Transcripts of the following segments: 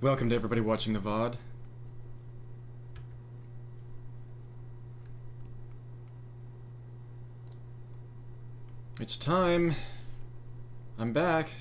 Welcome to everybody watching the VOD. It's time. I'm back.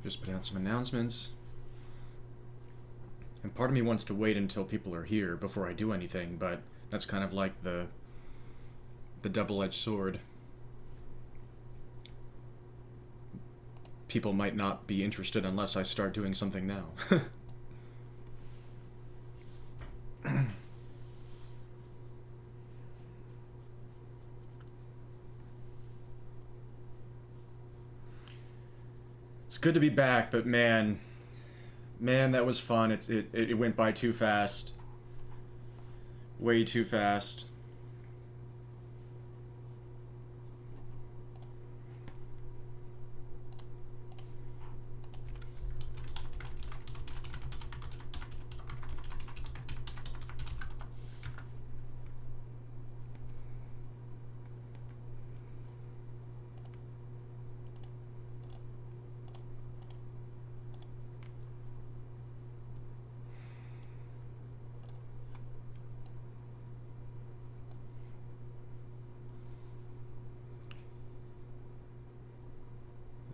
Just putting out some announcements. And part of me wants to wait until people are here before I do anything, but that's kind of like the double-edged sword. People might not be interested unless I start doing something now. It's good to be back, but man, that was fun. It went by too fast. Way too fast.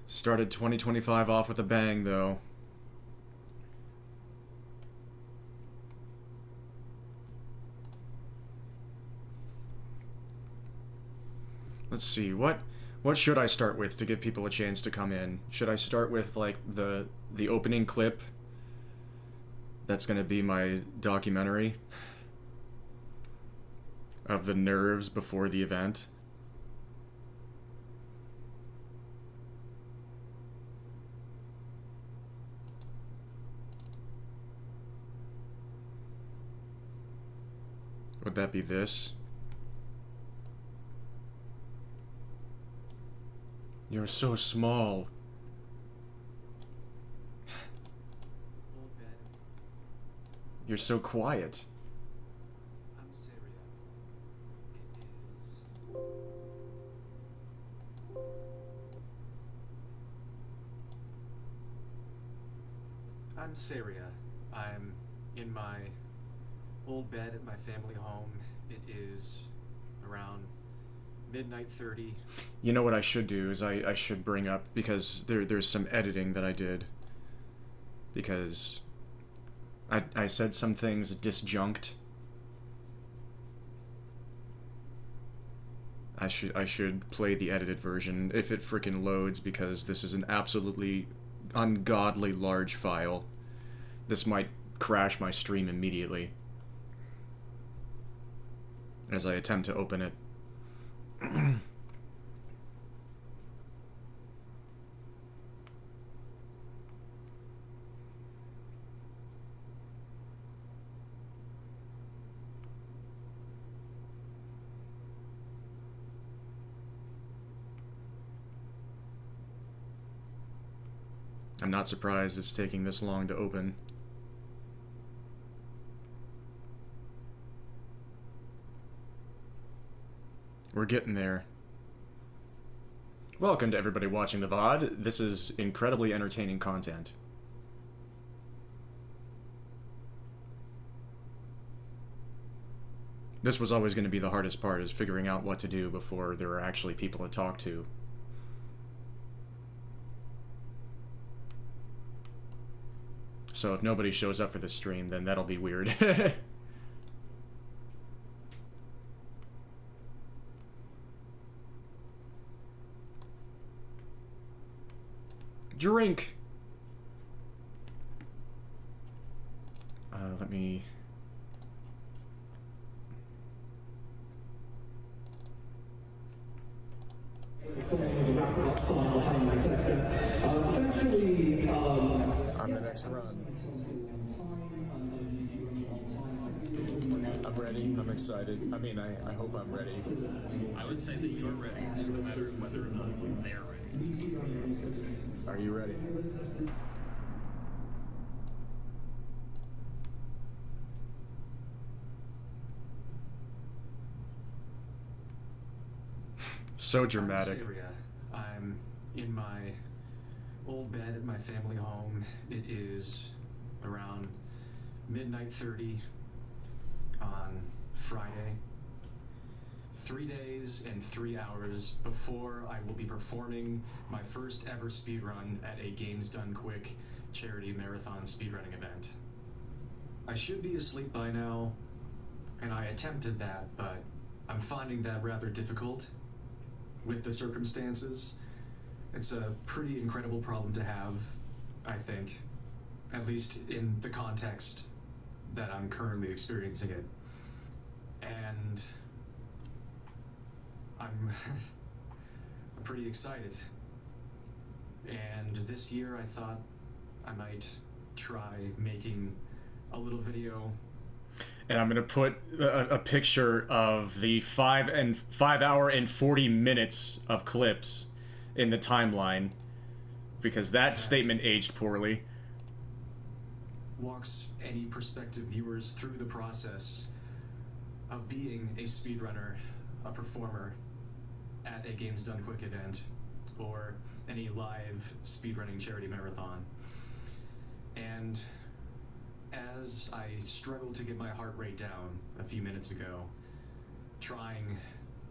Started 2025 off with a bang, though. Let's see, what should I start with to give people a chance to come in? Should I start with, like, the opening clip? That's gonna be my documentary of the nerves before the event. Would that be this? You're so small. You're so quiet. I'm Syria. I'm Syria. I'm in my old bed at my family home. It is around midnight 30. You know what I should do is I should bring up, because there's some editing that I did, because I said some things disjunct. I should play the edited version if it frickin' loads, because this is an absolutely ungodly large file. This might crash my stream immediately as I attempt to open it. I'm not surprised it's taking this long to open. We're getting there. Welcome to everybody watching the VOD. This is incredibly entertaining content. This was always going to be the hardest part, is figuring out what to do before there are actually people to talk to. So if nobody shows up for this stream, then that'll be weird. Drink! Let me... On the next run. ready. I'm excited. I mean, I hope I'm ready. I would say that you're ready. It's just a matter of whether or not they're ready. Are you ready? So dramatic. I'm Syria. I'm in my old bed at my family home. It is around midnight 30 on Friday. 3 days and 3 hours before I will be performing my first ever speedrun at a Games Done Quick charity marathon speedrunning event. I should be asleep by now, and I attempted that, but I'm finding that rather difficult with the circumstances. It's a pretty incredible problem to have, I think, at least in the context that I'm currently experiencing it. And I'm pretty excited. And this year I thought I might try making a little video. And I'm gonna put a picture of the 5 hour and 40 minutes of clips in the timeline, because that statement aged poorly. Walks any prospective viewers through the process of being a speedrunner, a performer at a Games Done Quick event, or any live speedrunning charity marathon. And as I struggled to get my heart rate down a few minutes ago, trying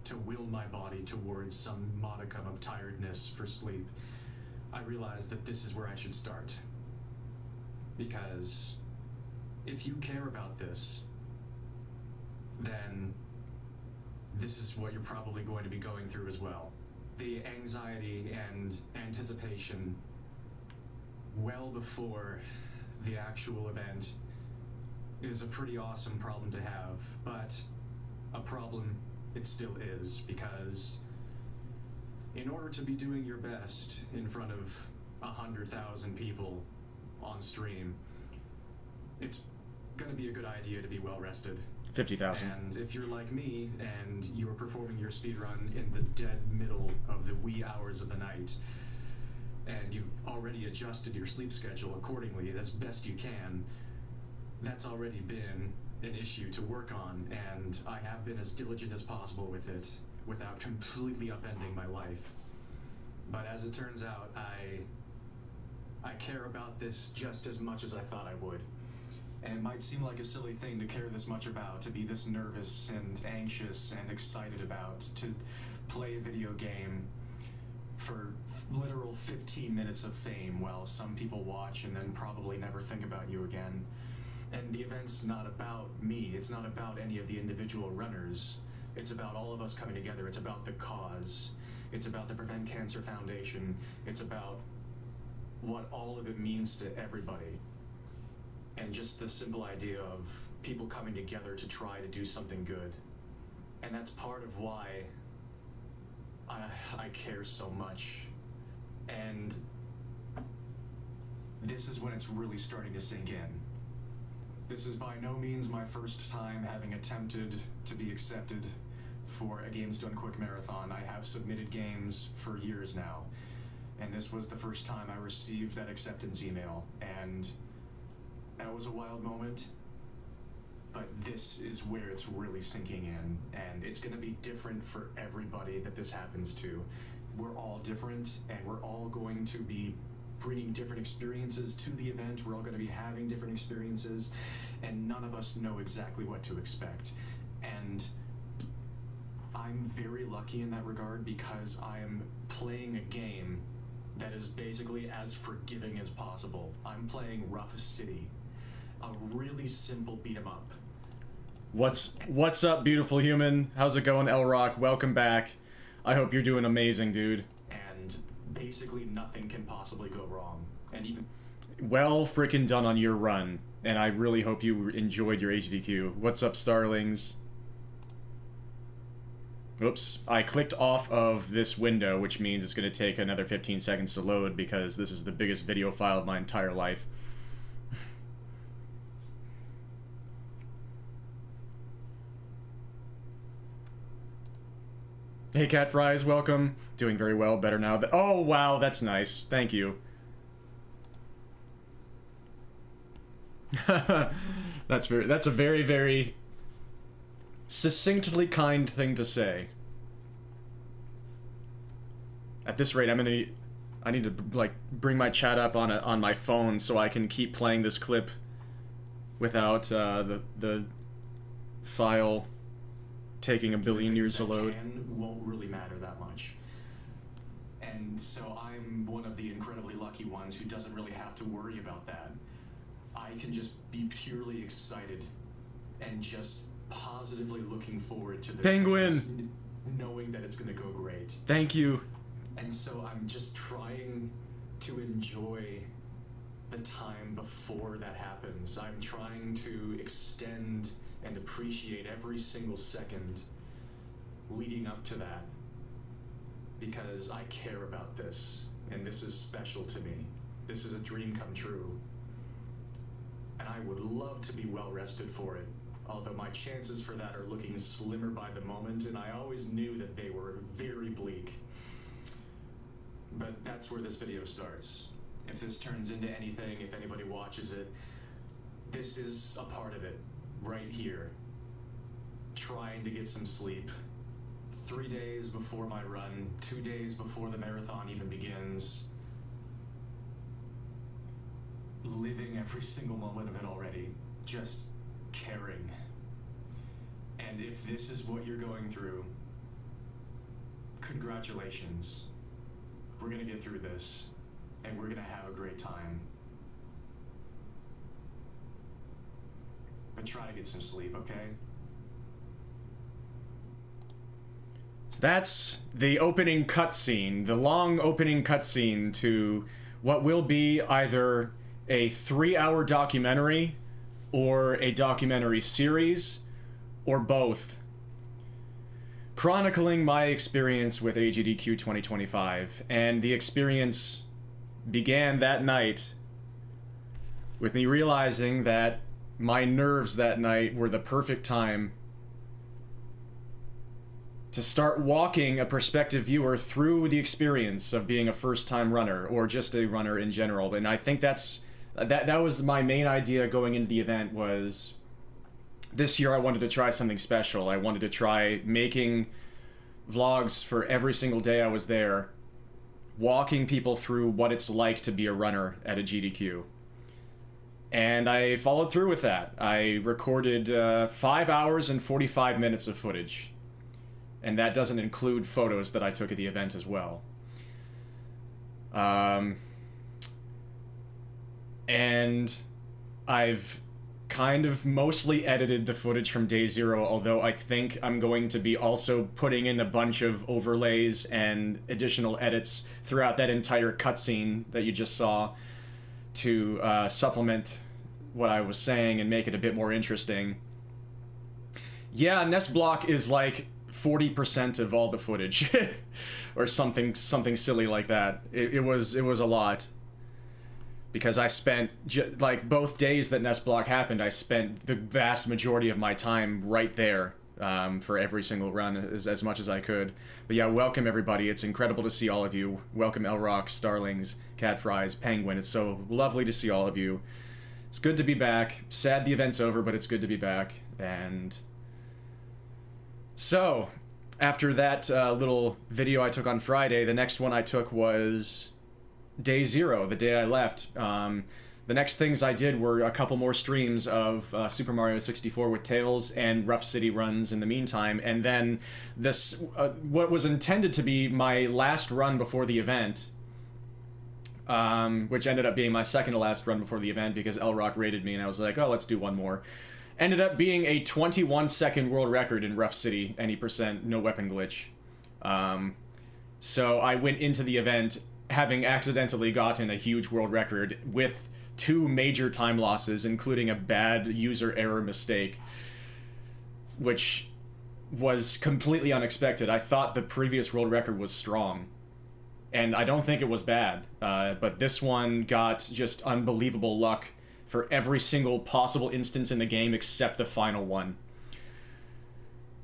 to will my body towards some modicum of tiredness for sleep, I realized that this is where I should start. Because if you care about this, then this is what you're probably going to be going through as well. The anxiety and anticipation well before the actual event is a pretty awesome problem to have, but a problem it still is, because in order to be doing your best in front of 100,000 people on stream, it's gonna be a good idea to be well rested. 50,000. And if you're like me and you're performing your speedrun in the dead middle of the wee hours of the night, and you've already adjusted your sleep schedule accordingly as best you can, that's already been an issue to work on, and I have been as diligent as possible with it without completely upending my life. But as it turns out, I care about this just as much as I thought I would. And it might seem like a silly thing to care this much about, to be this nervous and anxious and excited about, to play a video game for literal 15 minutes of fame while some people watch and then probably never think about you again. And the event's not about me, it's not about any of the individual runners, it's about all of us coming together, it's about the cause, it's about the Prevent Cancer Foundation, it's about what all of it means to everybody. And just the simple idea of people coming together to try to do something good. And that's part of why I care so much. And this is when it's really starting to sink in. This is by no means my first time having attempted to be accepted for a Games Done Quick marathon. I have submitted games for years now, and this was the first time I received that acceptance email, and that was a wild moment. But this is where it's really sinking in, and it's going to be different for everybody that this happens to. We're all different, and we're all going to be bringing different experiences to the event. We're all going to be having different experiences, and none of us know exactly what to expect. And I'm very lucky in that regard, because I'm playing a game that is basically as forgiving as possible. I'm playing Rough City, a really simple beat 'em up. What's up, beautiful human? How's it going, L Rock? Welcome back. I hope you're doing amazing, dude. And basically nothing can possibly go wrong. And even Well freaking done on your run, and I really hope you enjoyed your HDQ. What's up, Starlings? Oops, I clicked off of this window, which means it's going to take another 15 seconds to load, because this is the biggest video file of my entire life. Hey, Cat Fries, welcome. Doing very well, better now. Oh, wow, that's nice. Thank you. That's a very, very succinctly kind thing to say. At this rate, I need to like bring my chat up on my phone so I can keep playing this clip without the file taking a billion years to load. Won't really matter that much. And so I'm one of the incredibly lucky ones who doesn't really have to worry about that. I can just be purely excited and just positively looking forward to the Penguin! things, knowing that it's going to go great. Thank you. And so I'm just trying to enjoy the time before that happens. I'm trying to extend and appreciate every single second leading up to that, because I care about this, and this is special to me. This is a dream come true. And I would love to be well rested for it, although my chances for that are looking slimmer by the moment, and I always knew that they were very bleak. But that's where this video starts. If this turns into anything, if anybody watches it, this is a part of it, right here. Trying to get some sleep. 3 days before my run, 2 days before the marathon even begins. Living every single moment of it already. Just caring. And if this is what you're going through, congratulations. We're gonna get through this, and we're gonna have a great time. But try to get some sleep, okay? So that's the opening cutscene, the long opening cutscene to what will be either a 3-hour documentary or a documentary series, or both, chronicling my experience with AGDQ 2025. And the experience began that night with me realizing that my nerves that night were the perfect time to start walking a prospective viewer through the experience of being a first-time runner, or just a runner in general. And I think that was my main idea going into the event. Was this year I wanted to try something special. I wanted to try making vlogs for every single day I was there, walking people through what it's like to be a runner at a GDQ. And I followed through with that. I recorded 5 hours and 45 minutes of footage. And that doesn't include photos that I took at the event as well. And I've kind of mostly edited the footage from day zero, although I think I'm going to be also putting in a bunch of overlays and additional edits throughout that entire cutscene that you just saw to supplement what I was saying and make it a bit more interesting. Yeah, Nest Block is like 40% of all the footage, or something silly like that. It was a lot, because I spent like both days that Nest Block happened, I spent the vast majority of my time right there for every single run, as much as I could. But yeah, welcome everybody. It's incredible to see all of you. Welcome Elrock, Starlings, Cat Fries, Penguin. It's so lovely to see all of you. It's good to be back. Sad the event's over, but it's good to be back. And so, after that little video I took on Friday, the next one I took was day zero, the day I left. The next things I did were a couple more streams of Super Mario 64 with Tails and Rough City runs in the meantime, and then this, what was intended to be my last run before the event, which ended up being my second to last run before the event because Elrock raided me, and I was like, oh, let's do one more. Ended up being a 21-second world record in Rough City, any percent, no weapon glitch. So I went into the event having accidentally gotten a huge world record with 2 major time losses, including a bad user error mistake, which was completely unexpected. I thought the previous world record was strong, and I don't think it was bad, but this one got just unbelievable luck for every single possible instance in the game except the final one.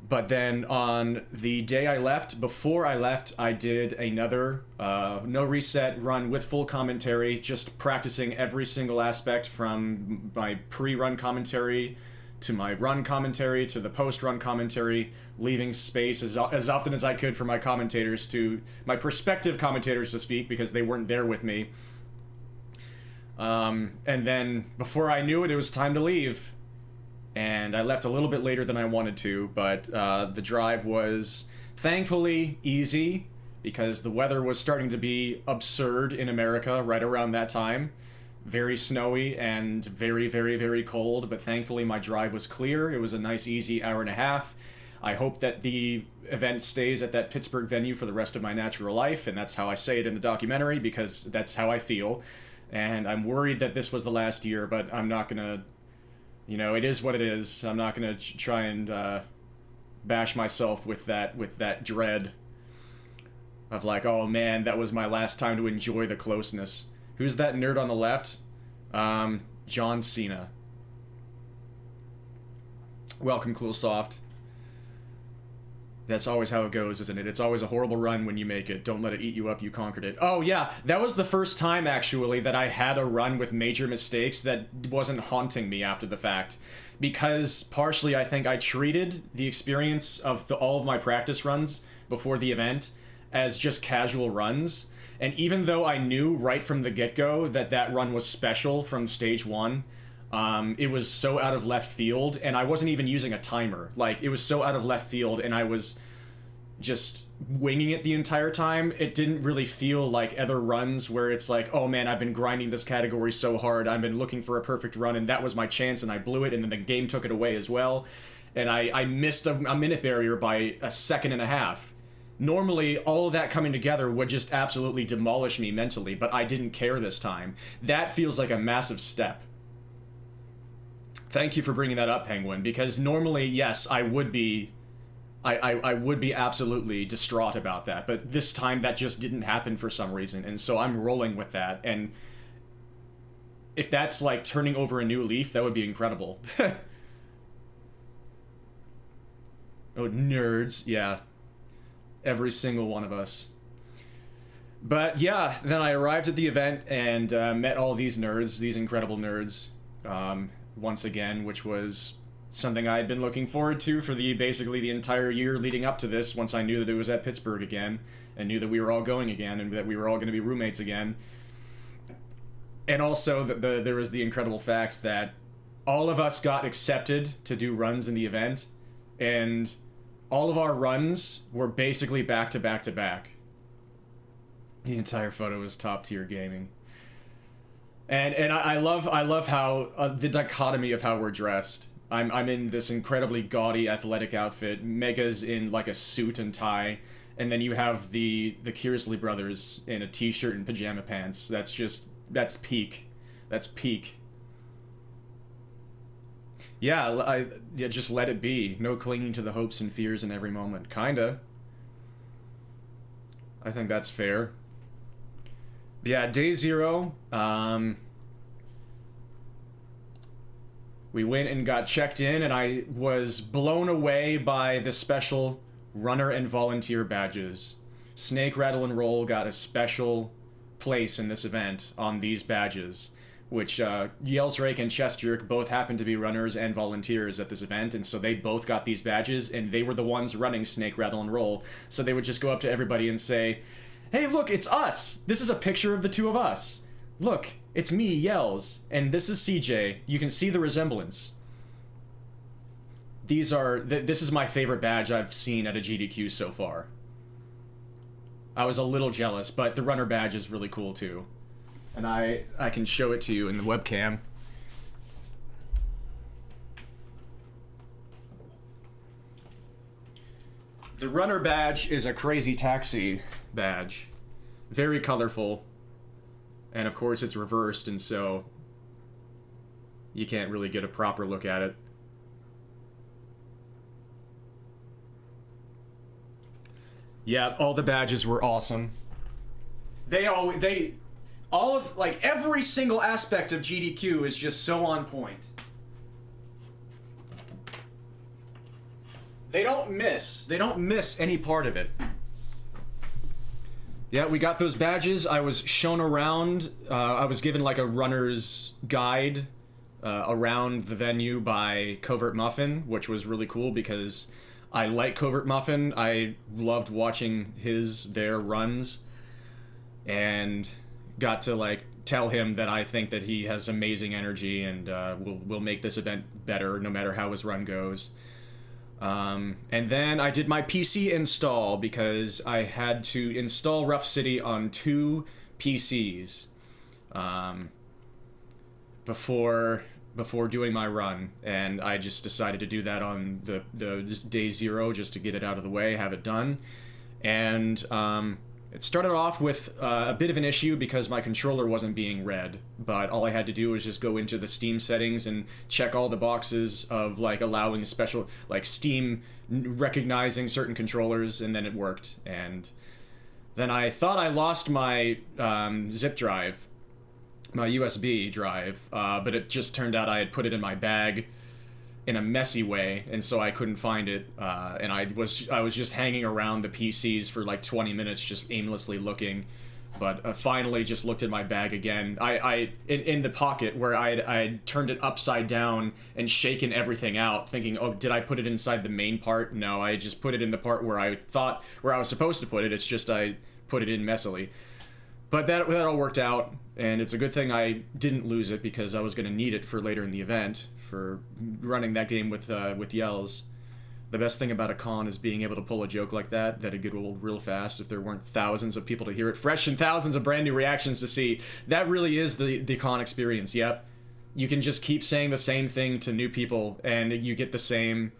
But then on the day I left, before I left, I did another no reset run with full commentary, just practicing every single aspect from my pre-run commentary to my run commentary to the post-run commentary, leaving space as often as I could for my commentators, to my prospective commentators to speak, because they weren't there with me. And then before I knew it, it was time to leave. And I left a little bit later than I wanted to, but the drive was thankfully easy, because the weather was starting to be absurd in America right around that time. Very snowy and very, very, very cold, but thankfully my drive was clear. It was a nice, easy hour and a half. I hope that the event stays at that Pittsburgh venue for the rest of my natural life, and that's how I say it in the documentary, because that's how I feel. And I'm worried that this was the last year, but I'm not gonna... You know, it is what it is. I'm not gonna try and bash myself with that dread of like, oh man, that was my last time to enjoy the closeness. Who's that nerd on the left? John Cena. Welcome, Coolsoft. That's always how it goes, isn't it? It's always a horrible run when you make it. Don't let it eat you up, you conquered it. Oh yeah, that was the first time, actually, that I had a run with major mistakes that wasn't haunting me after the fact. Because, partially, I think I treated the experience of all of my practice runs before the event as just casual runs. And even though I knew right from the get-go that that run was special from stage 1, it was so out of left field, and I wasn't even using a timer. Like, it was so out of left field, and I was just winging it the entire time. It didn't really feel like other runs where it's like, oh man, I've been grinding this category so hard, I've been looking for a perfect run, and that was my chance, and I blew it, and then the game took it away as well. And I missed a minute barrier by a second and a half. Normally, all of that coming together would just absolutely demolish me mentally, but I didn't care this time. That feels like a massive step. Thank you for bringing that up, Penguin, because normally, yes, I would be absolutely distraught about that, but this time that just didn't happen for some reason, and so I'm rolling with that, and if that's like turning over a new leaf, that would be incredible. Oh, nerds, yeah. Every single one of us. But yeah, then I arrived at the event and met all these nerds, these incredible nerds. Once again, which was something I had been looking forward to for basically the entire year leading up to this, once I knew that it was at Pittsburgh again, and knew that we were all going again, and that we were all going to be roommates again. And also, there was the incredible fact that all of us got accepted to do runs in the event, and all of our runs were basically back to back to back. The entire photo was top tier gaming. And I love how the dichotomy of how we're dressed. I'm in this incredibly gaudy athletic outfit. Mega's in like a suit and tie, and then you have the Kearsley brothers in a t-shirt and pajama pants. That's peak. That's peak. Yeah, just let it be. No clinging to the hopes and fears in every moment. Kinda. I think that's fair. Yeah, day 0, we went and got checked in, and I was blown away by the special runner and volunteer badges. Snake, Rattle, and Roll got a special place in this event on these badges, which Yelsrake and Chestjerk both happened to be runners and volunteers at this event, and so they both got these badges, and they were the ones running Snake, Rattle, and Roll, so they would just go up to everybody and say, hey, look, it's us! This is a picture of the two of us. Look, it's me, Yells, and this is CJ. You can see the resemblance. This is my favorite badge I've seen at a GDQ so far. I was a little jealous, but the runner badge is really cool too. And I can show it to you in the webcam. The runner badge is a Crazy Taxi badge. Very colorful. And of course it's reversed, and so you can't really get a proper look at it. Yeah, all the badges were awesome. All of, like, every single aspect of GDQ is just so on point. They don't miss. They don't miss any part of it. Yeah, we got those badges. I was shown around. I was given like a runner's guide around the venue by Covert Muffin, which was really cool because I like Covert Muffin. I loved watching their runs, and got to like tell him that I think that he has amazing energy and will make this event better no matter how his run goes. And then I did my PC install because I had to install Rough City on 2 PCs before doing my run, and I just decided to do that on the just day 0 just to get it out of the way, have it done. And it started off with a bit of an issue because my controller wasn't being read, but all I had to do was just go into the Steam settings and check all the boxes of like allowing special, like Steam recognizing certain controllers, and then it worked. And then I thought I lost my zip drive, my USB drive, but it just turned out I had put it in my bag in a messy way, and so I couldn't find it, and I was just hanging around the PCs for like 20 minutes just aimlessly looking, but finally just looked at my bag again. In the pocket where I turned it upside down and shaken everything out, thinking, oh, did I put it inside the main part? No, I just put it in the part where I was supposed to put it. It's just I put it in messily. But that all worked out, and it's a good thing I didn't lose it because I was going to need it for later in the event for running that game with yells. The best thing about a con is being able to pull a joke like that'd get old real fast if there weren't thousands of people to hear it fresh and thousands of brand new reactions to see. That really is the con experience. Yep, you can just keep saying the same thing to new people, and you get the same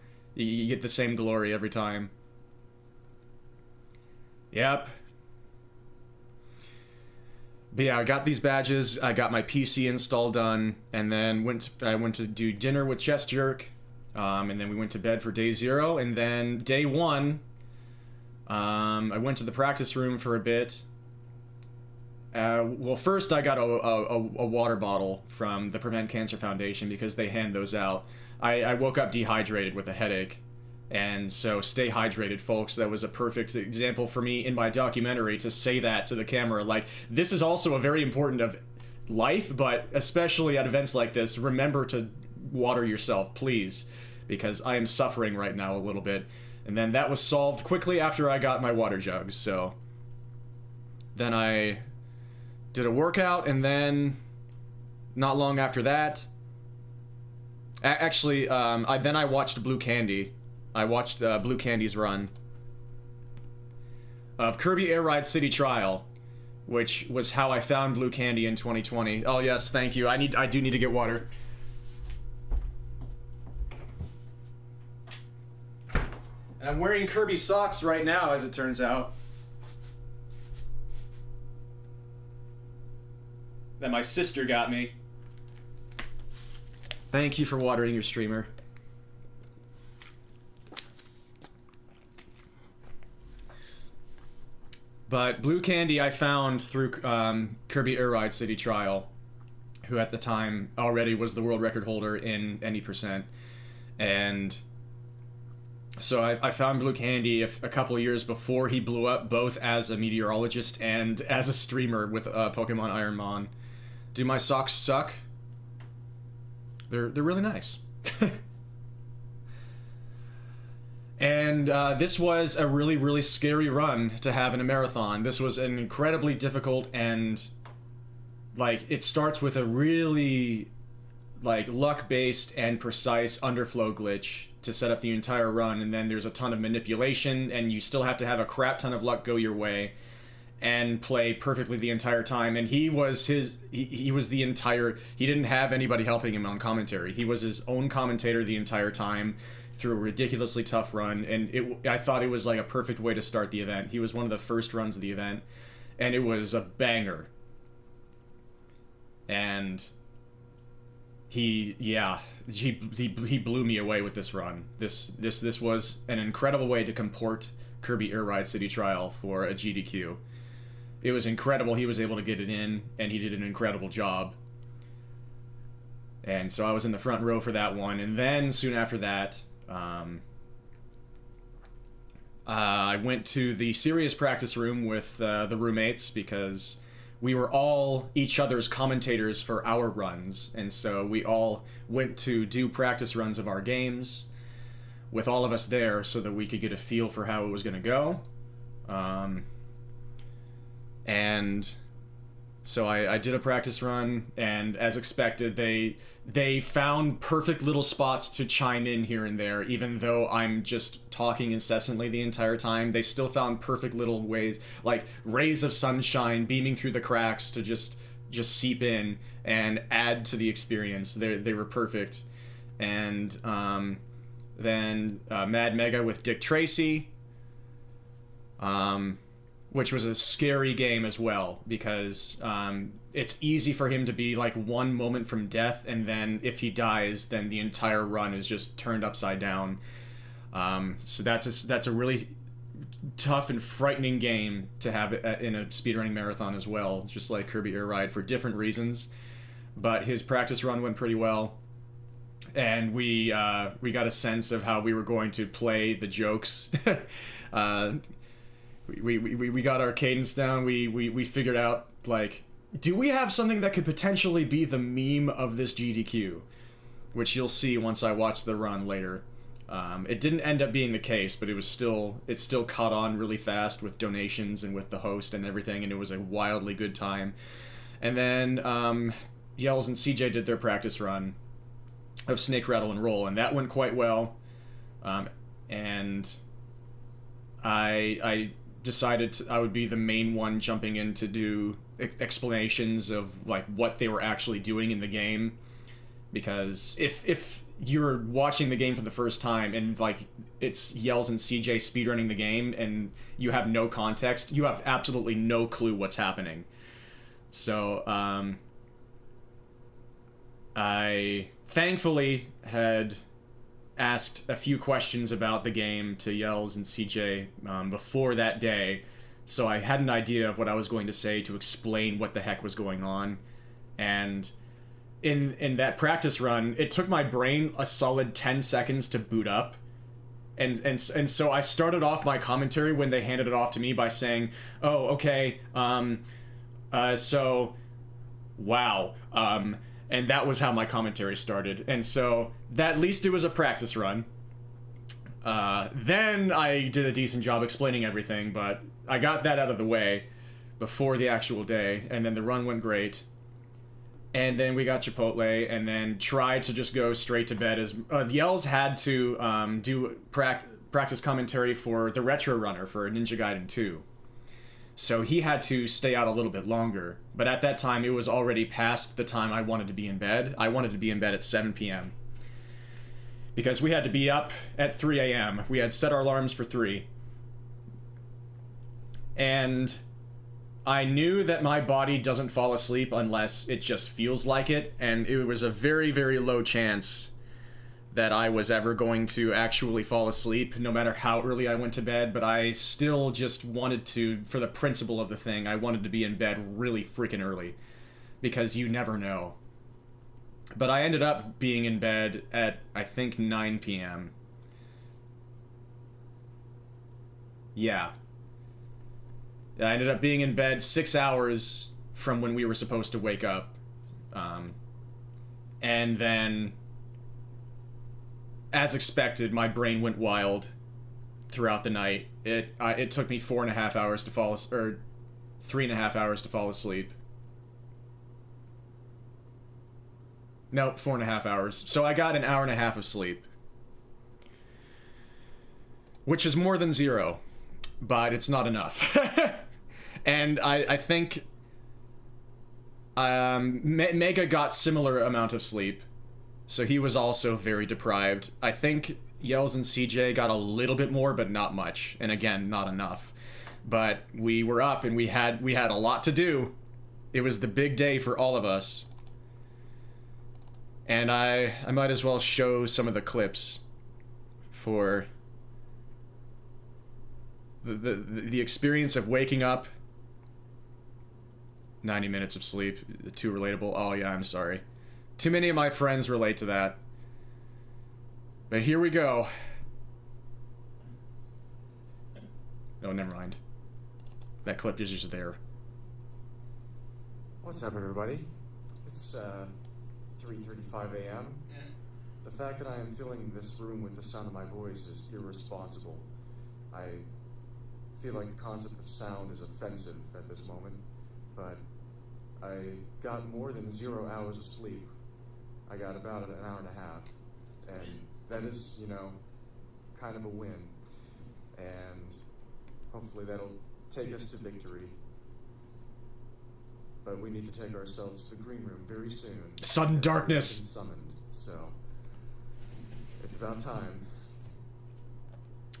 glory every time. Yep. But yeah, I got these badges, I got my PC install done, and then I went to do dinner with Chess Jerk, and then we went to bed for day 0, and then day 1, I went to the practice room for a bit. Well, first I got a water bottle from the Prevent Cancer Foundation because they hand those out. I woke up dehydrated with a headache. And so stay hydrated, folks. That was a perfect example for me in my documentary to say that to the camera. Like, this is also a very important of life, but especially at events like this, remember to water yourself, please, because I am suffering right now a little bit. And then that was solved quickly after I got my water jugs. So then I did a workout, and then not long after that, actually, I watched Blue Candy. I watched Blue Candy's run of Kirby Air Ride City Trial, which was how I found Blue Candy in 2020. Oh yes, thank you. I do need to get water. And I'm wearing Kirby socks right now, as it turns out. That my sister got me. Thank you for watering your streamer. But Blue Candy I found through Kirby Air Ride City Trial, who at the time already was the world record holder in any percent. And so I found Blue Candy a couple of years before he blew up, both as a meteorologist and as a streamer with Pokemon Ironmon. Do my socks suck? They're really nice. And this was a really, really scary run to have in a marathon. This was an incredibly difficult, and like, it starts with a really like luck-based and precise underflow glitch to set up the entire run, and then there's a ton of manipulation, and you still have to have a crap ton of luck go your way and play perfectly the entire time. And he didn't have anybody helping him on commentary. He was his own commentator the entire time through a ridiculously tough run, and I thought it was like a perfect way to start the event. He was one of the first runs of the event, and it was a banger. And he blew me away with this run. This was an incredible way to comport Kirby Air Ride City Trial for a GDQ. It was incredible. He was able to get it in, and he did an incredible job. And so I was in the front row for that one, and then soon after that, I went to the serious practice room with the roommates because we were all each other's commentators for our runs, and so we all went to do practice runs of our games with all of us there so that we could get a feel for how it was going to go. And so I did a practice run, and as expected, they found perfect little spots to chime in here and there. Even though I'm just talking incessantly the entire time, they still found perfect little ways, like rays of sunshine beaming through the cracks to just seep in and add to the experience. They were perfect. And then Mad Mega with Dick Tracy, which was a scary game as well, because it's easy for him to be like one moment from death, and then if he dies, then the entire run is just turned upside down. So that's a really tough and frightening game to have in a speedrunning marathon as well, just like Kirby Air Ride, for different reasons. But his practice run went pretty well, and we got a sense of how we were going to play the jokes. We got our cadence down. We figured out, like, do we have something that could potentially be the meme of this GDQ? Which you'll see once I watch the run later. It didn't end up being the case, but it still caught on really fast with donations and with the host and everything, and it was a wildly good time. And then Yells and CJ did their practice run of Snake, Rattle, and Roll, and that went quite well. And I decided I would be the main one jumping in to do explanations of like what they were actually doing in the game, because if you're watching the game for the first time and like it's Yells and CJ speedrunning the game and you have no context, you have absolutely no clue what's happening. So I thankfully had asked a few questions about the game to Yells and CJ before that day, so I had an idea of what I was going to say to explain what the heck was going on. And in that practice run, it took my brain a solid 10 seconds to boot up, and so I started off my commentary when they handed it off to me by saying, "Oh, okay, so, wow," and that was how my commentary started. And so, at least it was a practice run. Then I did a decent job explaining everything, but I got that out of the way before the actual day, and then the run went great. And then we got Chipotle, and then tried to just go straight to bed. As Yells had to do practice commentary for the Retro Runner for Ninja Gaiden 2. So he had to stay out a little bit longer. But at that time, it was already past the time I wanted to be in bed. I wanted to be in bed at 7 p.m. because we had to be up at 3 a.m. We had set our alarms for 3. And I knew that my body doesn't fall asleep unless it just feels like it, and it was a very, very low chance that I was ever going to actually fall asleep, no matter how early I went to bed. But I still just wanted to, for the principle of the thing, I wanted to be in bed really freaking early, because you never know. But I ended up being in bed at, I think, 9 p.m. Yeah. I ended up being in bed 6 hours from when we were supposed to wake up. And then, as expected, my brain went wild throughout the night. It took me 4.5 hours to fall, or 3.5 hours to fall asleep. No, 4.5 hours. So I got an hour and a half of sleep, which is more than 0, but it's not enough. And I think Mega got similar amount of sleep, so he was also very deprived. I think Yells and CJ got a little bit more, but not much, and again, not enough. But we were up, and we had a lot to do. It was the big day for all of us. And I might as well show some of the clips for the experience of waking up. 90 minutes of sleep, too relatable. Oh yeah, I'm sorry. Too many of my friends relate to that. But here we go. Oh, never mind. That clip is just there. What's up, everybody? It's 3:35 a.m. The fact that I am filling this room with the sound of my voice is irresponsible. I feel like the concept of sound is offensive at this moment, but I got more than 0 hours of sleep. I got about an hour and a half, and that is, you know, kind of a win. And hopefully that'll take us to victory. But we need to take ourselves to the green room very soon. Sudden darkness. Summoned, so it's about time.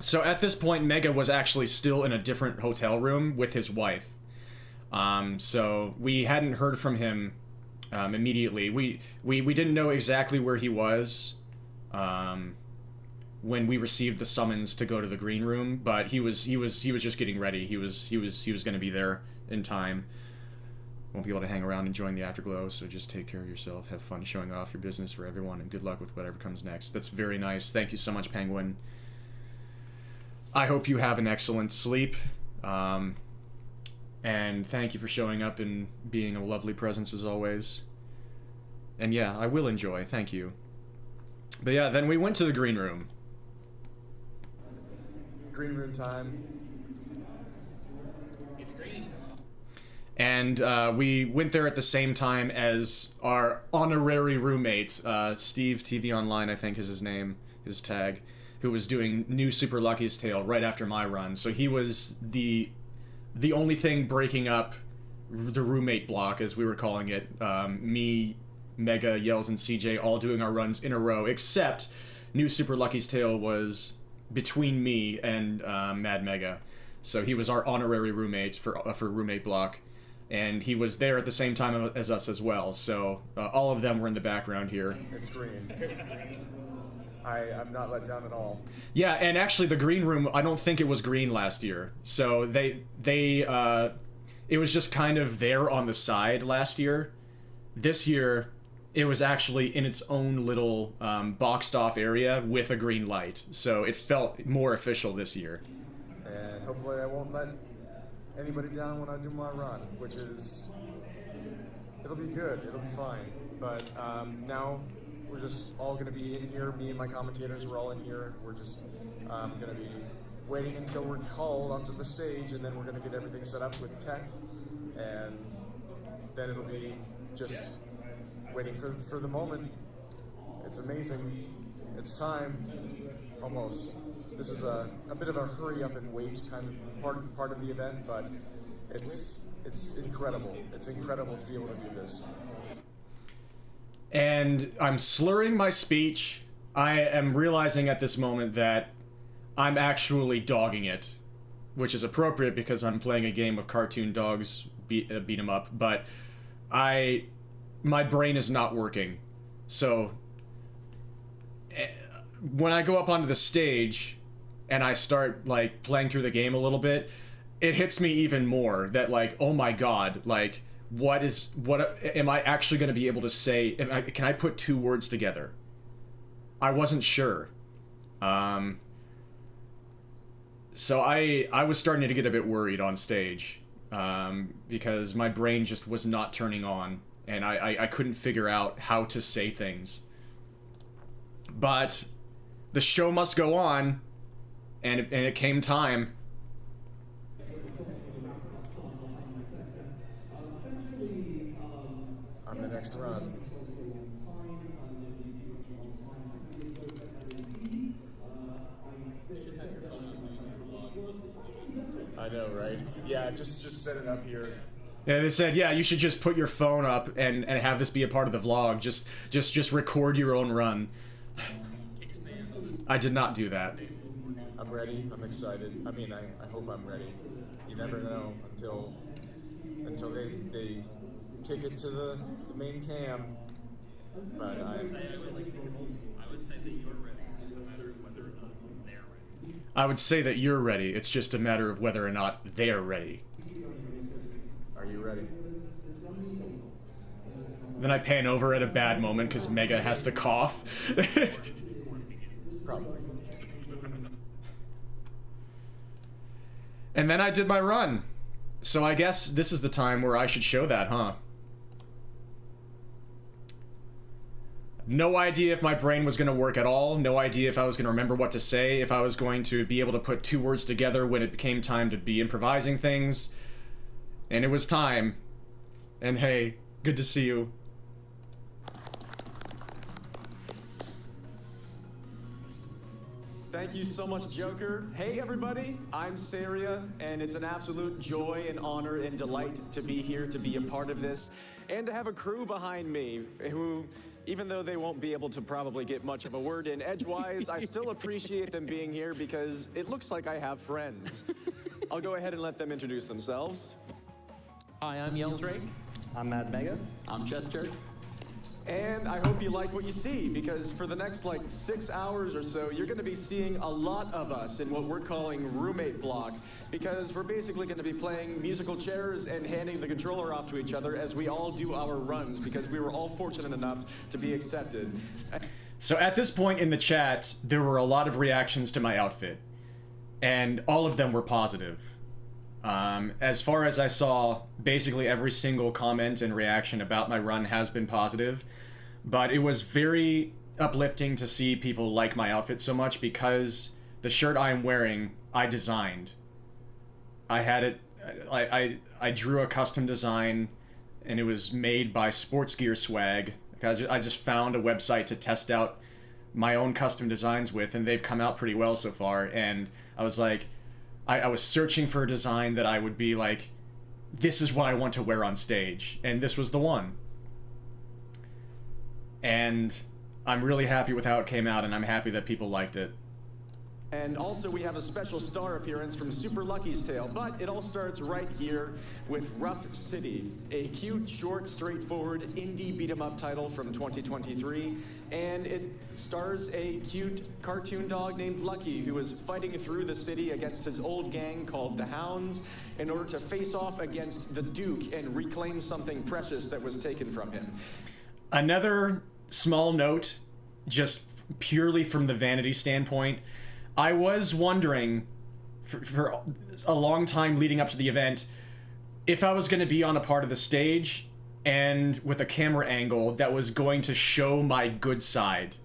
So at this point, Mega was actually still in a different hotel room with his wife. So we hadn't heard from him immediately. We didn't know exactly where he was when we received the summons to go to the green room, but he was just getting ready. He was going to be there in time. Won't be able to hang around enjoying the afterglow, so just take care of yourself, have fun showing off your business for everyone, and good luck with whatever comes next. That's very nice. Thank you so much, Penguin. I hope you have an excellent sleep, and thank you for showing up and being a lovely presence as always. And yeah, I will enjoy, thank you. But yeah, then we went to the green room. Green room time. It's green. And we went there at the same time as our honorary roommate, Steve TV Online, I think is his name, his tag, who was doing New Super Lucky's Tale right after my run. So he was the only thing breaking up the roommate block, as we were calling it. Me, Mega, Yells, and CJ all doing our runs in a row, except New Super Lucky's Tale was between me and Mad Mega. So he was our honorary roommate for roommate block. And he was there at the same time as us as well. So all of them were in the background here. It's green. I'm not let down at all. Yeah, and actually the green room, I don't think it was green last year. So it was just kind of there on the side last year. This year, it was actually in its own little boxed off area with a green light. So it felt more official this year. And hopefully I won't let anybody down when I do my run, which is, it'll be good, it'll be fine. But now we're just all going to be in here, me and my commentators, we're all in here. We're just going to be waiting until we're called onto the stage, and then we're going to get everything set up with tech, and then it'll be just waiting for the moment. It's amazing. It's time, almost. This is a bit of a hurry up and wait kind of part of the event, but it's incredible. It's incredible to be able to do this. And I'm slurring my speech. I am realizing at this moment that I'm actually dogging it, which is appropriate because I'm playing a game of cartoon dogs beat 'em up, but my brain is not working. So when I go up onto the stage and I start like playing through the game a little bit, it hits me even more that like, oh my god, like what am I actually going to be able to say? Can I put two words together? I wasn't sure. So I was starting to get a bit worried on stage because my brain just was not turning on, and I couldn't figure out how to say things. But the show must go on, and it came time. On the next run. I know, right? Yeah, just set it up here. Yeah, they said, yeah, you should just put your phone up and have this be a part of the vlog. Just record your own run. I did not do that. I'm ready. I'm excited. I mean, I hope I'm ready. You never know until they kick it to the main cam. But I would say that you're ready. It's just a matter of whether or not they're ready. I would say that you're ready. It's just a matter of whether or not they're ready. Are you ready? Then I pan over at a bad moment because Mega has to cough. Probably. And then I did my run. So I guess this is the time where I should show that, huh? No idea if my brain was going to work at all. No idea if I was going to remember what to say, if I was going to be able to put two words together when it became time to be improvising things. And it was time. And hey, good to see you. Thank you so much, Joker. Hey, everybody, I'm Saria, and it's an absolute joy and honor and delight to be here, to be a part of this, and to have a crew behind me who, even though they won't be able to probably get much of a word in edgewise, I still appreciate them being here because it looks like I have friends. I'll go ahead and let them introduce themselves. Hi, I'm Yellsrake. I'm Mad Mega. I'm Chester. And I hope you like what you see, because for the next, 6 hours or so, you're going to be seeing a lot of us in what we're calling roommate block, because we're basically going to be playing musical chairs and handing the controller off to each other as we all do our runs, because we were all fortunate enough to be accepted. So at this point in the chat, there were a lot of reactions to my outfit, and all of them were positive. As far as I saw, basically every single comment and reaction about my run has been positive, but it was very uplifting to see people like my outfit so much because the shirt I'm wearing, I designed. I had it, I drew a custom design, and it was made by Sports Gear Swag. I just found a website to test out my own custom designs with, and they've come out pretty well so far, and I was like, I was searching for a design that I would be like, this is what I want to wear on stage, and this was the one. And I'm really happy with how it came out, and I'm happy that people liked it. And also we have a special star appearance from Super Lucky's Tale, but it all starts right here with Rough City, a cute, short, straightforward indie beat-em-up title from 2023, and it stars a cute cartoon dog named Lucky who is fighting through the city against his old gang called the Hounds in order to face off against the Duke and reclaim something precious that was taken from him. Another small note, just purely from the vanity standpoint, I was wondering for a long time leading up to the event if I was going to be on a part of the stage and with a camera angle that was going to show my good side,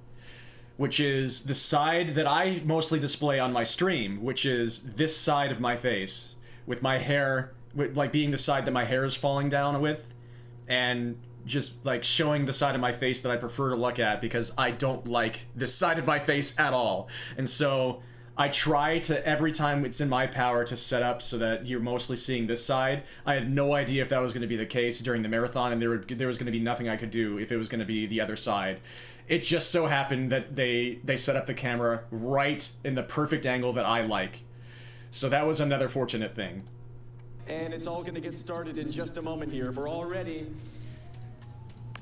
which is the side that I mostly display on my stream, which is this side of my face with my hair, like being the side that my hair is falling down with, and just like showing the side of my face that I prefer to look at because I don't like this side of my face at all. And so I try to, every time it's in my power, to set up so that you're mostly seeing this side. I had no idea if that was going to be the case during the marathon, and there was going to be nothing I could do if it was going to be the other side. It just so happened that they set up the camera right in the perfect angle that I like. So that was another fortunate thing. And it's all going to get started in just a moment here. If we're all ready,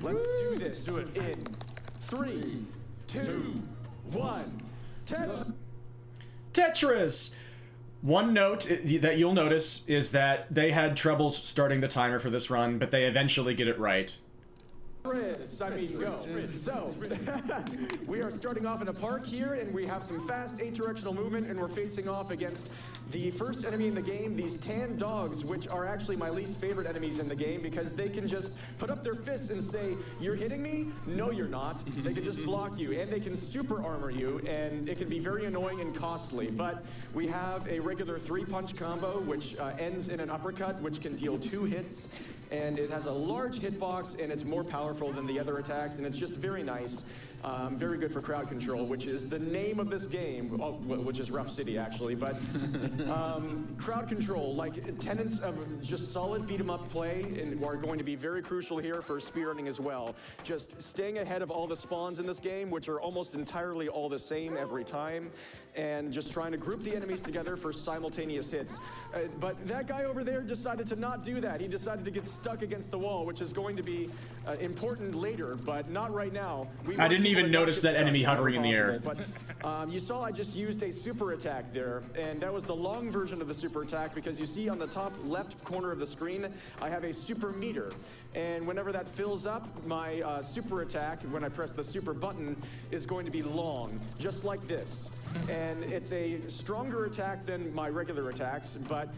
let's do this. Do it in 3, 2, 1. Tetris! One note that you'll notice is that they had troubles starting the timer for this run, but they eventually get it right. Go. So, we are starting off in a park here, and we have some fast 8-directional movement, and we're facing off against the first enemy in the game, these tan dogs, which are actually my least favorite enemies in the game because they can just put up their fists and say, "You're hitting me? No, you're not." They can just block you, and they can super armor you, and it can be very annoying and costly. But we have a regular 3-punch combo, which ends in an uppercut, which can deal 2 hits. And it has a large hitbox, and it's more powerful than the other attacks, and it's just very nice. Very good for crowd control, which is the name of this game, which is Rough City, actually. But crowd control, like tenets of just solid beat-em-up play, and are going to be very crucial here for speedrunning as well. Just staying ahead of all the spawns in this game, which are almost entirely all the same every time, and just trying to group the enemies together for simultaneous hits. But that guy over there decided to not do that. He decided to get stuck against the wall, which is going to be important later, but not right now. I didn't even notice that enemy hovering in the air. But you saw I just used a super attack there, and that was the long version of the super attack because you see on the top left corner of the screen, I have a super meter. And whenever that fills up, my super attack, when I press the super button, is going to be long, just like this. And it's a stronger attack than my regular attacks, but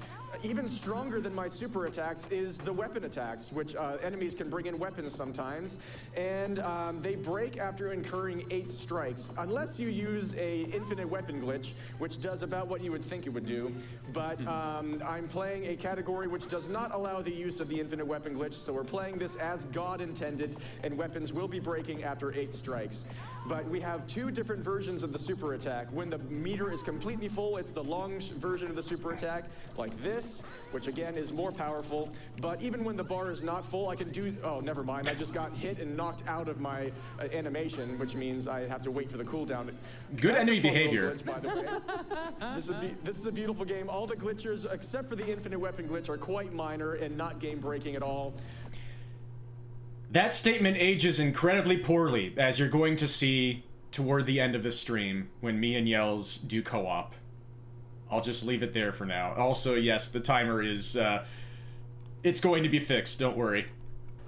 even stronger than my super attacks is the weapon attacks, which enemies can bring in weapons sometimes, and they break after incurring 8 strikes, unless you use a infinite weapon glitch, which does about what you would think it would do. But I'm playing a category which does not allow the use of the infinite weapon glitch, so we're playing this as God intended, and weapons will be breaking after 8 strikes. But we have 2 different versions of the super attack. When the meter is completely full, it's the long version of the super attack, like this, which again is more powerful. But even when the bar is not full, I can do, oh, never mind. I just got hit and knocked out of my animation, which means I have to wait for the cooldown. Good That's enemy a fun behavior. little glitch, by the way. This is a beautiful game. All the glitchers, except for the infinite weapon glitch, are quite minor and not game breaking at all. That statement ages incredibly poorly, as you're going to see toward the end of the stream when me and Yells do co-op. I'll just leave it there for now. Also, yes, the timer is, it's going to be fixed, don't worry.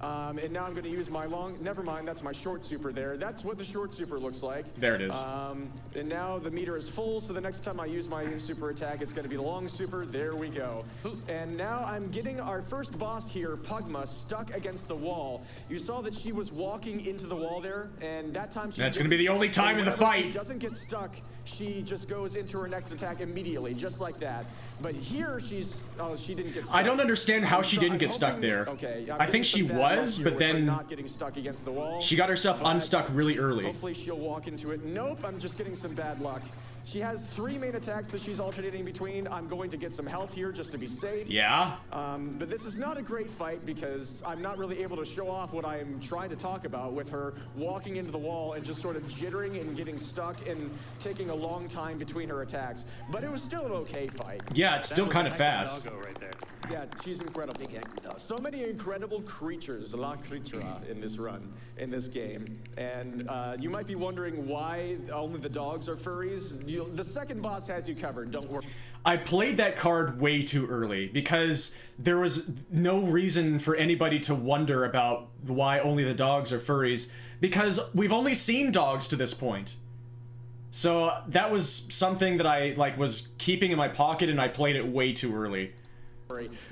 And now I'm going to use my long, never mind, that's my short super there. That's what the short super looks like. There it is. And now the meter is full, so the next time I use my super attack, it's going to be the long super. There we go. And now I'm getting our first boss here, Pugma, stuck against the wall. You saw that she was walking into the wall there, and that time she That's going to be the only time in the fight. She doesn't get stuck. She just goes into her next attack immediately, just like that. But here she's, oh, she didn't get stuck. I don't understand how she didn't get stuck there. Okay, I think she was, but then not getting stuck against the wall. She got herself unstuck really early. Hopefully she'll walk into it. Nope, I'm just getting some bad luck. She has 3 main attacks that she's alternating between. I'm going to get some health here just to be safe. Yeah? But this is not a great fight because I'm not really able to show off what I'm trying to talk about with her walking into the wall and just sort of jittering and getting stuck and taking a long time between her attacks. But it was still an okay fight. Yeah, it's still kind of fast. Right there. Yeah, she's incredible. So many incredible creatures, la creatura, in this run, in this game. And you might be wondering why only the dogs are furries. The second boss has you covered, don't worry. I played that card way too early because there was no reason for anybody to wonder about why only the dogs are furries because we've only seen dogs to this point. So that was something that I was keeping in my pocket and I played it way too early.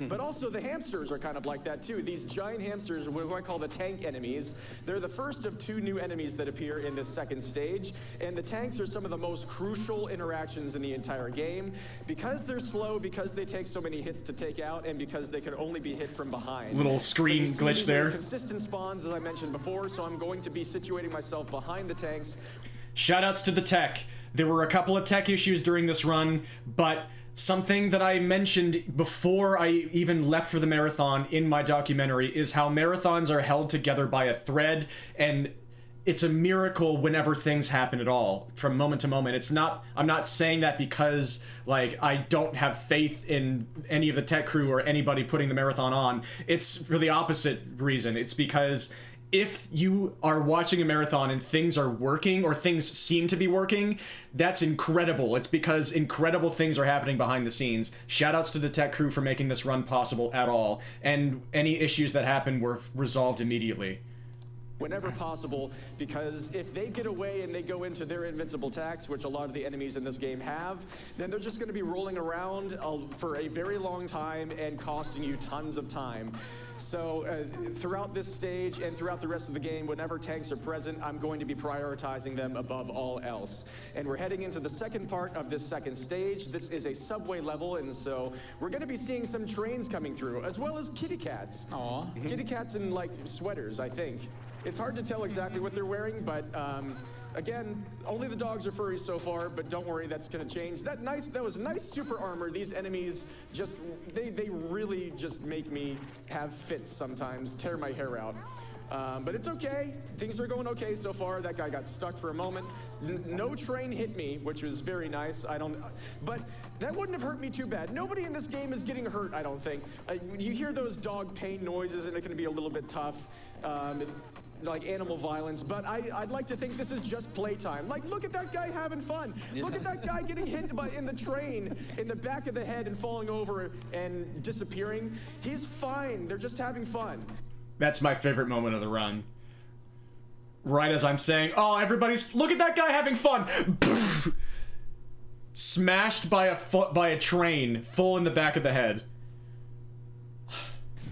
But also the hamsters are kind of like that too. These giant hamsters, who I call the tank enemies, they're the first of 2 new enemies that appear in this second stage. And the tanks are some of the most crucial interactions in the entire game. Because they're slow, because they take so many hits to take out, and because they can only be hit from behind. Little screen so glitch there. Consistent spawns, as I mentioned before, so I'm going to be situating myself behind the tanks. Shoutouts to the tech. There were a couple of tech issues during this run, but something that I mentioned before I even left for the marathon in my documentary is how marathons are held together by a thread, and it's a miracle whenever things happen at all, from moment to moment. It's not, I'm not saying that because, I don't have faith in any of the tech crew or anybody putting the marathon on. It's for the opposite reason. It's because if you are watching a marathon and things are working or things seem to be working, that's incredible. It's because incredible things are happening behind the scenes. Shoutouts to the tech crew for making this run possible at all. And any issues that happened were resolved immediately. Whenever possible, because if they get away and they go into their invincible attacks, which a lot of the enemies in this game have, then they're just going to be rolling around for a very long time and costing you tons of time. So throughout this stage and throughout the rest of the game, whenever tanks are present, I'm going to be prioritizing them above all else. And we're heading into the second part of this second stage. This is a subway level, and so we're going to be seeing some trains coming through, as well as kitty cats. Aw. Kitty cats in, sweaters, I think. It's hard to tell exactly what they're wearing, but again, only the dogs are furries so far, but don't worry, that's going to change. That was nice super armor. These enemies just, they really just make me have fits sometimes, tear my hair out. But it's okay. Things are going okay so far. That guy got stuck for a moment. No train hit me, which was very nice. But that wouldn't have hurt me too bad. Nobody in this game is getting hurt, I don't think. You hear those dog pain noises, and it can be a little bit tough. like animal violence, but I'd like to think this is just playtime. Like, look at that guy having fun. Look at that guy getting hit in the train in the back of the head and falling over and disappearing. He's fine. They're just having fun. That's my favorite moment of the run. Right as I'm saying, oh, everybody's, look at that guy having fun. Smashed by a train, full in the back of the head.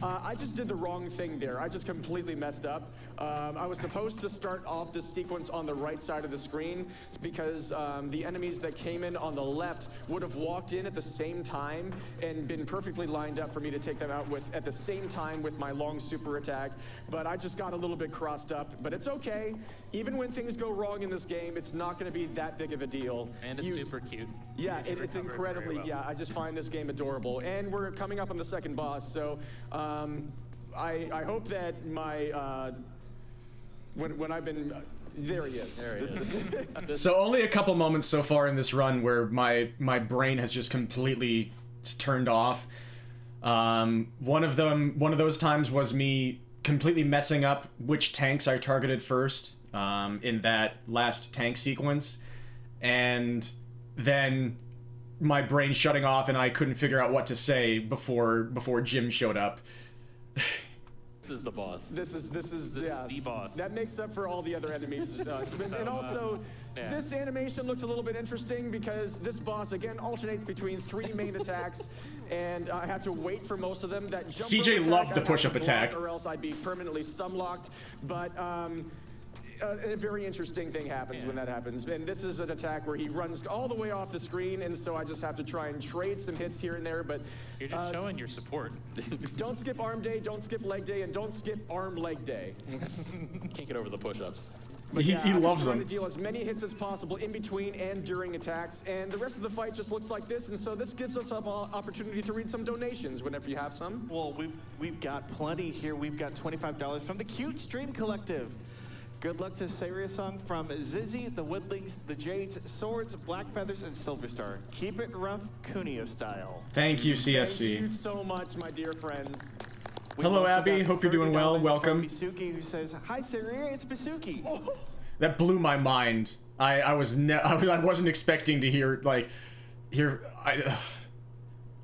I just did the wrong thing there. I just completely messed up. I was supposed to start off this sequence on the right side of the screen because the enemies that came in on the left would have walked in at the same time and been perfectly lined up for me to take them out with at the same time with my long super attack. But I just got a little bit crossed up. But it's okay. Even when things go wrong in this game, it's not going to be that big of a deal. And it's super cute. Yeah, it's incredibly, yeah, I just find this game adorable. And we're coming up on the second boss, so I hope that my, when I've been, there he is. There he is. So only a couple moments so far in this run where my brain has just completely turned off. One of those times was me completely messing up which tanks I targeted first in that last tank sequence, and then my brain shutting off and I couldn't figure out what to say before Jim showed up. This is the boss. This is yeah, the boss. That makes up for all the other enemies. And also, yeah. This animation looks a little bit interesting because this boss, again, alternates between 3 main attacks, and I have to wait for most of them. That jump CJ attack, loved the I'd have push-up to block, attack. or else I'd be permanently stun-locked. But a very interesting thing happens when that happens. And this is an attack where he runs all the way off the screen, and so I just have to try and trade some hits here and there. But You're just showing your support. don't skip arm day, don't skip leg day, and don't skip arm leg day. Can't get over the push-ups. But He I'm loves just trying them. to deal as many hits as possible in between and during attacks, and the rest of the fight just looks like this, and so this gives us an opportunity to read some donations whenever you have some. Well, we've got plenty here. We've got $25 from the Cute Stream Collective. Good luck to Sariasong from Zizzy, the Woodlings, the Jades, Swords, Black Feathers, and Silver Star. Keep it rough, Cuneo style. Thank you, CSC. Thank you so much, my dear friends. We've Hello, also Abby. got Hope you're doing well. $30 Welcome. From Misuki, who says, "Hi, Saria, it's Misuki." Oh. That blew my mind. I wasn't expecting to hear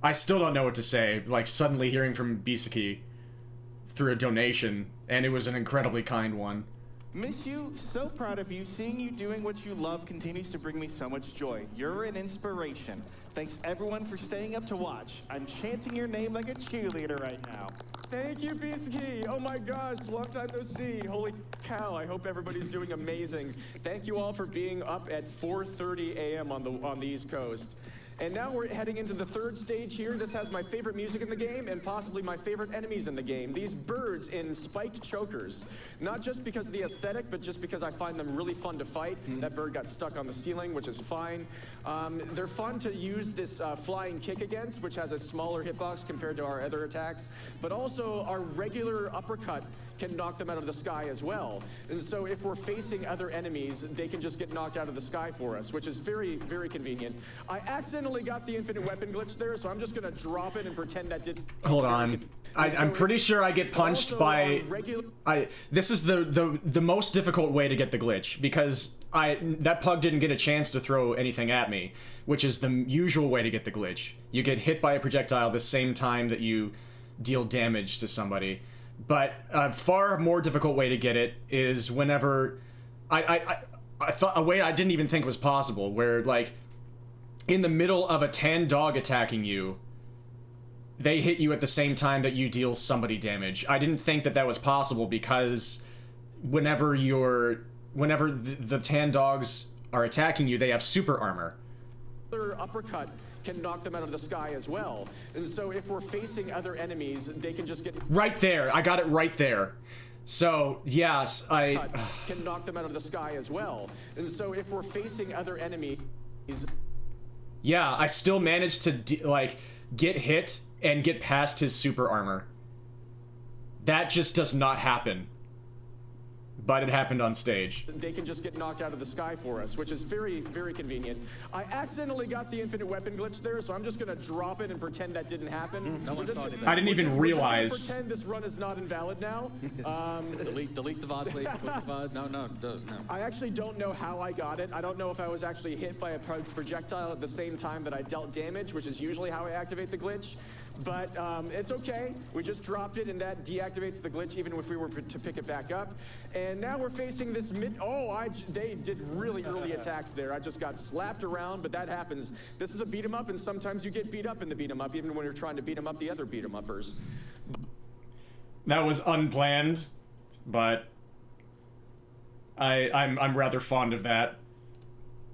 I still don't know what to say. Like, suddenly hearing from Bisaki through a donation, and it was an incredibly kind one. Miss you, so proud of you. Seeing you doing what you love continues to bring me so much joy. You're an inspiration. Thanks everyone for staying up to watch. I'm chanting your name like a cheerleader right now. Thank you, Bisaki. Oh my gosh, long time no see. Holy cow, I hope everybody's doing amazing. Thank you all for being up at 4:30 a.m. on the East Coast. And now we're heading into the third stage here. This has my favorite music in the game and possibly my favorite enemies in the game. These birds in spiked chokers. Not just because of the aesthetic, but just because I find them really fun to fight. That bird got stuck on the ceiling, which is fine. They're fun to use this flying kick against, which has a smaller hitbox compared to our other attacks. But also our regular uppercut can knock them out of the sky as well. And so if we're facing other enemies, they can just get knocked out of the sky for us, which is very, very convenient. I accidentally got the infinite weapon glitch there, so I'm just gonna drop it and pretend that did. Hold on. I'm pretty sure I get punched by... This is the most difficult way to get the glitch, because that pug didn't get a chance to throw anything at me, which is the usual way to get the glitch. You get hit by a projectile the same time that you deal damage to somebody. But a far more difficult way to get it is whenever I thought a way I didn't even think was possible, where like in the middle of a tan dog attacking you, they hit you at the same time that you deal somebody damage. I didn't think that was possible because whenever the tan dogs are attacking you, they have super armor. Uppercut can knock them out of the sky as well. And so if we're facing other enemies, they can just get... Right there. I got it right there. So, yes, can knock them out of the sky as well. And so if we're facing other enemies... Yeah, I still managed to, get hit and get past his super armor. That just does not happen but it happened on stage. They can just get knocked out of the sky for us, which is very, very convenient. I accidentally got the infinite weapon glitch there, so I'm just gonna drop it and pretend that didn't happen. No one thought of I didn't even realize. We're just gonna pretend this run is not invalid now. Delete the VOD, please. Delete the VOD. No, no. I actually don't know how I got it. I don't know if I was actually hit by a pug's projectile at the same time that I dealt damage, which is usually how I activate the glitch. But it's okay. We just dropped it, and that deactivates the glitch even if we were to pick it back up. And now we're facing this mid... Oh, they did really early attacks there. I just got slapped around, but that happens. This is a beat 'em up, and sometimes you get beat up in the beat 'em up, even when you're trying to beat 'em up the other beat 'em uppers. That was unplanned, but I'm rather fond of that.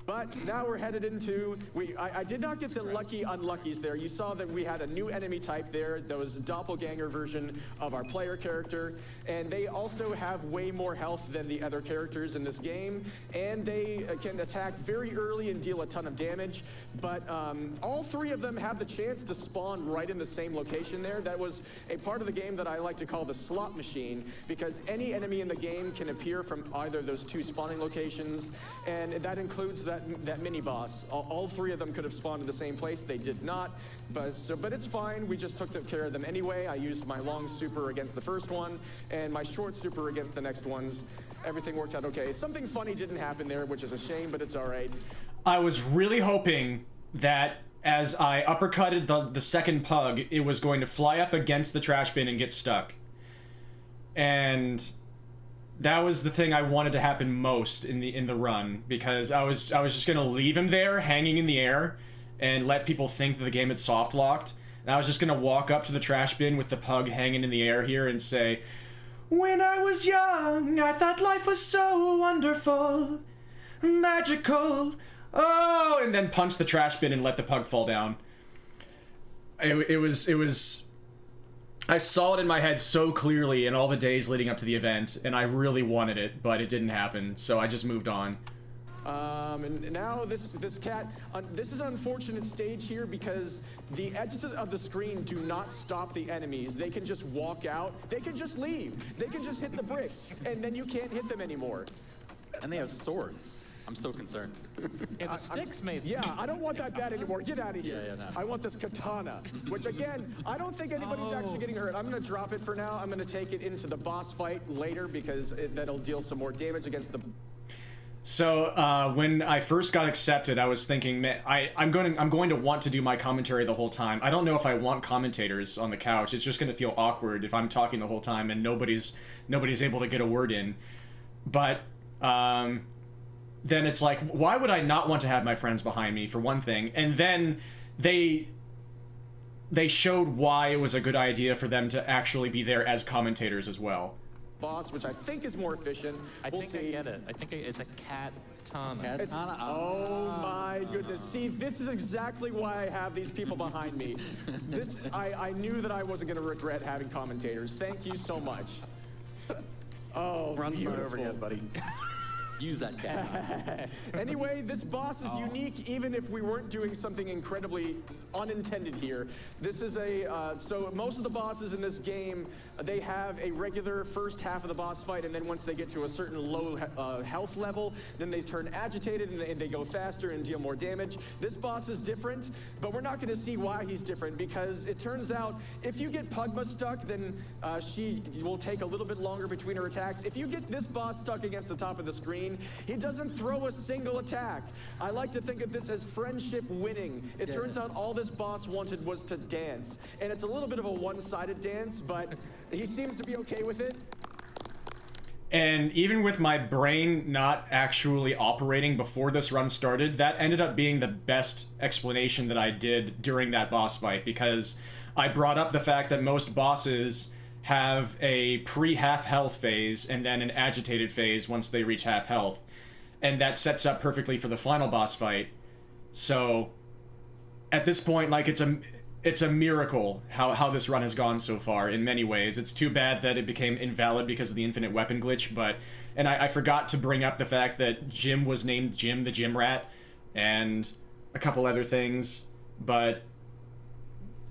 But now we're headed into, I did not get the lucky unluckies there. You saw that we had a new enemy type there that was a doppelganger version of our player character. And they also have way more health than the other characters in this game. And they can attack very early and deal a ton of damage. But all three of them have the chance to spawn right in the same location there. That was a part of the game that I like to call the slot machine, because any enemy in the game can appear from either of those two spawning locations. And that includes that mini boss. All three of them could have spawned in the same place. They did not, but it's fine. We just took care of them anyway. I used my long super against the first one and my short super against the next ones. Everything worked out okay. Something funny didn't happen there, which is a shame, but it's all right. I was really hoping that as I uppercutted the second pug, it was going to fly up against the trash bin and get stuck. And that was the thing I wanted to happen most in the run, because I was just gonna leave him there hanging in the air and let people think that the game had soft locked. And I was just gonna walk up to the trash bin with the pug hanging in the air here and say, "When I was young, I thought life was so wonderful, magical. Oh," and then punch the trash bin and let the pug fall down. It was. I saw it in my head so clearly in all the days leading up to the event, and I really wanted it, but it didn't happen, so I just moved on. And now this cat, this is an unfortunate stage here because the edges of the screen do not stop the enemies. They can just walk out. They can just leave. They can just hit the bricks, and then you can't hit them anymore. And they have swords. I'm so concerned. Yeah, the sticks made. Yeah, I don't want that bad anymore. Get out of here. Yeah, no. I want this katana, which again, I don't think anybody's actually getting hurt. I'm gonna drop it for now. I'm gonna take it into the boss fight later because that'll deal some more damage against the... So when I first got accepted, I was thinking, man, I'm going to want to do my commentary the whole time. I don't know if I want commentators on the couch. It's just going to feel awkward if I'm talking the whole time and nobody's able to get a word in. But then it's like, why would I not want to have my friends behind me, for one thing? And then they showed why it was a good idea for them to actually be there as commentators as well. Boss, which I think is more efficient. We'll see. I get it. I think it's a katana. Oh my goodness. See, this is exactly why I have these people behind me. I knew that I wasn't going to regret having commentators. Thank you so much. Oh, Run beautiful. over again, buddy. Use that cat. Anyway, this boss is unique, even if we weren't doing something incredibly unintended here. This is so most of the bosses in this game, they have a regular first half of the boss fight, and then once they get to a certain low health level, then they turn agitated and they go faster and deal more damage. This boss is different, but we're not going to see why he's different, because it turns out if you get Pugma stuck, then she will take a little bit longer between her attacks. If you get this boss stuck against the top of the screen, he doesn't throw a single attack. I like to think of this as friendship winning. It turns out all this boss wanted was to dance. And it's a little bit of a one-sided dance, but he seems to be okay with it. And even with my brain not actually operating before this run started, that ended up being the best explanation that I did during that boss fight, because I brought up the fact that most bosses have a pre-half health phase and then an agitated phase once they reach half health, and that sets up perfectly for the final boss fight. So at this point, like, it's a miracle how this run has gone so far in many ways. It's too bad that it became invalid because of the infinite weapon glitch, and I forgot to bring up the fact that Jim was named Jim the Gym Rat and a couple other things, but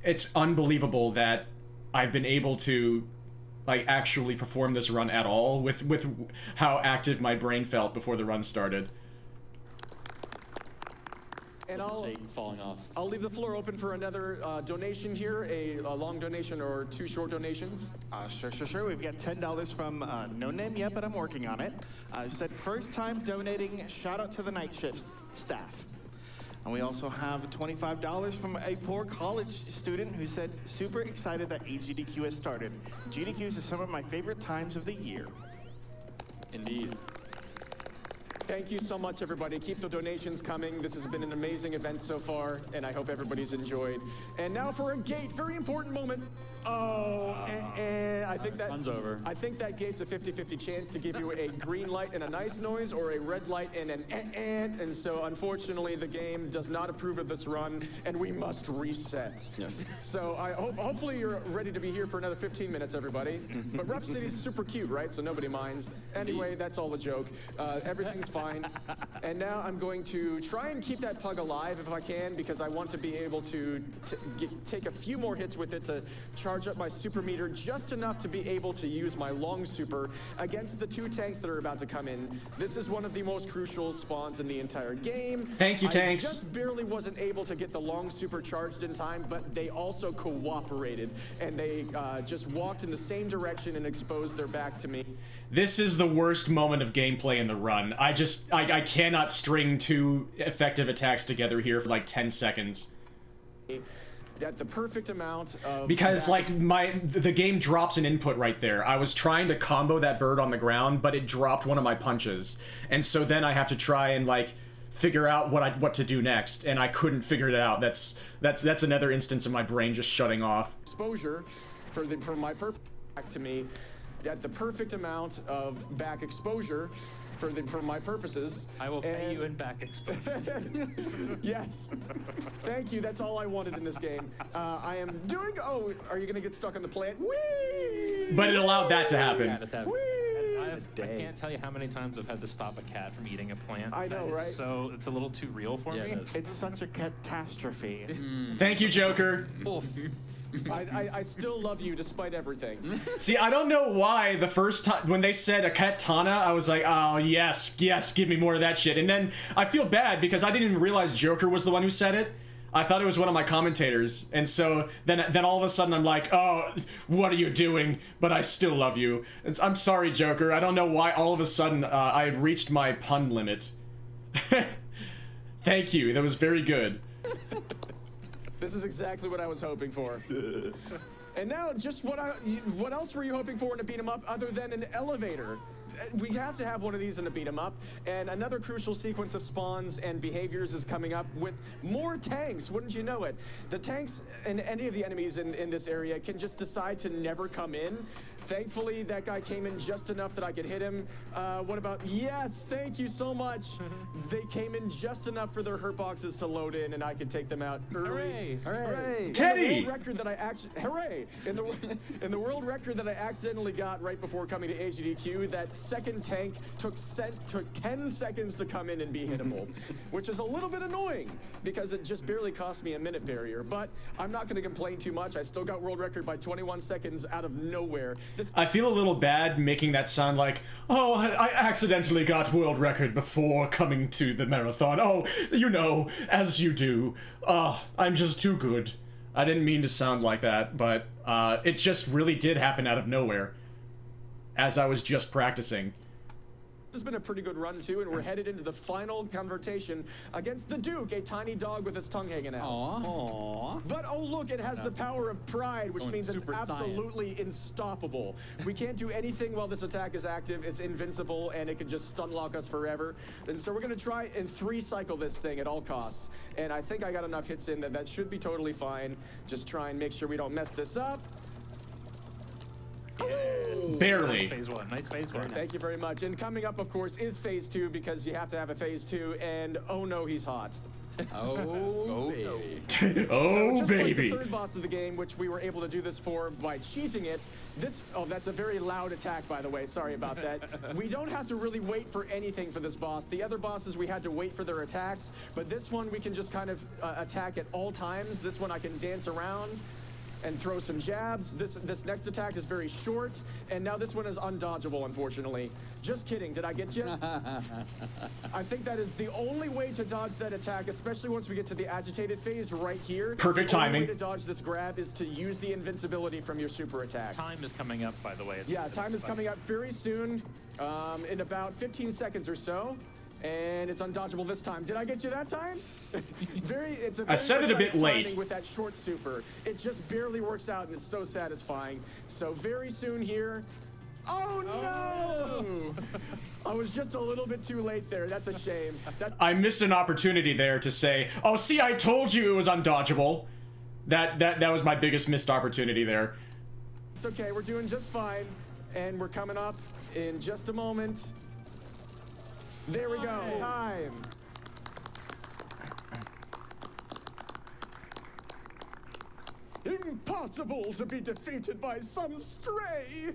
it's unbelievable that I've been able to like actually perform this run at all with how active my brain felt before the run started. And Shake's falling off. I'll leave the floor open for another donation here, a long donation or 2 short donations. Sure. We've got $10 from no name yet, but I'm working on it. Said first time donating, shout out to the night shift staff. And we also have $25 from a poor college student who said, super excited that AGDQ has started. GDQs are some of my favorite times of the year. Indeed. Thank you so much, everybody. Keep the donations coming. This has been an amazing event so far, and I hope everybody's enjoyed. And now for a gate, very important moment. Oh, I think that Run's over. I think that gate's a 50-50 chance to give you a green light and a nice noise, or a red light and an and so unfortunately the game does not approve of this run, and we must reset. Yes. So hopefully you're ready to be here for another 15 minutes, everybody. But Rough City's super cute, right? So nobody minds. Anyway, that's all a joke. Everything's fine. And now I'm going to try and keep that pug alive if I can, because I want to be able to take a few more hits with it to charge up my super meter just enough to be able to use my long super against the 2 tanks that are about to come in. This is one of the most crucial spawns in the entire game. Thank you, tanks. I just barely wasn't able to get the long super charged in time, but they also cooperated, and they just walked in the same direction and exposed their back to me. This is the worst moment of gameplay in the run. I cannot string 2 effective attacks together here for like 10 seconds. At the perfect amount of... Because, like, the game drops an input right there. I was trying to combo that bird on the ground, but it dropped one of my punches. And so then I have to try and, like, figure out what to do next, and I couldn't figure it out. That's another instance of my brain just shutting off. Exposure for my purpose back to me at the perfect amount of back exposure for my purposes. I will pay you in back exposure. Yes. Thank you. That's all I wanted in this game. I am doing... Oh, are you going to get stuck on the plant? Whee! But it allowed that to happen. Yeah, that's happening. Whee! I can't tell you how many times I've had to stop a cat from eating a plant. I know, right? So it's a little too real for me. it is. It's such a catastrophe. Thank you, Joker. I still love you despite everything. See, I don't know why the first time when they said a katana, I was like, oh, yes, give me more of that shit. And then I feel bad because I didn't even realize Joker was the one who said it. I thought it was one of my commentators. And so then all of a sudden I'm like, oh, what are you doing? But I still love you. I'm sorry, Joker. I don't know why all of a sudden I had reached my pun limit. Thank you. That was very good. This is exactly what I was hoping for. And now, just what else were you hoping for in a beat 'em up other than an elevator? We have to have one of these in a beat 'em up, and another crucial sequence of spawns and behaviors is coming up with more tanks. Wouldn't you know it? The tanks and any of the enemies in this area can just decide to never come in. Thankfully, that guy came in just enough that I could hit him. What about... Yes, thank you so much. They came in just enough for their hurt boxes to load in, and I could take them out early. Hooray! Hooray! Teddy! In the world record that I actually... Hooray! In the world record that I accidentally got right before coming to AGDQ, that second tank took 10 seconds to come in and be hittable, which is a little bit annoying because it just barely cost me a minute barrier. But I'm not going to complain too much. I still got world record by 21 seconds out of nowhere. I feel a little bad making that sound like, oh, I accidentally got world record before coming to the marathon. Oh, you know, as you do. I'm just too good. I didn't mean to sound like that, but it just really did happen out of nowhere as I was just practicing. This has been a pretty good run, too, and we're headed into the final confrontation against the Duke, a tiny dog with its tongue hanging out. Aww. But, oh, look, it has the power of pride, which Going means it's Super Saiyan. absolutely unstoppable. We can't do anything while this attack is active. It's invincible, and it can just stun lock us forever. And so we're going to try and 3-cycle this thing at all costs. And I think I got enough hits in that should be totally fine. Just try and make sure we don't mess this up. Barely. Nice phase one. Nice phase one. Thank you very much. And coming up, of course, is phase 2 because you have to have a phase 2. And oh no, he's hot. Oh, baby. Oh, So just baby. like the third boss of the game, which we were able to do this for by cheesing it. That's a very loud attack, by the way. Sorry about that. We don't have to really wait for anything for this boss. The other bosses, we had to wait for their attacks, but this one we can just kind of attack at all times. This one I can dance around. and throw some jabs. This next attack is very short, and now this one is undodgeable, unfortunately. Just kidding, did I get you? I think that is the only way to dodge that attack, especially once we get to the agitated phase right here. Perfect The only timing. way to dodge this grab is to use the invincibility from your super attack. Time is coming up, by the way. Yeah, time is coming up very soon, in about 15 seconds or so. And it's undodgeable this time. Did I get you that time? It's a very I said it a bit precise late. timing with that short super. It just barely works out, and it's so satisfying. So very soon here. Oh no! I was just a little bit too late there. That's a shame. I missed an opportunity there to say, oh, see, I told you it was undodgeable. That was my biggest missed opportunity there. It's okay. We're doing just fine, and we're coming up in just a moment. There we go. Time. Impossible to be defeated by some stray.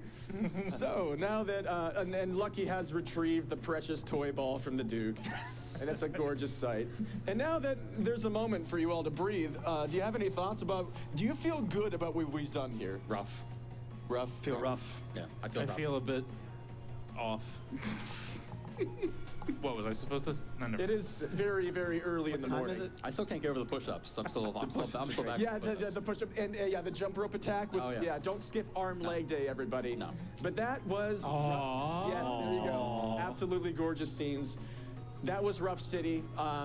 So now that and Lucky has retrieved the precious toy ball from the Duke, and it's a gorgeous sight. And now that there's a moment for you all to breathe, do you have any thoughts about? Do you feel good about what we've done here? Rough. Rough. Feel rough. Yeah, I feel I rough. feel a bit off. What was I supposed to? No, never. It is very, very early in the morning. I still can't get over the push-ups. I'm still back. Yeah, with push-ups. the push-up and yeah, the jump rope attack. With, Oh, yeah. don't skip arm leg day, everybody. No. But that was yes, there you go. Absolutely gorgeous scenes. That was Rough City.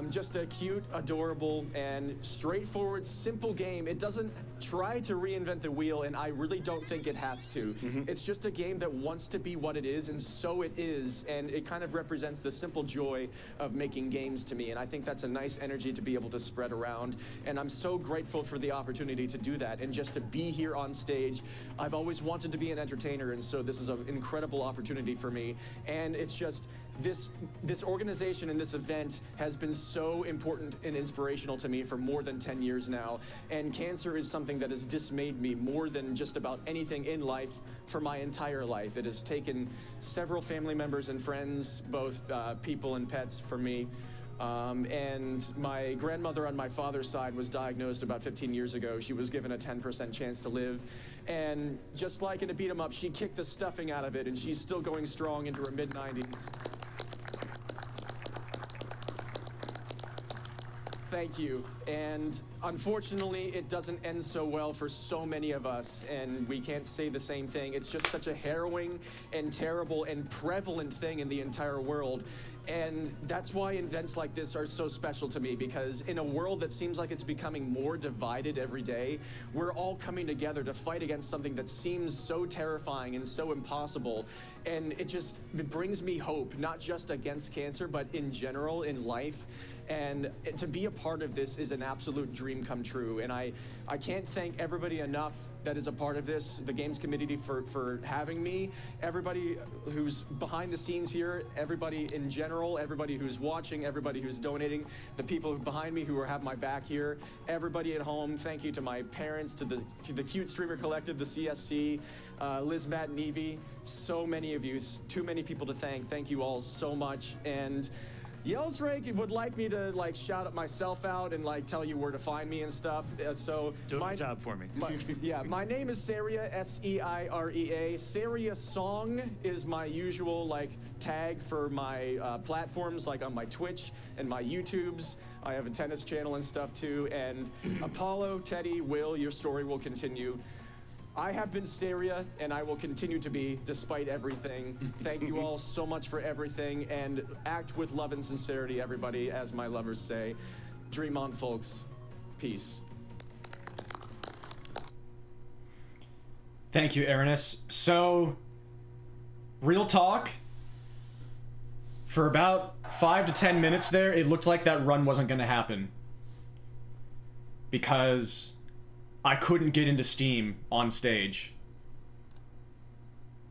Just a cute, adorable, and straightforward, simple game. It doesn't try to reinvent the wheel, and I really don't think it has to. It's just a game that wants to be what it is, and so it is. And it kind of represents the simple joy of making games to me. And I think that's a nice energy to be able to spread around. And I'm so grateful for the opportunity to do that and just to be here on stage. I've always wanted to be an entertainer, and so this is an incredible opportunity for me. And it's just this organization and this event has been so important and inspirational to me for more than 10 years now. And cancer is something that has dismayed me more than just about anything in life for my entire life. It has taken several family members and friends, both people and pets, for me. And my grandmother on my father's side was diagnosed about 15 years ago. She was given a 10% chance to live. And just like in a beat 'em up, she kicked the stuffing out of it, and she's still going strong into her mid-90s. Thank you. And unfortunately, it doesn't end so well for so many of us, and we can't say the same thing. It's just such a harrowing and terrible and prevalent thing in the entire world. And that's why events like this are so special to me, because in a world that seems like it's becoming more divided every day, we're all coming together to fight against something that seems so terrifying and so impossible. And it brings me hope, not just against cancer, but in general in life. And to be a part of this is an absolute dream come true. And I can't thank everybody enough that is a part of this, the Games Committee for having me, everybody who's behind the scenes here, everybody in general, everybody who's watching, everybody who's donating, the people behind me who have my back here, everybody at home. Thank you to my parents, to the Cute Streamer Collective, the CSC, Liz, Matt, and Evie. So many of you, too many people to thank. Thank you all so much. And Yellsrake would like me to shout myself out and tell you where to find me and stuff. So Do a job for me. My name is Seria, S-E-I-R-E-A. Seria Song is my usual tag for my platforms, on my Twitch and my YouTubes. I have a tennis channel and stuff too. And Apollo, Teddy, Will, your story will continue. I have been Seria, and I will continue to be, despite everything. Thank you all so much for everything, and act with love and sincerity, everybody, as my lovers say. Dream on, folks. Peace. Thank you, Aranis. So, real talk. For about 5 to 10 minutes there, it looked like that run wasn't going to happen. Because I couldn't get into Steam on stage.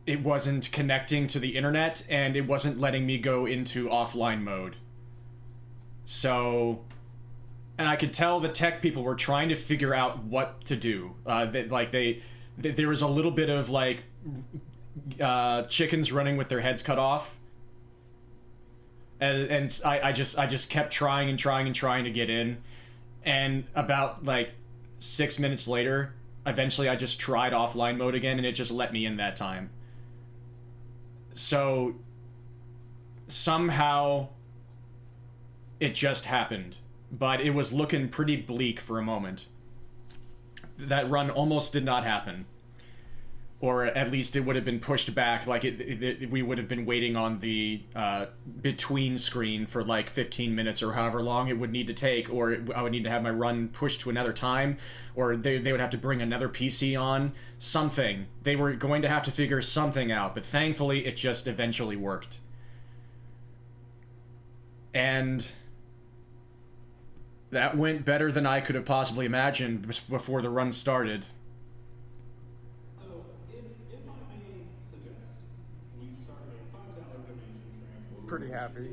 It wasn't connecting to the internet, and it wasn't letting me go into offline mode. So, and I could tell the tech people were trying to figure out what to do. There was a little bit of chickens running with their heads cut off, and I just kept trying to get in, and about 6 minutes later, eventually I just tried offline mode again, and it just let me in that time. So somehow it just happened, but it was looking pretty bleak for a moment. That run almost did not happen. Or at least it would have been pushed back, like we would have been waiting on the between screen for like 15 minutes or however long it would need to take, or I would need to have my run pushed to another time, or they would have to bring another PC on, something. They were going to have to figure something out, but thankfully it just eventually worked. And that went better than I could have possibly imagined before the run started. Pretty happy.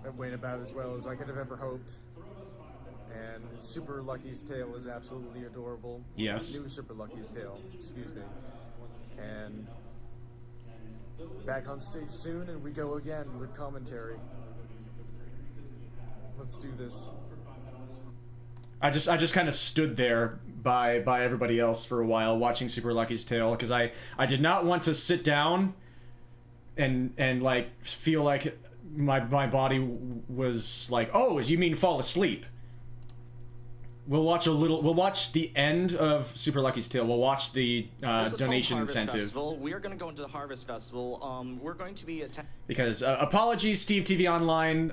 It went about as well as I could have ever hoped. And Super Lucky's tail is absolutely adorable. Yes. New Super Lucky's tail, excuse me. And back on stage soon, and we go again with commentary. Let's do this. I just kind of stood there by everybody else for a while watching Super Lucky's tail, because I did not want to sit down and like feel like my body was like, oh, you mean fall asleep? We'll watch the end of Super Lucky's Tale. We'll watch the donation incentive. Festival. We are going to go into the Harvest Festival. We're going to be because apologies, Steve TV Online.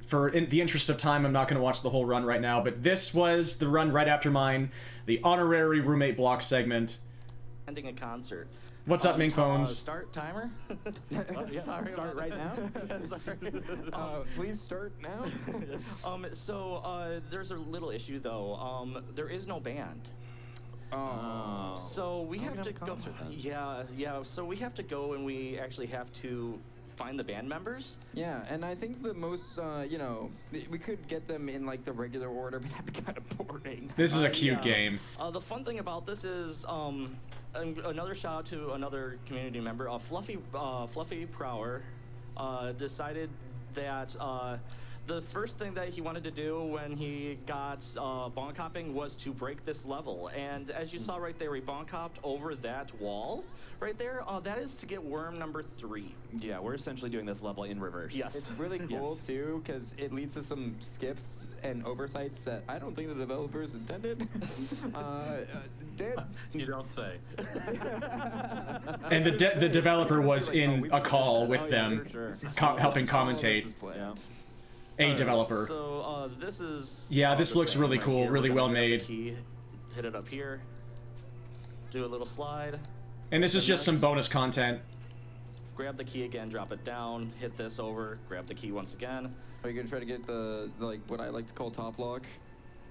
For the interest of time, I'm not going to watch the whole run right now. But this was the run right after mine, the honorary roommate block segment. Attending a concert. What's up, Mink Bones? Start timer. Sorry, start right now. Sorry. Please start now. So there's a little issue though. There is no band. Oh. So we have to go. Then. Yeah. So we have to go, and we actually have to find the band members. Yeah, and I think the most, we could get them in like the regular order, but that'd be kind of boring. This is a cute game. The fun thing about this is, another shout out to another community member, Fluffy Prower, decided that the first thing that he wanted to do when he got bonk hopping was to break this level. And as you saw right there, he bonk hopped over that wall right there. That is to get worm number 3. Yeah, we're essentially doing this level in reverse. Yes. It's really cool too, because it leads to some skips and oversights that I don't think the developers intended. You don't say. And the developer was in a call with them, sure. helping commentate. A developer. So this is. Yeah, this looks really right cool, here. really We're well gonna grab the made. key, hit it up here. Do a little slide. And this is just some bonus content. Grab the key again, drop it down, hit this over, grab the key once again. Are you gonna try to get the what I like to call top lock?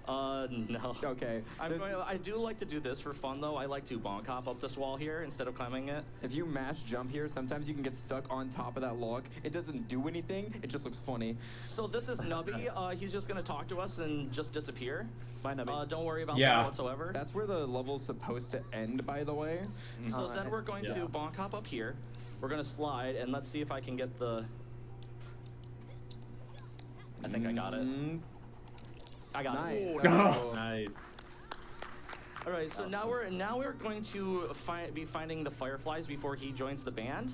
No. Okay. I do like to do this for fun though. I like to bonk hop up this wall here instead of climbing it. If you mash jump here, sometimes you can get stuck on top of that log. It doesn't do anything. It just looks funny. So this is Nubby. He's just gonna talk to us and just disappear. Bye, Nubby. Don't worry about that whatsoever. That's where the level's supposed to end, by the way. So then we're going to bonk hop up here. We're gonna slide, and let's see if I can get the. I think I got it. I got it. Nice. All right, so now we're going to be finding the fireflies before he joins the band.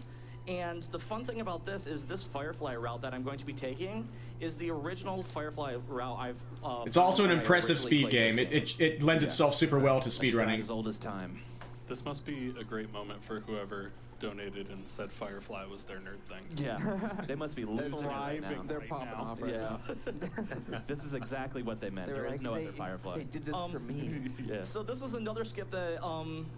And the fun thing about this is this firefly route that I'm going to be taking is the original firefly route I've. It's also an impressive speed game. It lends itself super well to speedrunning. As old as time. This must be a great moment for whoever donated and said Firefly was their nerd thing. Yeah, they must be losing it right now. They're popping off right now. This is exactly what they meant. There is no other Firefly. They did this for me. Yeah. So this is another skip that,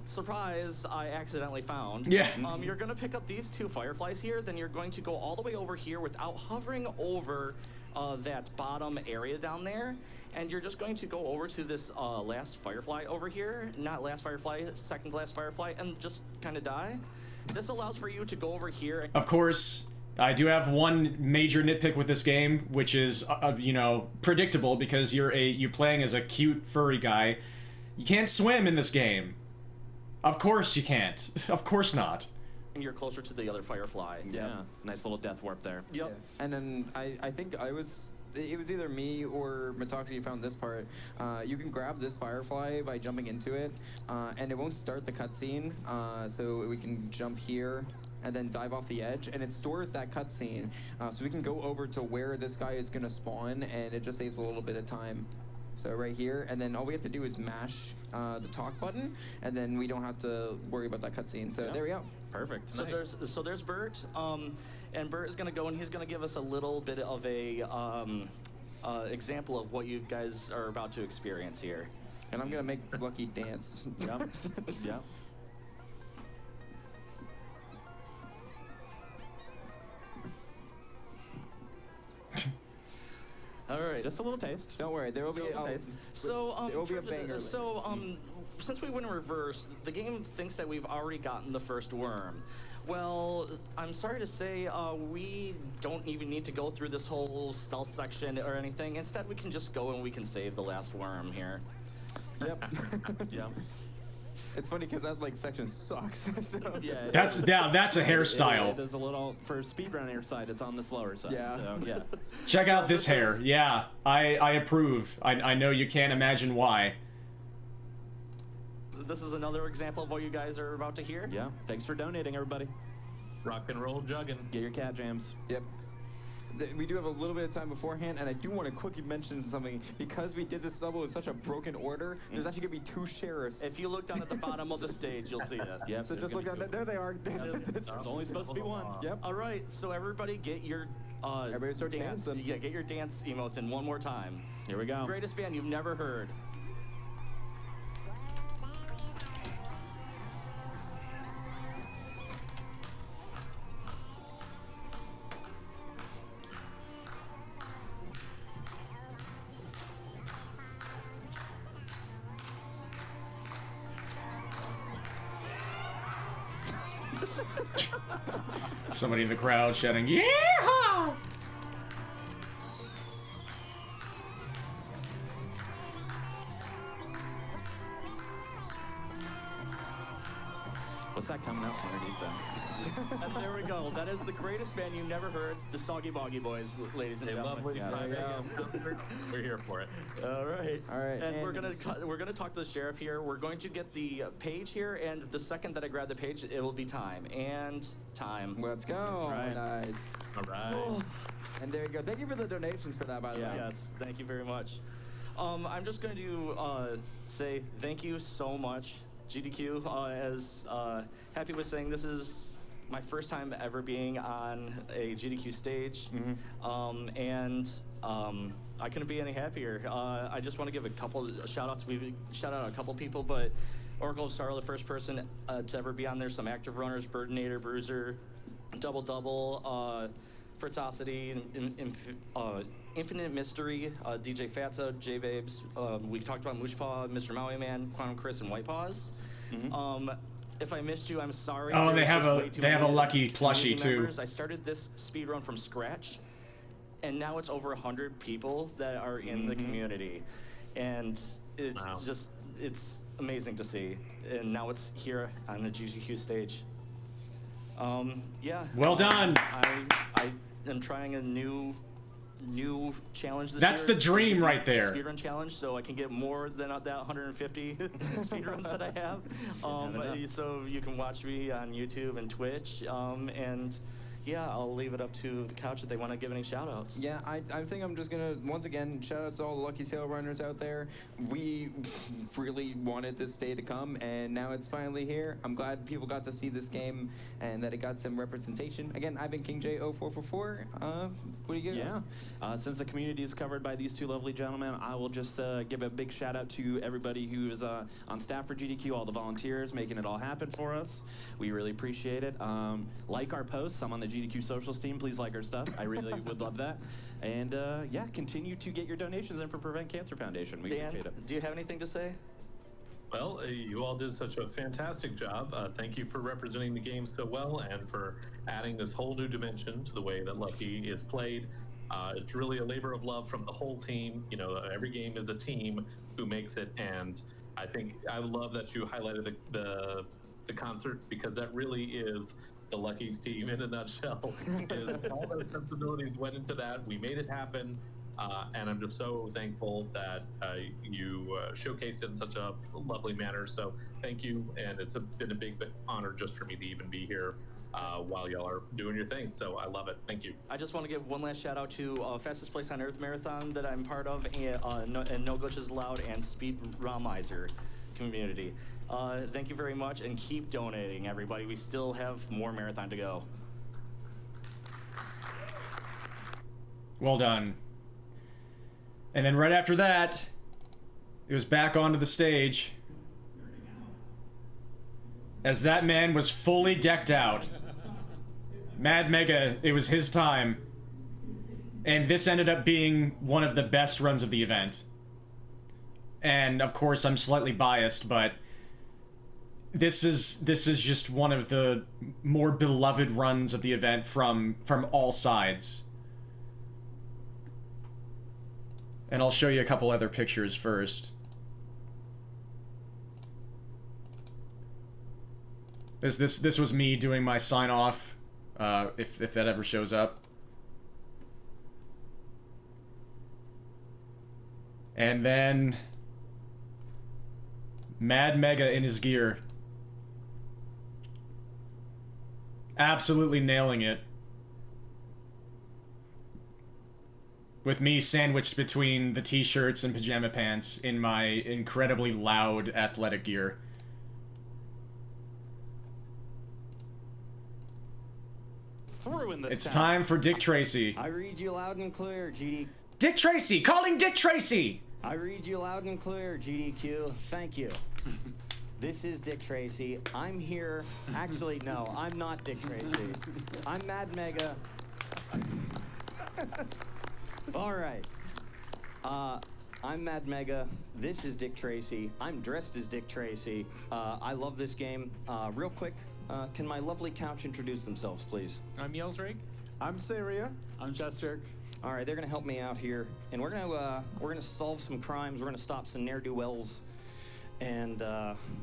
surprise, I accidentally found. Yeah. You're gonna pick up these 2 fireflies here, then you're going to go all the way over here without hovering over that bottom area down there. And you're just going to go over to this last firefly over here, not last firefly, second last firefly, and just kind of die. This allows for you to go over here. Of course, I do have one major nitpick with this game, which is, predictable because you're playing as a cute furry guy. You can't swim in this game. Of course you can't. Of course not. And you're closer to the other firefly. Yeah. Nice little death warp there. Yep. Yeah. And then I think I was it was either me or Metoxy who found this part. You can grab this Firefly by jumping into it, and it won't start the cutscene, so we can jump here and then dive off the edge, and it stores that cutscene, so we can go over to where this guy is gonna spawn, and it just saves a little bit of time. So right here, and then all we have to do is mash the talk button, and then we don't have to worry about that cutscene. So there we go. Perfect. So there's Bert, and Bert is gonna go and he's gonna give us a little bit of a example of what you guys are about to experience here. And I'm gonna make Lucky dance. Yep. Yep. All right. Just a little taste. Don't worry, there will be a little taste. So there will be a banger. Since we went in reverse, the game thinks that we've already gotten the first worm. Well, I'm sorry to say, we don't even need to go through this whole stealth section or anything. Instead, we can just go and we can save the last worm here. Yep. Yeah. It's funny because that section sucks. So. Yeah. That's a hairstyle. It is a little, for speedrunner side, it's on the slower side. Yeah. So, yeah. Check out this hair. Yeah, I approve. I know you can't imagine why. This is another example of what you guys are about to hear. Yeah. Thanks for donating, everybody. Rock and roll jugging. Get your cat jams. Yep. We do have a little bit of time beforehand, and I do want to quickly mention something. Because we did this double in such a broken order, there's actually going to be 2 sheriffs. If you look down at the bottom of the stage, you'll see it. Yep. So just look down there. There they are. There's only supposed to be one. Yep. All right, so everybody get your Everybody start dance. dancing. Yeah, get your dance emotes in one more time. Here we go. Greatest band you've never heard. Somebody in the crowd shouting, "Yeehaw!" What's that coming out from underneath them? And there we go. That is the greatest band you've never heard, the Soggy Boggy Boys, ladies and gentlemen. We're here for it. All right. All right. And we're gonna talk to the sheriff here. We're going to get the page here, and the second that I grab the page, it will be time and time. Let's go. That's right. Nice. All right. And there you go. Thank you for the donations for that, by the way. Yes. Thank you very much. I'm just going to say thank you so much, GDQ. As Happy was saying, this is my first time ever being on a GDQ stage, and I couldn't be any happier. I just want to give a couple shout-outs. We've shout out a couple people, but Oracle of Star, the first person to ever be on there. Some active runners: Burdinator, Bruiser, Double, Fritzosity, Infinite Mystery, DJ Fatso, J Babes. We talked about Mooshpaw, Mr. Maui Man, Quantum Chris, and White Paws. If I missed you, I'm sorry. Oh, they There's have just way too a many lucky plushie community too. members. I started this speed run from scratch, and now it's over 100 people that are in the community, and it's amazing to see. And now it's here on the GGQ stage. Yeah. Well done. I am trying a new challenge this That's year. the dream It's a right there. Speedrun challenge, so I can get more than that 150 speedruns that I have. So you can watch me on YouTube and Twitch, and yeah, I'll leave it up to the couch if they want to give any shout-outs. Yeah, I think I'm just going to, once again, shout out to all the Lucky Sail runners out there. We really wanted this day to come, and now it's finally here. I'm glad people got to see this game and that it got some representation. Again, I've been King J0444. What do you get? Yeah. Since the community is covered by these two lovely gentlemen, I will just give a big shout out to everybody who is on staff for GDQ, all the volunteers making it all happen for us. We really appreciate it. Like our posts. I'm on the GDQ Socials team. Please like our stuff. I really would love that. And yeah, continue to get your donations in for Prevent Cancer Foundation. We appreciate it. Do you have anything to say? Well, you all did such a fantastic job. Thank you for representing the game so well and for adding this whole new dimension to the way that Lucky is played. It's really a labor of love from the whole team. You know, every game is a team who makes it, and I think I love that you highlighted the concert, because that really is the Lucky's team in a nutshell. All those sensibilities went into that. We made it happen. And I'm just so thankful that you showcased it in such a lovely manner. So thank you, and it's been a big honor just for me to even be here while y'all are doing your thing. So I love it. Thank you. I just want to give one last shout out to Fastest Place on Earth Marathon that I'm part of, and No Glitches Allowed, and Speed Romizer community. Thank you very much, and keep donating, everybody. We still have more marathon to go. Well done. And then right after that, it was back onto the stage as that man was fully decked out. Mad Mega, it was his time. And this ended up being one of the best runs of the event. And of course, I'm slightly biased, but this is just one of the more beloved runs of the event from all sides. And I'll show you a couple other pictures first. This was me doing my sign off, if that ever shows up. And then Mad Mega in his gear. Absolutely nailing it. With me sandwiched between the t-shirts and pajama pants in my incredibly loud athletic gear. Through in this It's town. time for Dick Tracy. I read you loud and clear, GD. Dick Tracy! Calling Dick Tracy! I read you loud and clear, GDQ. Thank you. This is Dick Tracy. I'm here. Actually, no, I'm not Dick Tracy. I'm Mad Mega. All right. I'm Mad Mega. This is Dick Tracy. I'm dressed as Dick Tracy. I love this game. Real quick, can my lovely couch introduce themselves, please? I'm Yelsrig. I'm Saria. I'm Chester. All right, they're gonna help me out here, and we're gonna solve some crimes. We're gonna stop some ne'er-do-wells, and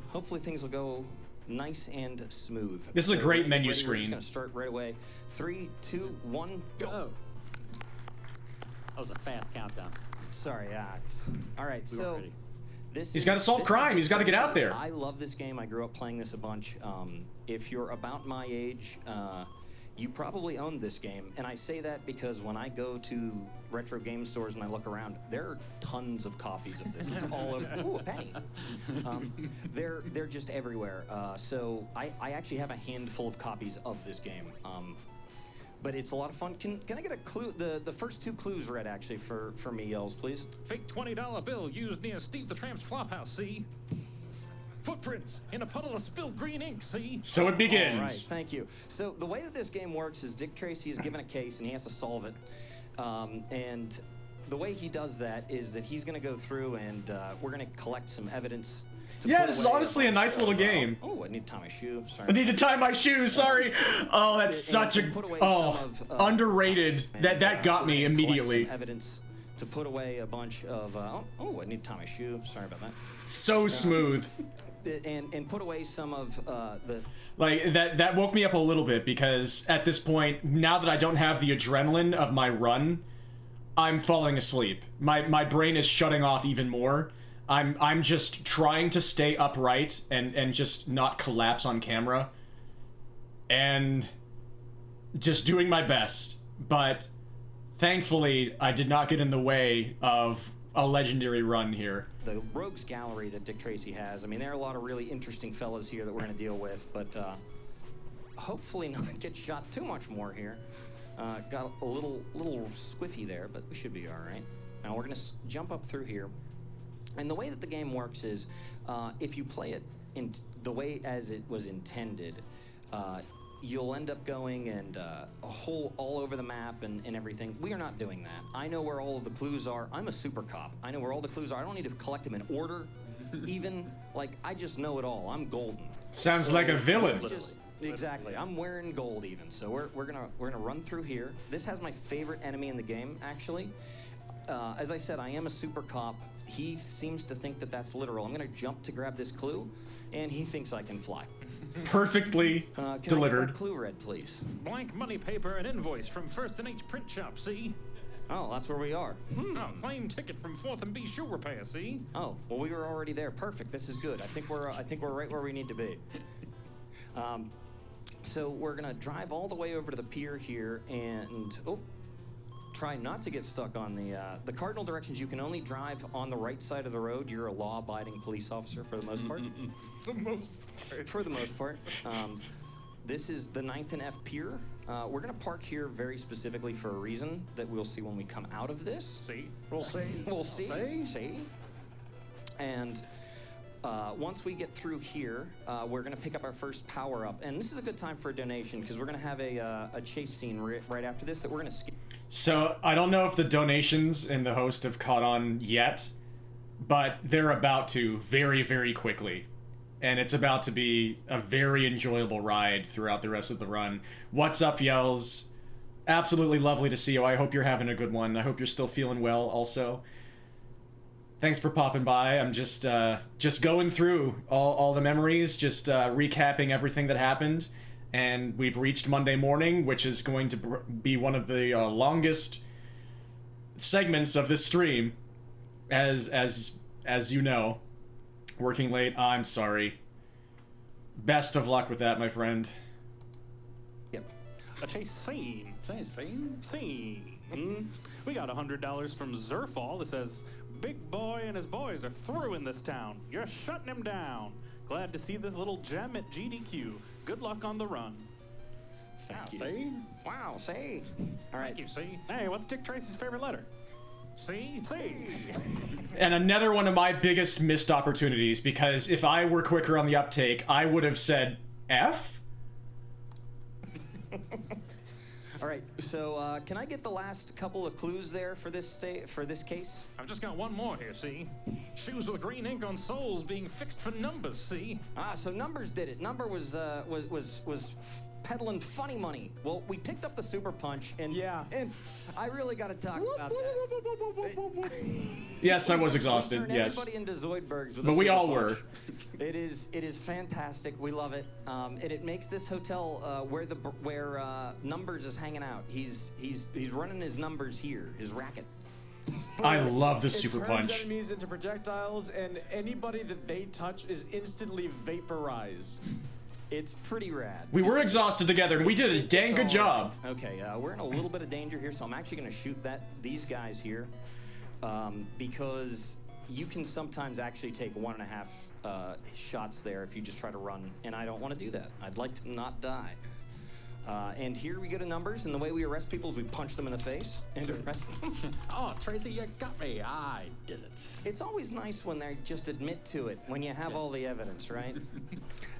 hopefully things will go nice and smooth. This is a great menu We're just screen. gonna start right away. 3, 2, 1, go. That was a fast countdown. Sorry, all right. We were So ready. He's gotta solve crime. He's gotta get out there. I love this game. I grew up playing this a bunch. If you're about my age, you probably owned this game, and I say that because when I go to retro game stores and I look around, there are tons of copies of this. It's all over. Ooh, a penny. They're just everywhere. So I actually have a handful of copies of this game. But it's a lot of fun. Can I get a clue? The first 2 clues read actually for me, Yells, please. Fake $20 bill used near Steve the Tramp's flophouse, see? Footprints in a puddle of spilled green ink, see? So it begins. All right, thank you. So the way that this game works is Dick Tracy is given a case and he has to solve it. And the way he does that is that he's going to go through and we're going to collect some evidence. Yeah, this is honestly a nice little game. Oh, I need to tie my shoe. Sorry. I need to tie my shoes, sorry. Oh, that's such a underrated. That got me immediately. Some evidence to put away a bunch of oh, I need to tie my shoe. Sorry about that. So smooth. And put away some of the like that woke me up a little bit because at this point, now that I don't have the adrenaline of my run, I'm falling asleep. My brain is shutting off even more. I'm just trying to stay upright and just not collapse on camera. And just doing my best. But thankfully, I did not get in the way of a legendary run here. The rogues gallery that Dick Tracy has. I mean, there are a lot of really interesting fellas here that we're going to deal with, but hopefully not get shot too much more here. Got a little squiffy there, but we should be all right. Now we're going to jump up through here. And the way that the game works is, if you play it in the way as it was intended, you'll end up going and a hole all over the map and everything. We are not doing that. I know where all of the clues are. I'm a super cop. I know where all the clues are. I don't need to collect them in order. Even, like, I just know it all. I'm golden. Sounds like a villain. Exactly. I'm wearing gold even. So we're gonna run through here. This has my favorite enemy in the game, actually. As I said, I am a super cop. He seems to think that that's literal. I'm gonna jump to grab this clue, and he thinks I can fly. Perfectly Can I delivered. get that clue read, please? Blank money paper and invoice from First and H print shop, see? Oh, that's where we are. Oh, claim ticket from 4th and B shoe repair, see? Oh, well, we were already there. Perfect. This is good. I think we're right where we need to be. So we're gonna drive all the way over to the pier here and try not to get stuck on the cardinal directions. You can only drive on the right side of the road. You're a law-abiding police officer for the most part. For the most part. This is the 9th and F pier. We're gonna park here very specifically for a reason that we'll see when we come out of this. See? We'll see. We'll see. See? And once we get through here, we're gonna pick up our first power up. And this is a good time for a donation because we're gonna have a chase scene right after this that we're gonna skip. So I don't know if the donations and the host have caught on yet, but they're about to very, very quickly. And it's about to be a very enjoyable ride throughout the rest of the run. What's up, Yells? Absolutely lovely to see you. I hope you're having a good one. I hope you're still feeling well also. Thanks for popping by. I'm just going through all the memories, just recapping everything that happened. And we've reached Monday morning, which is going to be one of the longest segments of this stream, as you know. Working late, I'm sorry. Best of luck with that, my friend. Yep. A chase scene. Scene? Scene. We got $100 from Zerfall that says, "Big boy and his boys are through in this town. You're shutting him down. Glad to see this little gem at GDQ. Good luck on the run." Thank you. See? Wow, see? All right. Thank you, see? Hey, what's Dick Tracy's favorite letter? C? C. And another one of my biggest missed opportunities, because if I were quicker on the uptake, I would have said F? All right, so can I get the last couple of clues there for this case? I've just got one more here, see? Shoes with green ink on soles being fixed for numbers, see? Ah, so Numbers did it. Number was peddling funny money. Well, we picked up the Super Punch, and and I really got to talk about that. Yes, I was exhausted. Yes, everybody into Zoidbergs with but a we Super all Punch. were. It is fantastic. We love it, and it makes this hotel where Numbers is hanging out. He's running his numbers here, his racket. I love the It Super turns Punch. enemies into projectiles, and anybody that they touch is instantly vaporized. It's pretty rad. We were exhausted together, and we did a dang good job. Okay, we're in a little bit of danger here, so I'm actually going to shoot these guys here because you can sometimes actually take 1.5 shots there if you just try to run, and I don't want to do that. I'd like to not die. And here we go to Numbers, and the way we arrest people is we punch them in the face and arrest them. Oh, Tracy, you got me. I did it. It's always nice when they just admit to it, when you have all the evidence, right?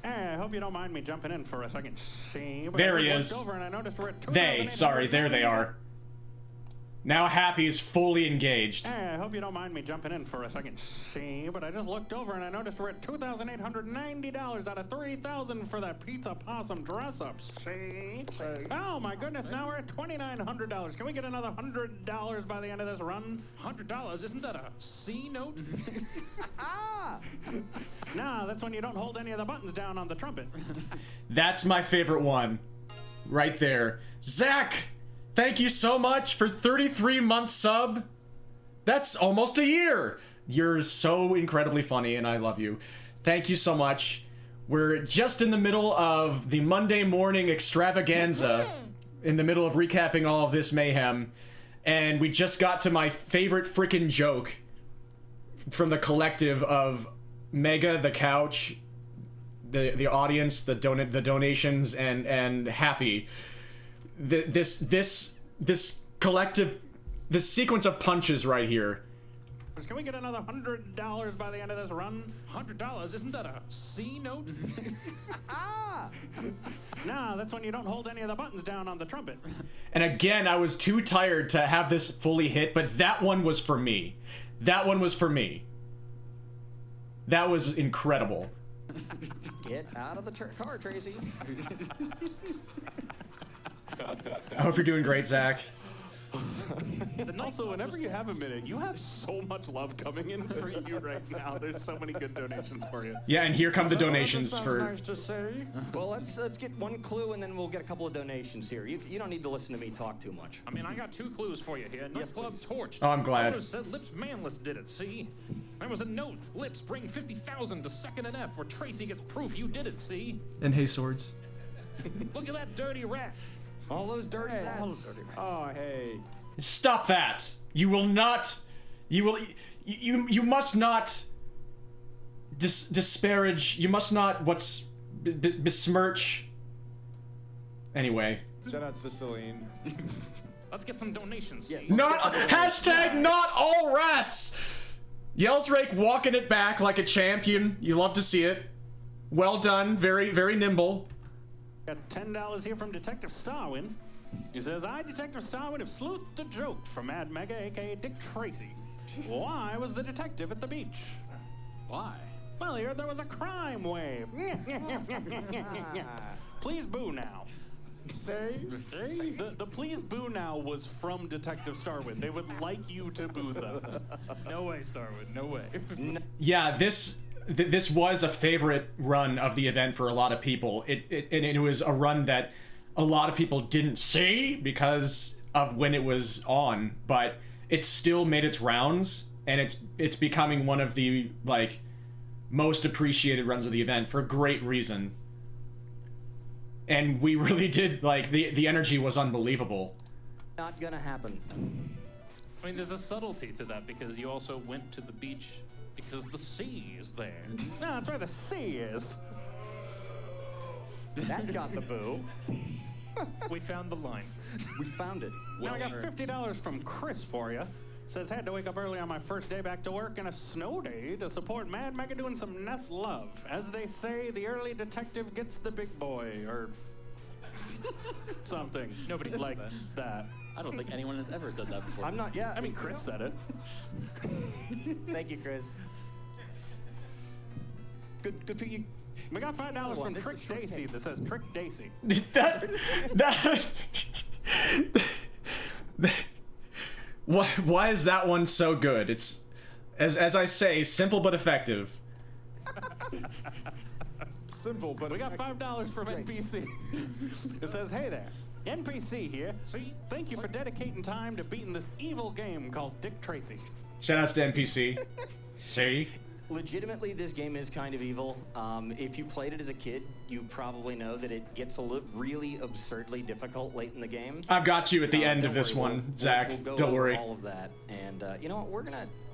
Hey, I hope you don't mind me jumping in for a second. See, but There I he just is. looked over and I noticed we're at There they are. Now Happy is fully engaged. Hey, I hope you don't mind me jumping in for a second. See, but I just looked over and I noticed we're at $2,890 out of $3,000 for that pizza possum dress-up. See? Oh my goodness, now we're at $2,900. Can we get another $100 by the end of this run? $100? Isn't that a C note? Nah, that's when you don't hold any of the buttons down on the trumpet. That's my favorite one. Right there. Zach! Thank you so much for 33-month sub. That's almost a year. You're so incredibly funny, and I love you. Thank you so much. We're just in the middle of the Monday morning extravaganza, in the middle of recapping all of this mayhem, and we just got to my favorite freaking joke from the collective of Mega, the couch, the audience, the donations, and Happy. This collective, this sequence of punches right here. Can we get another $100 by the end of this run? $100? Isn't that a C note? Nah, that's when you don't hold any of the buttons down on the trumpet. And again, I was too tired to have this fully hit, but that one was for me. That one was for me. That was incredible. Get out of the car, Tracy. I hope you're doing great, Zach. Also, whenever you have a minute, you have so much love coming in for you right now. There's so many good donations for you. Yeah, and here come the donations for. Nice to say. Well, let's get one clue and then we'll get a couple of donations here. You don't need to listen to me talk too much. I mean, I got 2 clues for you here. Yes, Nightclub please. torched. Oh, I'm glad. Notice said Lips Manless did it, see? There was a note. Lips, bring 50,000 to Second and F, where Tracy gets proof you did it, see? And hey, swords. Look at that dirty rat. All those dirty rats. Oh, hey. Stop that! You will not. You must not disparage. You must not besmirch. Anyway. Shout out to Celine. Let's get some donations. Yes. Not hashtag not all rats. Yellsrake walking it back like a champion. You love to see it. Well done. Very, very nimble. Got $10 here from Detective Starwin. He says, I, Detective Starwin, have sleuthed the joke from Mad Mega, aka Dick Tracy. Why was the detective at the beach? Why? Well, he heard there was a crime wave. Please boo now. Say? The please boo now was from Detective Starwin. They would like you to boo them. No way, Starwood. No way. Yeah, this was a favorite run of the event for a lot of people. It was a run that a lot of people didn't see because of when it was on, but it still made its rounds, and it's becoming one of the most appreciated runs of the event for a great reason. And we really did the energy was unbelievable. Not gonna happen. I mean, there's a subtlety to that because you also went to the beach because the sea is there. No, that's where the sea is. That got the boo. We found the line. We found it. Now I got $50 from Chris for you. Says, had to wake up early on my first day back to work and a snow day to support Mad Mega doing some nest love. As they say, the early detective gets the big boy, or something. Nobody's like that. I don't think anyone has ever said that before. I'm not, yeah. I mean, Chris said it. Thank you, Chris. Good for you. We got $5 from Trick Daisy that says Trick Daisy. Why is that one so good? It's, as I say, simple but effective. Simple, but we got $5 from NPC. It says, hey there, NPC here. See, thank you for dedicating time to beating this evil game called Dick Tracy. Shoutouts to NPC. See? Legitimately, this game is kind of evil. If you played it as a kid, you probably know that it gets really absurdly difficult late in the game. I've got you at the end of this one, Zach. We'll go don't over worry. all of that, and you know what?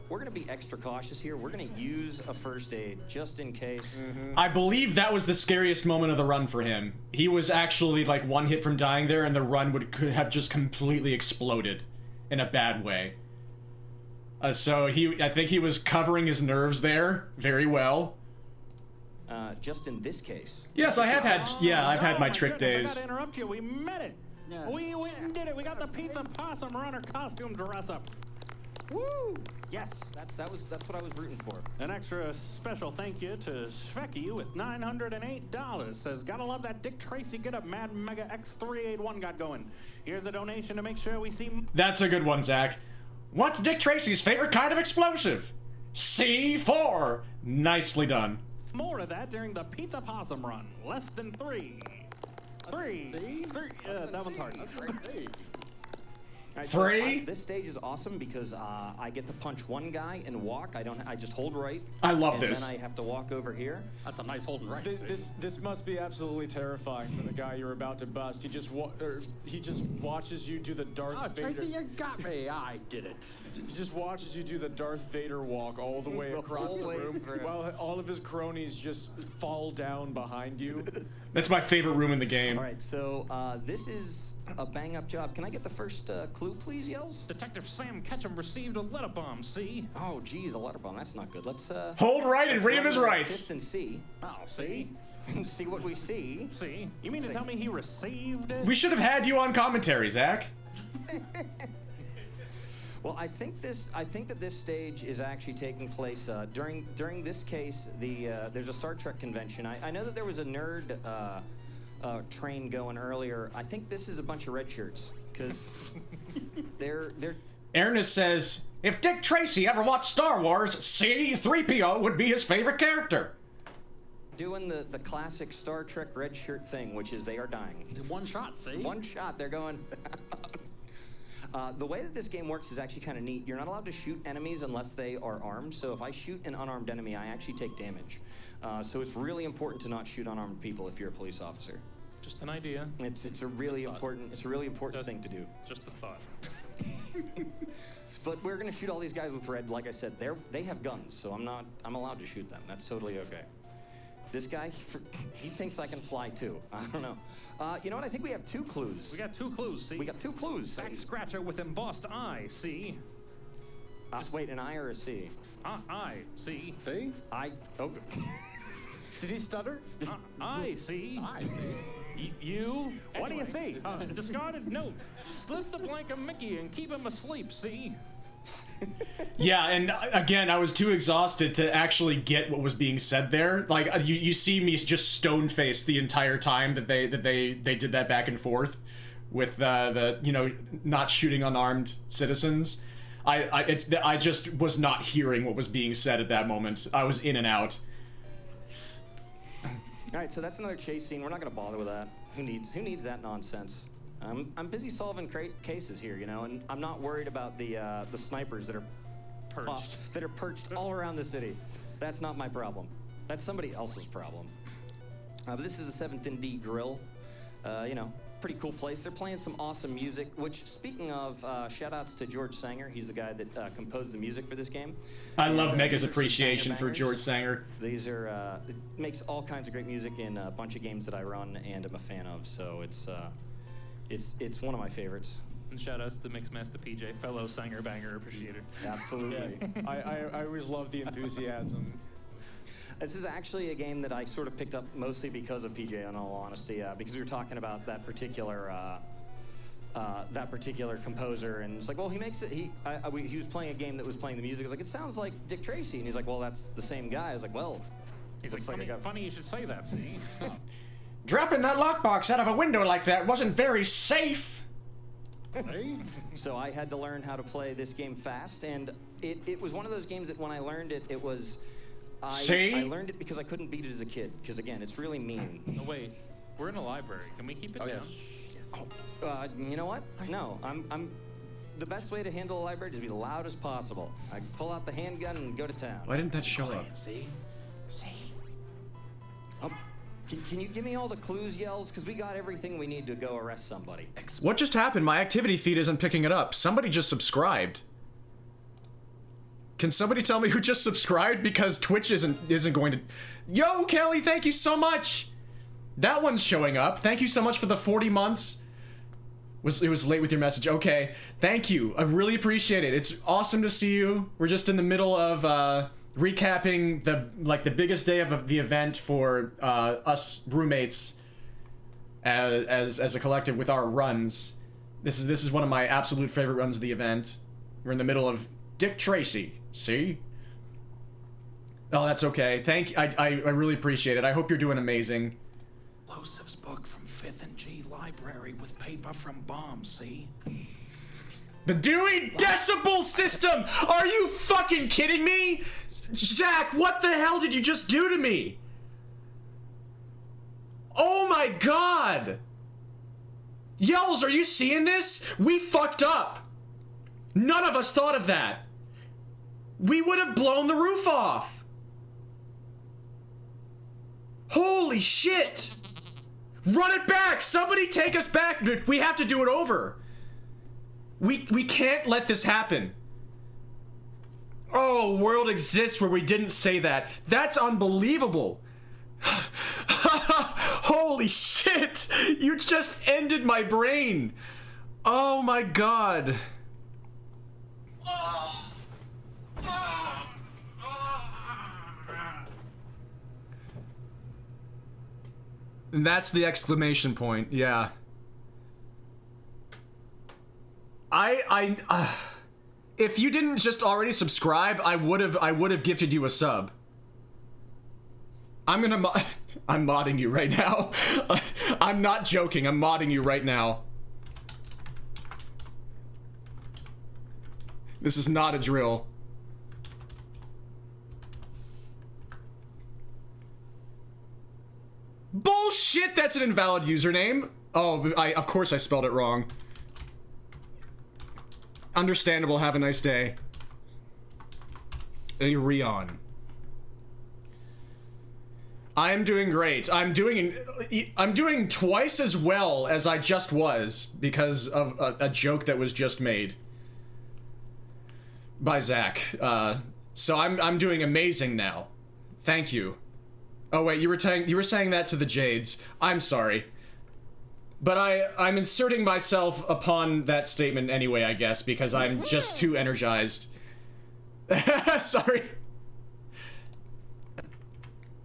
We're gonna be extra cautious here. We're gonna use a first aid just in case. I believe that was the scariest moment of the run for him. He was actually one hit from dying there, and the run could have just completely exploded in a bad way. So I think he was covering his nerves there very well. Just in this case. Yes, I have had. Yeah, I've had my trick goodness, days. I gotta interrupt you. We met it. Yeah. We went and did it. We got the Pizza Possum Runner costume dress up. Woo! Yes, that's what I was rooting for. An extra special thank you to Sveki with $908. Says, gotta love that Dick Tracy get up Mad Mega X381 got going. Here's a donation to make sure we see. That's a good one, Zach. What's Dick Tracy's favorite kind of explosive? C4. Nicely done. More of that during the Pizza Possum run. Less than 3. 3. That one's hard. Right, 3. So, this stage is awesome because I get to punch one guy and walk. I just hold right. I love and this. Then I have to walk over here. That's a nice holding right. This must be absolutely terrifying for the guy you're about to bust. He just watches you do the Darth Vader. Tracy, you got me. I did it. He just watches you do the Darth Vader walk all the way across the room, while all of his cronies just fall down behind you. That's my favorite room in the game. All right, so this is a bang-up job. Can I get the first clue, please, Yells? Detective Sam Ketchum received a letter bomb, see? Oh, geez, a letter bomb. That's not good. Let's hold right and read him his rights. Fifth and see. Oh, see? See what we see. See? You mean to tell me he received it? We should have had you on commentary, Zach. Well, I think that this stage is actually taking place during this case. There's a Star Trek convention. I know that there was a nerd train going earlier. I think this is a bunch of red shirts. because they're Ernest says, if Dick Tracy ever watched Star Wars, C-3PO would be his favorite character. doing the classic Star Trek red shirt thing, which is they are dying. One shot, see? One shot, they're going. The way that this game works is actually kind of neat. You're not allowed to shoot enemies unless they are armed. So if I shoot an unarmed enemy, I actually take damage. So it's really important to not shoot unarmed people if you're a police officer. Just an idea. It's a really important thing to do. Just a thought. But we're gonna shoot all these guys with red. Like I said, they have guns, so I'm allowed to shoot them. That's totally okay. This guy, he thinks I can fly too. I don't know. You know what? I think we have 2 clues. We got 2 clues, see? We got 2 clues. Back scratcher with embossed eye, see? Wait, an I or a C? I, see? See? Oh. Did he stutter? I, see? I see. You? What do you see? Discarded note. Slip the blank of Mickey and keep him asleep, see? Yeah, and again, I was too exhausted to actually get what was being said there. Like, you see me just stone-faced the entire time that they did that back and forth with the not shooting unarmed citizens. I just was not hearing what was being said at that moment. I was in and out. All right, so that's another chase scene. We're not going to bother with that. Who needs that nonsense? I'm busy solving cases here, and I'm not worried about the snipers that are perched all around the city. That's not my problem. That's somebody else's problem. But this is the 7th and D Grill. Pretty cool place. They're playing some awesome music, which, speaking of, shout-outs to George Sanger. He's the guy that composed the music for this game. I love Mega's appreciation for George Sanger. These are, it makes all kinds of great music in a bunch of games that I run and am a fan of, so it's one of my favorites. And shout-outs to Mixmaster PJ, fellow Sanger-banger appreciator. Absolutely. I always love the enthusiasm. This is actually a game that I sort of picked up mostly because of PJ, in all honesty, because we were talking about that particular composer, and it's like, well, he makes it. He was playing a game that was playing the music. I was like, it sounds like Dick Tracy, and he's like, well, that's the same guy. I was like, well, he's like, funny you should say that. See, dropping that lockbox out of a window like that wasn't very safe. So I had to learn how to play this game fast, and it was one of those games that when I learned it, it was. I learned it because I couldn't beat it as a kid. Because again, it's really mean. Oh wait, we're in a library. Can we keep it down? Yes. You know what? No, I'm. The best way to handle a library is to be as loud as possible. I pull out the handgun and go to town. Why didn't that show up? See? Can you give me all the clues, Yells? Because we got everything we need to go arrest somebody. What just happened? My activity feed isn't picking it up. Somebody just subscribed. Can somebody tell me who just subscribed? Because Twitch isn't going to... Yo, Kelly, thank you so much! That one's showing up. Thank you so much for the 40 months. It was late with your message. Okay, thank you. I really appreciate it. It's awesome to see you. We're just in the middle of recapping the biggest day of the event for us roommates as a collective with our runs. This is one of my absolute favorite runs of the event. We're in the middle of Dick Tracy. See? Oh, that's okay. Thank you. I really appreciate it. I hope you're doing amazing. Losev's book from 5th and G Library with paper from bombs, see? The Dewey Decibel System! Are you fucking kidding me? Zach, what the hell did you just do to me? Oh my god! Yells, are you seeing this? We fucked up! None of us thought of that! We would have blown the roof off! Holy shit! Run it back! Somebody take us back! We have to do it over! We can't let this happen. Oh, a world exists where we didn't say that. That's unbelievable! Holy shit! You just ended my brain! Oh my god. And that's the exclamation point, yeah. If you didn't just already subscribe, I would have gifted you a sub. I'm modding you right now. I'm not joking, I'm modding you right now. This is not a drill. Bullshit, that's an invalid username. Oh, of course I spelled it wrong. Understandable, have a nice day. A Rion. I'm doing great. I'm doing twice as well as I just was because of a joke that was just made by Zach. So I'm doing amazing now. Thank you. Oh wait, you were saying that to the Jades. I'm sorry. But I'm inserting myself upon that statement anyway, I guess, because I'm just too energized. Sorry.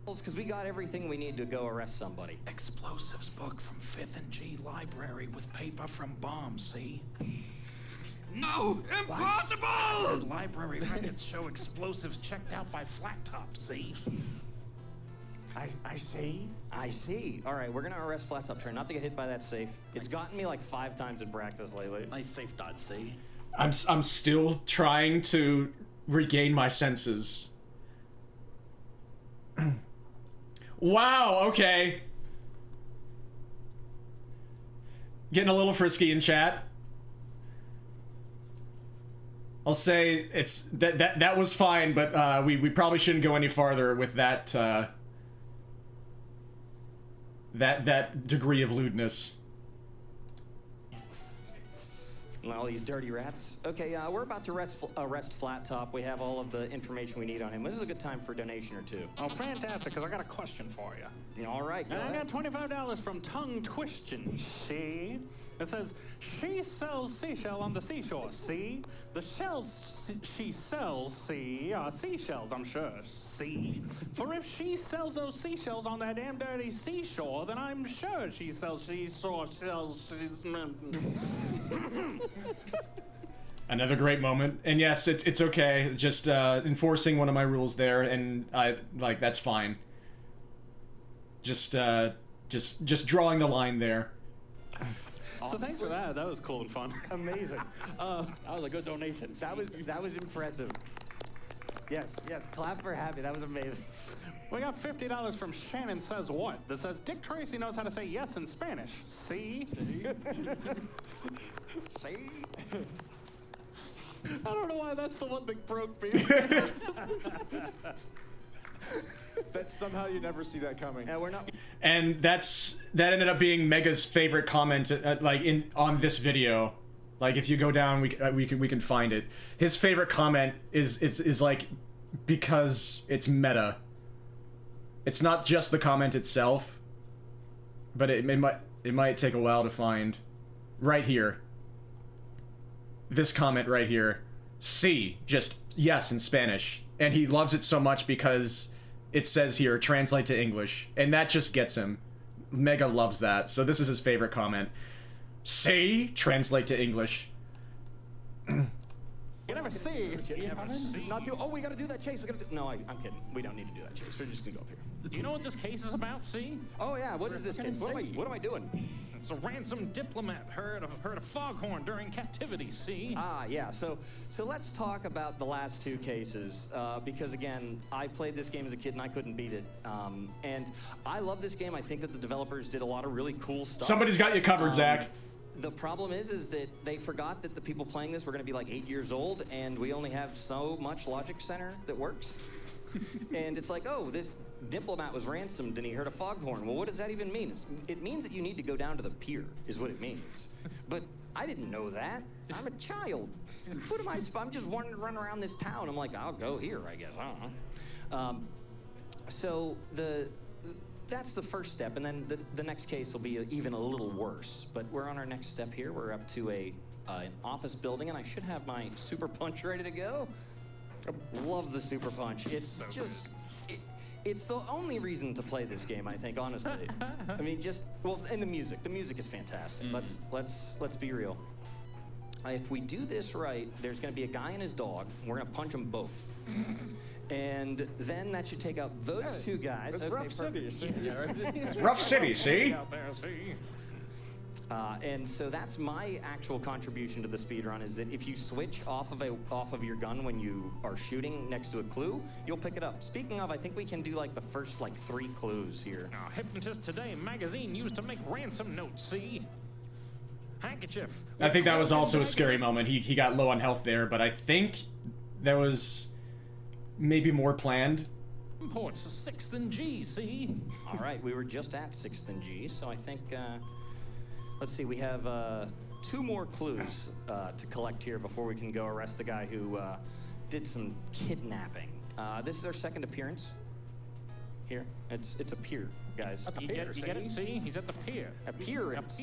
Because we got everything we need to go arrest somebody. Explosives book from 5th and G library with paper from bombs, see? No! Impossible! I said library records show explosives checked out by Flat Top, see? I see. I see. All right, we're gonna arrest Flat Top. Try not to get hit by that safe. It's gotten me like 5 times in practice lately. Nice safe dodge, see? I'm still trying to regain my senses. Wow, okay. Getting a little frisky in chat. I'll say it's that was fine, but we probably shouldn't go any farther with that that degree of lewdness. All these dirty rats. Okay, we're about to arrest Flat Top. We have all of the information we need on him. This is a good time for a donation or two. Oh, fantastic, because I got a question for you. All right, go And I ahead. got $25 from Tongue Twistin', see? It says, she sells seashell on the seashore, see? The shells she sells, see, are seashells, I'm sure, see? For if she sells those seashells on that damn dirty seashore, then I'm sure she sells seashore shells. Another great moment. And yes, it's okay. Just enforcing one of my rules there, and that's fine. Just drawing the line there. So thanks for that. That was cool and fun. Amazing. That was a good donation. That was impressive. Yes, clap for Happy. That was amazing. We got $50 from Shannon Says What? That says, Dick Tracy knows how to say yes in Spanish. See? See? I don't know why that's the one that broke me. That somehow you never see that coming. Yeah, we're not. And that ended up being Mega's favorite comment, on this video. Like, if you go down, we can find it. His favorite comment is like, because it's meta. It's not just the comment itself, but it might take a while to find. Right here. This comment right here. Sí, just yes in Spanish. And he loves it so much because it says here, translate to English. And that just gets him. Mega loves that. So this is his favorite comment. Sí, translate to English. You never see. Not do. Oh, we gotta do that chase. We gotta do. No, I'm kidding. We don't need to do that chase. We're just gonna go up here. Do you know what this case is about, see? Oh yeah. What is this case? What am I doing? It's a ransom diplomat heard a foghorn during captivity, see? Ah, yeah. So let's talk about the last 2 cases because again, I played this game as a kid and I couldn't beat it. And I love this game. I think that the developers did a lot of really cool stuff. Somebody's got you covered, Zach. The problem is that they forgot that the people playing this were going to be like 8 years old, and we only have so much Logic Center that works. And it's like, oh, this diplomat was ransomed and he heard a foghorn. Well, what does that even mean? It means that you need to go down to the pier, is what it means. But I didn't know that. I'm a child. What am I? I'm just wanting to run around this town. I'm like, I'll go here, I guess. I don't know. So that's the first step, and then the next case will be even a little worse. But we're on our next step here. We're up to an office building, and I should have my super punch ready to go. I love the super punch. It's so just, it's the only reason to play this game, I think, honestly. I mean, and the music. The music is fantastic. Let's be real. If we do this right, there's going to be a guy and his dog. And we're going to punch them both. And then that should take out those 2 guys. It's Okay, rough city, see? Rough city, see? Out there, see? And so that's my actual contribution to the speedrun, is that if you switch off of your gun when you are shooting next to a clue, you'll pick it up. Speaking of, I think we can do like the first like 3 clues here. Now, Hypnotist Today magazine used to make ransom notes, see? Handkerchief. I think that was also a scary moment. He got low on health there, but I think there was maybe more planned. Imports 6th and G, see? All right, we were just at 6th and G, so I think, let's see, we have 2 more clues to collect here before we can go arrest the guy who did some kidnapping. This is our second appearance here. It's a pier, guys. You get it, see? He's at the pier. Appearance.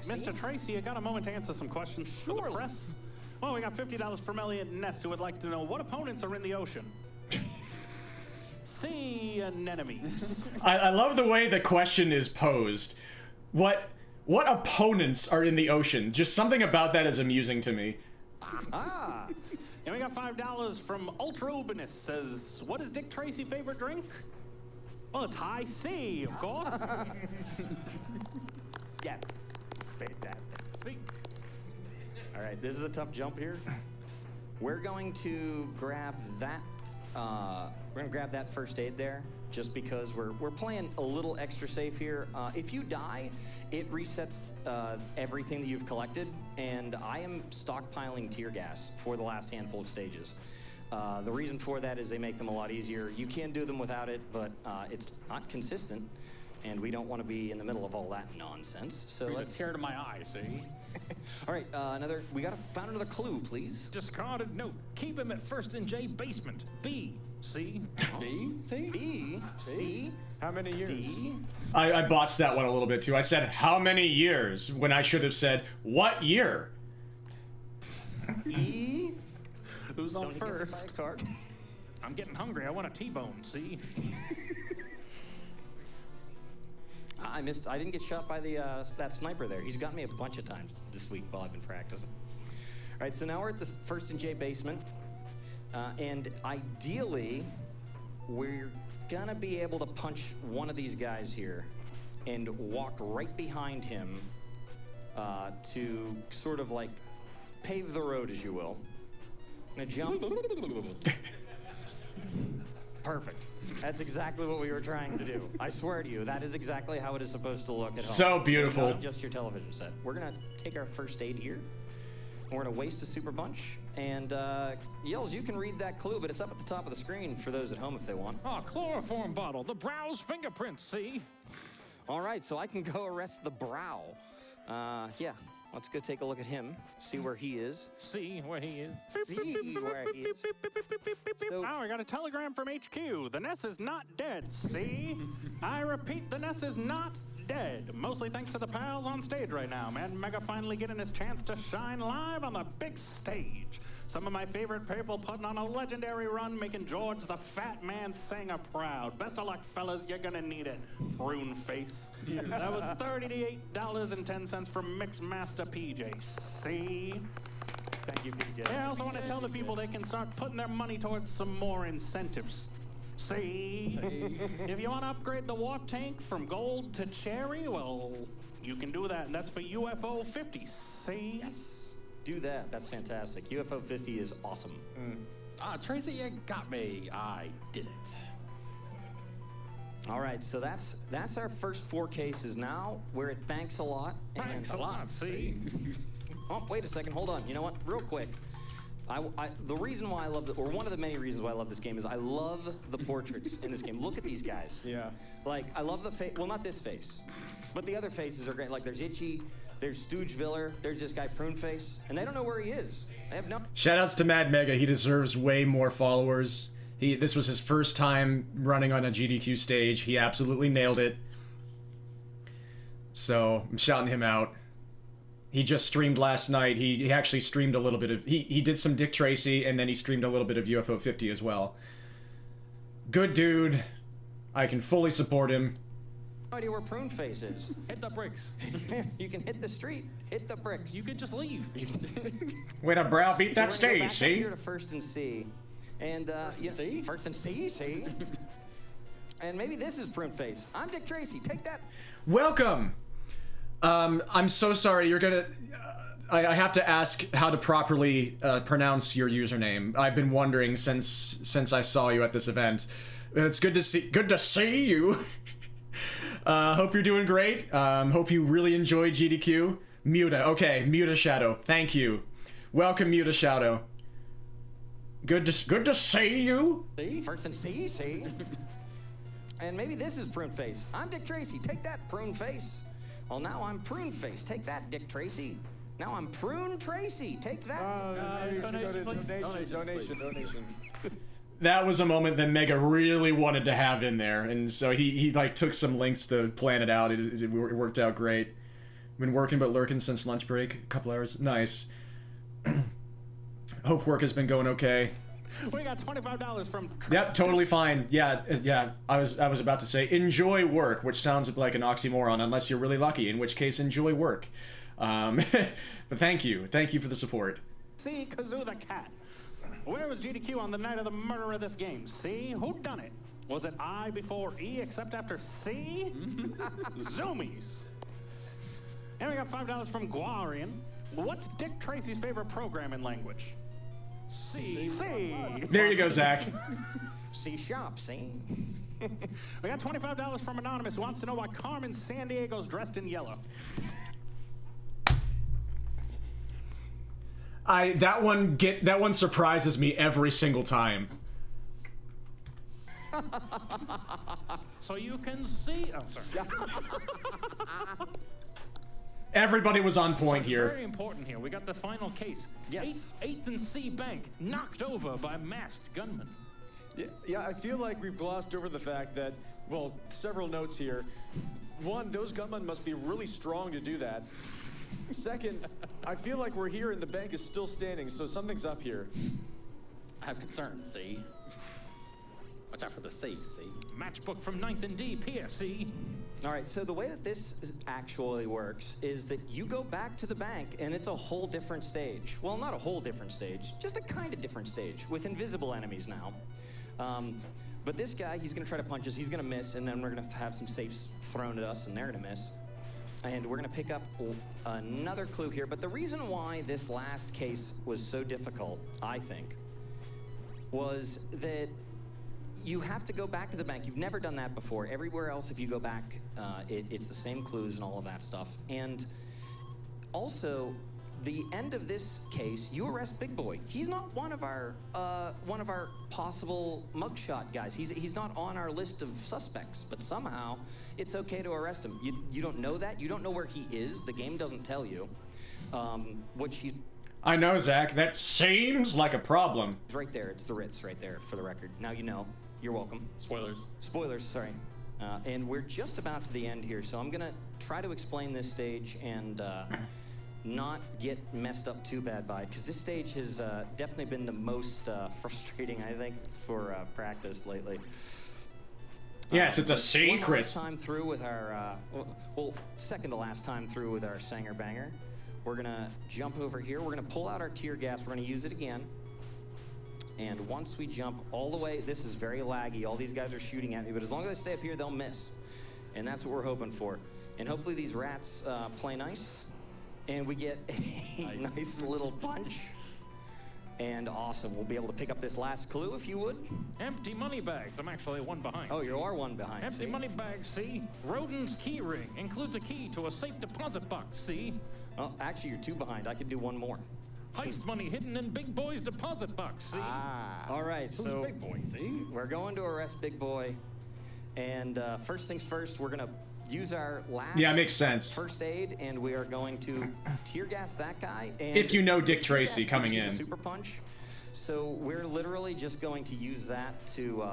Mr. Tracy, I got a moment to answer some questions for the press. Well, we got $50 from Elliot Ness, who would like to know what opponents are in the ocean. Sea anemones. I love the way the question is posed. What opponents are in the ocean? Just something about that is amusing to me. Ah. And we got $5 from Ultra Ubinus, says, what is Dick Tracy's favorite drink? Well, it's high C, of course. Yes, it's fantastic. See? All right, this is a tough jump here. We're going to grab that. We're gonna grab that first aid there, just because we're playing a little extra safe here. If you die, it resets everything that you've collected, and I am stockpiling tear gas for the last handful of stages. The reason for that is they make them a lot easier. You can do them without it, but it's not consistent, and we don't want to be in the middle of all that nonsense. So let's tear to my eye, see? All right, found another clue, please. Discarded note. Keep him at 1st and J basement. B. C. B. C. B. C. How many years? D. I botched that one a little bit too. I said how many years when I should have said what year. E. Who's on Don't first? I'm getting hungry. I want a T-bone, see? I didn't get shot by that sniper there. He's got me a bunch of times this week while I've been practicing. All right, so now we're at the 1st and J basement. And ideally, we're gonna be able to punch one of these guys here and walk right behind him to sort of like pave the road, as you will. I'm gonna jump. Perfect. That's exactly what we were trying to do. I swear to you, that is exactly how it is supposed to look at home. So beautiful. It's not just your television set. We're gonna take our first aid here. And we're gonna waste a super bunch. And Yells, you can read that clue, but it's up at the top of the screen for those at home if they want. Oh, chloroform bottle. The brow's fingerprints, see? All right, so I can go arrest the brow. Yeah, let's go take a look at him, see where he is. See where he is. See where he is. So, I got a telegram from HQ. The Ness is not dead, see? I repeat, the Ness is not dead. Mostly thanks to the pals on stage right now. Mad Mega finally getting his chance to shine live on the big stage. Some of my favorite people putting on a legendary run, making George the Fat Man Singer proud. Best of luck, fellas. You're gonna need it. Prune face. That was $38.10 from Mixmaster PJ. See? Thank you, PJ. I also want to tell the people they can start putting their money towards some more incentives. See? If you want to upgrade the war tank from gold to cherry, well, you can do that, and that's for UFO 50. See? Yes. Do that. That's fantastic. UFO 50 is awesome. Tracy, you got me. I did it. All right, so that's our first 4 cases now. We're at Banks a Lot. Thanks a lot, see? Oh, wait a second. Hold on. You know what? Real quick. The reason why I love it, or one of the many reasons why I love this game, is I love the portraits in this game. Look at these guys. Yeah. Like, I love the face. Well, not this face, but the other faces are great. Like, there's Itchy, there's Stoogeviller, there's this guy Pruneface, and they don't know where he is. They have no. Shoutouts to Mad Mega. He deserves way more followers. This was his first time running on a GDQ stage. He absolutely nailed it. So I'm shouting him out. He just streamed last night. He actually streamed a little bit of... He did some Dick Tracy, and then he streamed a little bit of UFO 50 as well. Good dude. I can fully support him. No idea where Pruneface is. Hit the bricks. You can hit the street. Hit the bricks. You can just leave. Way to browbeat that So we're gonna go stage, back up see? here to 1st and C. And, C? 1st and C, see? And maybe this is Pruneface. I'm Dick Tracy. Take that. Welcome! I'm so sorry. You're gonna. I have to ask how to properly pronounce your username. I've been wondering since I saw you at this event. It's good to see you. Hope you're doing great. Hope you really enjoy GDQ. Muta. Okay, Muta Shadow. Thank you. Welcome, Muta Shadow. Good to see you. See? First and see. And maybe this is Prune Face. I'm Dick Tracy. Take that, Prune Face. Well, now I'm Prune Face. Take that, Dick Tracy. Now I'm Prune Tracy. Take that. Donation. That was a moment that Mega really wanted to have in there, and so he like took some links to plan it out. It worked out great. Been working but lurking since lunch break. A couple hours. Nice. Hope work has been going okay. We got $25 from. Yep, totally fine. Yeah. I was about to say enjoy work, which sounds like an oxymoron unless you're really lucky, in which case enjoy work. But thank you for the support. See, Kazoo the cat. Where was GDQ on the night of the murder of this game? See, who done it? Was it I before E except after C? Zoomies. And we got $5 from Guarian. What's Dick Tracy's favorite programming language? C. There you go, Zach. C sharp, see? We got $25 from Anonymous, who wants to know why Carmen Sandiego's dressed in yellow. That one surprises me every single time. So you can see. Oh, sorry. Everybody was on point so here. Very important here. We got the final case. Yes. 8th and C Bank knocked over by masked gunmen. Yeah, I feel like we've glossed over the fact that, well, several notes here. One, those gunmen must be really strong to do that. Second, I feel like we're here and the bank is still standing, so something's up here. I have concerns, see? Watch out for the safe, see? Matchbook from 9th and D, PFC. All right, so the way that this actually works is that you go back to the bank and it's a whole different stage. Well, not a whole different stage, just a kind of different stage with invisible enemies now. But this guy, he's gonna try to punch us, he's gonna miss, and then we're gonna have some safes thrown at us and they're gonna miss. And we're gonna pick up another clue here, but the reason why this last case was so difficult, I think, was that you have to go back to the bank. You've never done that before. Everywhere else, if you go back, it's the same clues and all of that stuff. And also, the end of this case, you arrest Big Boy. He's not one of our possible mugshot guys. He's not on our list of suspects. But somehow, it's okay to arrest him. You don't know that. You don't know where he is. The game doesn't tell you. Which he's. I know, Zach. That seems like a problem. It's right there. It's the Ritz right there, for the record. Now you know. You're welcome. Spoilers, sorry. And we're just about to the end here, so I'm gonna try to explain this stage and not get messed up too bad by it, because this stage has definitely been the most frustrating, I think, for practice lately. Yes, it's a secret. Last time through with our, second to last time through with our Sanger Banger. We're gonna jump over here. We're gonna pull out our tear gas. We're gonna use it again. And once we jump all the way, this is very laggy. All these guys are shooting at me, but as long as I stay up here, they'll miss. And that's what we're hoping for. And hopefully these rats play nice, and we get a nice little punch. And awesome, we'll be able to pick up this last clue, if you would. Empty money bags. I'm actually one behind. Oh, you are one behind, Empty money bags, see? Rodin's key ring includes a key to a safe deposit box, see? Oh, actually, you're two behind. I could do one more. Heist money hidden in Big Boy's deposit box, see? All right, Who's so Big Boy, see? We're going to arrest Big Boy. And first things first, we're going to use our last makes sense. first aid, and we are going to tear gas that guy. And If you know Dick Tracy coming in. Super punch. So we're literally just going to use that to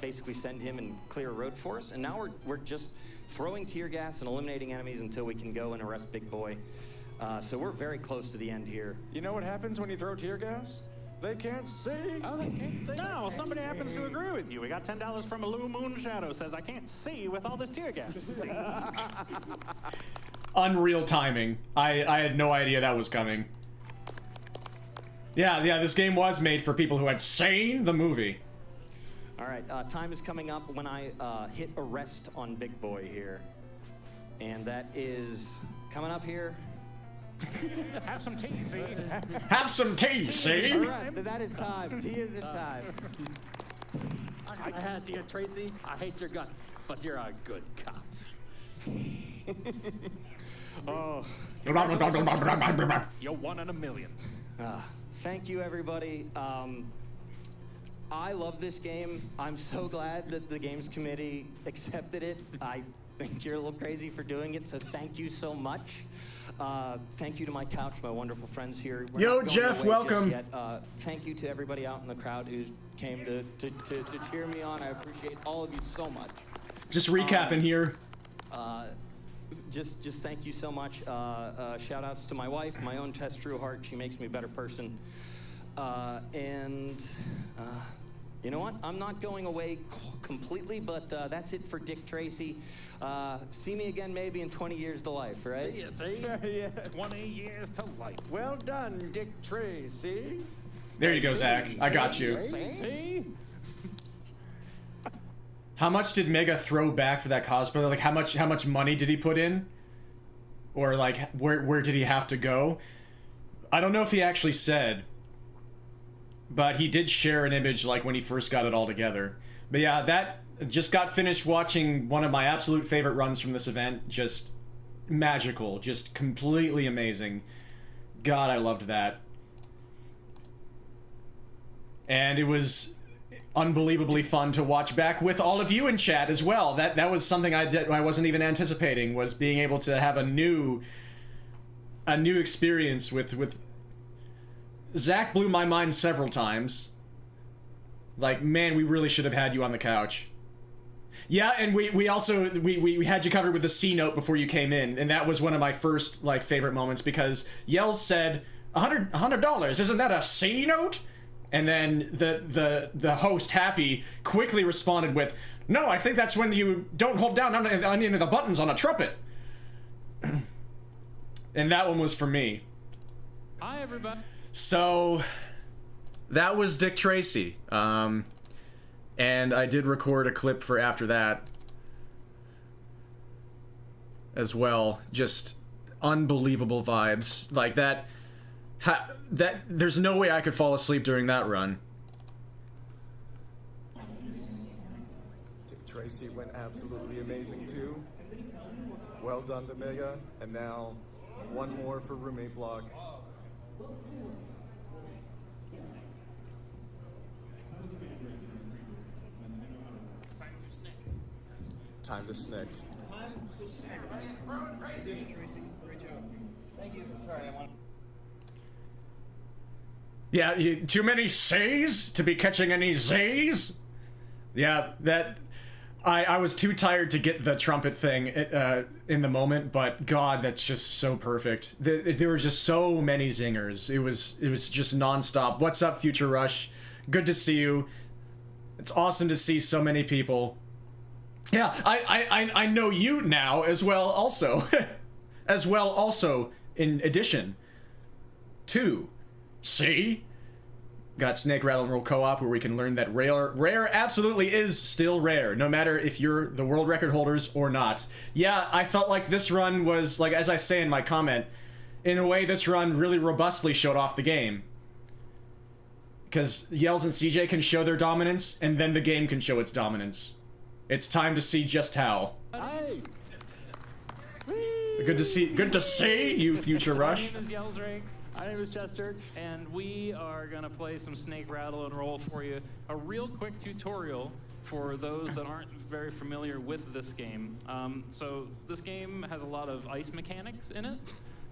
basically send him and clear a road for us. And now we're just throwing tear gas and eliminating enemies until we can go and arrest Big Boy. So we're very close to the end here. You know what happens when you throw tear gas? They can't see. Oh, they can't see. No, somebody happens to agree with you. We got $10 from Illu Moon Shadow. Says, I can't see with all this tear gas. Unreal timing. I had no idea that was coming. Yeah, this game was made for people who had seen the movie. All right, time is coming up when I hit arrest on Big Boy here. and that is coming up here. Have some tea, see? Have some tea, see? All right, so that is time. Tea is in time. I had to, Tracy. I hate your guts, but you're a good cop. Oh. You're 1 in a million. Thank you, everybody. I love this game. I'm so glad that the Games Committee accepted it. I think you're a little crazy for doing it, so thank you so much. Thank you to my couch, my wonderful friends here. We're Yo, not going Jeff, away welcome. just yet. Thank you to everybody out in the crowd who came to cheer me on. I appreciate all of you so much. Just recapping here. Just thank you so much. Shout outs to my wife, my own Tess True Heart. She makes me a better person. You know what? I'm not going away completely, but that's it for Dick Tracy. See me again maybe in 20 years to life, right? See ya. Yeah. 20 years to life. Well done, Dick Tracy. There you go, Zach. I got you. See? How much did Mega throw back for that cosplay? Like, how much money did he put in? Or, like, where did he have to go? I don't know if he actually said, but he did share an image, like, when he first got it all together. But yeah, that just got finished watching one of my absolute favorite runs from this event. Just magical. Just completely amazing. God, I loved that. And it was unbelievably fun to watch back with all of you in chat as well. That was something I wasn't even anticipating, was being able to have a new experience with Zach. Blew my mind several times. Like, man, we really should have had you on the couch. Yeah, and we also we had you covered with the C note before you came in, and that was one of my first, like, favorite moments, because Yells said $100, isn't that a C note? And then the host, Happy, quickly responded with, no, I think that's when you don't hold down on any of the buttons on a trumpet. And that one was for me. Hi, everybody. So, that was Dick Tracy. And I did record a clip for after that as well. Just unbelievable vibes. Like, that there's no way I could fall asleep during that run. Dick Tracy went absolutely amazing too. Well done to Mega, and now one more for roommate block. Time to snick. Thank you. Sorry, I want. Yeah, too many Z's to be catching any Z's? Yeah, that... I was too tired to get the trumpet thing in the moment, but God, that's just so perfect. There were just so many zingers. It was just nonstop. What's up, Future Rush? Good to see you. It's awesome to see so many people. Yeah, I know you now as well also. As well also, in addition to... See? Got Snake Rattle and Roll Co-op, where we can learn that rare absolutely is still rare, no matter if you're the world record holders or not. Yeah, I felt like this run was, like, as I say in my comment, in a way this run really robustly showed off the game. Because Yells and CJ can show their dominance, and then the game can show its dominance. It's time to see just how. Hi. Good to see you, Future Rush. My name is Yells Rig. My name is Chester, and we are gonna play some Snake Rattle and Roll for you. A real quick tutorial for those that aren't very familiar with this game. So this game has a lot of ice mechanics in it,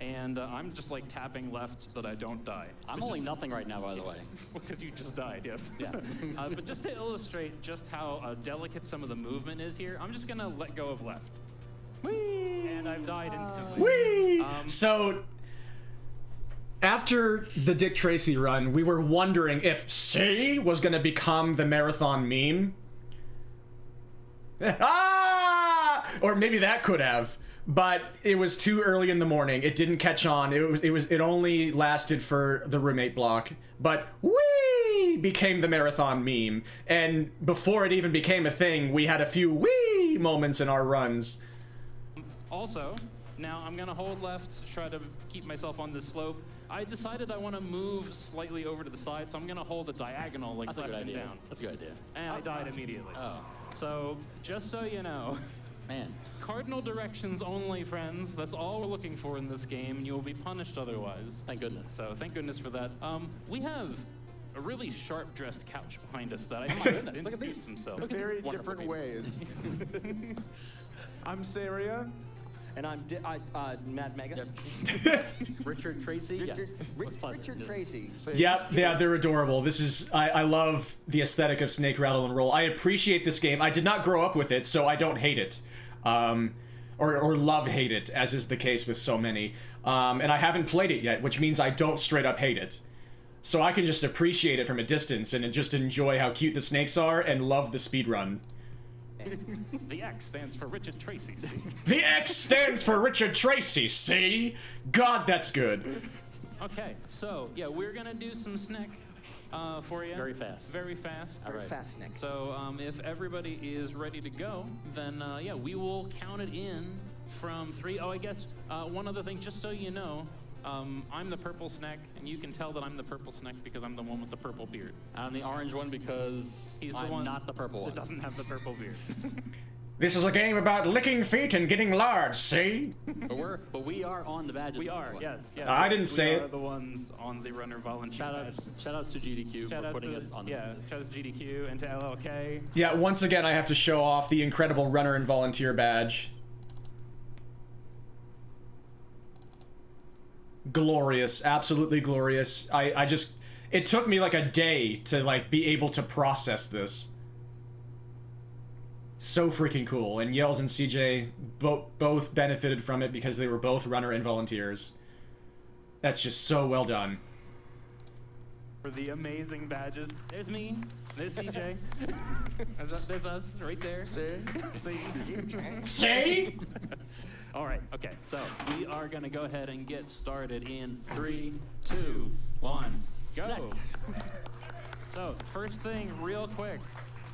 and I'm just like tapping left so that I don't die. I'm only nothing right now, by the way. Because you just died, yes. Yeah. But just to illustrate just how delicate some of the movement is here, I'm just gonna let go of left. Whee! And I've died instantly. Whee! So... After the Dick Tracy run, we were wondering if C was going to become the marathon meme. Ah! Or maybe that could have, but it was too early in the morning. It didn't catch on. It only lasted for the roommate block. But wee became the marathon meme, and before it even became a thing, we had a few wee moments in our runs. Also, now I'm gonna hold left to try to keep myself on this slope. I decided I want to move slightly over to the side, so I'm gonna hold a diagonal, like That's a left good and idea. down. That's a good idea. And I died immediately. Oh. So, just so you know, man, cardinal directions only, friends. That's all we're looking for in this game, and you will be punished otherwise. Thank goodness. So, thank goodness for that. We have a really sharp-dressed couch behind us that I my think goodness, look at introduced these. himself. Very Wonderful different people. ways. I'm Saria. And I'm Mad Mega. Richard Tracy. Yes. Richard Tracy. Yeah, they're adorable. This is, I love the aesthetic of Snake Rattle and Roll. I appreciate this game. I did not grow up with it, so I don't hate it. Or love-hate it, as is the case with so many. And I haven't played it yet, which means I don't straight up hate it. So I can just appreciate it from a distance and just enjoy how cute the snakes are and love the speedrun. The X stands for Richard Tracy. See? The X stands for Richard Tracy, see? God, that's good. Okay, so yeah, we're gonna do some snack for you. Very fast. Very fast. All right. Fast snack. So if everybody is ready to go, then yeah, we will count it in from 3. Oh, I guess one other thing, just so you know, I'm the purple snack, and you can tell that I'm the purple snack because I'm the one with the purple beard. I'm the orange one because He's the I'm one not the purple one. that doesn't have the purple beard. This is a game about licking feet and getting large, see? But we are on the badges. We are, yes. I didn't say We are it. the ones on the runner volunteer. Shout outs to GDQ for putting us on the Yeah, badges. shout outs to GDQ and to LLK. Yeah, once again, I have to show off the incredible runner and volunteer badge. Glorious, absolutely glorious. I just, it took me like a day to like be able to process this. So freaking cool, and Yells and CJ both benefited from it because they were both runner and volunteers. That's just so well done. For the amazing badges. There's me. There's CJ. There's us right there. See? All right. Okay. So we are gonna go ahead and get started in 3, 2, 1, go. So first thing, real quick.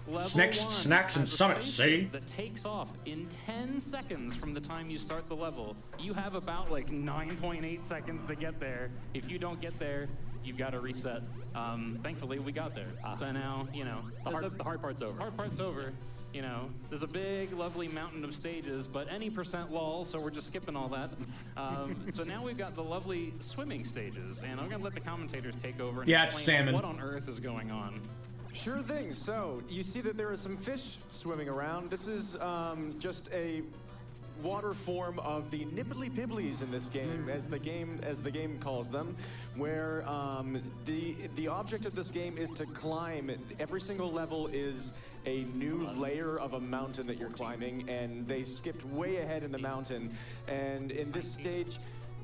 Level Snacks, 1 snacks, and has a summits, spaceship see? that takes off in 10 seconds from the time you start the level. You have about like 9.8 seconds to get there. If you don't get there, you've got to reset. Thankfully, we got there. So now, you know, The hard part's over. Hard part's over. You know, there's a big, lovely mountain of stages, but any percent lol, so we're just skipping all that. So now we've got the lovely swimming stages, and I'm gonna let the commentators take over and Yeah, it's explain salmon. what on earth is going on. Sure thing. So you see that there are some fish swimming around. This is just a water form of the nibbly pibblies in this game, as the game calls them, where the object of this game is to climb. Every single level is a new layer of a mountain that you're climbing, and they skipped way ahead in the mountain. And in this stage,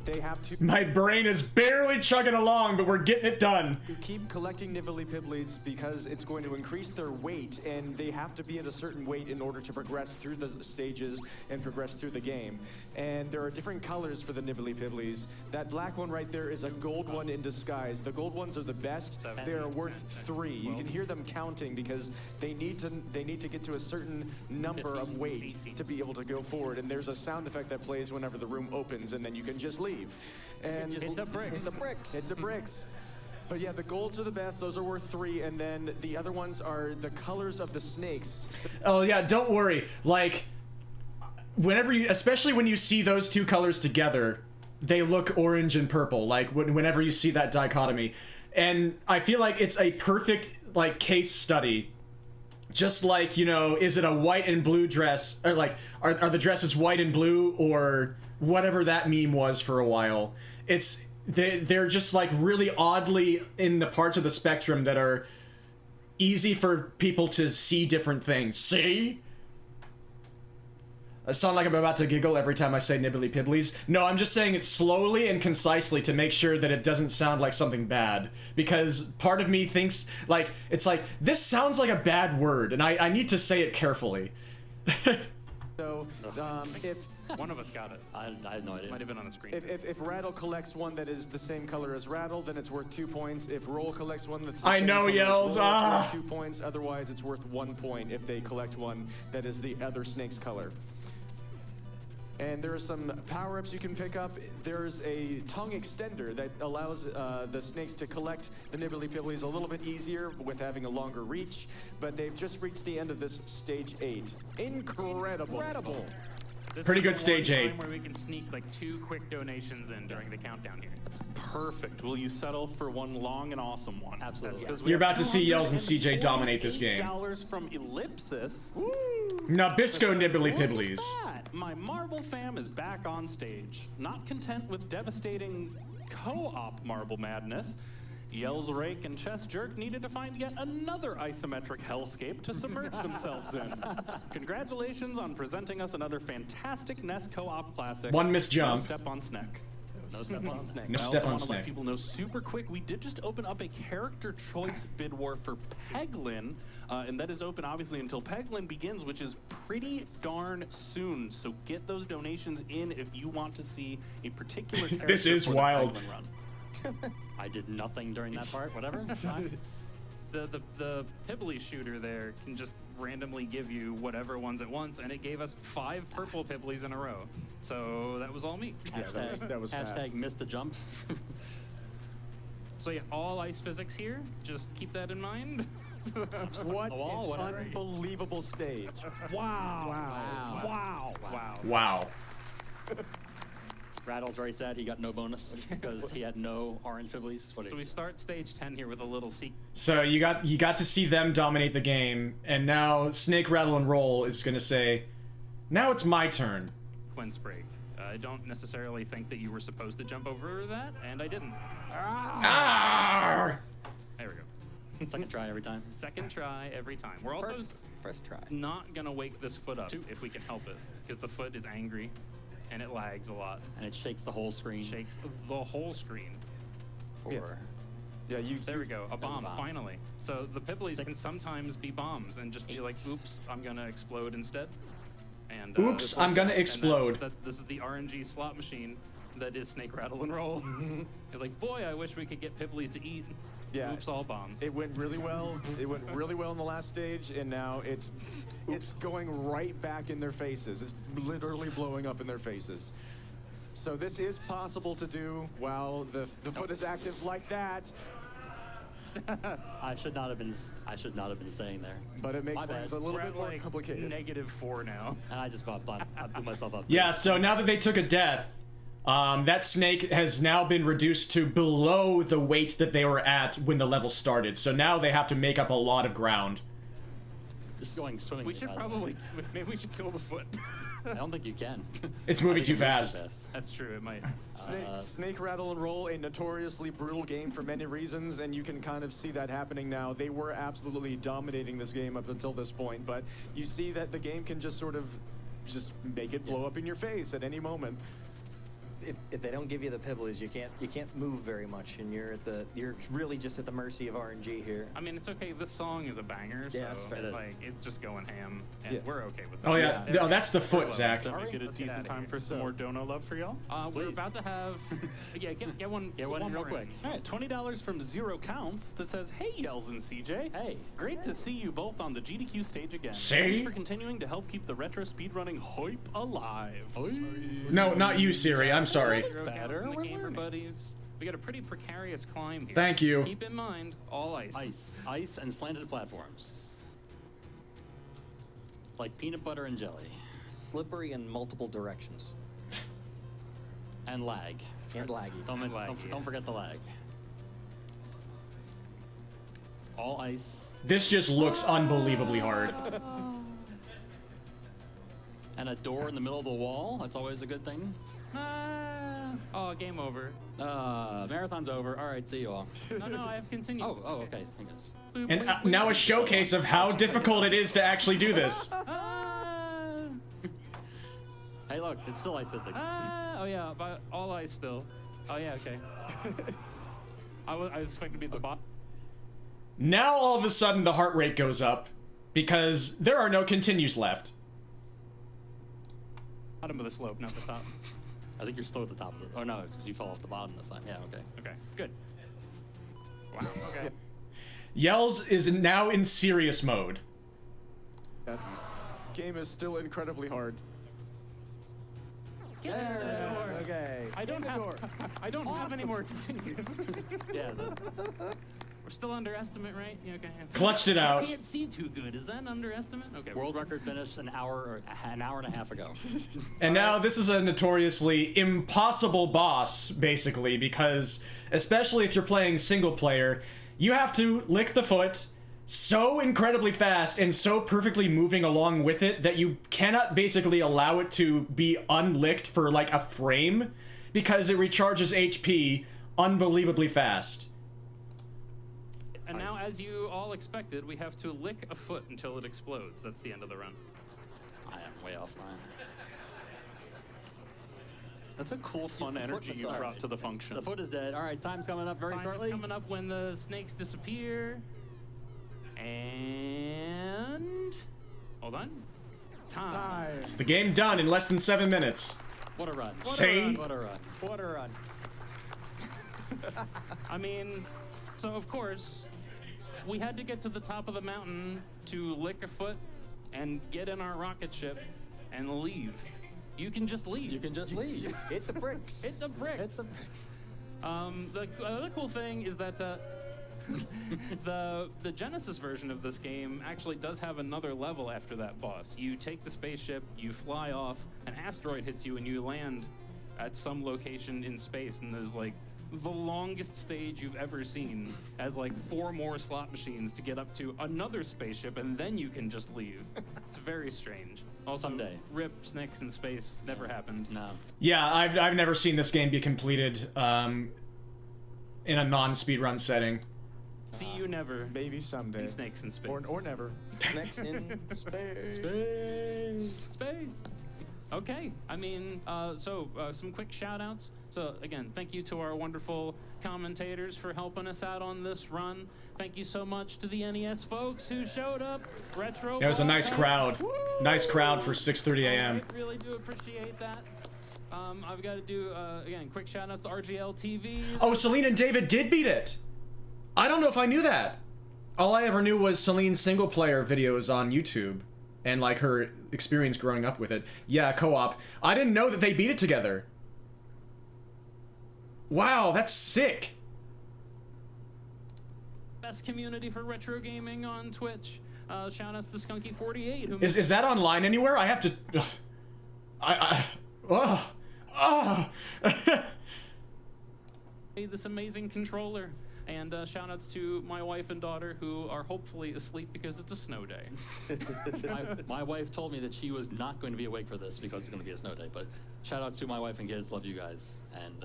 they have to... My brain is barely chugging along, but we're getting it done. You keep collecting nibbly pibblies because it's going to increase their weight, and they have to be at a certain weight in order to progress through the stages and progress through the game. And there are different colors for the nibbly pibblies. That black one right there is a gold one in disguise. The gold ones are the best. They are worth 3. You can hear them counting because they need to get to a certain number of weight to be able to go forward. And there's a sound effect that plays whenever the room opens, and then you can just leave. And Hit the bricks. Hit the bricks. But yeah, the golds are the best. Those are worth 3, and then the other ones are the colors of the snakes. Oh yeah, don't worry. Like, whenever you, especially when you see those two colors together, they look orange and purple. Like whenever you see that dichotomy, and I feel like it's a perfect like case study. Just like, you know, is it a white and blue dress, or like are the dresses white and blue, or whatever that meme was for a while. They're just like really oddly in the parts of the spectrum that are easy for people to see different things. See? I sound like I'm about to giggle every time I say nibbly pibblies. No, I'm just saying it slowly and concisely to make sure that it doesn't sound like something bad. Because part of me thinks, like, it's like, this sounds like a bad word, and I need to say it carefully. So, if one of us got it. I had no idea. Might have been on the screen. If Rattle collects one that is the same color as Rattle, then it's worth 2 points. If Roll collects one that's the I same know, color as Yells. Roll, Ah. it's worth 2 points. Otherwise, it's worth 1 point if they collect one that is the other snake's color. And there are some power-ups you can pick up. There's a tongue extender that allows the snakes to collect the nibbly pibblies a little bit easier with having a longer reach. But they've just reached the end of this stage 8. Incredible. Incredible. This Pretty is good the stage one 8. time where we can sneak like 2 quick donations in during the countdown here. Perfect. Will you settle for one long and awesome one? Absolutely. You're about to see Yells and CJ dominate this game. $248 from Ellipsis. Nabisco Nibbly Pibblies. My Marble fam is back on stage. Not content with devastating co-op Marble madness, Yells Rake and Chess Jerk needed to find yet another isometric hellscape to submerge themselves in. Congratulations on presenting us another fantastic NES co-op classic. One missed jump. No step on Snek. No step on Snake. No I step also on want to let Snake. people know super quick, we did just open up a character choice bid war for Peglin, and that is open obviously until Peglin begins, which is pretty darn soon. So get those donations in if you want to see a particular character. This is for the wild. Peglin run. I did nothing during that part. Whatever. The Pibbly shooter there can just randomly give you whatever ones at once, and it gave us 5 purple Pibblies in a row. So that was all me. Yeah, that was Hashtag fast. missed the jump. So yeah, all ice physics here. Just keep that in mind. What The wall, an whatever. unbelievable stage. Wow. Wow. Wow. Wow. Rattle's very sad he got no bonus because he had no orange pibblies. So we start stage 10 here with a little sequence. So you got to see them dominate the game, and now Snake Rattle and Roll is gonna say, now it's my turn. Break. I don't necessarily think that you were supposed to jump over that, and I didn't. Ah! There we go. Second try every time. Second try every time. We're also First try. not gonna wake this foot up if we can help it, because the foot is angry, and it lags a lot. And it shakes the whole screen. Shakes the whole screen. Yeah, There we go. A bomb, bomb. finally. So the Pibblies can sometimes be bombs and just be like, oops, I'm gonna explode instead. And Oops, I'm gonna explode. This is the RNG slot machine that is Snake Rattle and Roll. You're like, boy, I wish we could get Pibblies to eat. Yeah. Oops, all bombs. It went really well. It went really well in the last stage, and now it's going right back in their faces. It's literally blowing up in their faces. So this is possible to do while the foot is active like that. I should not have been saying there. But it makes My bad. things a little We're bit at more like complicated. -4 now. And I just got I blew myself up. Yeah, so now that they took a death, that snake has now been reduced to below the weight that they were at when the level started. So now they have to make up a lot of ground. Just going swimming. We should probably, maybe we should kill the foot. I don't think you can. It's moving I too think it moves fast. That's true, it might. Snake Rattle and Roll, a notoriously brutal game for many reasons, and you can kind of see that happening now. They were absolutely dominating this game up until this point, but you see that the game can just sort of just make it blow up in your face at any moment. If they don't give you the Pibblies, you can't move very much, and you're really just at the mercy of RNG here. I mean, it's okay. This song is a banger, Yeah, so that's fair. like it's just going ham, and Yeah. we're okay with that. Oh yeah, oh, that's the foot, Zach. So Make it a let's get decent outta time here. for some more dono love for y'all. We're about to have, yeah, get one Get one real more quick. in. All right, $20 from Zero Counts that says, "Hey, Yells and CJ. Hey. Great to see you both on the GDQ stage again. See? Thanks for continuing to help keep the retro speedrunning hype alive." No, not you, Siri. I'm sorry. Zero Better, counts from the we're gamer learning. buddies. We got a pretty precarious climb here. Thank you. Keep in mind, all ice. Ice and slanted platforms. Like peanut butter and jelly. Slippery in multiple directions. And lag. And laggy. Don't forget the lag. All ice. This just looks unbelievably hard. And a door in the middle of the wall. That's always a good thing. Oh, game over. Marathon's over. All right, see you all. No, I have continued. Oh, okay. Thank goodness. And now a showcase of how difficult it is to actually do this. Hey, look, it's still ice physics. Oh yeah, but all ice still. Oh yeah, okay. I was expecting to be at the bottom. Now all of a sudden the heart rate goes up because there are no continues left. Bottom of the slope, not the top. I think you're still at the top of it. Oh no, because you fell off the bottom this time. Yeah, okay. Okay, good. Wow. Okay. Yells is now in serious mode. That game is still incredibly hard. Get in the door. Okay. I don't have any more continues. Yeah. We're still underestimate, right? Yeah, okay. Clutched it out. I can't see too good. Is that an underestimate? Okay. World record finished an hour and a half ago. And now this is a notoriously impossible boss, basically, because especially if you're playing single player, you have to lick the foot so incredibly fast and so perfectly moving along with it that you cannot basically allow it to be unlicked for like a frame because it recharges HP unbelievably fast. And now, as you all expected, we have to lick a foot until it explodes. That's the end of the run. I am way offline. That's a cool, fun energy you brought to the function. The foot is dead. All right, time's coming up very shortly. Time's coming up when the snakes disappear. And... hold on. Time. It's the game done in less than 7 minutes. What a run. See? What a run. What a run. I mean, so of course, we had to get to the top of the mountain to lick a foot and get in our rocket ship and leave. You can just leave. You can just leave. Hit the bricks. Hit the bricks. Hit the bricks. The other cool thing is that the Genesis version of this game actually does have another level after that boss. You take the spaceship, you fly off, an asteroid hits you, and you land at some location in space, and there's like the longest stage you've ever seen as like 4 more slot machines to get up to another spaceship, and then you can just leave. It's very strange. Also, Someday. RIP snakes in space never happened. No. Yeah, I've never seen this game be completed in a non-speedrun setting. See you never. Maybe someday. In snakes in space. Or never. Snakes in space. Space. Okay, I mean, some quick shout-outs. So, again, thank you to our wonderful commentators for helping us out on this run. Thank you so much to the NES folks who showed up. Retro. It was a nice crowd. Woo! Nice crowd for 6:30 a.m. I really do appreciate that. I've got to do, again, quick shout-outs to RGL TV. Oh, Celine and David did beat it! I don't know if I knew that. All I ever knew was Celine's single-player videos on YouTube. And, like, her experience growing up with it. Yeah, co-op. I didn't know that they beat it together. Wow, that's sick. Best community for retro gaming on Twitch. Shout outs to Skunky48. Who Is that online anywhere? I have to... made this amazing controller. And shout outs to my wife and daughter who are hopefully asleep because it's a snow day. My wife told me that she was not going to be awake for this because it's going to be a snow day. But shout outs to my wife and kids. Love you guys. And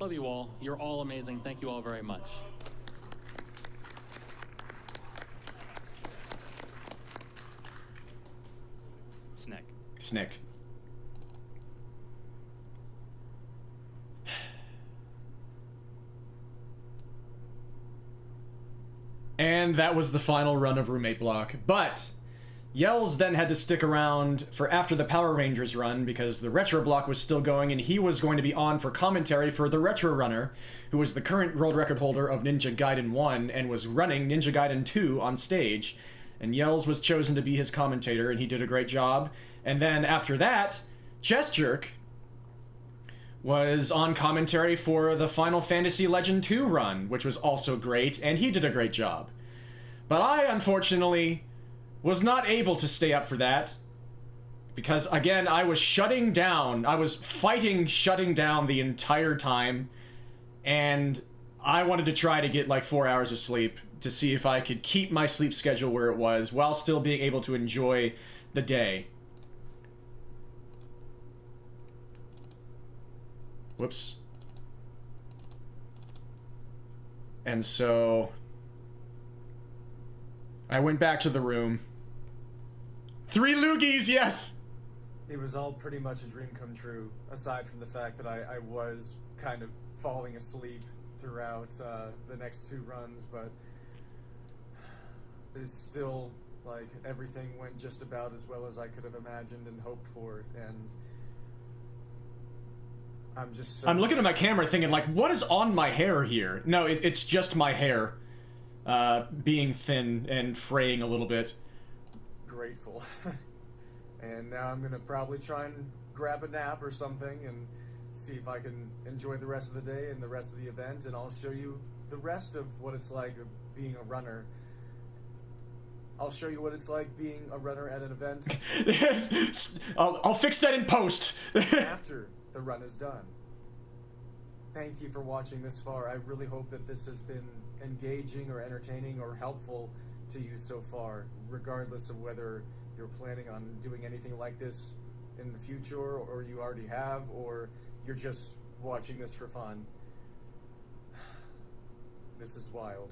love you all. You're all amazing. Thank you all very much. Snick. And that was the final run of Roommate Block. But Yells then had to stick around for after the Power Rangers run because the Retro Block was still going and he was going to be on for commentary for the Retro Runner, who was the current world record holder of Ninja Gaiden 1 and was running Ninja Gaiden 2 on stage. And Yells was chosen to be his commentator and he did a great job. And then after that, Chess Jerk was on commentary for the Final Fantasy Legend 2 run, which was also great, and he did a great job. But I, unfortunately, was not able to stay up for that, because, again, I was shutting down. I was fighting shutting down the entire time, and I wanted to try to get like 4 hours of sleep to see if I could keep my sleep schedule where it was while still being able to enjoy the day. Whoops. And so I went back to the room. 3 loogies, yes! It was all pretty much a dream come true, aside from the fact that I was kind of falling asleep throughout the next 2 runs, but it's still, like, everything went just about as well as I could have imagined and hoped for, and I'm just so... I'm looking at my camera thinking, like, what is on my hair here? No, it's just my hair being thin and fraying a little bit. Grateful. And now I'm going to probably try and grab a nap or something and see if I can enjoy the rest of the day and the rest of the event, and I'll show you the rest of what it's like being a runner. I'll show you what it's like being a runner at an event. I'll fix that in post. After the run is done. Thank you for watching this far. I really hope that this has been engaging or entertaining or helpful to you so far, regardless of whether you're planning on doing anything like this in the future, or you already have, or you're just watching this for fun. This is wild.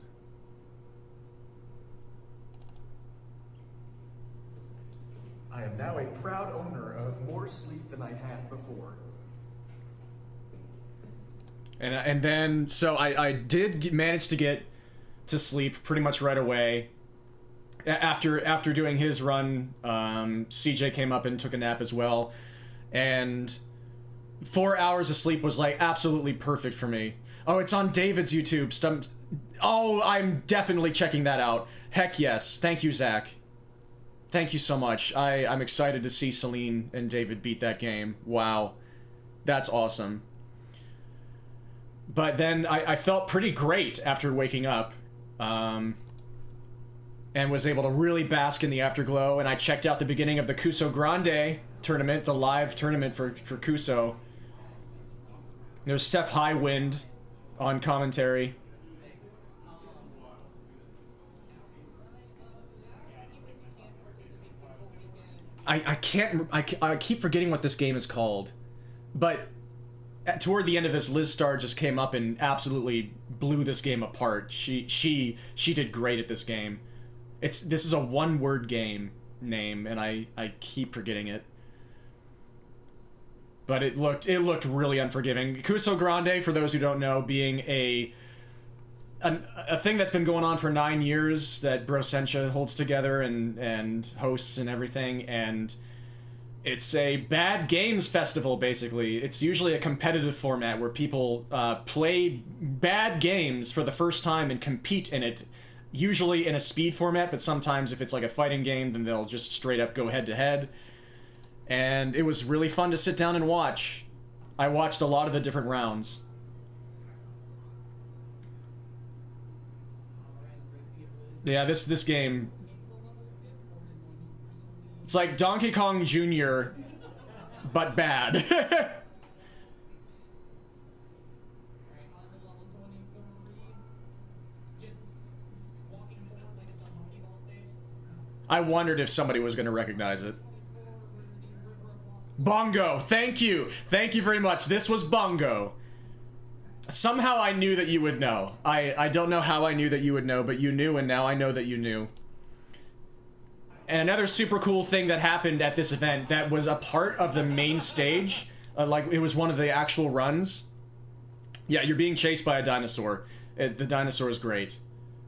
I am now a proud owner of more sleep than I had before. And then, so I did manage to get to sleep pretty much right away. After doing his run, CJ came up and took a nap as well. And 4 hours of sleep was like absolutely perfect for me. Oh, it's on David's YouTube. Oh, I'm definitely checking that out. Heck yes. Thank you, Zach. Thank you so much. I'm excited to see Celine and David beat that game. Wow. That's awesome. But then I felt pretty great after waking up. And was able to really bask in the afterglow. And I checked out the beginning of the Kuso Grande tournament, the live tournament for Kuso. There's Seth Highwind on commentary. I keep forgetting what this game is called, but toward the end of this, Liz Starr just came up and absolutely blew this game apart. She did great at this game. This is a one-word game name, and I keep forgetting it. But it looked really unforgiving. Kuso Grande, for those who don't know, being a thing that's been going on for 9 years that Brosensha holds together and hosts and everything, and it's a bad games festival, basically. It's usually a competitive format where people play bad games for the first time and compete in it, usually in a speed format, but sometimes if it's like a fighting game, then they'll just straight up go head-to-head. And it was really fun to sit down and watch. I watched a lot of the different rounds. Yeah, this game, it's like Donkey Kong Jr., but bad. I wondered if somebody was going to recognize it. Bongo, thank you. Thank you very much. This was Bongo. Somehow I knew that you would know. I don't know how I knew that you would know, but you knew, and now I know that you knew. And another super cool thing that happened at this event that was a part of the main stage, like it was one of the actual runs. Yeah, you're being chased by a dinosaur. The dinosaur is great.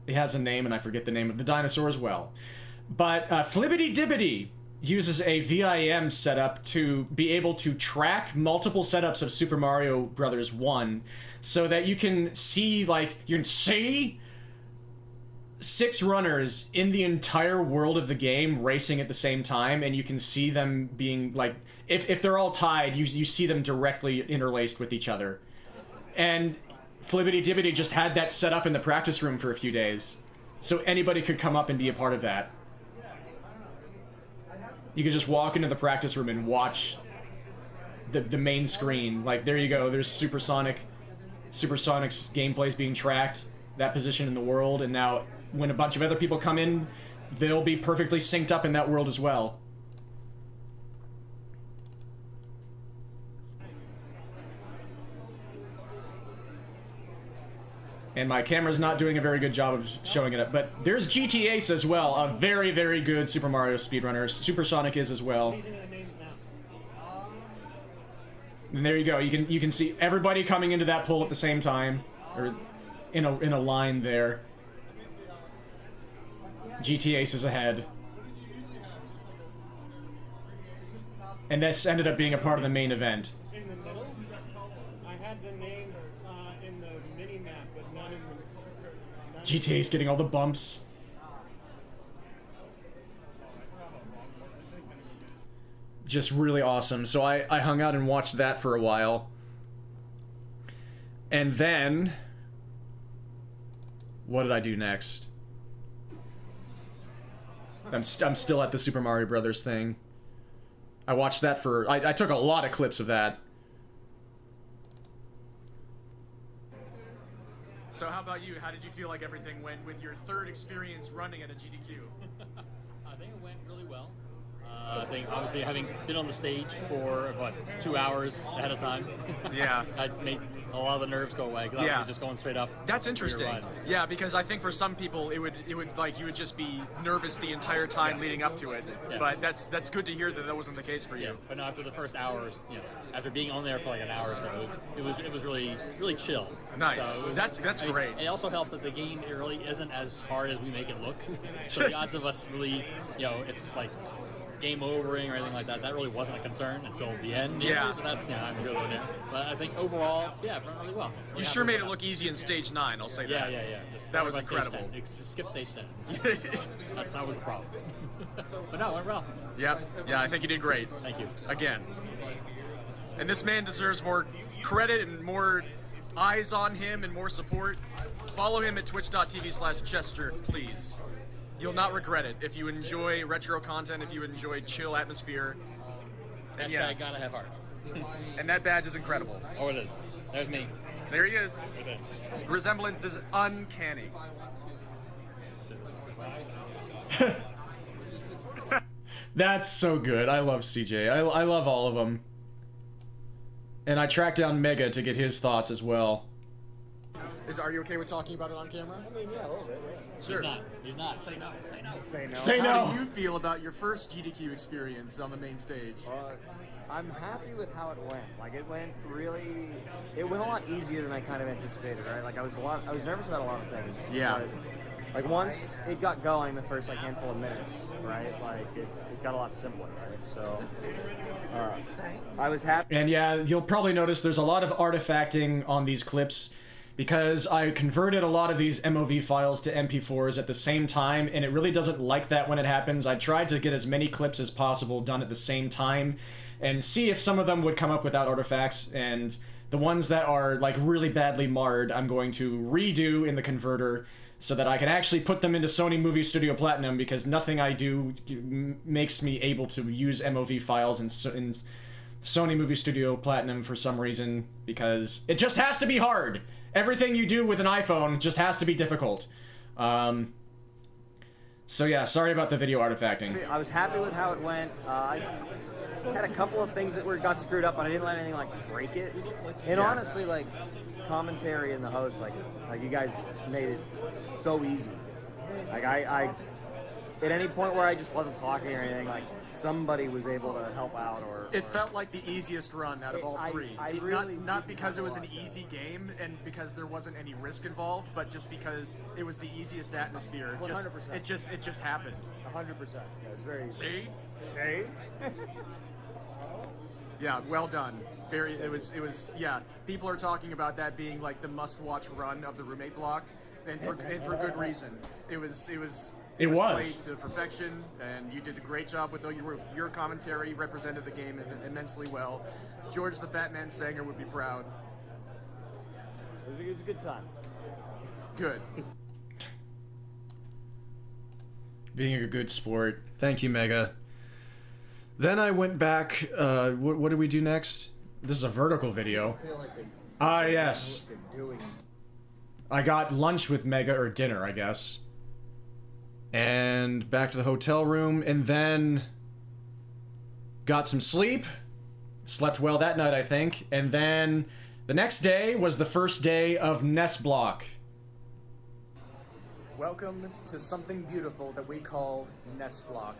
It has a name, and I forget the name of the dinosaur as well. But Flibbity Dibbity uses a VIM setup to be able to track multiple setups of Super Mario Bros. 1 so that you can see, like, you can see 6 runners in the entire world of the game racing at the same time, and you can see them being, like, if they're all tied, you see them directly interlaced with each other. And Flibbity Dibbity just had that set up in the practice room for a few days, so anybody could come up and be a part of that. You could just walk into the practice room and watch the main screen. Like, there you go. There's Supersonic's gameplay's being tracked, that position in the world, and now when a bunch of other people come in, they'll be perfectly synced up in that world as well. And my camera's not doing a very good job of showing it up. But there's GT Ace as well, a very, very good Super Mario speedrunner. Supersonic is as well. And there you go. You can see everybody coming into that pool at the same time, or in a line there. GT Ace is ahead. And this ended up being a part of the main event. In the middle, I had the names in the mini map, but not in the. GT Ace getting all the bumps. just really awesome. So I hung out and watched that for a while. And then, what did I do next? I'm still at the Super Mario Brothers thing. I watched that for... I took a lot of clips of that. So how about you? How did you feel like everything went with your third experience running at a GDQ? I think it went really well. I think obviously having been on the stage for what 2 hours ahead of time, Yeah. I made a lot of the nerves go away. 'Cause Yeah. obviously just going straight up. That's for your interesting. ride. Yeah, because I think for some people it would like you would just be nervous the entire time leading up to it. Yeah. But that's good to hear that that wasn't the case for you. Yeah, but no, after the first hours, after being on there for like an hour or so, it was really chill. Nice. So it was, That's great. It also helped that the game it really isn't as hard as we make it look. So the odds of us really, if like game overing or anything like that, that really wasn't a concern until the end. Yeah. But that's I'm really there. But I think overall, it went really well. You sure made it look easy in stage 9, I'll say that. Yeah. Just that was by stage incredible. 10. Just skip stage 10. That was the problem. But no, it went well. Yeah, I think you did great. Thank you. Again. And this man deserves more credit and more eyes on him and more support. Follow him at twitch.tv/Chester, please. You'll not regret it if you enjoy retro content, if you enjoy chill atmosphere. And Hashtag gotta have heart. And that badge is incredible. Oh, it is. There's me. There he is. Okay. The resemblance is uncanny. That's so good. I love CJ. I love all of them. And I tracked down Mega to get his thoughts as well. Are you okay with talking about it on camera? I mean, yeah, a little bit. Yeah. Sure. He's not. Say no. Say no. How do you feel about your first GDQ experience on the main stage? I'm happy with how it went. Like it went a lot easier than I kind of anticipated, right? Like I was nervous about a lot of things. Yeah. But, like once it got going, the first handful of minutes, right? Like it got a lot simpler, right? So I was happy. And yeah, you'll probably notice there's a lot of artifacting on these clips because I converted a lot of these MOV files to MP4s at the same time, and it really doesn't like that when it happens. I tried to get as many clips as possible done at the same time and see if some of them would come up without artifacts, and the ones that are like really badly marred I'm going to redo in the converter so that I can actually put them into Sony Movie Studio Platinum, because nothing I do makes me able to use MOV files in Sony Movie Studio Platinum for some reason, because it just has to be hard. Everything you do with an iPhone just has to be difficult. So yeah, sorry about the video artifacting. I was happy with how it went. I had a couple of things that got screwed up, but I didn't let anything break it. And honestly, commentary and the host, you guys made it so easy. I at any point where I just wasn't talking or anything, somebody was able to help out. It felt like the easiest run out of all three. Not because it was an easy game and because there wasn't any risk involved, but just because it was the easiest atmosphere. 100%. It just happened. 100%. Yeah, it's very easy. See? Yeah, well done. It was yeah. People are talking about that being the must-watch run of the roommate block, and for good reason. It was played to perfection, and you did a great job with your commentary. Represented the game immensely well. George the Fat Man Sanger would be proud. It was a good time. Good. Being a good sport. Thank you, Mega. Then I went back. What did we do next? This is a vertical video. Yes. I got lunch with Mega, or dinner, I guess. And back to the hotel room, and then got some sleep. Slept well that night, I think. And then the next day was the first day of Nest Block. Welcome to something beautiful that we call Nest Block,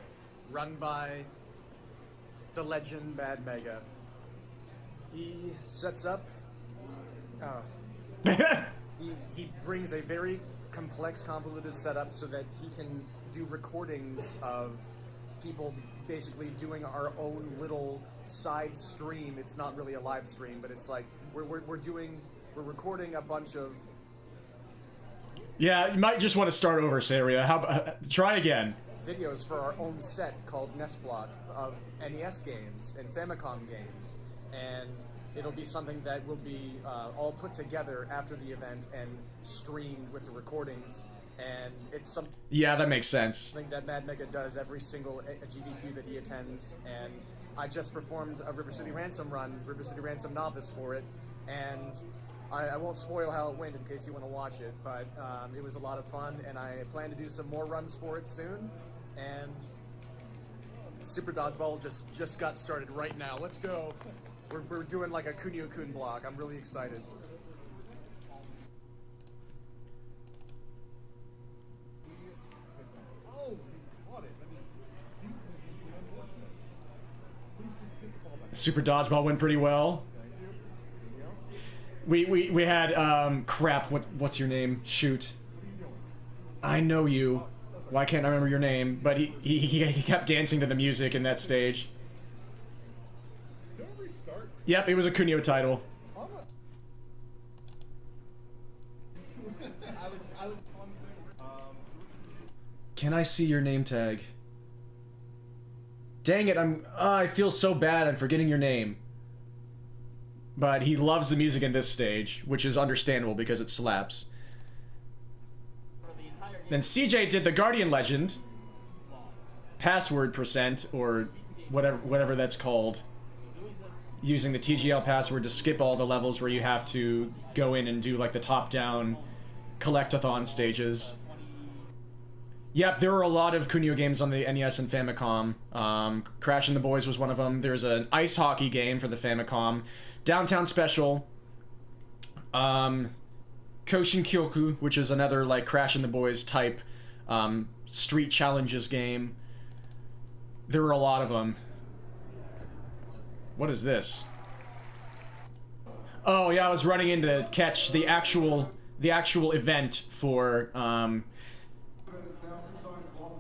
run by the legend Bad Mega. He sets up. He brings a very complex, convoluted setup so that he can do recordings of people basically doing our own little side stream. It's not really a live stream, but it's we're recording a bunch of. Yeah, you might just want to start over, Saria. Try again. videos for our own set called NES Block of NES games and Famicom games, and it'll be something that will be all put together after the event and streamed with the recordings. And it's something. Yeah, that makes sense. Something that Mad Mega does every single GDQ that he attends, and I just performed a River City Ransom run, River City Ransom Novice for it, and I won't spoil how it went in case you want to watch it, but it was a lot of fun, and I plan to do some more runs for it soon, and Super Dodgeball just got started right now. Let's go. We're doing like a Kunio-kun block. I'm really excited. Super Dodgeball went pretty well. We had crap. What's your name? Shoot. I know you. Why can't I remember your name? But he kept dancing to the music in that stage. Yep, it was a Kunio title. Can I see your name tag? Dang it, I feel so bad I'm forgetting your name. But he loves the music in this stage, which is understandable because it slaps. Then CJ did the Guardian Legend. Password %, or whatever that's called. Using the TGL password to skip all the levels where you have to go in and do like the top-down collectathon stages. Yep, there were a lot of Kunio games on the NES and Famicom. Crash and the Boys was one of them. There's an ice hockey game for the Famicom. Downtown Special. Koshin Kyoku, which is another like Crash and the Boys type street challenges game. There were a lot of them. What is this? Oh yeah, I was running in to catch the actual event for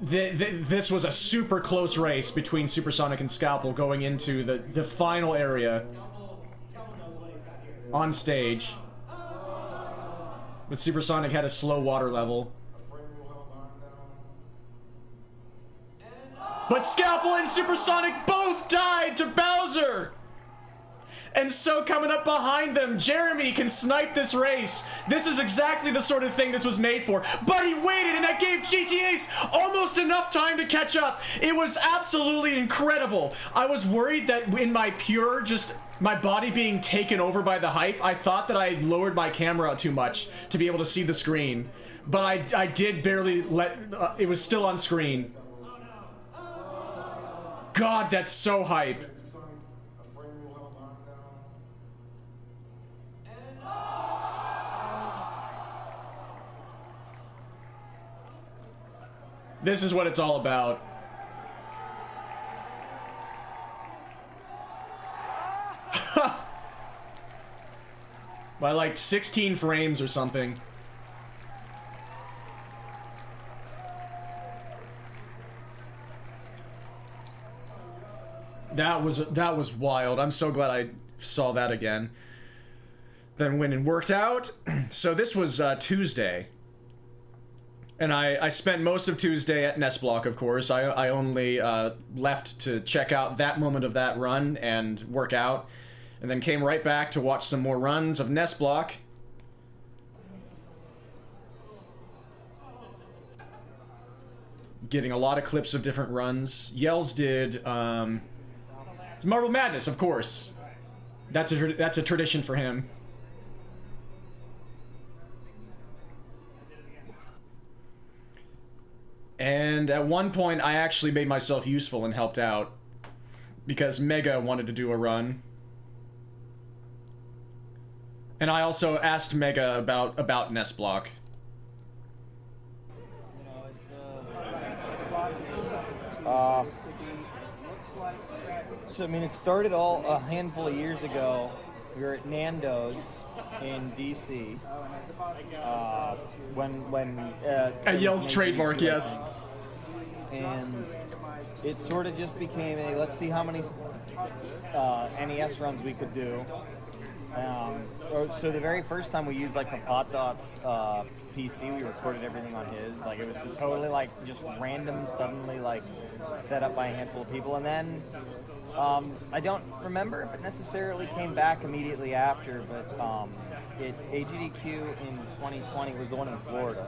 this was a super close race between Supersonic and Scalpel going into the final area on stage. But Supersonic had a slow water level. But Scalpel and Supersonic both died to Bowser! And so coming up behind them, Jeremy can snipe this race. This is exactly the sort of thing this was made for. But he waited, and that gave GTA's almost enough time to catch up. It was absolutely incredible. I was worried that in my pure, just my body being taken over by the hype, I thought that I lowered my camera too much to be able to see the screen. But I did barely let, it was still on screen. God, that's so hype. This is what it's all about. By like 16 frames or something. That was wild. I'm so glad I saw that again. Then went and worked out. So this was Tuesday. And I spent most of Tuesday at NES Block, of course. I only left to check out that moment of that run and work out. And then came right back to watch some more runs of NES Block. Getting a lot of clips of different runs. Yells did Marble Madness, of course. That's a tradition for him. And at one point, I actually made myself useful and helped out because Mega wanted to do a run. And I also asked Mega about NES Block. So I mean, it started all a handful of years ago. We were at Nando's in DC. When Yell's trademark, yes. And it sort of just became a let's see how many NES runs we could do. So the very first time we used like the PotDot's PC, we recorded everything on his. Like it was totally like just random, suddenly like set up by a handful of people, and then I don't remember if it necessarily came back immediately after, but AGDQ in 2020 was the one in Florida.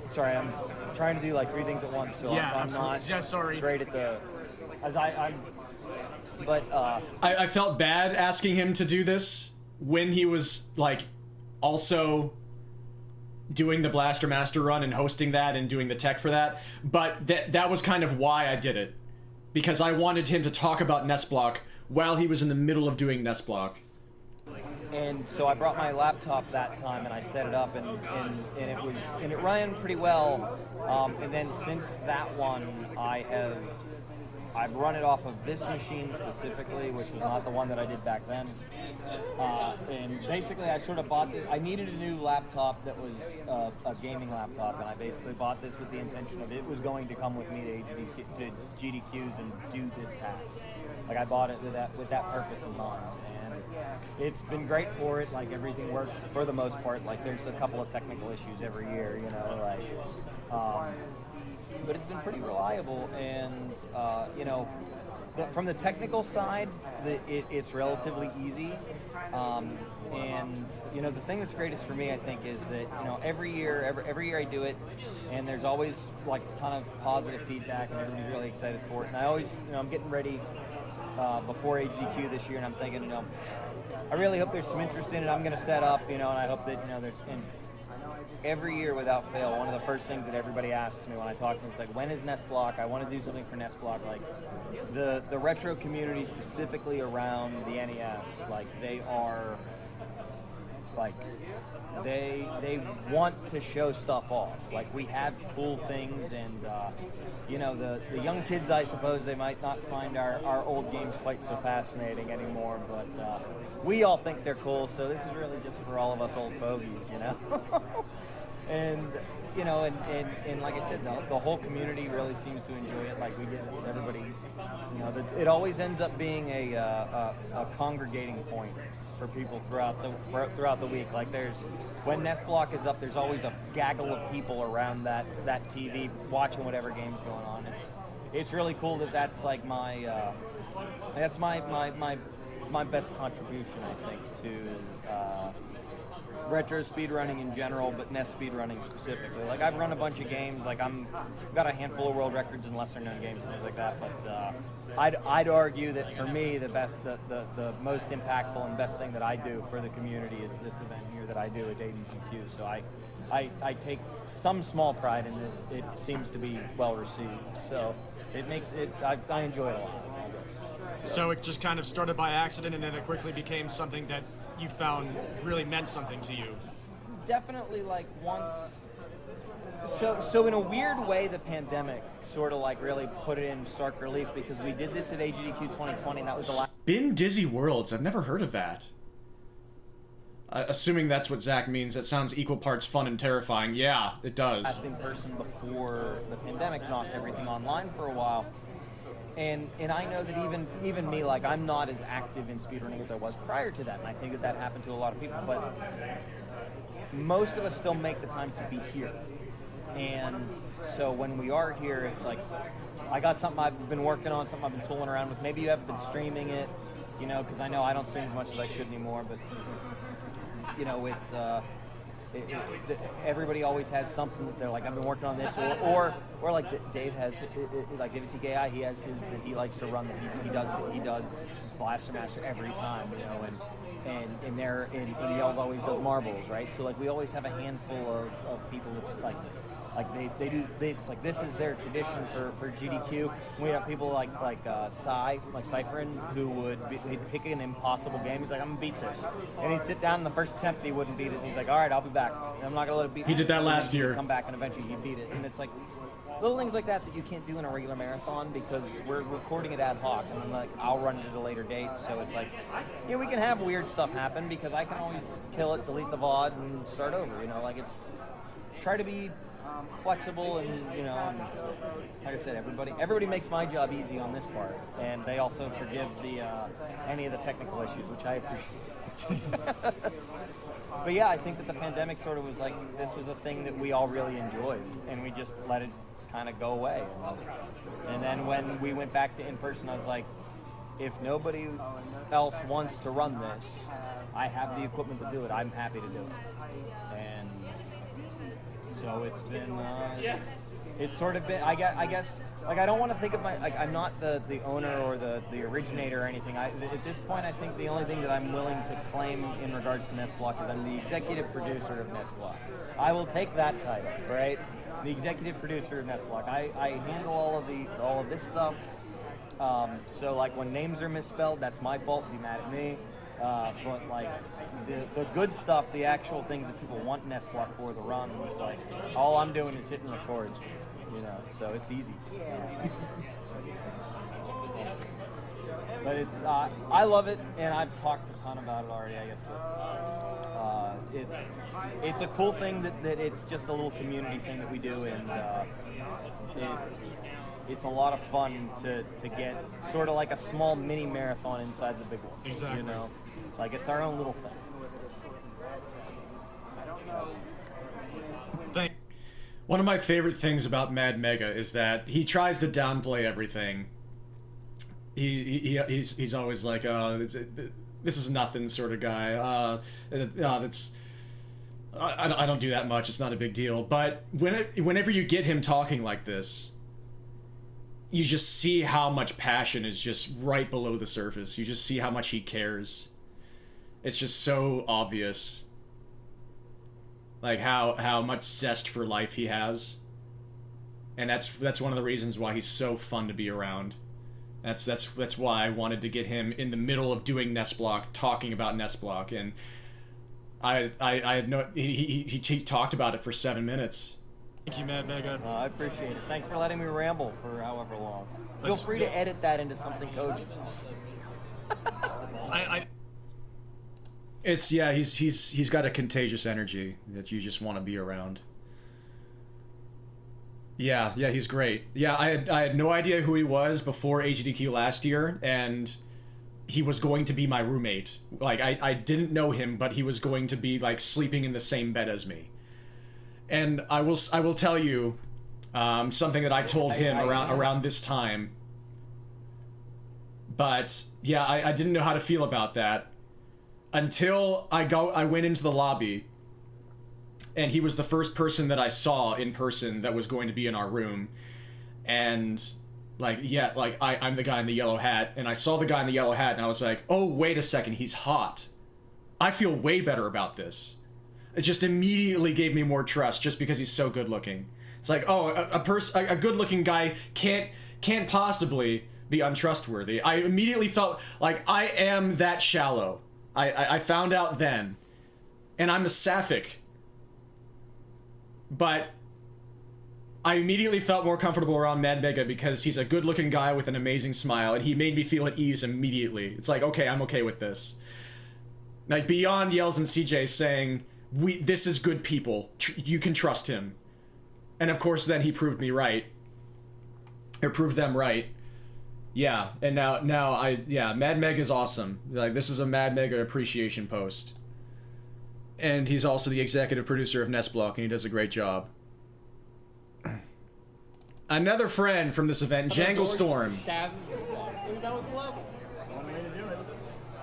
Sorry, I'm trying to do like 3 things at once, so I'm not great at the. I felt bad asking him to do this when he was like also doing the Blaster Master run and hosting that and doing the tech for that, but that was kind of why I did it, because I wanted him to talk about NestBlock while he was in the middle of doing NestBlock. And so I brought my laptop that time and I set it up, and it ran pretty well. And then since that one, I've run it off of this machine specifically, which was not the one that I did back then. And basically, I sort of bought this. I needed a new laptop that was a gaming laptop, and I basically bought this with the intention of it was going to come with me to GDQs and do this task. Like I bought it with that purpose in mind, and it's been great for it. Like everything works for the most part. Like there's a couple of technical issues every year, you know, like. But it's been pretty reliable, and from the technical side, it's relatively easy. And the thing that's greatest for me, I think, is that every year I do it, and there's always like a ton of positive feedback, and everybody's really excited for it. And I always, I'm getting ready before AGDQ this year, and I'm thinking, I really hope there's some interest in it. I'm going to set up, and I hope that there's. Every year without fail, one of the first things that everybody asks me when I talk to them is like, when is NestBlock? I want to do something for NestBlock. Like the retro community, specifically around the NES, like they are like they want to show stuff off. Like we have cool things, and the young kids, I suppose, they might not find our old games quite so fascinating anymore, but we all think they're cool. So this is really just for all of us old fogies, And and like I said, the whole community really seems to enjoy it. Like we get it with everybody. It always ends up being a congregating point for people throughout the week. Like when NestBlock is up, there's always a gaggle of people around that TV watching whatever game's going on. It's really cool that's like my best contribution, I think, to retro speedrunning in general, but NES speedrunning specifically. Like I've run a bunch of games, like I've got a handful of world records in lesser known games and things like that, but I'd argue that for me the most impactful and best thing that I do for the community is this event here that I do at AGDQ. So I take some small pride in it. It seems to be well received, so I enjoy it a lot. So it just kind of started by accident, and then it quickly became something that you found really meant something to you. Definitely, like once. So in a weird way, the pandemic sort of like really put it in stark relief, because we did this at AGDQ 2020, and that was the last. Spin Dizzy Worlds. I've never heard of that. Assuming that's what Zach means, that sounds equal parts fun and terrifying. Yeah, it does. Last in person before the pandemic knocked everything online for a while. And I know that even me, like I'm not as active in speedrunning as I was prior to that, and I think that happened to a lot of people, but most of us still make the time to be here. And so when we are here, it's like, I got something I've been working on, something I've been tooling around with. Maybe you haven't been streaming it, because I know I don't stream as much as I should anymore, but it's everybody always has something that they're like, I've been working on this, or like Dave has, like David TKI, he has his that he likes to run, that he does Blaster Master every time, and he always does marbles, right? So like we always have a handful of people that it's like this is their tradition for GDQ. We have people like Cypherin, who he'd pick an impossible game. He's like, I'm gonna beat this, and he'd sit down in the first attempt, he wouldn't beat it. And he's like, all right, I'll be back. And I'm not gonna let it beat. He did that last year. Come back and eventually he beat it, and it's like little things like that you can't do in a regular marathon, because we're recording it ad hoc, and then like I'll run it at a later date. So it's like, we can have weird stuff happen, because I can always kill it, delete the VOD, and start over. Like it's try to be flexible, and you know, and like I said, everybody makes my job easy on this part, and they also forgive the any of the technical issues, which I appreciate. But yeah, I think that the pandemic sort of was like, this was a thing that we all really enjoyed, and we just let it kind of go away. And then when we went back to in-person, I was like, if nobody else wants to run this, I have the equipment to do it. I'm happy to do it. And so it's been, it's sort of been, I guess, like, I don't want to think of I'm not the owner or the originator or anything. At this point, I think the only thing that I'm willing to claim in regards to Nestblock is I'm the executive producer of Nestblock. I will take that title, right? The executive producer of Nestblock. I handle all of this stuff. So like when names are misspelled, that's my fault. Be mad at me. But like the good stuff, the actual things that people want Nestblock for, the run, is like all I'm doing is hitting record. You know, so it's easy. But it's I love it, and I've talked a ton about it already, I guess. But it's a cool thing that it's just a little community thing that we do, and it's a lot of fun to get sort of like a small mini marathon inside the big one. Exactly. You know, like it's our own little thing. One of my favorite things about Mad Mega is that he tries to downplay everything. He's always like, this is nothing sort of guy. I don't do that much. It's not a big deal. But whenever you get him talking like this, you just see how much passion is just right below the surface. You just see how much he cares. It's just so obvious. Like how much zest for life he has. And that's one of the reasons why he's so fun to be around. That's why I wanted to get him in the middle of doing Nestblock, talking about Nestblock, and I had no he talked about it for 7 minutes. Thank you, Mad Mega. I appreciate it. Thanks for letting me ramble for however long. Feel free to edit that into something cogent. It's he's got a contagious energy that you just want to be around. Yeah, he's great. Yeah, I had no idea who he was before AGDQ last year, and he was going to be my roommate. Like I didn't know him, but he was going to be like sleeping in the same bed as me. And I will tell you something that I told him around this time. But yeah, I didn't know how to feel about that until I went into the lobby, and he was the first person that I saw in person that was going to be in our room. And I'm the guy in the yellow hat, and I saw the guy in the yellow hat, and I was like, oh, wait a second, he's hot. I feel way better about this. It just immediately gave me more trust just because he's so good looking. It's like, oh, a good looking guy can't possibly be untrustworthy. I immediately felt like I am that shallow. I found out then. And I'm a sapphic. But I immediately felt more comfortable around Mad Mega because he's a good looking guy with an amazing smile, and he made me feel at ease immediately. It's like, okay, I'm okay with this. Like, beyond Yells and CJ saying, this is good people. You can trust him. And of course, then he proved me right. Or proved them right. Yeah, and now Mad Meg is awesome. Like, this is a Mad Mega appreciation post. And he's also the executive producer of Nestblock, and he does a great job. Another friend from this event, Jangle Storm.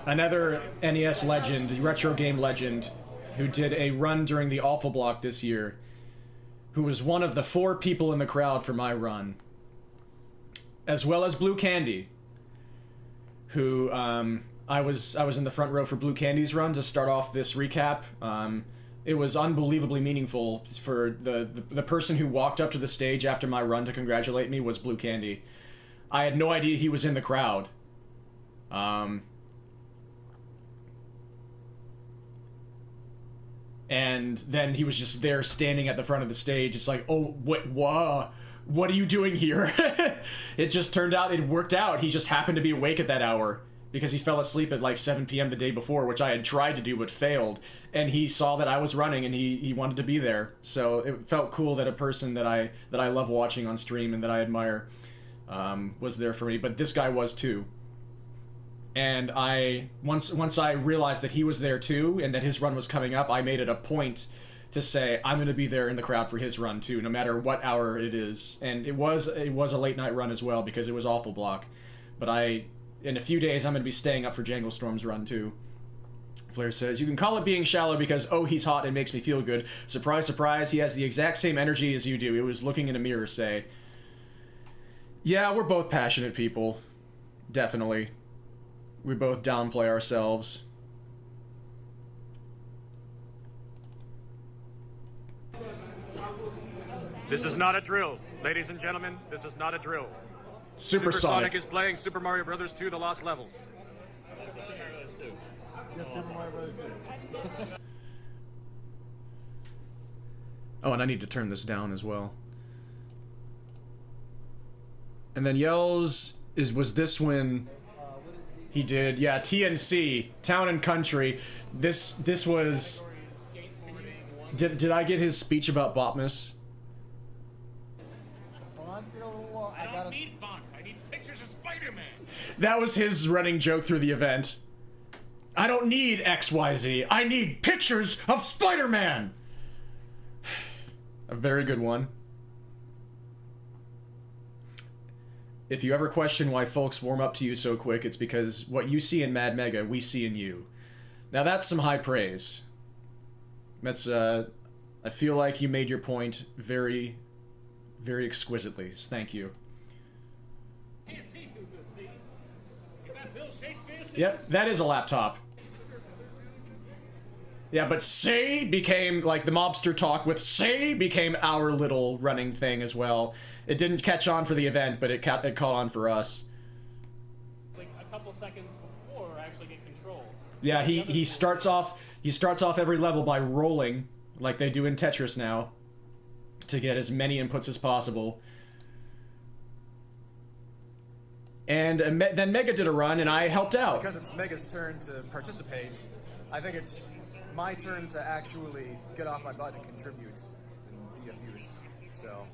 Another NES legend, retro game legend, who did a run during the Awful Block this year, who was one of the 4 people in the crowd for my run. As well as Blue Candy, who I was in the front row for Blue Candy's run to start off this recap. It was unbelievably meaningful. For the person who walked up to the stage after my run to congratulate me was Blue Candy. I had no idea he was in the crowd. And then he was just there standing at the front of the stage. It's like, oh, what are you doing here? It just turned out, it worked out. He just happened to be awake at that hour. because he fell asleep at like 7 p.m. the day before, which I had tried to do but failed. And he saw that I was running and he wanted to be there. So it felt cool that a person that I love watching on stream and that I admire was there for me. But this guy was too. And once I realized that he was there too and that his run was coming up, I made it a point to say I'm going to be there in the crowd for his run too, no matter what hour it is. And it was a late night run as well because it was awful block. But in a few days I'm going to be staying up for Jangle Storm's run too. Flair says, you can call it being shallow because, oh, he's hot and makes me feel good. Surprise, surprise, he has the exact same energy as you do. It was looking in a mirror say, yeah, we're both passionate people. Definitely. We both downplay ourselves. This is not a drill. Ladies and gentlemen, this is not a drill. Supersonic is playing Super Mario Bros. 2 The Lost Levels. Oh, and I need to turn this down as well. And then Yells was this when he did, yeah, TNC, Town and Country. This was, did I get his speech about Botmus? I don't need fonts. I need pictures of Spider-Man. That was his running joke through the event. I don't need XYZ. I need pictures of Spider-Man. A very good one. If you ever question why folks warm up to you so quick, it's because what you see in Mad Mega, we see in you. Now that's some high praise. That's, I feel like you made your point very, very exquisitely. Thank you. Yep, that is a laptop. Yeah, but say became, like, the mobster talk with say became our little running thing as well. It didn't catch on for the event, but it caught on for us. Like a couple seconds before I actually get control. Yeah, he starts off every level by rolling, like they do in Tetris now, to get as many inputs as possible. And then Mega did a run, and I helped out. Because it's Mega's turn to participate, I think it's my turn to actually get off my butt and contribute and be of use. So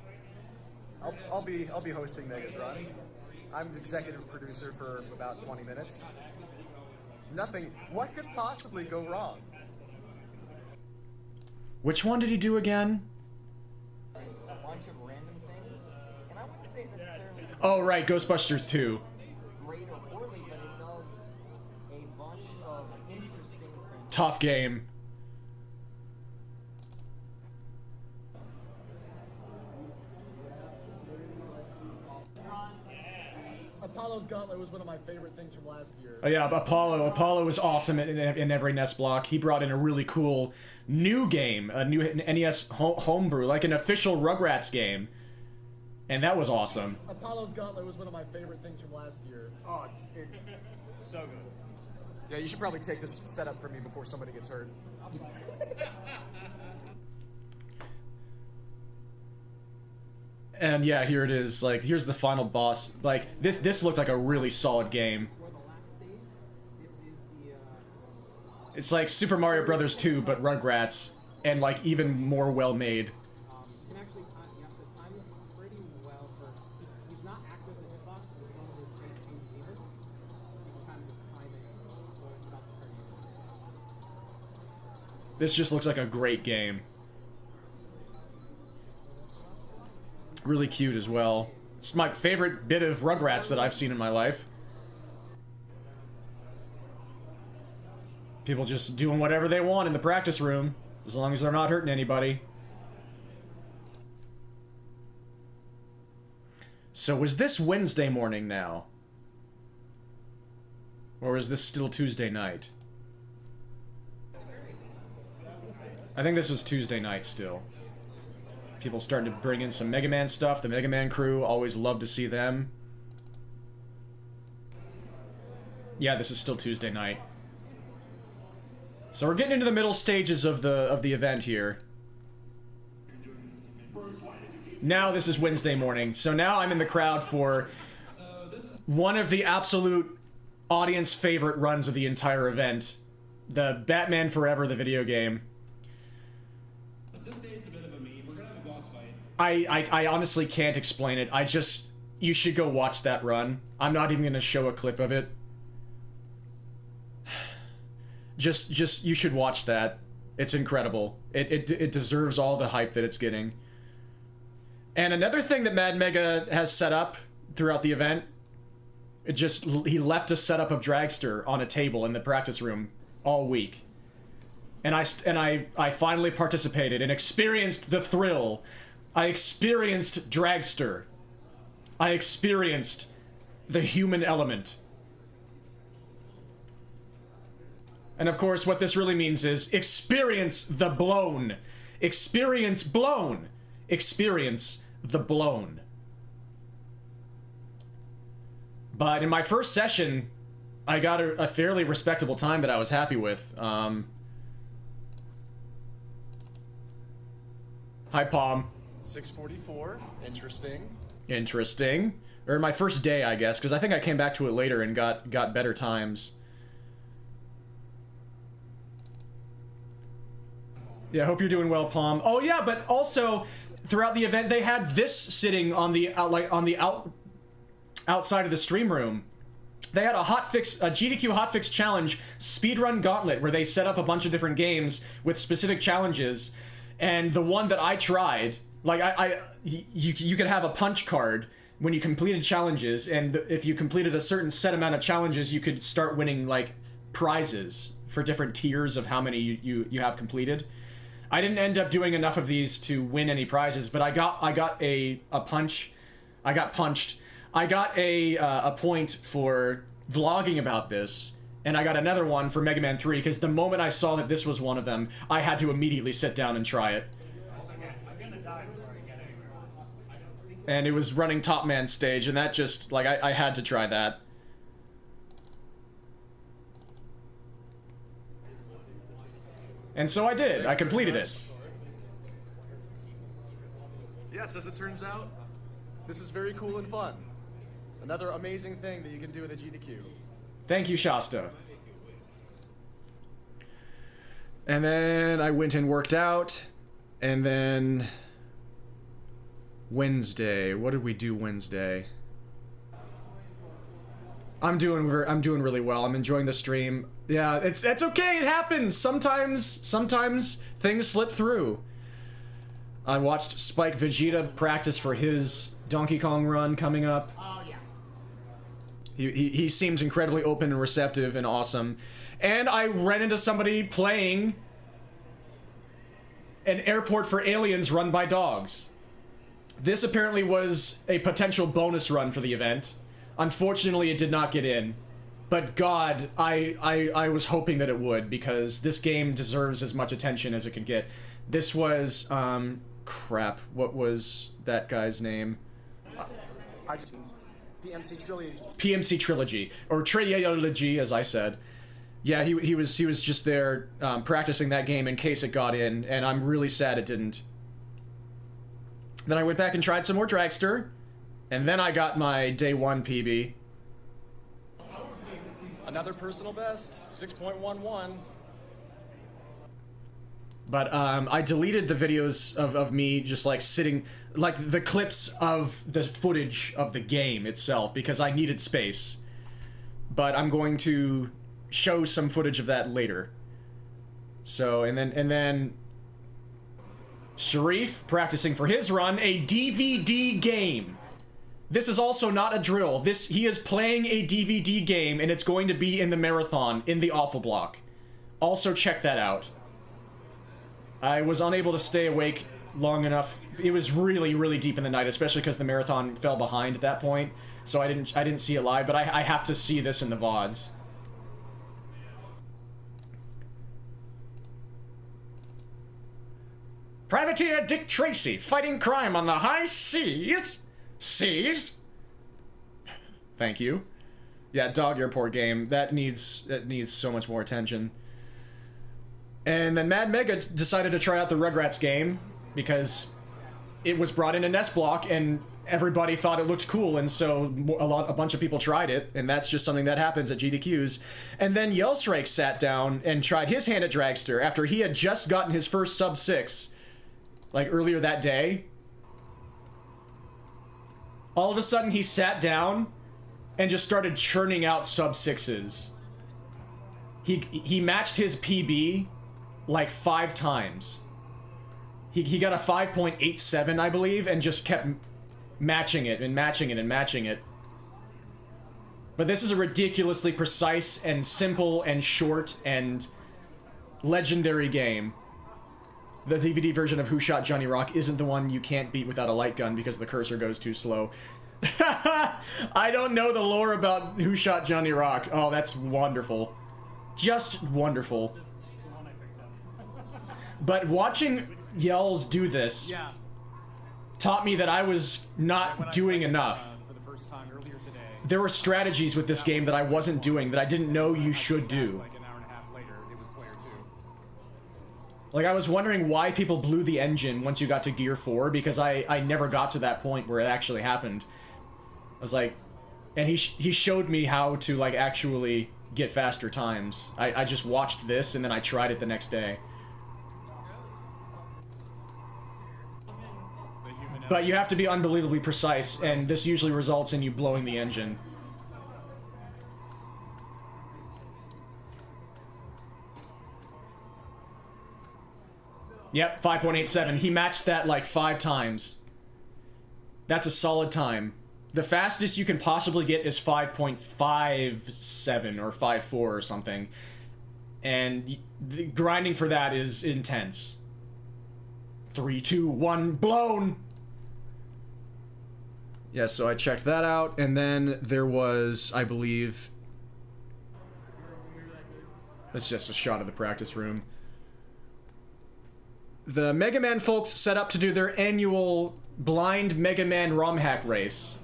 I'll be hosting Mega's run. I'm the executive producer for about 20 minutes. Nothing. What could possibly go wrong? Which one did he do again? Oh, right, Ghostbusters 2. Tough game. Apollo's Gauntlet was one of my favorite things from last year. Oh yeah, Apollo was awesome in every NES block. He brought in a really cool new game, a new NES homebrew, like an official Rugrats game. And that was awesome. Apollo's Gauntlet was one of my favorite things from last year. Oh, it's so good. Yeah, you should probably take this setup from me before somebody gets hurt. And yeah, here it is. Like, here's the final boss. Like, this looked like a really solid game. It's like Super Mario Bros. 2, but Rugrats, and like even more well made. This just looks like a great game. Really cute as well. It's my favorite bit of Rugrats that I've seen in my life. People just doing whatever they want in the practice room, as long as they're not hurting anybody. So was this Wednesday morning now? Or is this still Tuesday night? I think this was Tuesday night still. People starting to bring in some Mega Man stuff. The Mega Man crew, always love to see them. Yeah, this is still Tuesday night. So we're getting into the middle stages of the event here. Now this is Wednesday morning. So now I'm in the crowd for one of the absolute audience favorite runs of the entire event. The Batman Forever, the video game. This day is a bit of a meme. We're gonna have a boss fight. I honestly can't explain it. You should go watch that run. I'm not even gonna show a clip of it. Just you should watch that. It's incredible. It deserves all the hype that it's getting. And another thing that Mad Mega has set up throughout the event, he left a setup of Dragster on a table in the practice room all week. And I finally participated and experienced the thrill. I experienced Dragster. I experienced the human element. And of course, what this really means is experience the blown. Experience blown. Experience the blown. But in my first session, I got a fairly respectable time that I was happy with. Hi, Palm. 6:44. Interesting. Interesting. Or my first day, I guess, because I think I came back to it later and got better times. Yeah, I hope you're doing well, Palm. Oh yeah, but also throughout the event they had this sitting on the outside of the stream room. They had a GDQ hotfix challenge speedrun gauntlet where they set up a bunch of different games with specific challenges, and the one that I tried, like you could have a punch card when you completed challenges, and if you completed a certain set amount of challenges, you could start winning like prizes for different tiers of how many you have completed. I didn't end up doing enough of these to win any prizes, but I got a punch. I got punched. I got a point for vlogging about this, and I got another one for Mega Man 3, because the moment I saw that this was one of them, I had to immediately sit down and try it. And it was running Top Man stage, and that just, like, I had to try that. And so I did. I completed it. Yes, as it turns out, this is very cool and fun. Another amazing thing that you can do in a GDQ. Thank you, Shasta. And then I went and worked out, and then Wednesday. What did we do Wednesday? I'm doing really well. I'm enjoying the stream. Yeah, it's okay. It happens. Sometimes things slip through. I watched Spike Vegeta practice for his Donkey Kong run coming up. Oh yeah. He seems incredibly open and receptive and awesome. And I ran into somebody playing an airport for aliens run by dogs. This apparently was a potential bonus run for the event. Unfortunately, it did not get in. But God, I was hoping that it would, because this game deserves as much attention as it could get. This was, crap. What was that guy's name? PMC Trilogy. PMC Trilogy, or Trilogy, as I said. Yeah, he was just there practicing that game in case it got in, and I'm really sad it didn't. Then I went back and tried some more Dragster, and then I got my day 1 PB. Another personal best, 6.11. But I deleted the videos of me just like sitting, like the clips of the footage of the game itself, because I needed space. But I'm going to show some footage of that later. So, and then Sharif practicing for his run, a DVD game. This is also not a drill. He is playing a DVD game, and it's going to be in the marathon, in the awful block. Also check that out. I was unable to stay awake long enough. It was really, really deep in the night, especially because the marathon fell behind at that point. So I didn't see it live, but I have to see this in the VODs. Privateer Dick Tracy fighting crime on the high seas. Seas. Thank you. Yeah, Dog Airport game. That needs so much more attention. And then Mad Mega decided to try out the Rugrats game because it was brought in a NES block, and everybody thought it looked cool, and so a bunch of people tried it, and that's just something that happens at GDQs. And then Yellstrike sat down and tried his hand at Dragster after he had just gotten his first sub 6, like earlier that day. All of a sudden he sat down and just started churning out sub 6s. He matched his PB like 5 times. He got a 5.87, I believe, and just kept matching it and matching it and matching it. But this is a ridiculously precise and simple and short and legendary game. The DVD version of Who Shot Johnny Rock isn't the one you can't beat without a light gun because the cursor goes too slow. I don't know the lore about Who Shot Johnny Rock. Oh, that's wonderful. Just wonderful. But watching Yells do this taught me that I was not doing enough. For the first time earlier today. There were strategies with this game that I wasn't doing that I didn't know you should do. Like an hour and a half later, it was player 2. Like, I was wondering why people blew the engine once you got to Gear 4, because I never got to that point where it actually happened. I was like... And he showed me how to, like, actually get faster times. I just watched this, and then I tried it the next day. But you have to be unbelievably precise, and this usually results in you blowing the engine. Yep, 5.87. He matched that like 5 times. That's a solid time. The fastest you can possibly get is 5.57 or 5.4 or something. And the grinding for that is intense. 3, 2, 1, blown! Yeah, so I checked that out, and then there was, I believe... That's just a shot of the practice room. The Mega Man folks set up to do their annual blind Mega Man ROM hack race.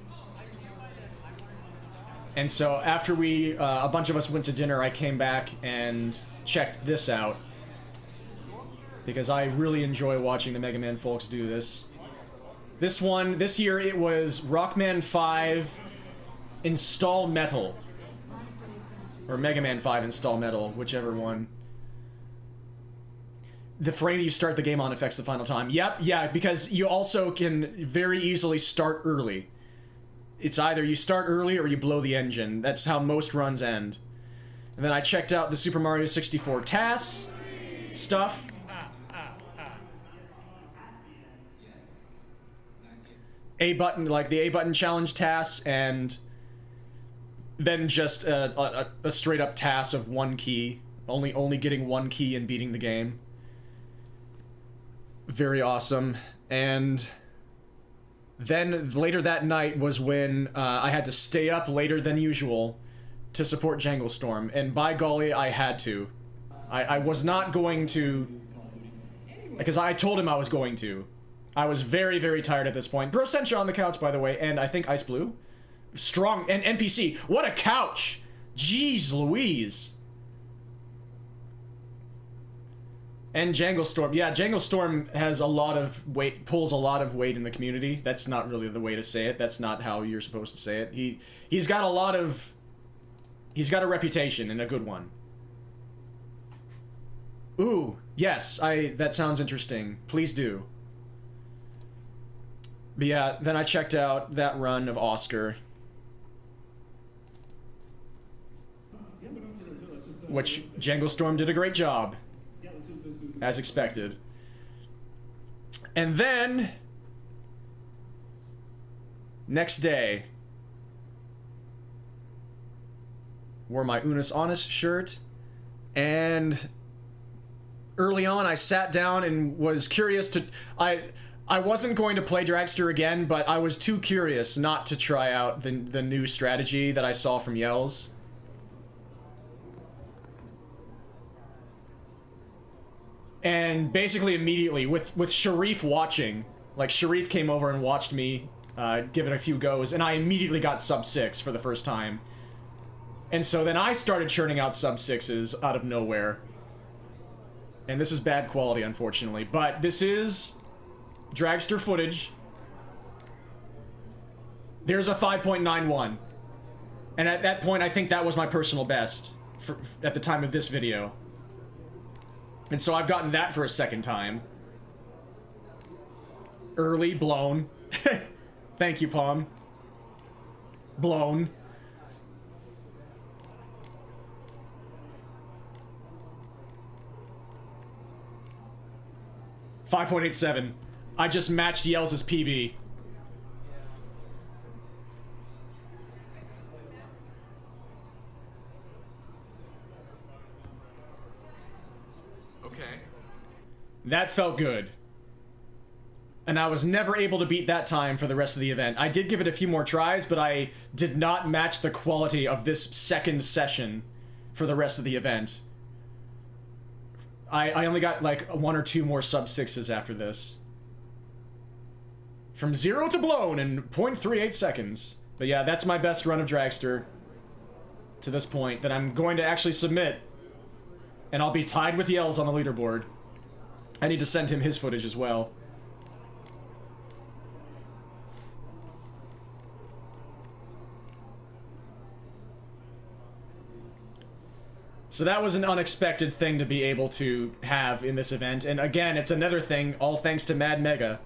And so after a bunch of us went to dinner, I came back and checked this out. Because I really enjoy watching the Mega Man folks do this. This year it was Rockman 5 Install Metal. Or Mega Man 5 Install Metal, whichever one. The frame you start the game on affects the final time. Yep, yeah, because you also can very easily start early. It's either you start early or you blow the engine. That's how most runs end. And then I checked out the Super Mario 64 TAS stuff. A button, like the A button challenge TAS, and then just a straight up TAS of 1 key. Only getting 1 key and beating the game. Very awesome. And then later that night was when I had to stay up later than usual to support Jangle Storm, and by golly, I had to. I was not going to, because I told him I was going to. I was very, very tired at this point. Bro Sencha on the couch, by the way, and I think Ice Blue. Strong, and NPC. What a couch! Jeez Louise. And Jangle Storm. Yeah, Jangle Storm has a lot of weight, pulls a lot of weight in the community. That's not really the way to say it. That's not how you're supposed to say it. He's got a lot of... He's got a reputation, and a good one. Ooh, yes, that sounds interesting. Please do. But yeah, then I checked out that run of Oscar. Which Jangle Storm did a great job. As expected. And then... Next day... Wore my Unis Honest shirt. And... Early on, I sat down and was curious to... I wasn't going to play Dragster again, but I was too curious not to try out the new strategy that I saw from Yells. And basically immediately, with Sharif watching, like Sharif came over and watched me give it a few goes, and I immediately got sub 6 for the first time. And so then I started churning out sub 6s out of nowhere. And this is bad quality, unfortunately, but this is Dragster footage. There's a 5.91. And at that point, I think that was my personal best at the time of this video. And so I've gotten that for a second time. Early, blown. Thank you, Palm. Blown. .87. I just matched Yells' PB. Okay. That felt good. And I was never able to beat that time for the rest of the event. I did give it a few more tries, but I did not match the quality of this second session for the rest of the event. I only got like 1 or 2 more sub-6s after this. From 0 to blown in 0.38 seconds. But yeah, that's my best run of Dragster to this point that I'm going to actually submit. And I'll be tied with Yells on the leaderboard. I need to send him his footage as well. So that was an unexpected thing to be able to have in this event. And again, it's another thing, all thanks to Mad Mega.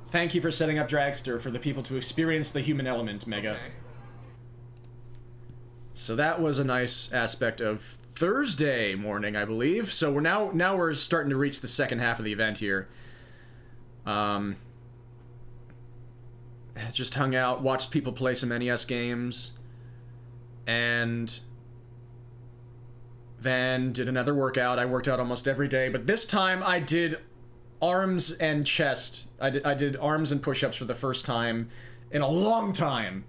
Thank you for setting up Dragster for the people to experience the human element, Mega. Okay. So that was a nice aspect of Thursday morning, I believe. So we're now we're starting to reach the second half of the event here. Just hung out, watched people play some NES games, and then did another workout. I worked out almost every day, but this time I did arms and chest. I did arms and push-ups for the first time in a long time.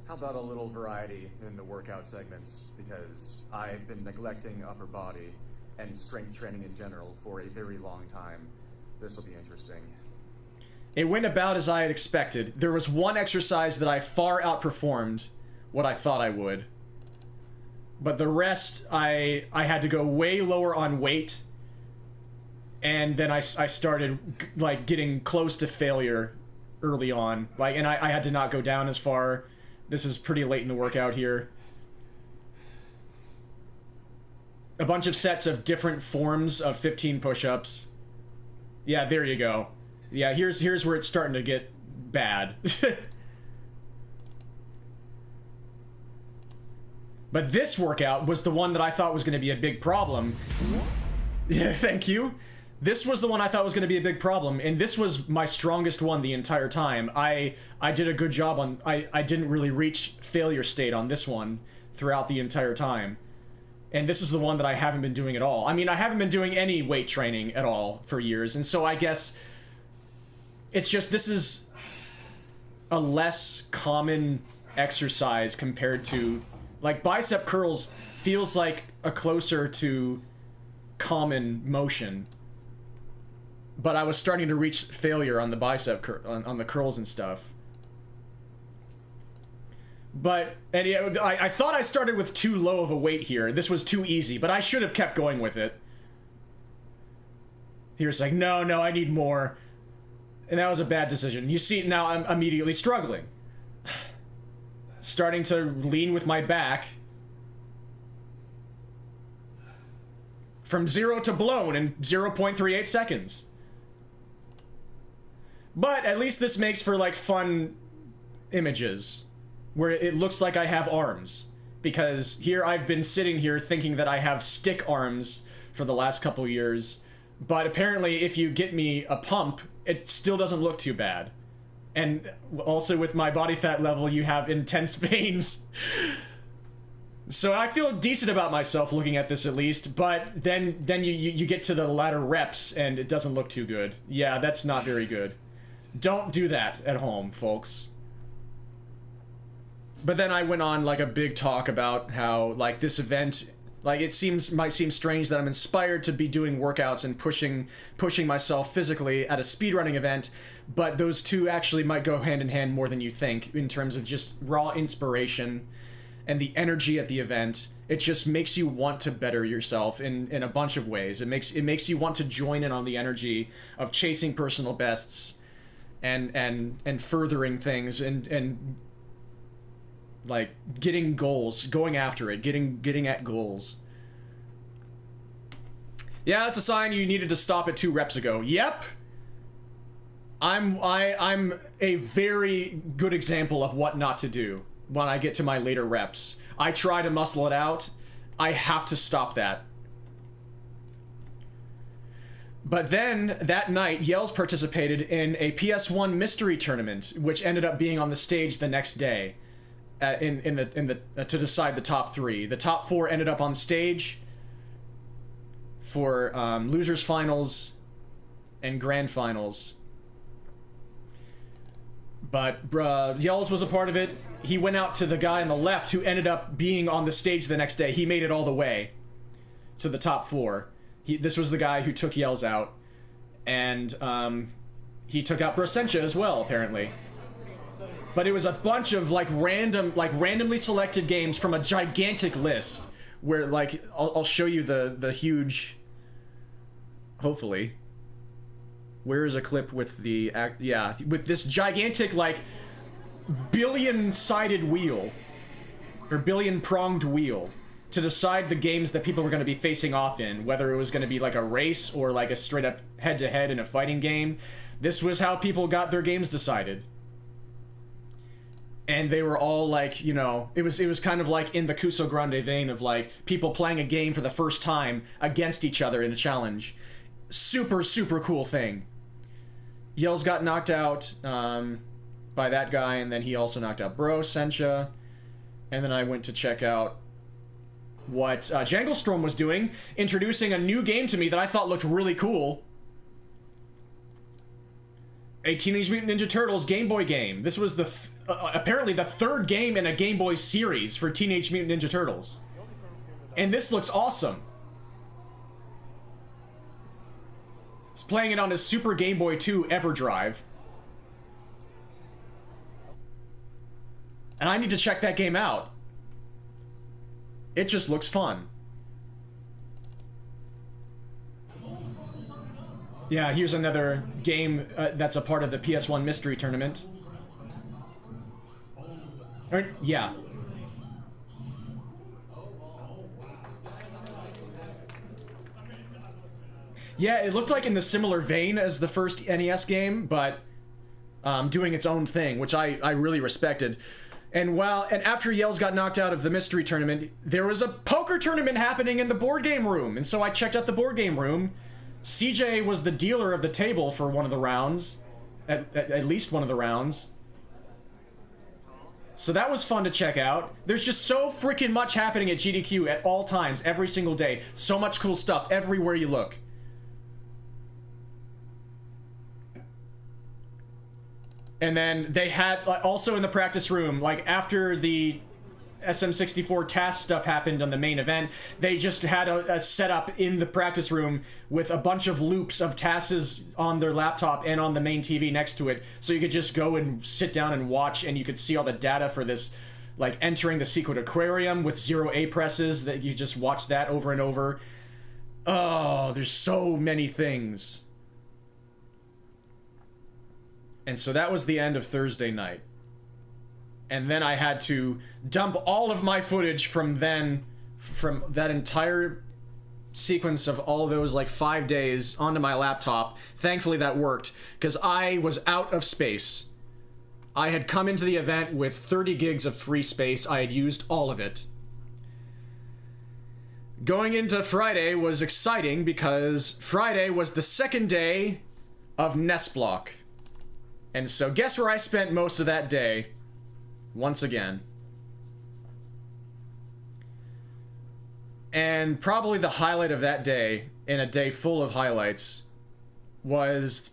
How about a little variety in the workout segments? Because I've been neglecting upper body and strength training in general for a very long time. This will be interesting. It went about as I had expected. There was one exercise that I far outperformed what I thought I would. But the rest, I had to go way lower on weight. And then I started, like, getting close to failure early on. Like, and I had to not go down as far. This is pretty late in the workout here. A bunch of sets of different forms of 15 push-ups. Yeah, there you go. Yeah, here's where it's starting to get bad. But this workout was the one that I thought was going to be a big problem. Yeah, thank you. This was the one I thought was going to be a big problem, and this was my strongest one the entire time. I did a good job on... I didn't really reach failure state on this one throughout the entire time. And this is the one that I haven't been doing at all. I mean, I haven't been doing any weight training at all for years, and so I guess... It's just, this is a less common exercise compared to... Like, bicep curls feels like a closer to common motion. But I was starting to reach failure on the bicep on the curls and stuff. But and yeah, I thought I started with too low of a weight here. This was too easy, but I should have kept going with it. Here's like, no, I need more. And that was a bad decision. You see, now I'm immediately struggling. Starting to lean with my back. From 0 to blown in 0.38 seconds. But at least this makes for, like, fun images. Where it looks like I have arms. Because here I've been sitting here thinking that I have stick arms for the last couple years. But apparently if you get me a pump, it still doesn't look too bad. And also with my body fat level, you have intense veins. So I feel decent about myself looking at this at least, but then you get to the latter reps and it doesn't look too good. Yeah, that's not very good. Don't do that at home, folks. But then I went on like a big talk about how like this event, like it might seem strange that I'm inspired to be doing workouts and pushing myself physically at a speedrunning event, but those two actually might go hand in hand more than you think in terms of just raw inspiration and the energy at the event. It just makes you want to better yourself in a bunch of ways. It makes you want to join in on the energy of chasing personal bests and furthering things and Like, getting goals, going after it, getting at goals. Yeah, that's a sign you needed to stop at 2 reps ago. Yep! I'm a very good example of what not to do when I get to my later reps. I try to muscle it out. I have to stop that. But then, that night, Yells participated in a PS1 mystery tournament, which ended up being on the stage the next day, to decide the top 3. The top 4 ended up on stage for losers finals and grand finals. But Yells was a part of it. He went out to the guy on the left who ended up being on the stage the next day. He made it all the way to the top 4. This was the guy who took Yells out, and he took out Brosentia as well, apparently. But it was a bunch of randomly selected games from a gigantic list, where like I'll show you the huge. Hopefully, where is a clip with the with this gigantic like billion-sided wheel or billion-pronged wheel to decide the games that people were going to be facing off in, whether it was going to be like a race or like a straight-up head-to-head in a fighting game. This was how people got their games decided. And they were all like, you know, it was kind of like in the Cuso Grande vein of like people playing a game for the first time against each other in a challenge. Super, super cool thing. Yells got knocked out by that guy, and then he also knocked out Sencha. And then I went to check out what Janglestrom was doing, introducing a new game to me that I thought looked really cool. A Teenage Mutant Ninja Turtles Game Boy game. This was apparently the 3rd game in a Game Boy series for Teenage Mutant Ninja Turtles. And this looks awesome. He's playing it on his Super Game Boy 2 EverDrive. And I need to check that game out. It just looks fun. Yeah, here's another game that's a part of the PS1 Mystery Tournament. Yeah. Yeah, it looked like in the similar vein as the first NES game, but doing its own thing, which I really respected. And after Yells got knocked out of the mystery tournament, there was a poker tournament happening in the board game room. And so I checked out the board game room. CJ was the dealer of the table for one of the rounds. At least one of the rounds. So that was fun to check out. There's just so freaking much happening at GDQ at all times, every single day. So much cool stuff everywhere you look. And then they had, also in the practice room, like after the SM64 task stuff happened on the main event, they just had a setup in the practice room with a bunch of loops of tasks on their laptop and on the main TV next to it. So you could just go and sit down and watch, and you could see all the data for this, like entering the secret aquarium with 0 A presses, that you just watch that over and over. Oh, there's so many things. And so that was the end of Thursday night. And then I had to dump all of my footage from that entire sequence of all those like 5 days onto my laptop. Thankfully that worked, because I was out of space. I had come into the event with 30 gigs of free space. I had used all of it. Going into Friday was exciting because Friday was the second day of Nest Block. And so guess where I spent most of that day? Once again. And probably the highlight of that day, in a day full of highlights, was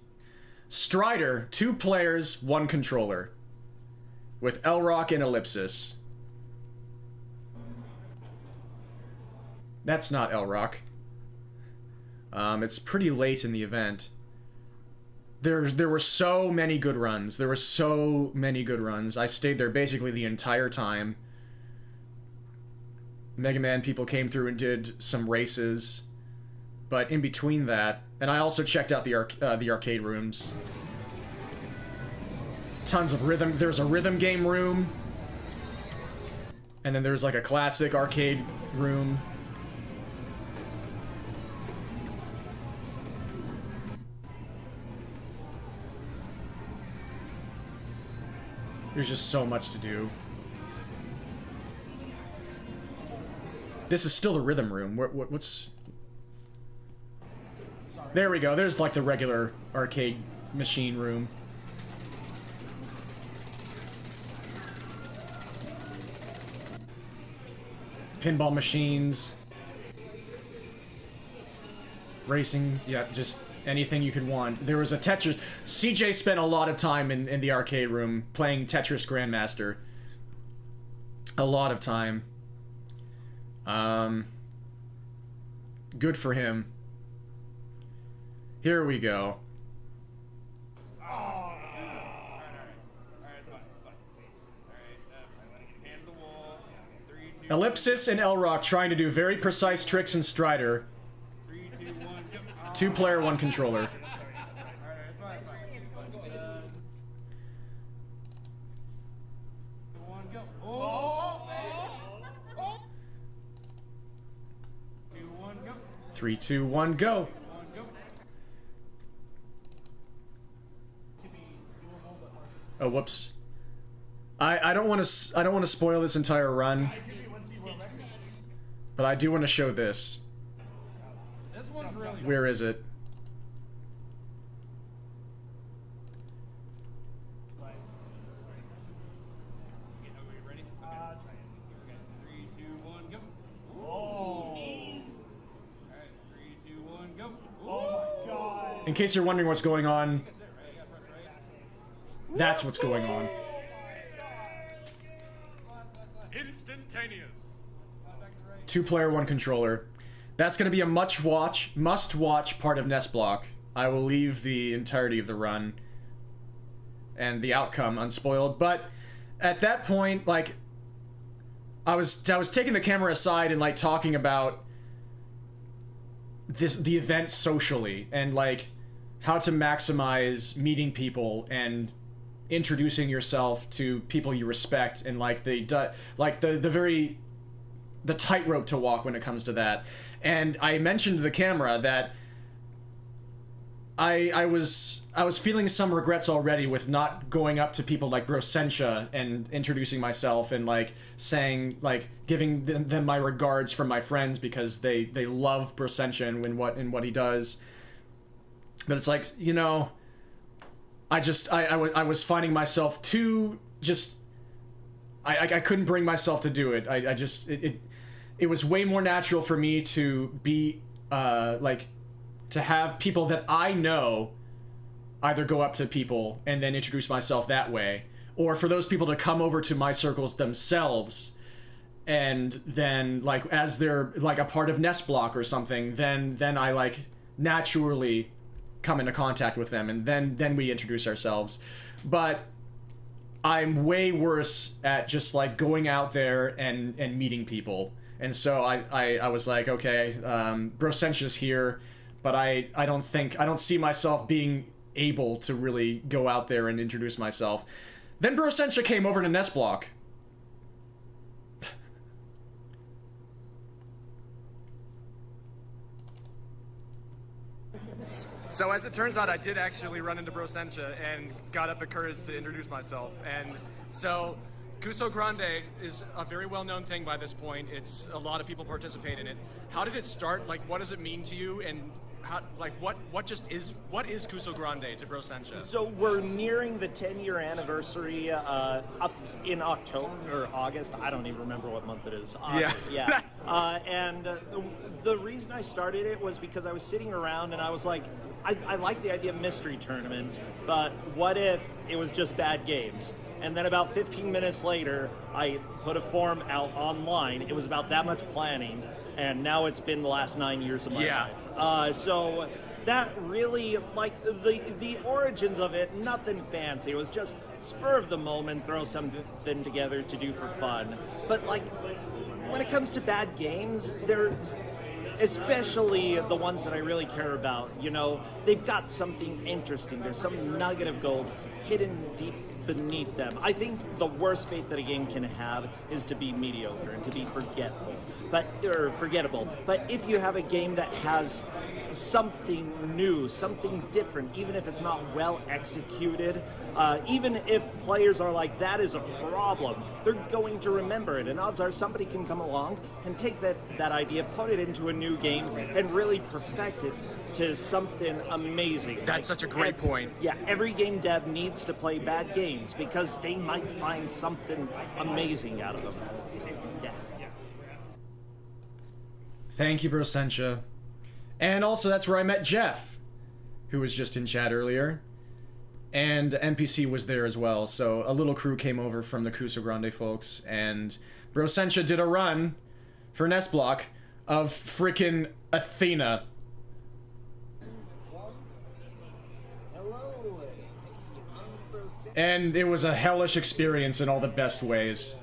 Strider, 2 players, 1 controller, with L-Rock and Ellipsis. That's not L-Rock. It's pretty late in the event. There were so many good runs. There were so many good runs. I stayed there basically the entire time. Mega Man people came through and did some races. But in between that, and I also checked out the arcade rooms. Tons of rhythm. There's a rhythm game room. And then there's like a classic arcade room. There's just so much to do. This is still the rhythm room. What's... There we go. There's like the regular arcade machine room. Pinball machines. Racing. Yeah, just anything you could want. There was a Tetris... CJ spent a lot of time in the arcade room playing Tetris Grandmaster. A lot of time. Good for him. Here we go. Ellipsis and Elrock trying to do very precise tricks in Strider. 2 player, 1 controller. Three, 2, 1, go. Oh, whoops. I don't want to spoil this entire run, but I do want to show this. Where is it? In case you're wondering what's going on, that's what's going on. Instantaneous. 2 player, 1 controller. That's going to be a must-watch part of Nest Block. I will leave the entirety of the run and the outcome unspoiled. But at that point, like, I was taking the camera aside and like talking about the event socially and like how to maximize meeting people and introducing yourself to people you respect, and like the tightrope to walk when it comes to that. And I mentioned to the camera that I was feeling some regrets already with not going up to people like Brosensha and introducing myself and like saying, like, giving them my regards from my friends because they love Brosensha and what he does. But it's like, you know, I was finding myself too just I couldn't bring myself to do it. It was way more natural for me to be like to have people that I know either go up to people and then introduce myself that way, or for those people to come over to my circles themselves and then, like, as they're like a part of Nest Block or something, then I like naturally come into contact with them and then we introduce ourselves. But I'm way worse at just like going out there and meeting people. And so I was like, okay, Brosensha's here, but I don't see myself being able to really go out there and introduce myself. Then Brosensha came over to Nest Block. So as it turns out, I did actually run into Brosensha and got up the courage to introduce myself. And so Kuso Grande is a very well-known thing by this point. It's a lot of people participate in it. How did it start? Like, what does it mean to you? And how, like, what is Kuso Grande to Brosensha? So we're nearing the 10-year anniversary up in October or August. I don't even remember what month it is. August, yeah. And the reason I started it was because I was sitting around and I was like, I like the idea of mystery tournament, but what if it was just bad games? And then about 15 minutes later, I put a form out online. It was about that much planning, and now it's been the last 9 years of my life. So that really, like, the origins of it, nothing fancy. It was just spur of the moment, throw something together to do for fun. But, like, when it comes to bad games, there's, especially the ones that I really care about, you know, they've got something interesting. There's some nugget of gold hidden deep beneath them. I think the worst fate that a game can have is to be mediocre and to be forgettable. But if you have a game that has something new, something different, even if it's not well executed, even if players are like, that is a problem, they're going to remember it. And odds are somebody can come along and take that idea, put it into a new game, and really perfect it to something amazing. That's such a great point. Yeah, every game dev needs to play bad games because they might find something amazing out of them. Yes. Thank you, Brosentia. And also, that's where I met Jeff, who was just in chat earlier. And NPC was there as well, so a little crew came over from the Cuso Grande folks, and Brosentia did a run for Nest Block of frickin' Athena. And it was a hellish experience in all the best ways.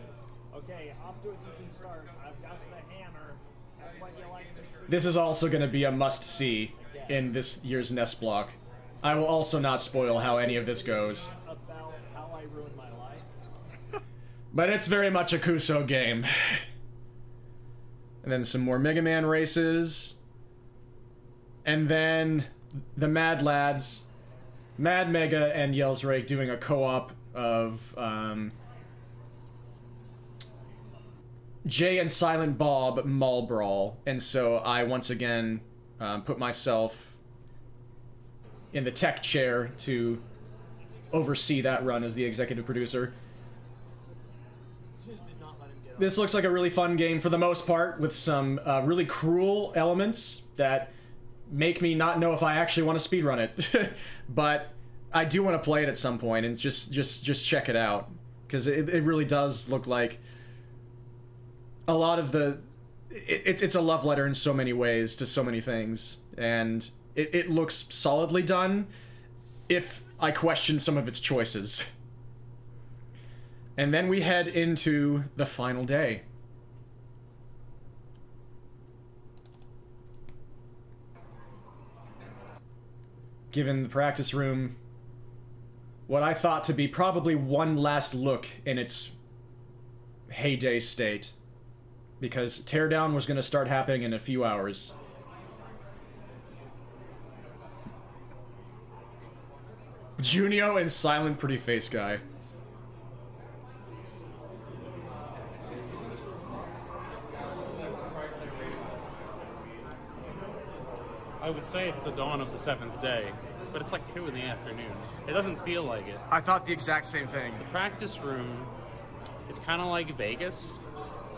Okay, off to a decent start. I've got the hammer. That's what you like to see. This is also going to be a must-see in this year's Nest Block. I will also not spoil how any of this goes. About how I ruined my life. But it's very much a Cuso game. And then some more Mega Man races. And then the Mad Lads, Mad Mega and Yellsrake doing a co-op of Jay and Silent Bob Mall Brawl. And so I once again put myself in the tech chair to oversee that run as the executive producer. This looks like a really fun game for the most part, with some really cruel elements that make me not know if I actually want to speedrun it. But I do want to play it at some point and just check it out, because it really does look like a lot of the... It's a love letter in so many ways to so many things, and it looks solidly done if I question some of its choices. And then we head into the final day. Given the practice room what I thought to be probably one last look in its heyday state, because teardown was going to start happening in a few hours. Junio and Silent Pretty Face Guy. I would say it's the dawn of the 7th day, but it's like 2 in the afternoon. It doesn't feel like it. I thought the exact same thing. The practice room, it's kind of like Vegas,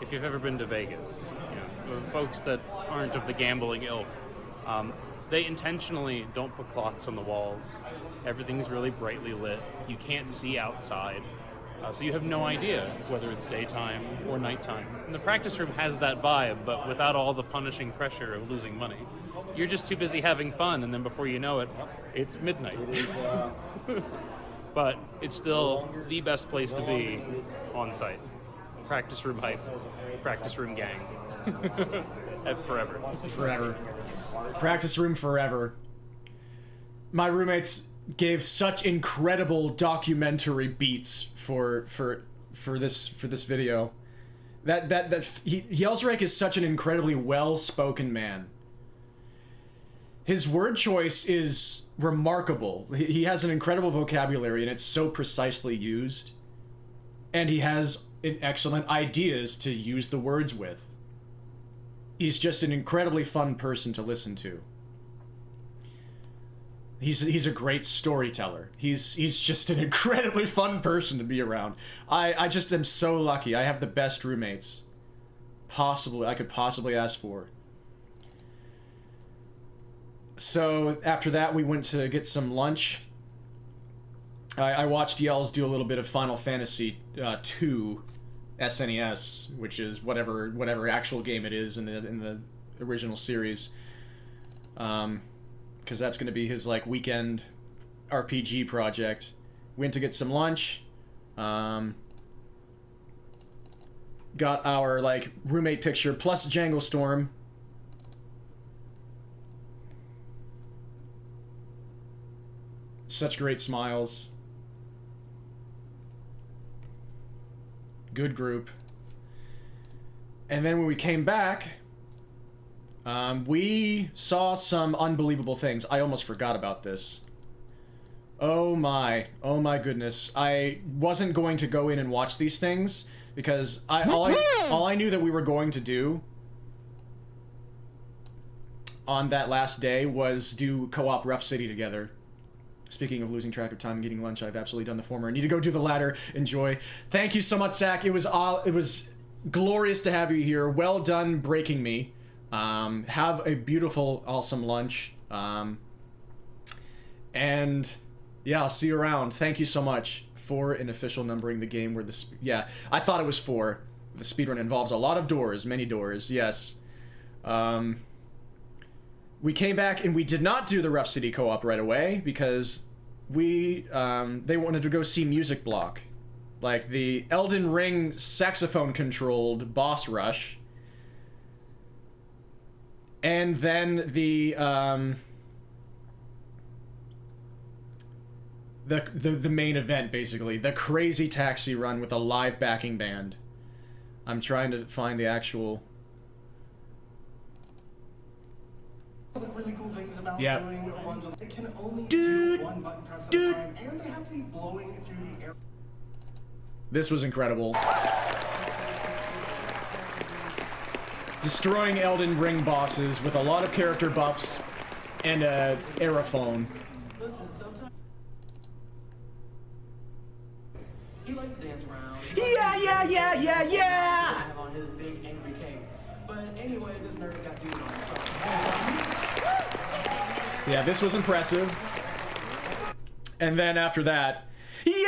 if you've ever been to Vegas. You know, the folks that aren't of the gambling ilk, they intentionally don't put clocks on the walls. Everything's really brightly lit. You can't see outside. So you have no idea whether it's daytime or nighttime. And the practice room has that vibe, but without all the punishing pressure of losing money. You're just too busy having fun, and then before you know it, it's midnight. But it's still the best place to be on site. Practice room hype. Practice room gang. Forever. Forever. Practice room forever. My roommates gave such incredible documentary beats for this video. Yellsrake is such an incredibly well-spoken man. His word choice is remarkable. He has an incredible vocabulary, and it's so precisely used. And he has excellent ideas to use the words with. He's just an incredibly fun person to listen to. He's a great storyteller. He's just an incredibly fun person to be around. I just am so lucky. I have the best roommates I could possibly ask for. So after that, we went to get some lunch. I watched Yells do a little bit of Final Fantasy 2 SNES, which is whatever actual game it is in the original series. Because that's going to be his like weekend RPG project. Went to get some lunch. Got our like roommate picture plus Jangle Storm. Such great smiles. Good group. And then when we came back, we saw some unbelievable things. I almost forgot about this. Oh my goodness. I wasn't going to go in and watch these things because all I knew that we were going to do on that last day was do co-op Rough City together. Speaking of losing track of time and getting lunch, I've absolutely done the former. I need to go do the latter. Enjoy. Thank you so much, Zach. It was glorious to have you here. Well done breaking me. Have a beautiful, awesome lunch. And yeah, I'll see you around. Thank you so much. 4 in official numbering the game where the... Yeah, I thought it was 4. The speedrun involves a lot of doors, many doors, yes. We came back and we did not do the Rough City co-op right away because they wanted to go see Music Block. Like the Elden Ring saxophone-controlled boss rush. And then the main event, basically. The Crazy Taxi Run with a live backing band. I'm trying to find the actual... The really cool things about Yep. doing runs with it can only do one button press at a time, and they have to be blowing through the air. This was incredible. Destroying Elden Ring bosses with a lot of character buffs and a aerophone. He likes to dance around. Yeah! On his big angry cake. But anyway, this nerd got dude on. Yeah, this was impressive. And then after that, yeah!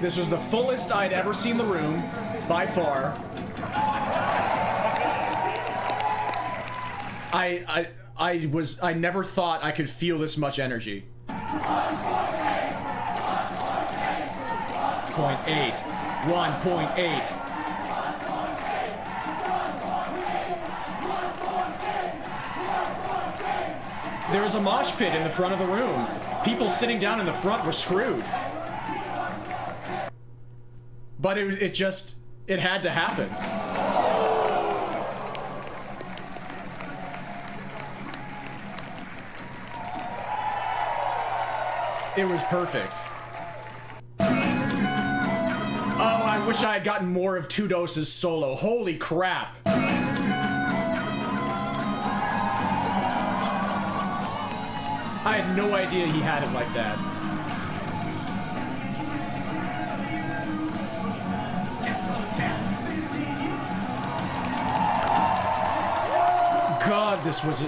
This was the fullest I'd ever seen the room, by far. I never thought I could feel this much energy. 1.8. 1.8. There was a mosh pit in the front of the room. People sitting down in the front were screwed. But it had to happen. It was perfect. Oh, I wish I had gotten more of 2 doses solo. Holy crap. I had no idea he had it like that. God, this was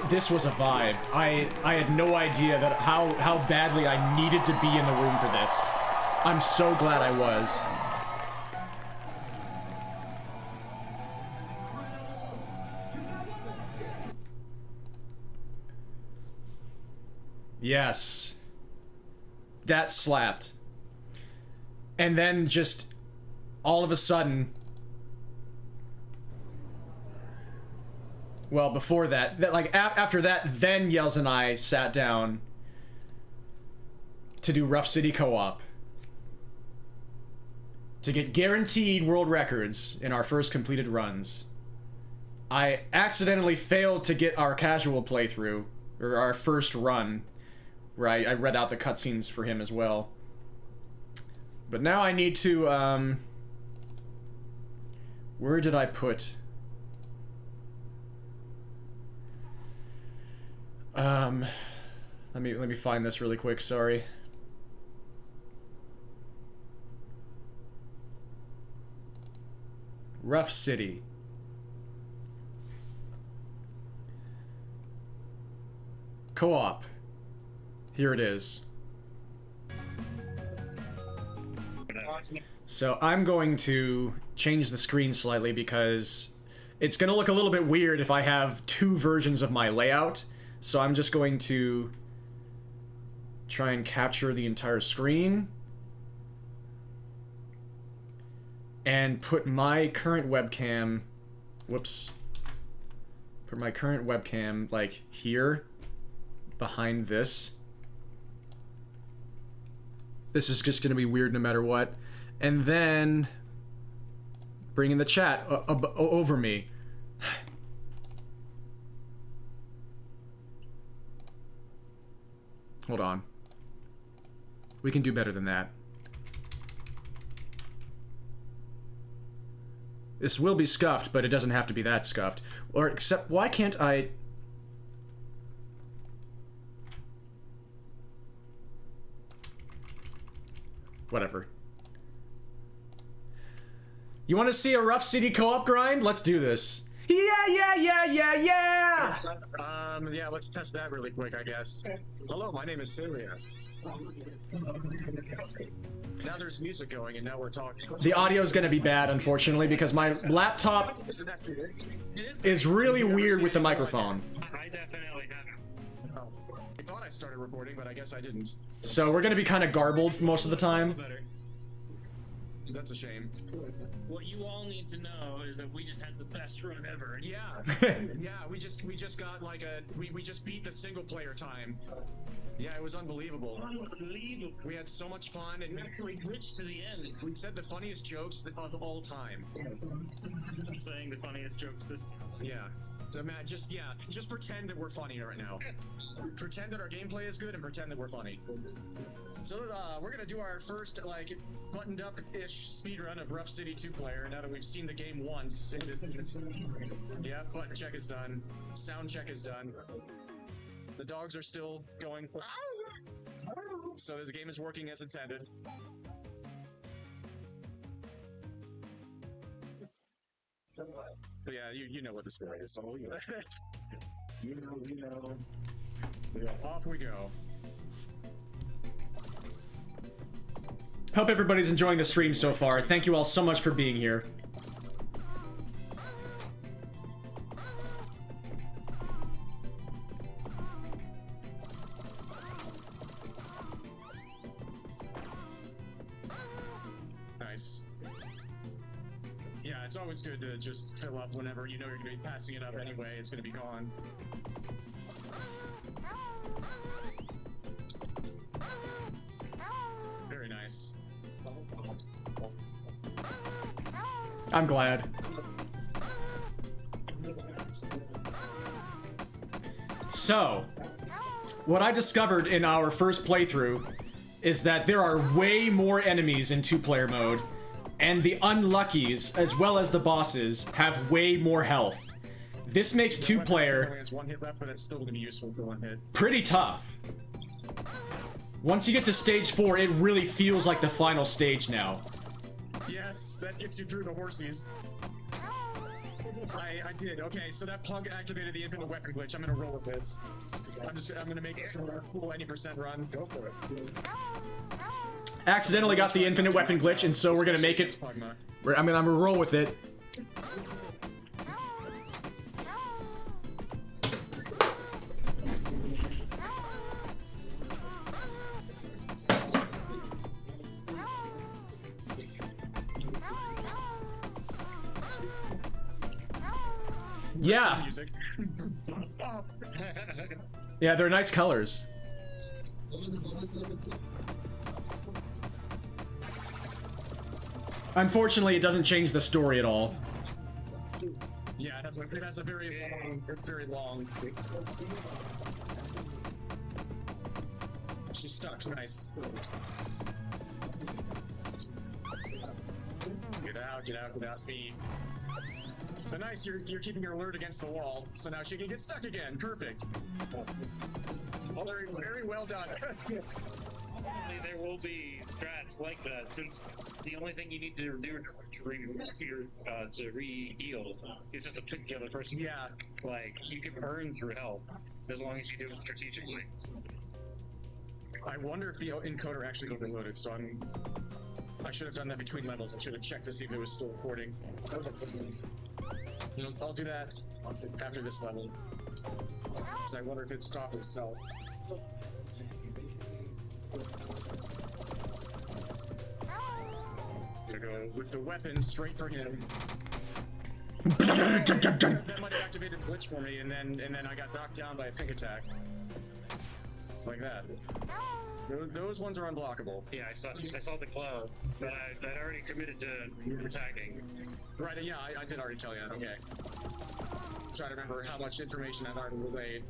a vibe. I had no idea that how badly I needed to be in the room for this. I'm so glad I was. Yes. That slapped. And then just all of a sudden, well, before that, like after that, then Yells and I sat down to do Rough City co-op to get guaranteed world records in our first completed runs. I accidentally failed to get our casual playthrough, or our first run, where I read out the cutscenes for him as well. But now I need to, where did I put... let me find this really quick, sorry. Rough City. Co-op. Here it is. So I'm going to change the screen slightly because it's going to look a little bit weird if I have 2 versions of my layout. So I'm just going to try and capture the entire screen and put my current webcam, Put my current webcam, like, here, behind this. This is just gonna be weird no matter what. And then bring in the chat over me. Hold on. We can do better than that. This will be scuffed, but it doesn't have to be that scuffed. Or except, why can't I... Whatever. You want to see a rough city co-op grind? Let's do this. Yeah! Yeah, let's test that really quick, I guess. Hello, my name is Syria. Now there's music going, and now we're talking. The audio's gonna be bad, unfortunately, because my laptop is really weird with the microphone. I definitely haven't. I thought I started recording, but I guess I didn't. So we're gonna be kind of garbled for most of the time. That's a shame. What you all need to know is that we just had the best run ever. Yeah, yeah. We just got like we just beat the single player time. Yeah, it was unbelievable. Unbelievable. We had so much fun and we actually glitched to the end. We said the funniest jokes of all time. I'm saying the funniest jokes this time. Yeah. So Matt, just pretend that we're funny right now. Pretend that our gameplay is good and pretend that we're funny. So we're gonna do our first like buttoned up-ish speedrun of Rough City 2-player now that we've seen the game once. Yeah, button check is done. Sound check is done. The dogs are still going. So the game is working as intended. But yeah, you know what the story is. So you know. Off we go. Hope everybody's enjoying the stream so far. Thank you all so much for being here. Nice. Yeah, it's always good to just fill up whenever you know you're going to be passing it up anyway. It's going to be gone. Very nice. I'm glad. So, what I discovered in our first playthrough is that there are way more enemies in 2-player mode, and the unluckies, as well as the bosses, have way more health. This makes 2-player One hit left, but it's still going to be useful for one hit. pretty tough. Once you get to stage 4, it really feels like the final stage now. Yes, that gets you through the horsies. I did. Okay, so that plug activated the infinite weapon glitch. I'm gonna roll with this. I'm gonna make it a full 90% run. Go for it. Accidentally got the infinite weapon glitch, and so we're gonna make it. I'm gonna roll with it. Yeah. Yeah, they're nice colors. Unfortunately, it doesn't change the story at all. Yeah, that's a very long. It's very long. She's stuck. Nice. Get out, speed. So nice, you're keeping her alert against the wall, so now she can get stuck again. Perfect. Well, very well done. Hopefully there will be strats like that, since the only thing you need to do to re-heal is just to pick the other person. Yeah. Like, you can burn through health, as long as you do it strategically. I wonder if the encoder actually overloaded, so I should have done that between levels. I should have checked to see if it was still recording. I'll do that after this level. So I wonder if it stopped itself. Gonna go with the weapon straight for him. That might have activated glitch for me, and then I got knocked down by a pink attack. Like that. So those ones are unblockable. Yeah, I saw the cloud, but I'd already committed to attacking. Right, yeah, I did already tell you that, okay. Try to remember how much information I've already relayed.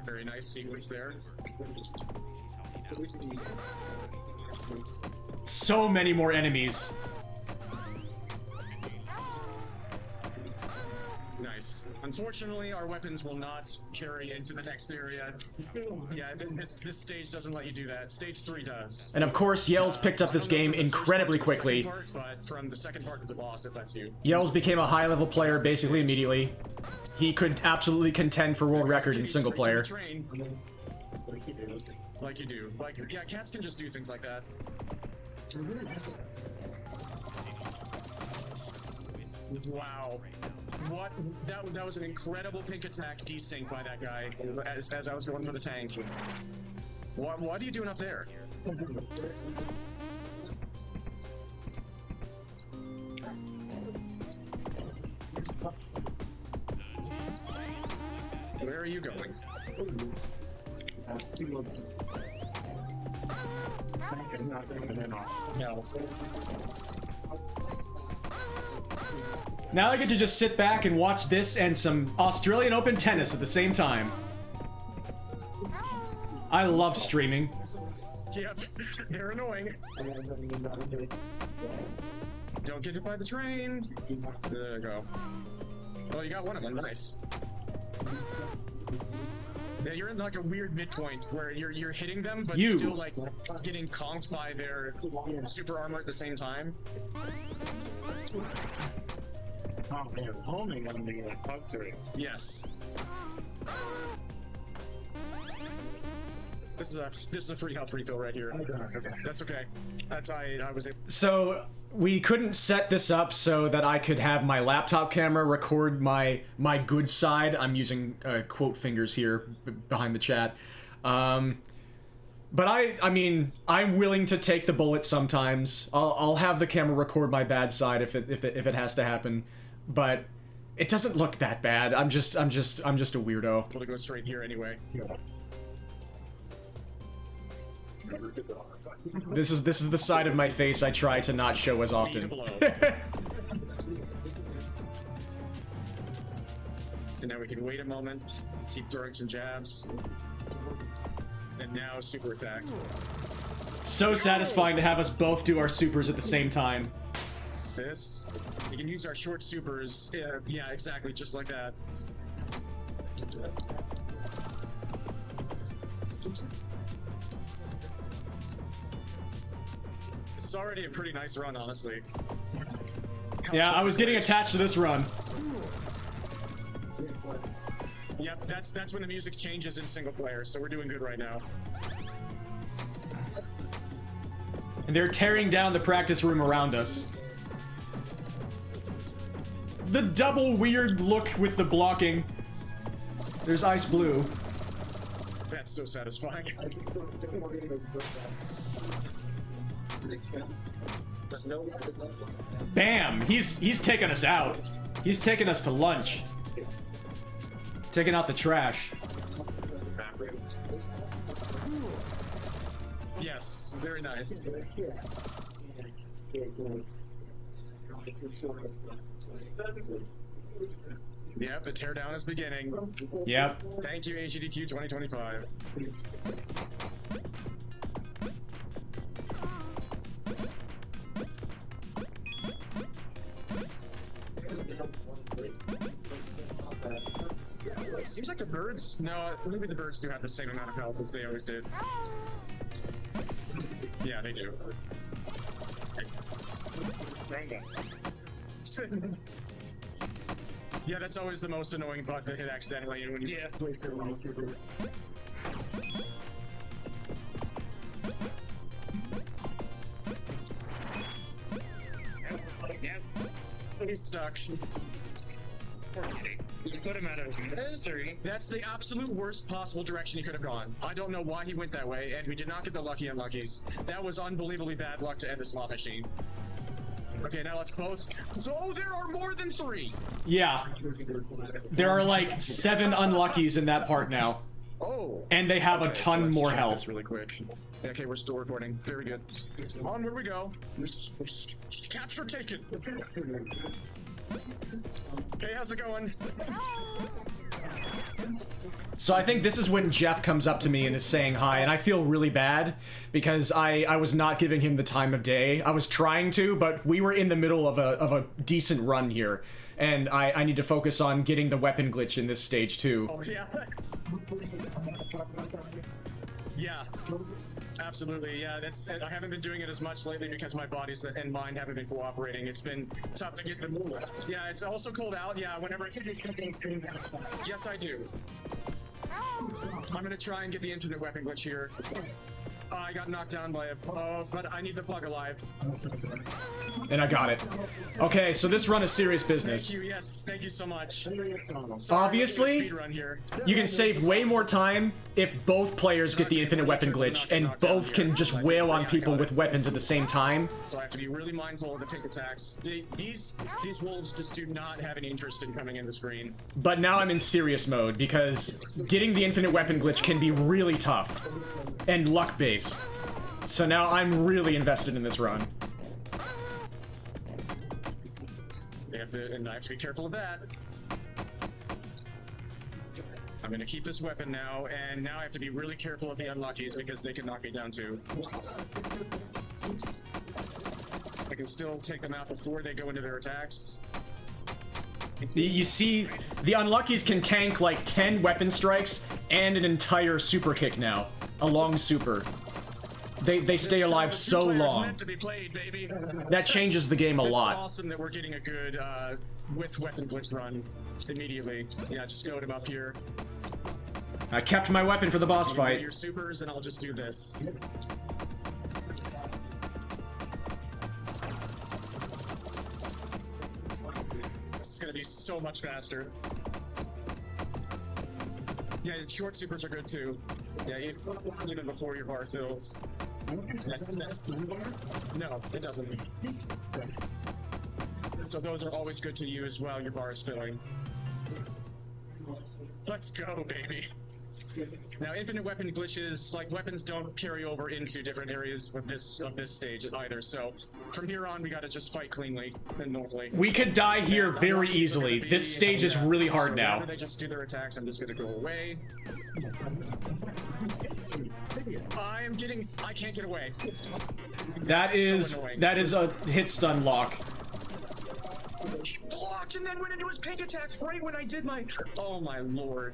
Very nice sequence there. So many more enemies. Nice. Unfortunately, our weapons will not carry into the next area. Yeah, this stage doesn't let you do that. Stage 3 does. And of course, Yells picked up this game incredibly quickly. But from the second part of the boss, it lets you. Yells became a high-level player basically immediately. He could absolutely contend for world record in single player. Like you do. Like, yeah, cats can just do things like that. Wow. What? That was an incredible pink attack desync by that guy as I was going for the tank. What are you doing up there? Where are you going? Now I get to just sit back and watch this and some Australian Open tennis at the same time. I love streaming. Yep, they're annoying. Don't get hit by the train. There you go. Oh, you got one of them. Nice. Yeah, you're in like a weird midpoint where you're hitting them, but still like getting conked by their super armor at the same time. Oh man, homing on the pug three. Yes. This is a free health refill right here. That's okay. That's I was able. So we couldn't set this up so that I could have my laptop camera record my good side. I'm using quote fingers here behind the chat. But I mean, I'm willing to take the bullet sometimes. I'll have the camera record my bad side if it has to happen. But it doesn't look that bad. I'm just a weirdo. We'll go straight here anyway. This is the side of my face I try to not show as often. And now we can wait a moment, keep throwing some jabs, and now super attack. So satisfying to have us both do our supers at the same time. This, you can use our short supers. Yeah, exactly, just like that. It's already a pretty nice run, honestly. Yeah, I was getting attached to this run. Yep, that's when the music changes in single player, so we're doing good right now. And they're tearing down the practice room around us. The double weird look with the blocking. There's Ice Blue. That's so satisfying. Bam! He's taking us out. He's taking us to lunch. Taking out the trash. Yes, very nice. Yep, the teardown is beginning. Yep. Thank you, AGDQ 2025. Seems like the birds. No, maybe the birds do have the same amount of health as they always did. Yeah, they do. Yeah, that's always the most annoying button to hit accidentally when you place the wrong super. He's stuck. You put him out of misery. That's the absolute worst possible direction he could have gone. I don't know why he went that way, and we did not get the lucky unluckies. That was unbelievably bad luck to end the slot machine. Okay, now let's both. Oh, there are more than 3. Yeah. There are like 7 unluckies in that part now. Oh. And they have a Okay, so ton let's more check health. this really quick. Okay, we're still recording. Very good. Onward we go. Capture taken. Hey, how's it going? So I think this is when Jeff comes up to me and is saying hi, and I feel really bad because I was not giving him the time of day. I was trying to, but we were in the middle of a decent run here, and I need to focus on getting the weapon glitch in this stage too. Oh, yeah. Yeah. Absolutely, yeah. I haven't been doing it as much lately because my bodies and mind haven't been cooperating. It's been tough to get the move. Yeah, it's also cold out. Yeah, whenever. Yes, I do. I'm gonna try and get the infinite weapon glitch here. I got knocked down by a. But I need the plug alive. And I got it. Okay, so this run is serious business. Thank you. Yes, thank you so much. Obviously, you can save way more time if both players get the infinite weapon glitch, and both can just wail on people with weapons at the same time. So I have to be really mindful of the pink attacks. These wolves just do not have any interest in coming in the screen. But now I'm in serious mode because getting the infinite weapon glitch can be really tough and luck-based. So now I'm really invested in this run. And I have to be careful of that. I'm gonna keep this weapon now, and now I have to be really careful of the unlockies because they can knock me down too. I can still take them out before they go into their attacks. You see, the unluckies can tank like 10 weapon strikes and an entire super kick now. A long super. They stay alive so long. That changes the game a lot. It's awesome that we're getting a good with weapon glitch run immediately. Yeah, just goad him up here. I kept my weapon for the boss fight. Your supers, and I'll just do this. This is gonna be so much faster. Yeah, short supers are good too. Yeah, even before your bar fills. No, it doesn't. So those are always good to use while your bar is filling. Let's go, baby. Now, infinite weapon glitches, like weapons, don't carry over into different areas of this stage either. So from here on, we gotta just fight cleanly and normally. We could die here very easily. This stage is really hard now. Whenever they just do their attacks, I'm just gonna go away. I can't get away. That is a hit stun lock. Blocked and then went into his pink attack right when I did my. Oh my lord.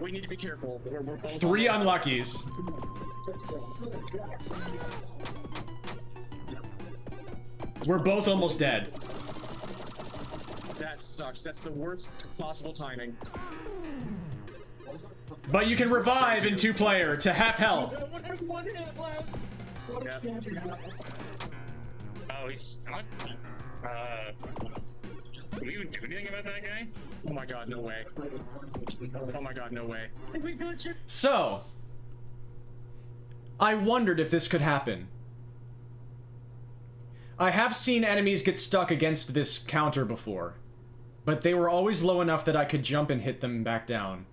We need to be careful. We're both 3 unluckies. We're both almost dead. That sucks. That's the worst possible timing. But you can revive in 2-player to half health. Yeah. Oh, he's stuck. Can we even do anything about that guy? Oh my god, no way. Oh my god, no way. So, I wondered if this could happen. I have seen enemies get stuck against this counter before, but they were always low enough that I could jump and hit them back down.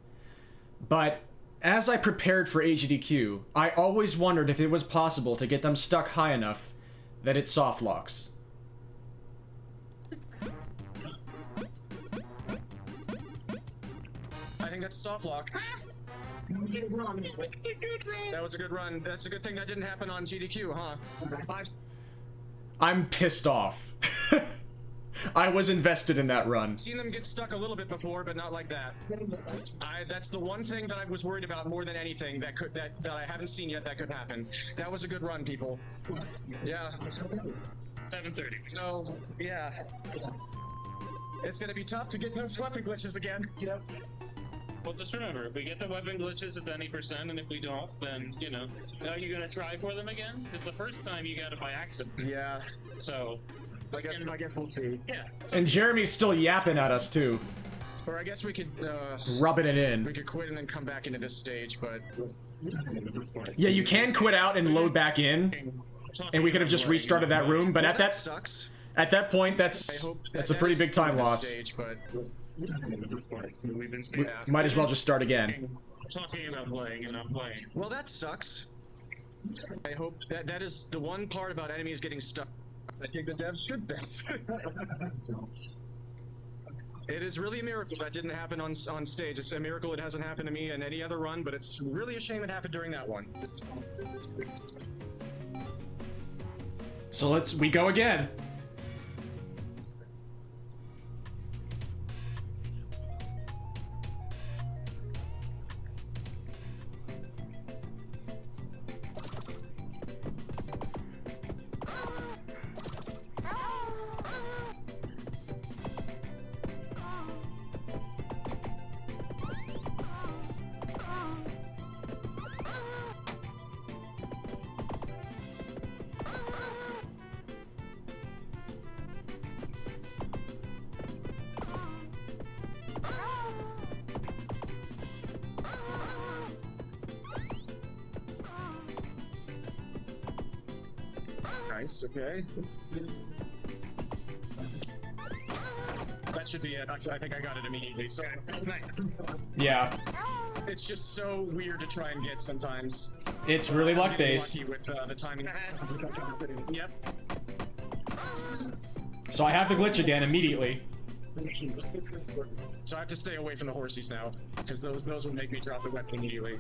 But as I prepared for AGDQ, I always wondered if it was possible to get them stuck high enough that it soft locks. I think that's a soft lock. It's a good run. That was a good run. That's a good thing that didn't happen on GDQ, huh? I'm pissed off. I was invested in that run. Seen them get stuck a little bit before, but not like that. That's the one thing that I was worried about more than anything that I haven't seen yet that could happen. That was a good run, people. Yeah. 7:30. So, yeah. It's gonna be tough to get those weapon glitches again. Yep. Well, just remember, if we get the weapon glitches, it's any %, and if we don't, then, you know, are you gonna try for them again? Because the first time you got it by accident. Yeah. So, I guess we'll see. Yeah. And Jeremy's still yapping at us, too. Or I guess we could, rubbing it in. We could quit and then come back into this stage, but... Yeah, you can quit out and load back in, and we could have just restarted that room. But Well, at that sucks. at that point, that's a pretty big time loss. Stage, but We might as well just start again. Talking about playing and not playing. Well, that sucks. I hope that is the one part about enemies getting stuck. I think the devs should fix. It is really a miracle that didn't happen on stage. It's a miracle it hasn't happened to me in any other run, but it's really a shame it happened during that one. So we go again. Nice, okay. That should be it. I think I got it immediately. So, Yeah. it's just so weird to try and get sometimes. It's really luck I'm getting based. lucky with the timing. Yep. So I have to glitch again immediately. So I have to stay away from the horsies now, because those would make me drop the weapon immediately.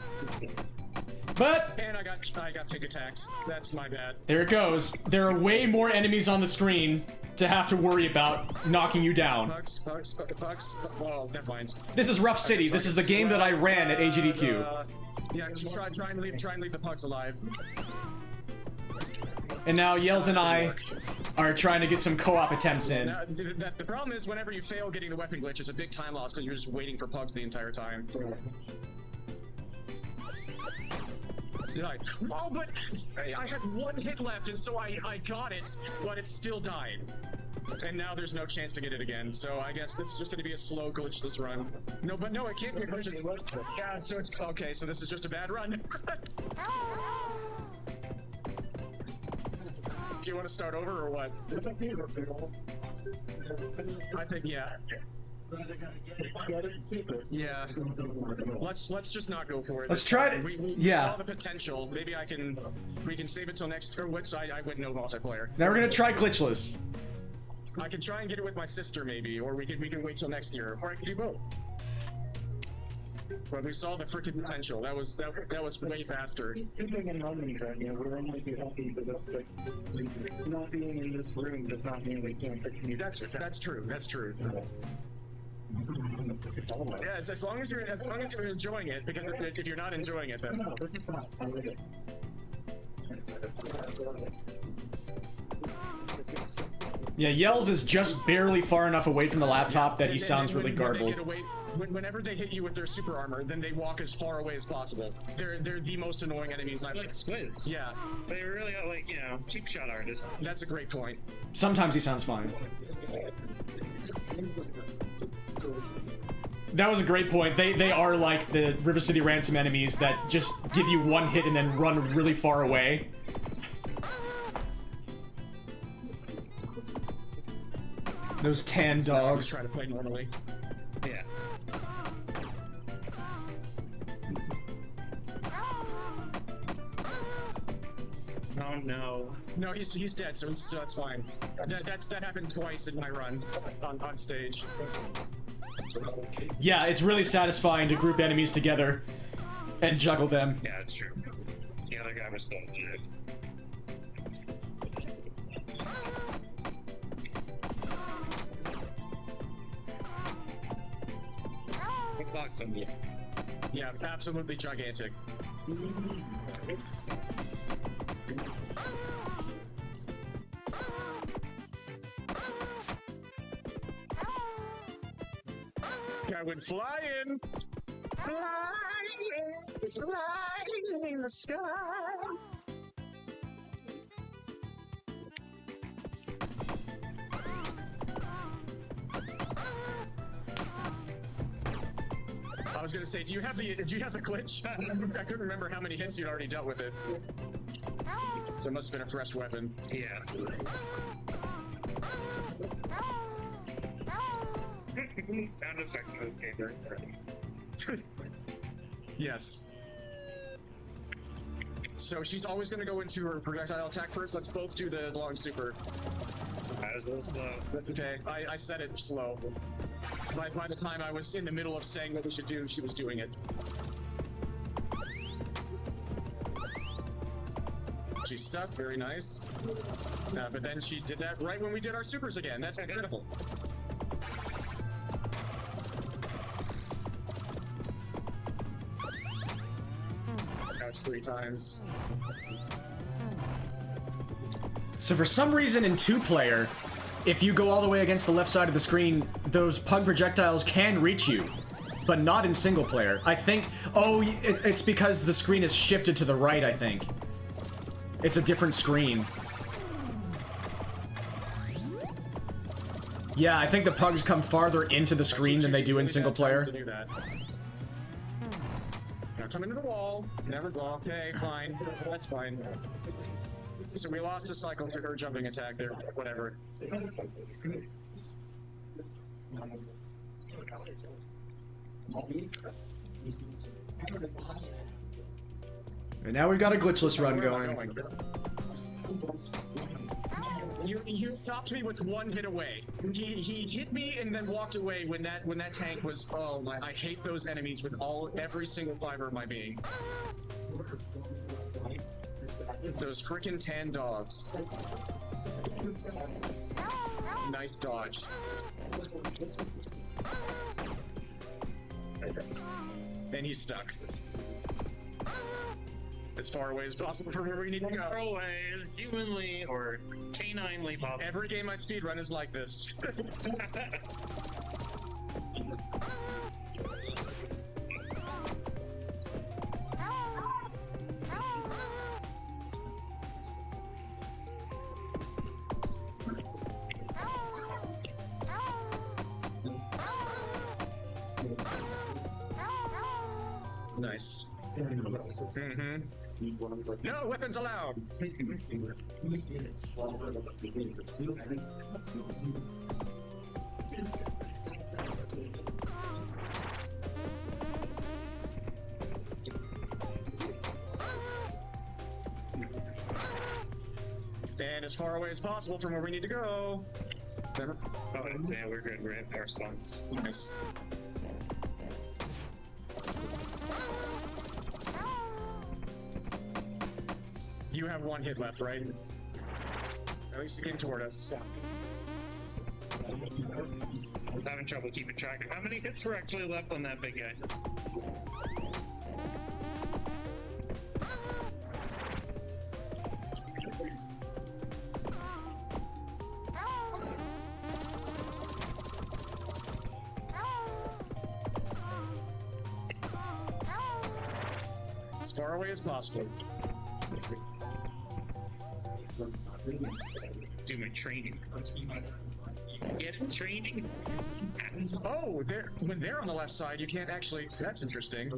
But And I got pig attacks. That's my bad. there it goes. There are way more enemies on the screen to have to worry about knocking you down. Pugs. Well, never mind. This is Rough City. This is the game that I ran at AGDQ. Yeah, try and leave the pugs alive. And now Yells and I are trying to get some co-op attempts in. Now, the problem is whenever you fail getting the weapon glitch, it's a big time loss because you're just waiting for pugs the entire time. You're like, oh, but I had one hit left, and so I got it, but it still died. And now there's no chance to get it again, so I guess this is just going to be a slow glitchless run. No, but no, it can't be a glitchless. Yeah, so it's okay. So this is just a bad run. Do you want to start over or what? I think yeah. Yeah. Let's just not go for it. Let's try it. We Yeah. saw the potential. Maybe we can save it till next, or which I wouldn't know multiplayer. Now we're gonna try glitchless. I can try and get it with my sister maybe, or we can wait till next year, or I can do both. But we saw the freaking potential. That was way faster. Not being in this room does not mean we can't continue. That's true. That's true. Yeah, as long as you're enjoying it, because if you're not enjoying it, then No, this is not. I read it. Yeah, Yells is just barely far enough away from the laptop that he sounds really garbled. Whenever they hit you with their super armor, then they walk as far away as possible. They're the most annoying enemies I've Like squids. Yeah. They really are like, cheap shot artists. That's a great point. Sometimes he sounds fine. That was a great point. They are like the River City Ransom enemies that just give you one hit and then run really far away. Those tan dogs. Try to play normally. Yeah. Oh no. No, he's dead, so that's fine. That happened twice in my run on stage. Yeah, it's really satisfying to group enemies together and juggle them. Yeah, that's true. The other guy was still dead. Yeah, it's absolutely gigantic. I went flying, flying in the sky. I was gonna say, do you have the glitch? I couldn't remember how many hits you'd already dealt with it. There must have been a fresh weapon. Yeah. Sound effects in this game are incredible. Yes. So she's always going to go into her projectile attack first. Let's both do the long super. That is a little slow. That's okay. I said it slow. By the time I was in the middle of saying what we should do, she was doing it. She's stuck. Very nice. But then she did that right when we did our supers again. That's incredible. Couch 3 times. So for some reason in 2-player, if you go all the way against the left side of the screen, those pug projectiles can reach you, but not in single player. I think, oh, it's because the screen is shifted to the right, I think. It's a different screen. Yeah, I think the pugs come farther into the screen than they do in single player. Now come into the wall. Never go. Okay, fine. That's fine. So we lost a cycle to her jumping attack there. Whatever. And now we've got a glitchless run going. You stopped me with one hit away. He hit me and then walked away when that tank was. Oh my! I hate those enemies with every single fiber of my being. Those frickin' tan dogs. Nice dodge. And he's stuck. As far away as possible from where we need to go. Far away, as humanly or caninely possible. Every game I speedrun is like this. Nice. Mm-hmm. No weapons allowed. And as far away as possible from where we need to go. Oh, yeah, we're good. We're in our spots. Nice. You have one hit left, right? At least it came toward us. I was having trouble keeping track of how many hits were actually left on that big guy. As far away as possible. Do my training. Get training. Oh, when they're on the left side, you can't actually. That's interesting.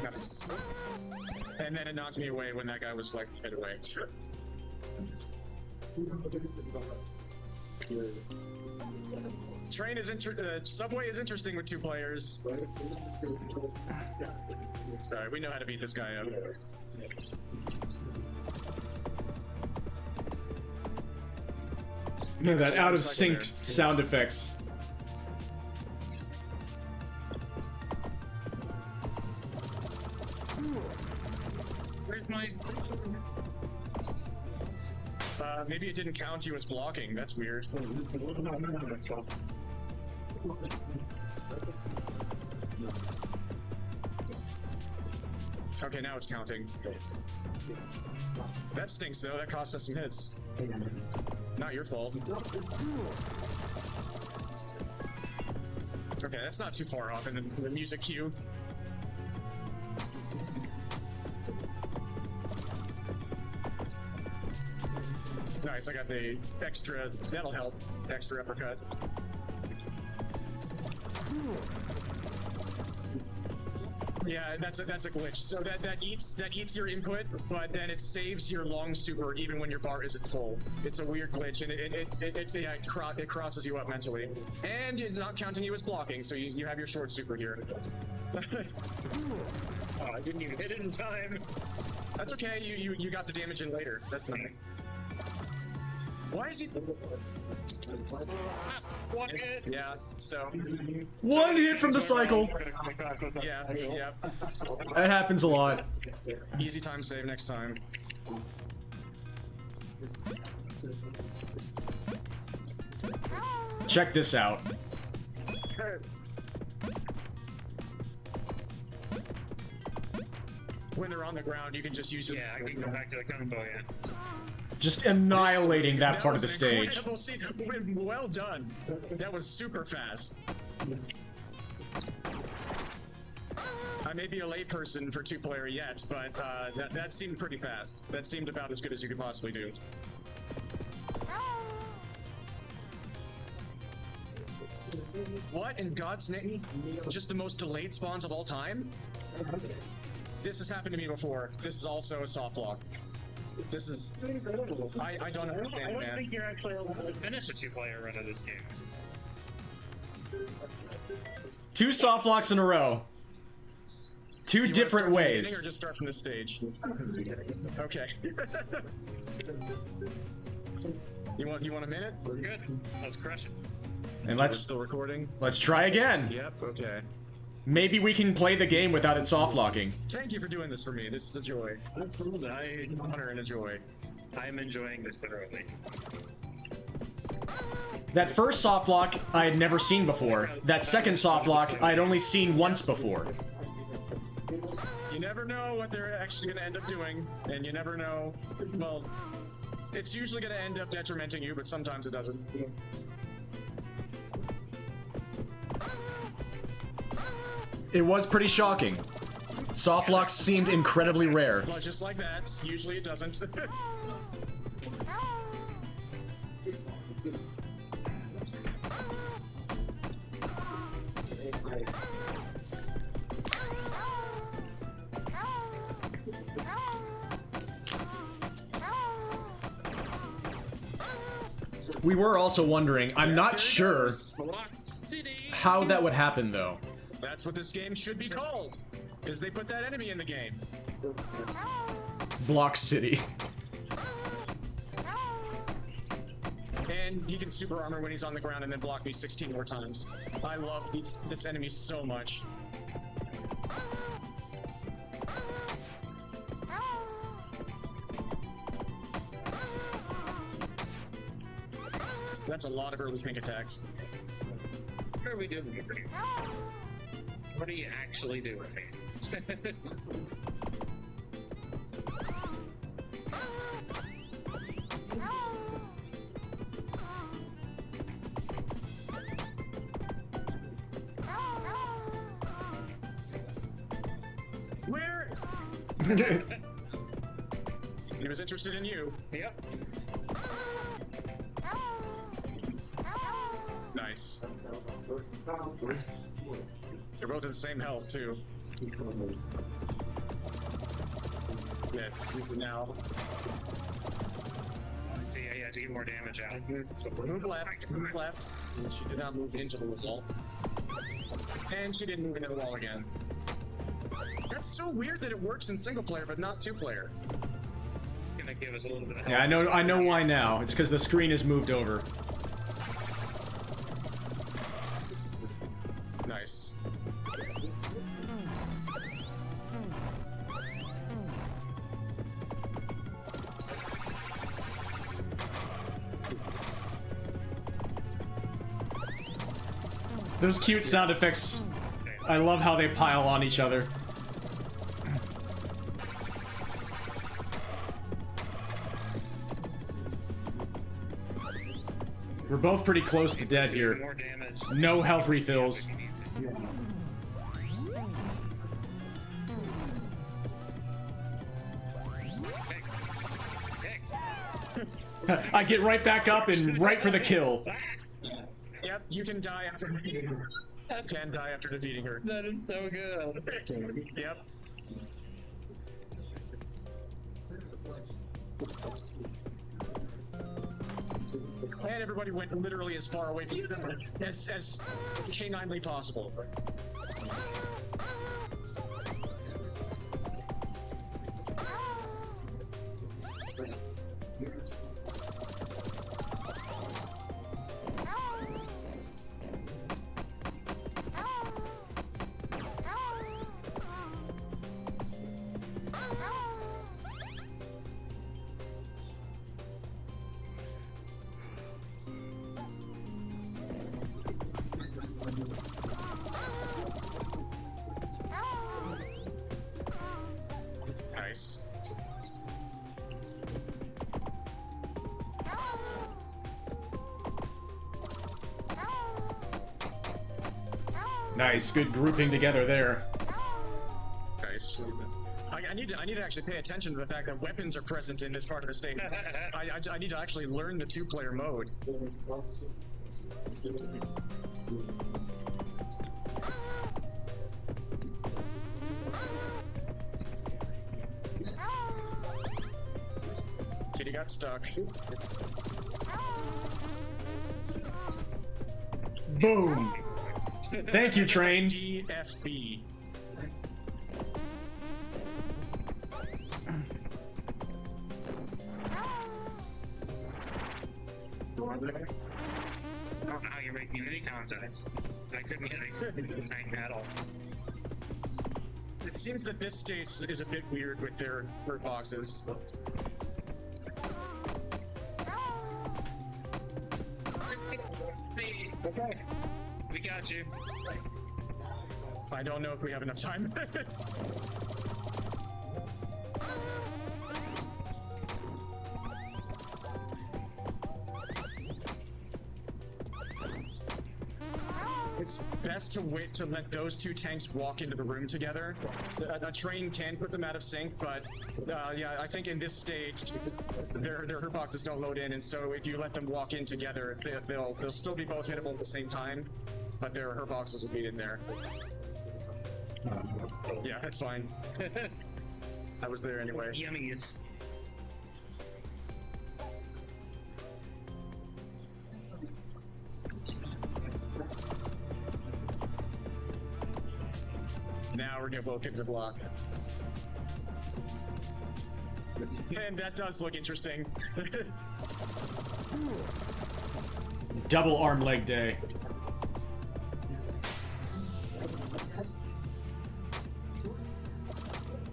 Nice. And then it knocked me away when that guy was like hit away. Subway is interesting with 2 players. Sorry, we know how to beat this guy up. No, that out of sync sound effects. Where's my... Maybe it didn't count you as blocking. That's weird. Okay, now it's counting. That stinks, though. That cost us some hits. Not your fault. Okay, that's not too far off in the music cue. Nice, I got the extra, that'll help. Extra uppercut. Yeah, that's a glitch. So that eats your input, but then it saves your long super even when your bar isn't full. It's a weird glitch, and it crosses you up mentally. And it's not counting you as blocking, so you have your short super here. Oh, I didn't even hit it in time. That's okay. You got the damage in later. That's nice. Why is he? One hit. Yeah. So. One hit from the cycle. Yeah. Yeah. That happens a lot. Easy time save next time. Check this out. When they're on the ground, you can just use your. Yeah, I can go back to the combo again. Just annihilating that part of the was an stage. incredible scene. Well done. That was super fast. I may be a layperson for two-player yet, but that seemed pretty fast. That seemed about as good as you could possibly do. What in God's name? Just the most delayed spawns of all time? This has happened to me before. This is also a soft lock. This is... I don't understand, I don't man. think you're actually able to finish a two-player run of this game. 2 soft locks in a row. 2 different ways. Or just start from this stage. Okay. You want a minute? We're good. Let's crush it. And We're still recording. let's try again. Yep. Okay. Maybe we can play the game without it soft locking. Thank you for doing this for me. This is a joy. Absolutely. Honor and a joy. I'm enjoying this thoroughly. That first soft lock I had never seen before. That second soft lock I had only seen once before. You never know what they're actually going to end up doing, and you never know. Well, it's usually going to end up detrimenting you, but sometimes it doesn't. It was pretty shocking. Soft locks seemed incredibly rare. Well, just like that. Usually it doesn't. We were also wondering, I'm not sure how that would happen though. That's what this game should be called, is they put that enemy in the game. Block City. And he can super armor when he's on the ground and then block me 16 more times. I love this enemy so much. That's a lot of early pink attacks. What are we doing here? What are you actually doing? Where? He was interested in you. Yep. Nice. They're both at the same health, too. Yeah, use it now. See, I had to get more damage out. So move left, move left. And she did not move into the wall. And she didn't move into the wall again. That's so weird that it works in single player, but not two player. It's gonna give us a little bit of Yeah, I know why now. It's because the screen has moved over. Nice. Those cute sound effects, I love how they pile on each other. We're both pretty close to dead here. No health refills. I get right back up and right for the kill. Yep, you can die after defeating her. Can die after defeating her. That is so good. Yep. And everybody went literally as far away from each other as caninely possible. Nice. Nice, good grouping together there. Nice. I need to actually pay attention to the fact that weapons are present in this part of the stage. I need to actually learn the two-player mode. Kitty got stuck. Boom! Thank you, train. DFB. I don't know how you're making any contact. I couldn't tank at all. It seems that this stage is a bit weird with their hurt boxes. Okay. We got you. I don't know if we have enough time. It's best to wait to let those two tanks walk into the room together. A train can put them out of sync, but yeah, I think in this stage, their hurt boxes don't load in, and so if you let them walk in together, they'll still be both hittable at the same time, but their hurt boxes will be in there. Yeah, that's fine. I was there anyway. Yummies. Now we're gonna both hit the block. And that does look interesting. Double arm leg day.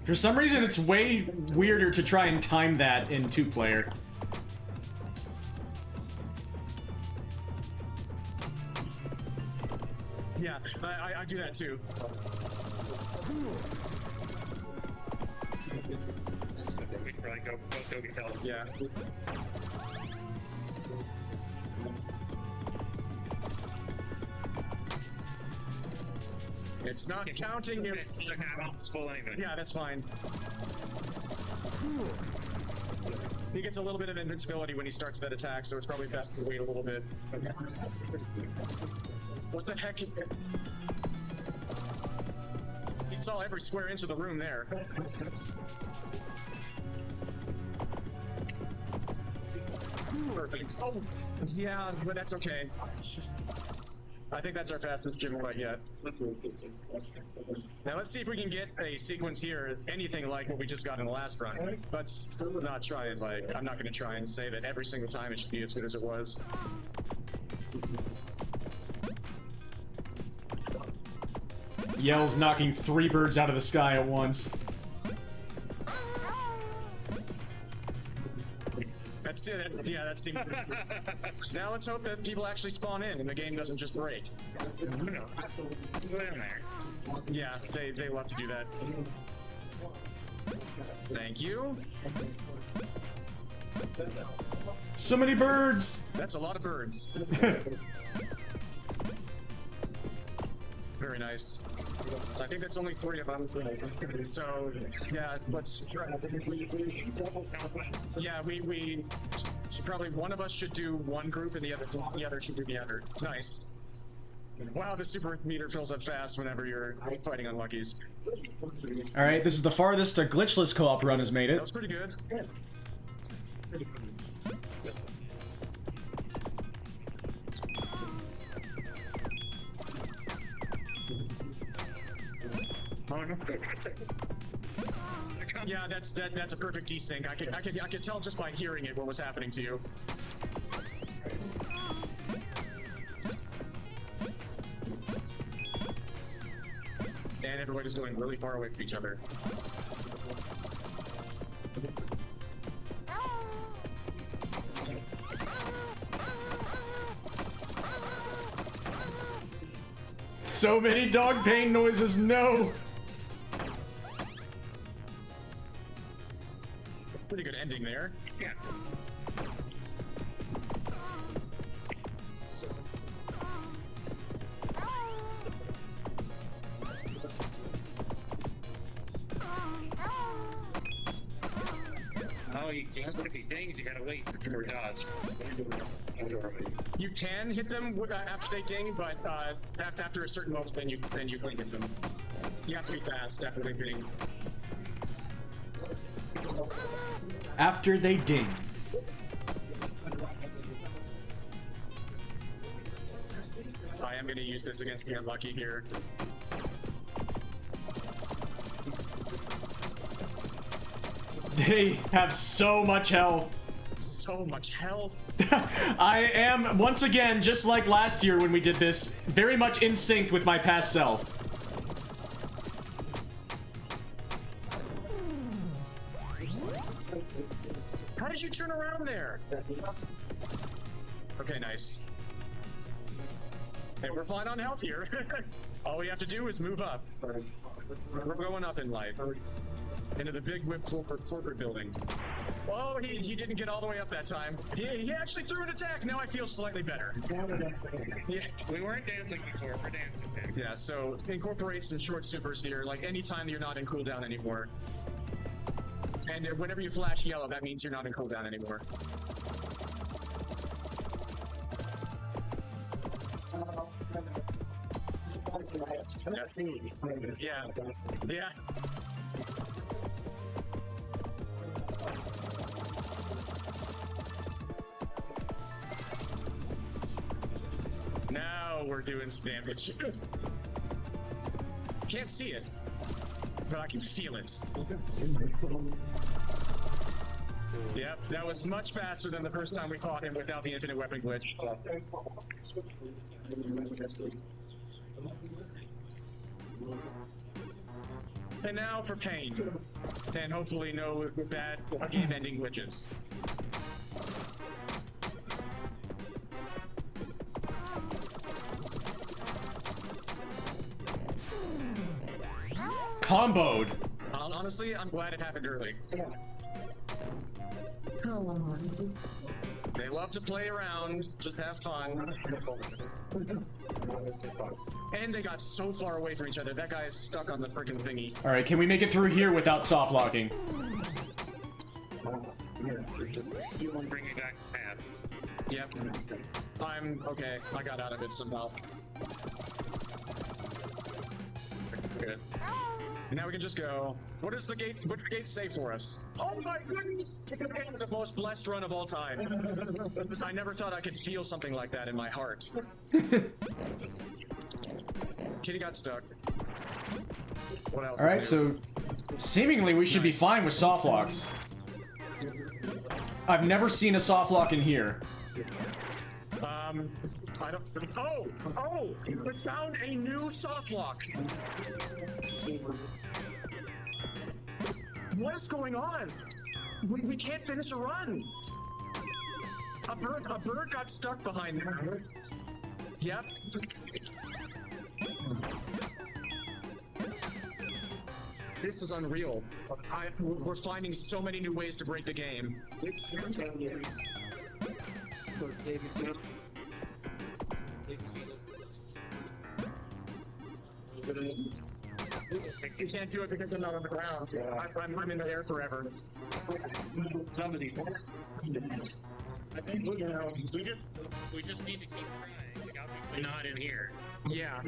For some reason, it's way weirder to try and time that in two-player. Yeah, I do that too. We can probably go get help. Yeah. It's not counting your... It's okay, I won't spoil anything. Yeah, that's fine. He gets a little bit of invincibility when he starts that attack, so it's probably best to wait a little bit. What the heck? He saw every square inch of the room there. Perfect. Oh, yeah, but that's okay. I think that's our fastest gym fight yet. Now let's see if we can get a sequence here, anything like what we just got in the last run. Let's not try and I'm not going to try and say that every single time it should be as good as it was. Yell's knocking 3 birds out of the sky at once. That's it. Yeah, that seems good. Now let's hope that people actually spawn in and the game doesn't just break. No, put in there. Yeah, they love to do that. Thank you. So many birds! That's a lot of birds. Very nice. So I think that's only 3 of them. So yeah, let's try. Yeah, we should probably, one of us should do one group and the other should do the other. Nice. Wow, the super meter fills up fast whenever you're fighting unluckies. All right, this is the farthest a glitchless co-op run has made it. That was pretty good. Yeah. Yeah, that's a perfect desync. I could tell just by hearing it what was happening to you. And everybody's going really far away from each other. So many dog pain noises, no! Pretty good ending there. Yeah. Oh, you can't if he dings, you gotta wait for dodge. You can hit them after they ding, but after a certain moment, then you can hit them. You have to be fast after they ding. After they ding. I am going to use this against the unlucky here. They have so much health. So much health. I am, once again, just like last year when we did this, very much in sync with my past self. How did you turn around there? Okay, nice. Hey, we're fine on health here. All we have to do is move up. We're going up in life. Into the big whip corporate building. Oh, he didn't get all the way up that time. He actually threw an attack. Now I feel slightly better. Yeah. We weren't dancing before. We're dancing now. Yeah, so incorporate some short supers here, like anytime you're not in cooldown anymore. And whenever you flash yellow, that means you're not in cooldown anymore. Yeah. Yeah. Now we're doing some damage. Can't see it, but I can feel it. Yep, that was much faster than the first time we fought him without the infinite weapon glitch. And now for pain. And hopefully no bad game-ending glitches. Comboed. Honestly, I'm glad it happened early. They love to play around, just have fun. And they got so far away from each other. That guy is stuck on the freaking thingy. All right, can we make it through here without soft locking? You won't bring me back path. Yep. I'm okay. I got out of it somehow. Good. And now we can just go. What does the gate? What does the gate say for us? Oh my goodness! It's the most blessed run of all time. I never thought I could feel something like that in my heart. Kitty got stuck. What else? All right, so seemingly we should be fine with soft locks. I've never seen a soft lock in here. I don't. Oh! We found a new soft lock. What is going on? We can't finish a run. A bird got stuck behind there. Yep. This is unreal. We're finding so many new ways to break the game. You can't do it because I'm not on the ground. I'm in the air forever. Somebody. I think we just need to keep trying. Like, obviously not in here. Yeah.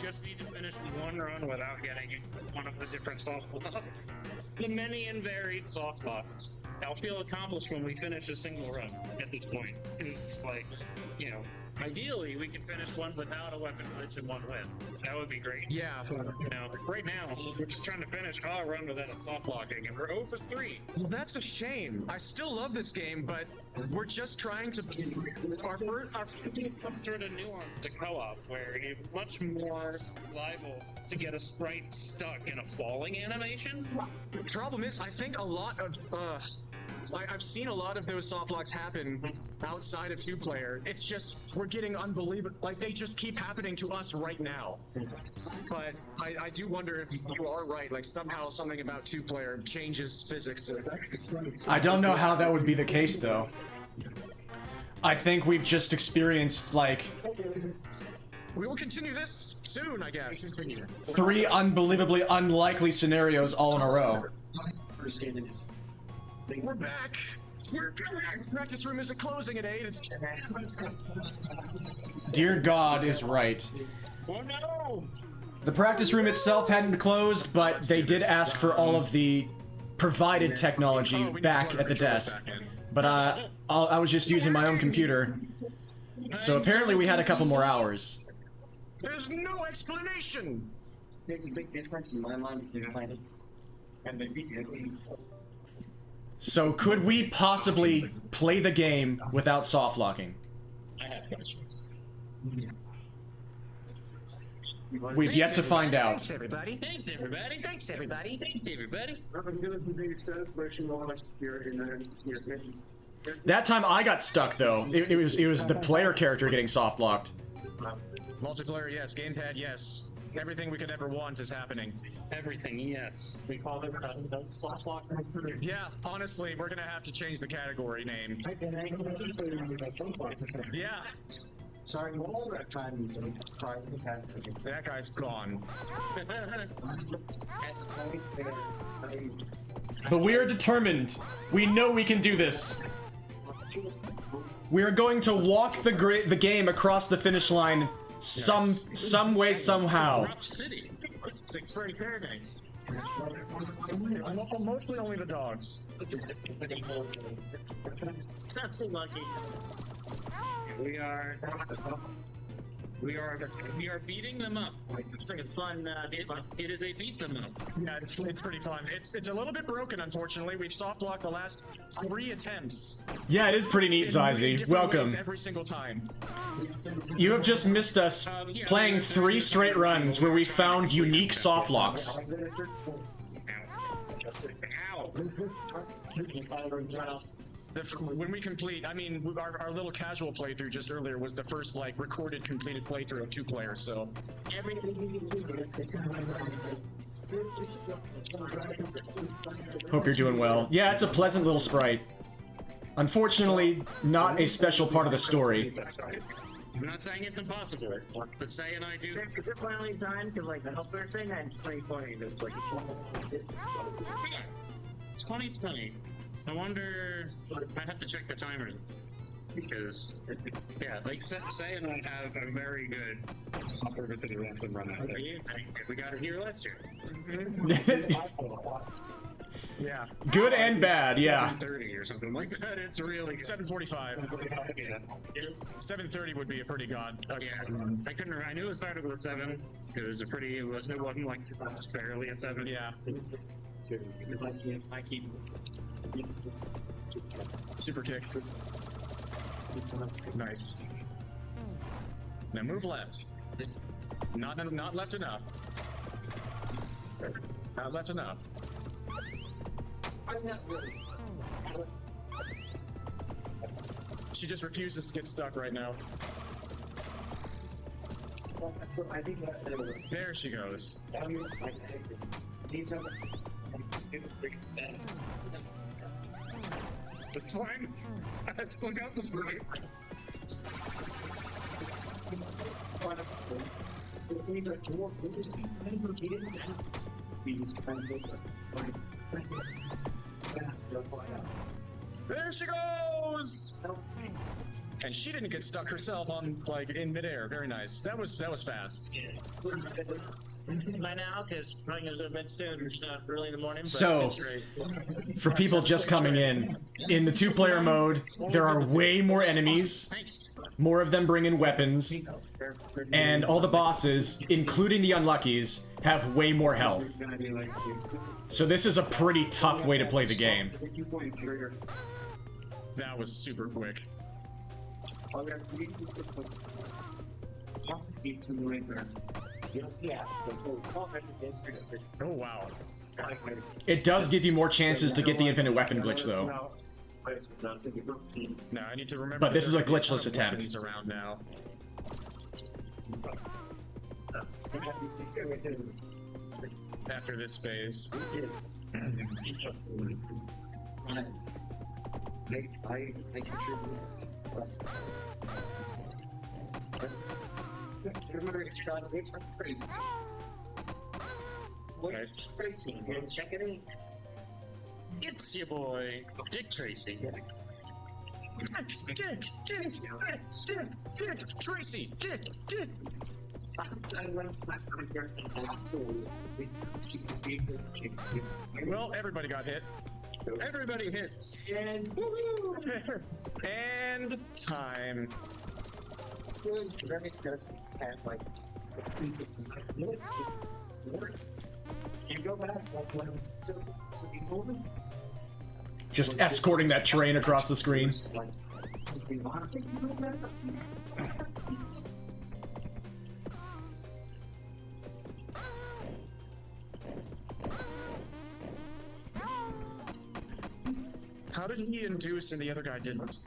Just need to finish one run without getting one of the different soft locks. The many and varied soft locks. I'll feel accomplished when we finish a single run at this point. It's just like, you know, ideally we can finish one without a weapon glitch and one with. That would be great. Yeah. You know, right now we're just trying to finish a run without a soft locking, and we're 0 for 3. Well, that's a shame. I still love this game, but we're just trying to. Our some sort of nuance to co-op where you're much more liable to get a sprite stuck in a falling animation. The problem is, I think a lot of I've seen a lot of those soft locks happen outside of 2-player. It's just, we're getting unbelievable. Like, they just keep happening to us right now. But I do wonder if you are right. Like, somehow something about 2-player changes physics. I don't know how that would be the case, though. I think we've just experienced, like... We will continue this soon, I guess. 3 unbelievably unlikely scenarios all in a row. We're back! We're back! Practice room isn't closing at 8. Dear God is right. Oh no! The practice room itself hadn't closed, but they did ask for all of the provided technology back at the desk. But I was just using my own computer, so apparently we had a couple more hours. There's no explanation! There's a big difference in my mind between playing and the video. So could we possibly play the game without soft locking? I have questions. We've yet to find out. Thanks, everybody. Thanks, everybody. Thanks, everybody. Thanks, everybody. That time I got stuck though. It was the player character getting soft locked. Multiplayer, yes. Gamepad, yes. Everything we could ever want is happening. Everything, yes. We call it soft lock. Yeah, honestly, we're gonna have to change the category name. Yeah. Sorry, all that time you don't try to have that guy's gone. But we are determined. We know we can do this. We are going to walk the game across the finish line some way, somehow. Six Freddy Paradise. Mostly only the dogs. That's so lucky. We are beating them up. It's like a fun. It is a beat them up. Yeah, it's pretty fun. It's a little bit broken, unfortunately. We've soft locked the last 3 attempts. Yeah, it is pretty neat, Zazie. Welcome. Every single time. You have just missed us playing 3 straight runs where we found unique soft locks. Ow. When we complete, I mean, our little casual playthrough just earlier was the first, like, recorded, completed playthrough of 2-player, so... Hope you're doing well. Yeah, it's a pleasant little sprite. Unfortunately, not a special part of the story. I'm not saying it's impossible, but saying I do. Is it finally time? Because, like, the health thing in 2020, it's like... It's 2020. I wonder. I have to check the timer because, yeah, like say and I have a very good upper to the left and run out. We got it here last year. Yeah. Good and bad, yeah. 7:30 or something like that. It's really 7:45. Yeah. 7:30 would be a pretty god. Yeah. I couldn't. I knew it started with 7. It was a pretty. It wasn't like just barely a 7. Yeah. I keep. Super kick. Nice. Now move left. Not left enough. Not left enough. She just refuses to get stuck right now. There she goes. It's fine. I still got the break. There she goes! And she didn't get stuck herself on like in midair. Very nice. That was fast. By now, because probably gonna go to bed soon, early in the morning. But So, it's great. for people just coming in the two-player mode, there are way more enemies. More of them bring in weapons. And all the bosses, including the unluckies, have way more health. So this is a pretty tough way to play the game. That was super quick. Oh wow. It does give you more chances to get the infinite weapon glitch, though. Now I need to remember. But this is a glitchless attempt. He's around now. After this phase. Check it in. It's your boy, Dick Tracy. Dick Tracy, Dick. Well, everybody got hit. Everybody hits. And and time. Just escorting that train across the screen. How did he induce and the other guy didn't?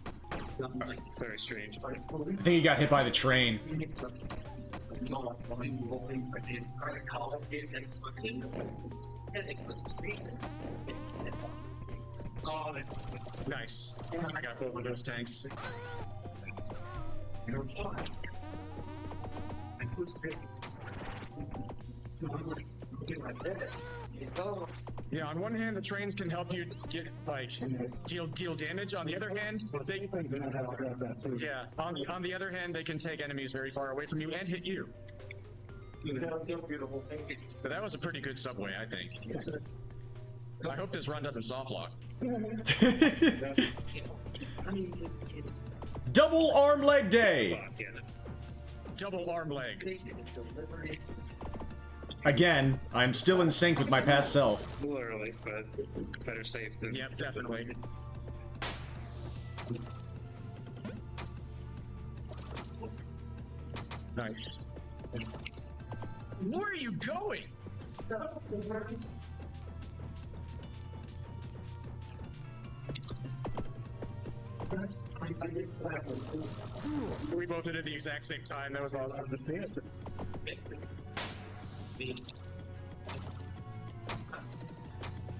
Very strange. I think he got hit by the train. Nice. I got both of those tanks. Yeah, on one hand, the trains can help you get like deal damage. On the other hand, on the other hand, they can take enemies very far away from you and hit you. But that was a pretty good subway, I think. I hope this run doesn't soft lock. Double arm leg day. Double arm leg. Again, I'm still in sync with my past self. A little early, but better safe than. Yep, definitely. Nice. Where are you going? We both did it at the exact same time. That was awesome to see it.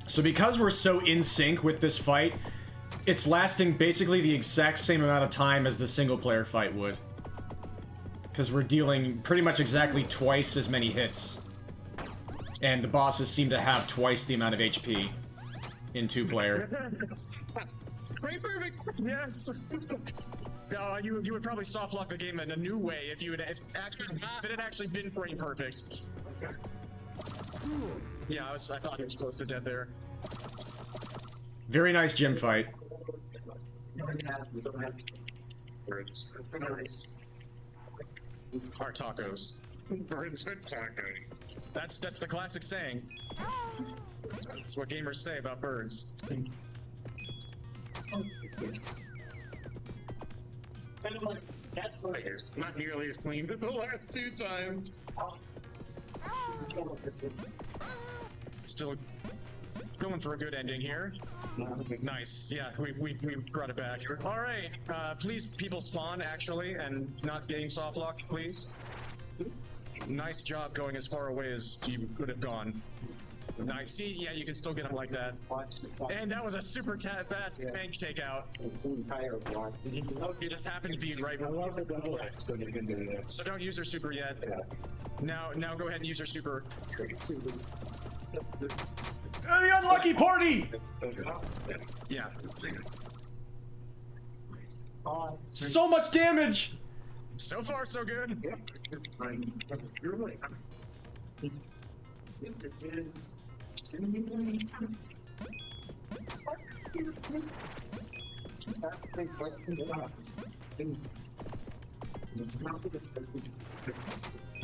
So because we're so in sync with this fight, it's lasting basically the exact same amount of time as the single player fight would. Because we're dealing pretty much exactly twice as many hits. And the bosses seem to have twice the amount of HP in two-player. Great, perfect. Yes. You would probably soft lock the game in a new way if it had actually been frame perfect. Yeah, I thought he was close to dead there. Very nice gym fight. Birds. Are tacos. Birds are tacos. That's the classic saying. That's what gamers say about birds. That's not nearly as clean as the last two times. Still going for a good ending here. Nice. Yeah, we brought it back. All right. Please, people spawn actually and not getting soft locked, please. Nice job going as far away as you could have gone. Nice. See, yeah, you can still get them like that. And that was a super fast tank takeout. You just happened to be right. So don't use her super yet. Now go ahead and use your super. The unlucky party! Yeah. So much damage! So far, so good.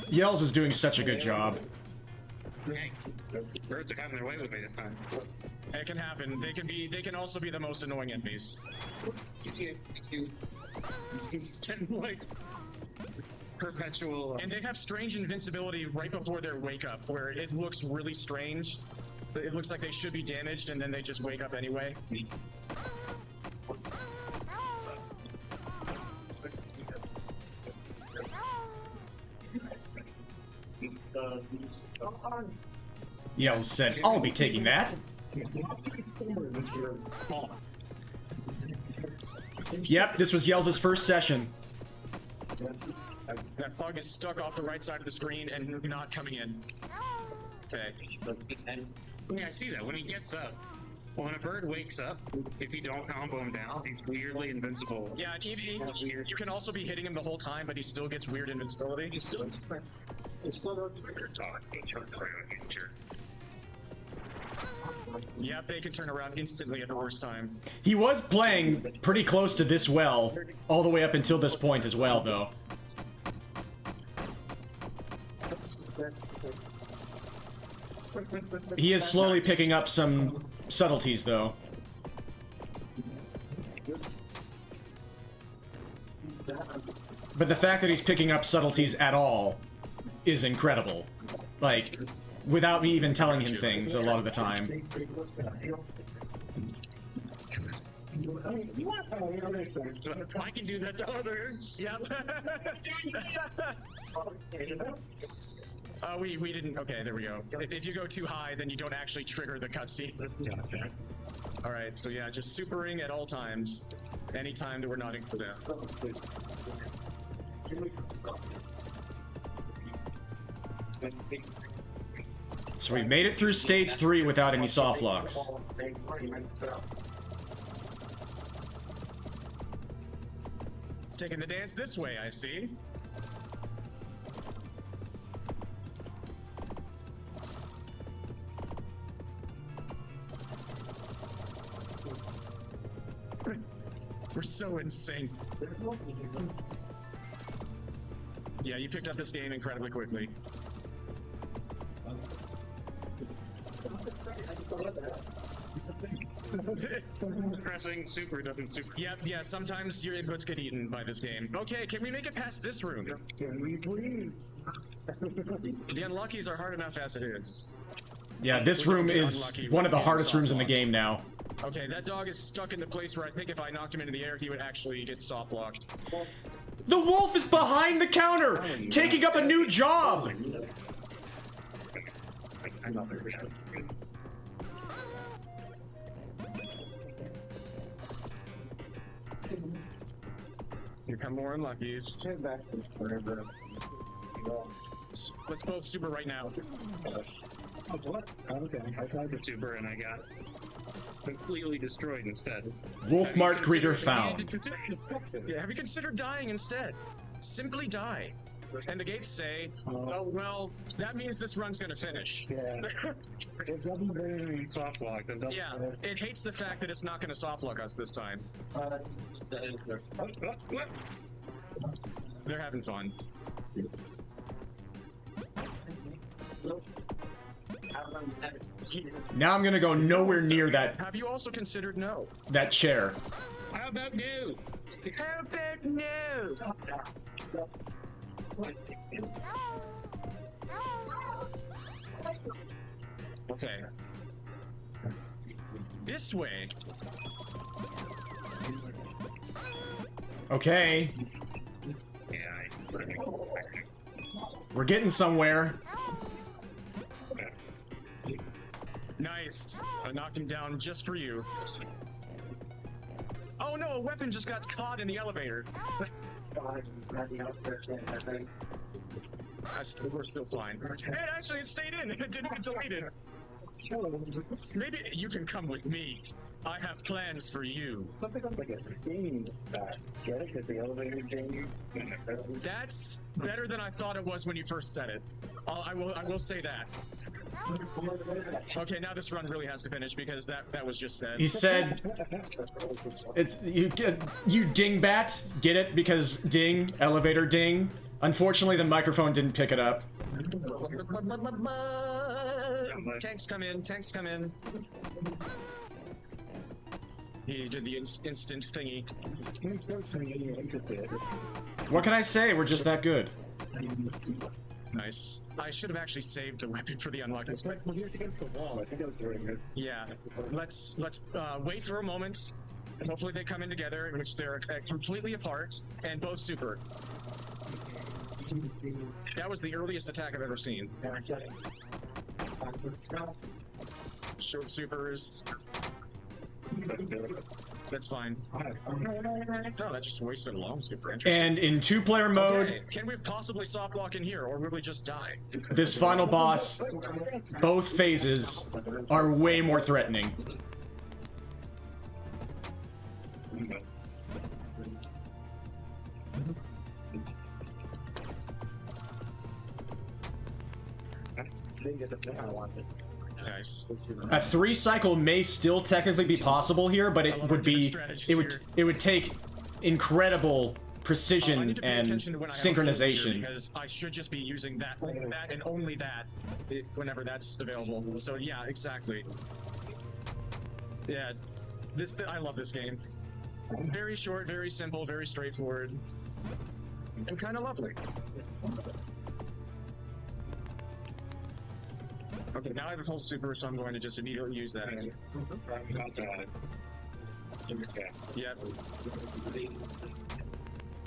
Yells is doing such a good job. Birds are having their way with me this time. It can happen. They can also be the most annoying enemies. Like perpetual. And they have strange invincibility right before their wake up, where it looks really strange. It looks like they should be damaged, and then they just wake up anyway. Yells said, I'll be taking that. Yep, this was Yells' first session. That bug is stuck off the right side of the screen and not coming in. Okay. Yeah, I see that. When he gets up, when a bird wakes up, if you don't combo him down, he's weirdly invincible. Yeah, and you can also be hitting him the whole time, but he still gets weird invincibility. He's still. Yep, they can turn around instantly at the worst time. He was playing pretty close to this well, all the way up until this point as well, though. He is slowly picking up some subtleties, though. But the fact that he's picking up subtleties at all is incredible. Like, without me even telling him things a lot of the time. I can do that to others. Yep. We didn't. Okay, there we go. If you go too high, then you don't actually trigger the cutscene. All right, so yeah, just supering at all times, anytime that we're nodding for them. So we made it through stage 3 without any soft locks. It's taking the dance this way, I see. We're so in sync. Yeah, you picked up this game incredibly quickly. Pressing super doesn't super. Yep, yeah, sometimes your inputs get eaten by this game. Okay, can we make it past this room? Can we please? The unluckies are hard enough as it is. Yeah, this room is one of the hardest rooms in the game now. Okay, that dog is stuck in the place where I think if I knocked him into the air, he would actually get soft locked. The wolf is behind the counter, taking up a new job! Here come more unluckies. Let's both super right now. What? Okay, I tried to super and I got completely destroyed instead. Wolfmart greeter found. Yeah, have you considered dying instead? Simply die. And the gates say, oh, well, that means this run's gonna finish. Yeah. It doesn't bring soft lock. Yeah, it hates the fact that it's not gonna soft lock us this time. They're having fun. Now I'm gonna go nowhere near that. Have you also considered no? That chair. How about no? How about no? Okay. This way. Okay. We're getting somewhere. Nice. I knocked him down just for you. Oh no, a weapon just got caught in the elevator. We're still fine. Actually, it stayed in. It didn't get deleted. Maybe you can come with me. I have plans for you. That's better than I thought it was when you first said it. I will say that. Okay, now this run really has to finish because that was just said. He said, "It's you dingbat, get it? Because ding, elevator ding." Unfortunately, the microphone didn't pick it up. Tanks come in. Tanks come in. He did the instant thingy. What can I say? We're just that good. Nice. I should have actually saved the weapon for the unlock. Well, he was against the wall. I think it was during this. Yeah. Let's wait for a moment. Hopefully they come in together, in which they're completely apart and both super. That was the earliest attack I've ever seen. Short supers. That's fine. No, that just wasted a long super. And in 2-player mode, okay. Can we possibly soft lock in here, or will we just die? This final boss, both phases are way more threatening. Nice. A 3-cycle may still technically be possible here, but it would take incredible precision and synchronization. Because I should just be using that and only that whenever that's available. So yeah, exactly. Yeah, I love this game. Very short, very simple, very straightforward, and kind of lovely. Okay, now I have a full super, so I'm going to just immediately use that. Yep.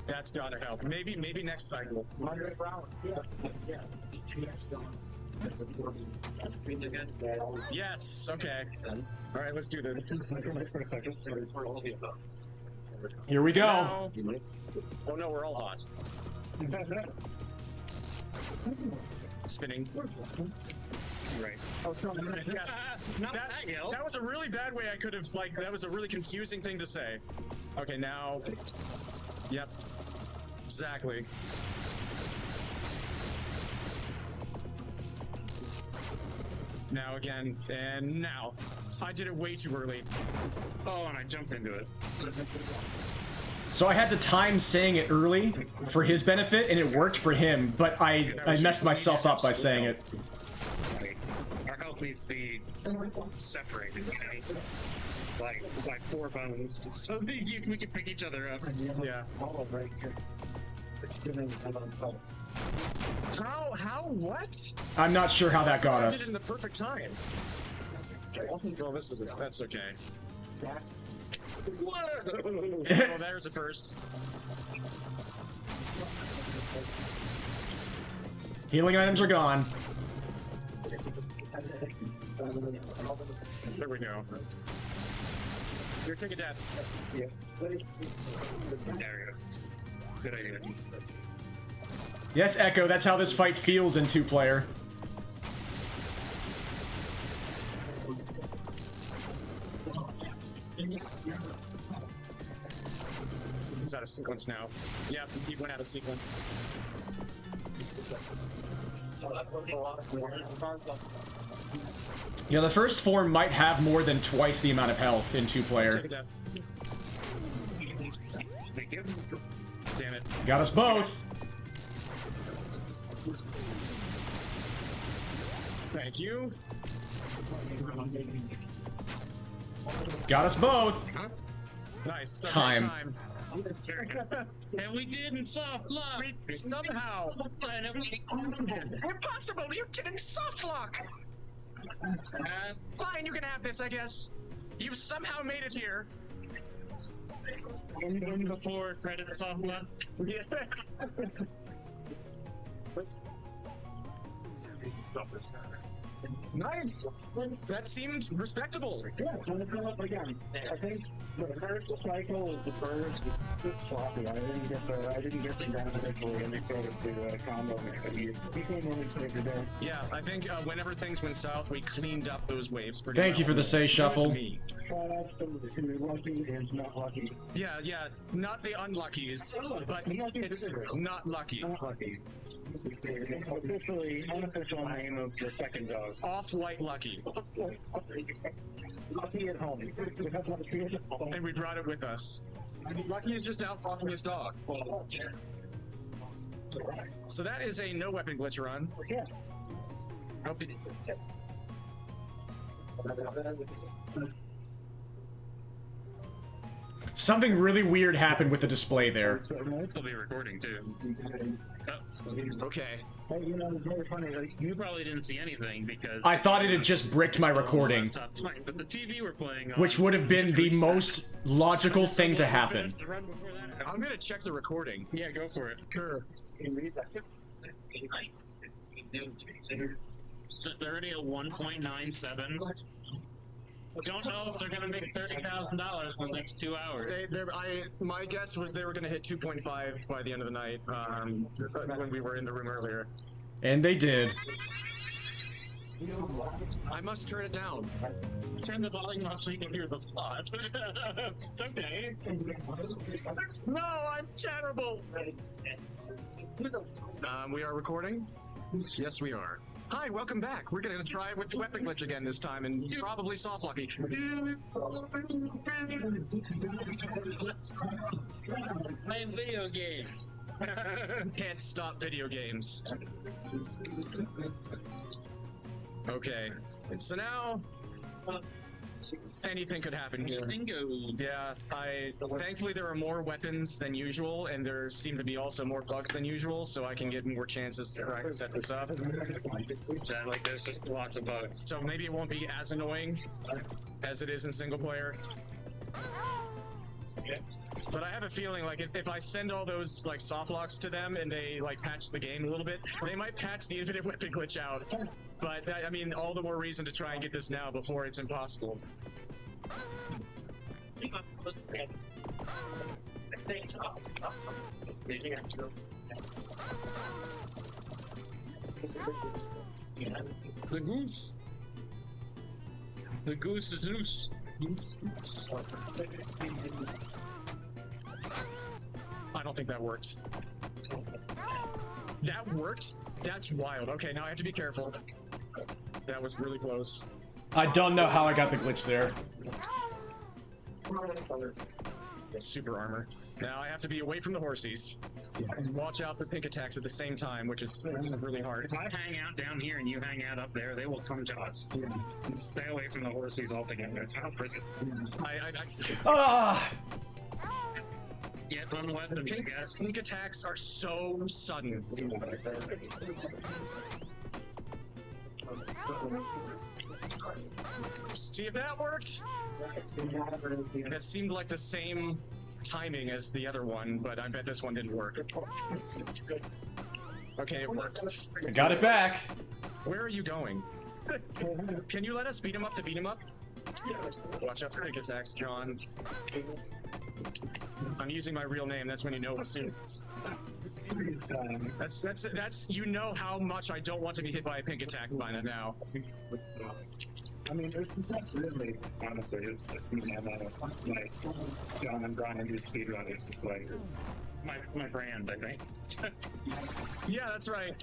That's gotta help. Maybe next cycle. Yes. Okay. All right, let's do this. Here we go. No. Oh no, we're all hot. Spinning. Right. Oh, yeah. That was a really bad way I could have, that was a really confusing thing to say. Okay, now. Yep. Exactly. Now again, and now. I did it way too early. Oh, and I jumped into it. So I had to time saying it early for his benefit, and it worked for him, but I messed myself up by saying it. Our health needs to be separated, like 4 bones, so we can pick each other up. Yeah. How, what? I'm not sure how that got I us. did it in the perfect time. Oh, that's okay. Oh, there's a first. Healing items are gone. There we go. You're taking death. Yeah. There we go. Good idea. Yes, Echo, that's how this fight feels in 2-player. He's out of sequence now. Yep, he went out of sequence. Yeah, the first form might have more than twice the amount of health in 2-player. Thank you. Damn it. Got us both. Thank you. Got us both. Huh? Nice. Time. And we didn't soft lock. Somehow. Impossible! You didn't soft lock. Fine, you can have this, I guess. You've somehow made it here. Even before credit soft lock. Yes. Nice. That seemed respectable. Yeah, so let's go up again. I think the first cycle was the first sloppy. I didn't get the ground initially, and they started to combo me. He came in and saved the day. Yeah, I think whenever things went south, we cleaned up those waves pretty Thank well. you for the say shuffle. Lucky is not lucky. Yeah, not the unluckies, but it's not lucky. Not lucky. Unofficial name of the second dog. Off-white lucky. Lucky at home. And we brought it with us. Lucky is just out walking his dog. So that is a no weapon glitch run. Yeah. Hope you- Something really weird happened with the display there. They'll be recording too. Okay. Hey, you know, it's very funny. Like, you probably didn't see anything because I thought it had just bricked my recording, but the TV we're playing on, which would have been the most logical thing to happen. I'm gonna check the recording. Yeah, go for it. Sure. They're already at 1.97. Don't know if they're gonna make $30,000 in the next 2 hours. My guess was they were gonna hit 2.5 by the end of the night when we were in the room earlier. And they did. I must turn it down. Turn the volume up so you can hear the plot. Okay. No, I'm terrible. We are recording? Yes, we are. Hi, welcome back. We're gonna try it with the weapon glitch again this time, and probably soft lucky. Playing video games. Can't stop video games. Okay, so now anything could happen here. Yeah, thankfully there are more weapons than usual, and there seem to be also more bugs than usual, so I can get more chances to try and set this up. Like there's just lots of bugs. So maybe it won't be as annoying as it is in single player. But I have a feeling like if I send all those like soft locks to them and they like patch the game a little bit, they might patch the infinite weapon glitch out. But I mean, all the more reason to try and get this now before it's impossible. The goose. The goose is loose. I don't think that worked. That worked? That's wild. Okay, now I have to be careful. That was really close. I don't know how I got the glitch there. Super armor. Now I have to be away from the horsies. And watch out for pink attacks at the same time, which is really hard. If I hang out down here and you hang out up there, they will come to us. Stay away from the horsies altogether. It's not prison. Ah! Get one weapon, I guess. Pink attacks are so sudden. See if that worked? That seemed like the same timing as the other one, but I bet this one didn't work. Okay, it worked. I got it back. Where are you going? Can you let us beat him up to beat him up? Watch out for pink attacks, John. I'm using my real name, that's when you know it's serious. That's you know how much I don't want to be hit by a pink attack by now. I mean, it's not really, honestly, it's just me. I'm not like John and Brian do speedrunners. It's like my brand, I think. Yeah, that's right.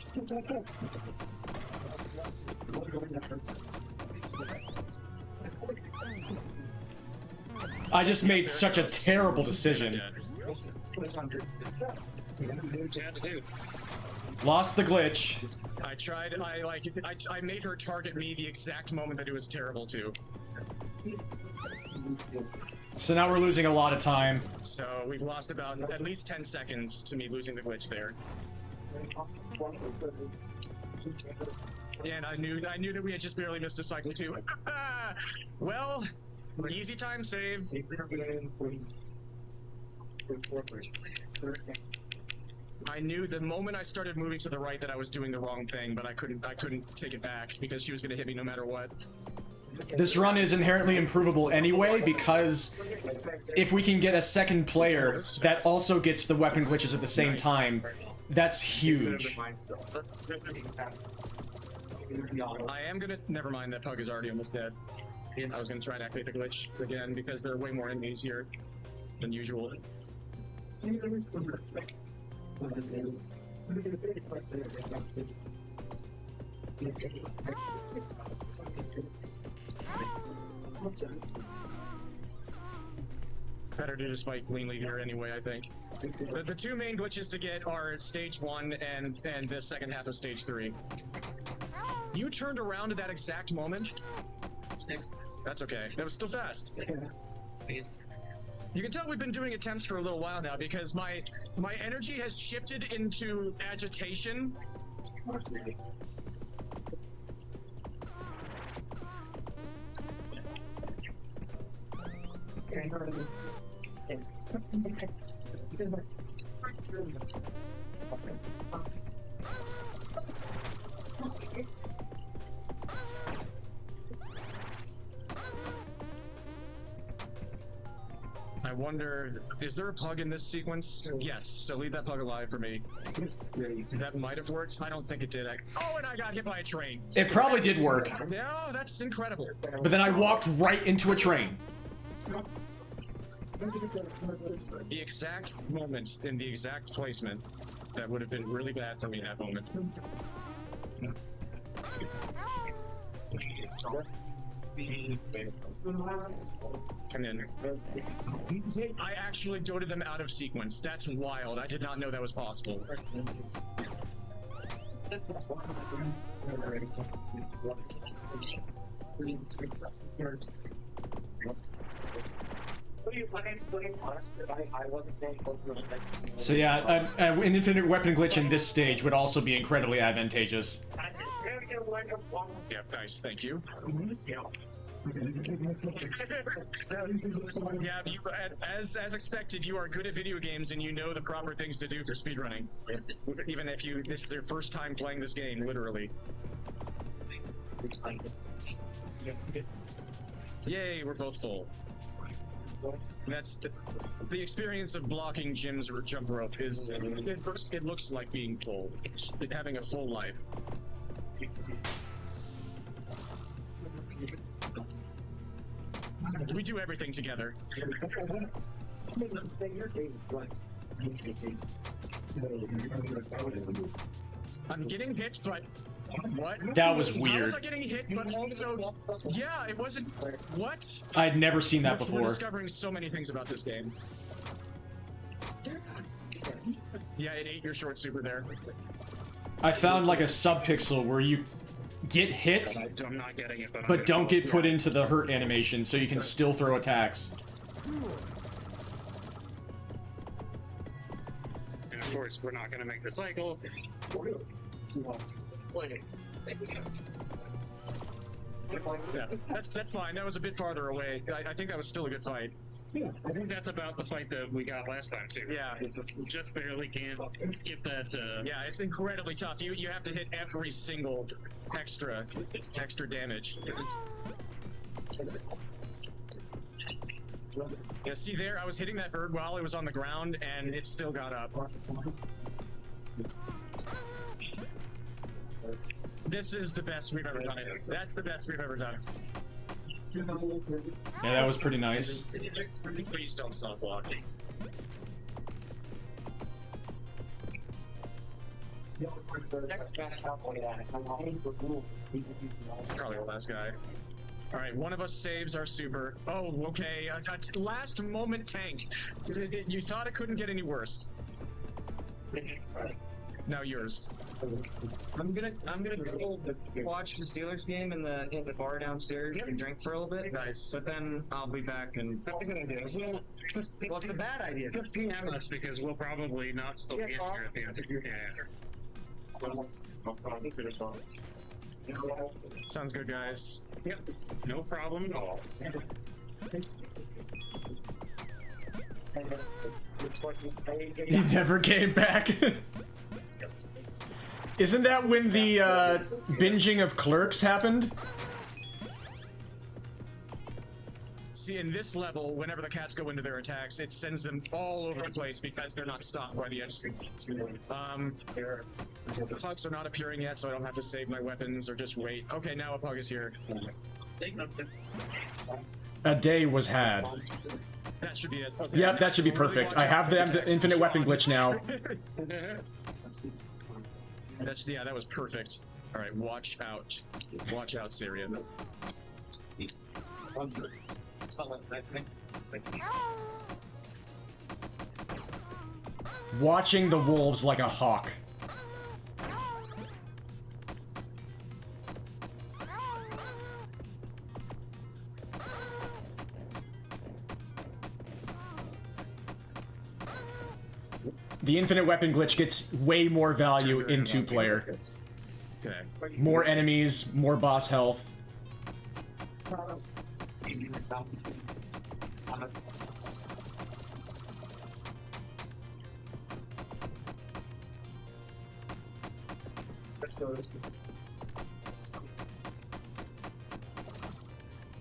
I just made such a terrible decision. Lost the glitch. I tried, I made her target me the exact moment that it was terrible too. So now we're losing a lot of time. So we've lost about at least 10 seconds to me losing the glitch there. And I knew that we had just barely missed a cycle too. Well, easy time save. I knew the moment I started moving to the right that I was doing the wrong thing, but I couldn't take it back because she was gonna hit me no matter what. This run is inherently improvable anyway, because if we can get a second player that also gets the weapon glitches at the same time, that's huge. I am gonna... Never mind, that pug is already almost dead. I was gonna try and activate the glitch again because there are way more enemies here than usual. Better to just fight cleanly here anyway, I think. The two main glitches to get are stage 1 and the second half of stage 3. You turned around at that exact moment? That's okay. That was still fast. You can tell we've been doing attempts for a little while now because my energy has shifted into agitation. I wonder, is there a pug in this sequence? Yes, so leave that pug alive for me. That might have worked. I don't think it did. Oh, and I got hit by a train. It probably did work. No, that's incredible. But then I walked right into a train. The exact moment in the exact placement that would have been really bad for me in that moment. And then I actually goaded them out of sequence. That's wild. I did not know that was possible. So yeah, an infinite weapon glitch in this stage would also be incredibly advantageous. Yeah, nice, thank you. Yeah, you, as expected, you are good at video games and you know the proper things to do for speedrunning. Even if this is your first time playing this game, literally. Yay, we're both full. That's the experience of blocking Jim's jump rope is it looks like being full, having a full life. We do everything together. I'm getting hit, but what? That was How weird. was I getting hit, but also, yeah, it wasn't. What? I'd never seen that We're before. discovering so many things about this game. Yeah, it ate your short super there. I found like a subpixel where you get hit, I'm not getting it, but don't get put into the hurt animation, so you can still throw attacks. And of course, we're not going to make the cycle. Yeah, that's fine. That was a bit farther away. I think that was still a good fight. I think that's about the fight that we got last time too. Yeah, just barely can't skip that. Yeah, it's incredibly tough. You have to hit every single extra damage. Yeah, see there, I was hitting that bird while it was on the ground, and it still got up. This is the best we've ever done it. That's the best we've ever done. Yeah, that was pretty nice. Please don't self-lock. Probably the last guy. Alright, one of us saves our super. Oh, okay. Last moment tank. You thought it couldn't get any worse. Now yours. I'm gonna go watch the Steelers game in the bar downstairs and drink for a little bit. Nice. But then I'll be back and. That's a good idea. Well, it's a bad idea. Just PM us because we'll probably not still be in here at the end. Sounds good, guys. Yep. No problem at all. He never came back. Isn't that when the binging of Clerks happened? See, in this level, whenever the cats go into their attacks, it sends them all over the place because they're not stopped by the edges. The pugs are not appearing yet, so I don't have to save my weapons or just wait. Okay, now a pug is here. A day was had. That should be it. Okay, Yep, that should be perfect. I have the infinite weapon glitch now. Yeah, that was perfect. All right, watch out. Watch out, Syria. Watching the wolves like a hawk. The infinite weapon glitch gets way more value in two-player. Okay. More enemies, more boss health.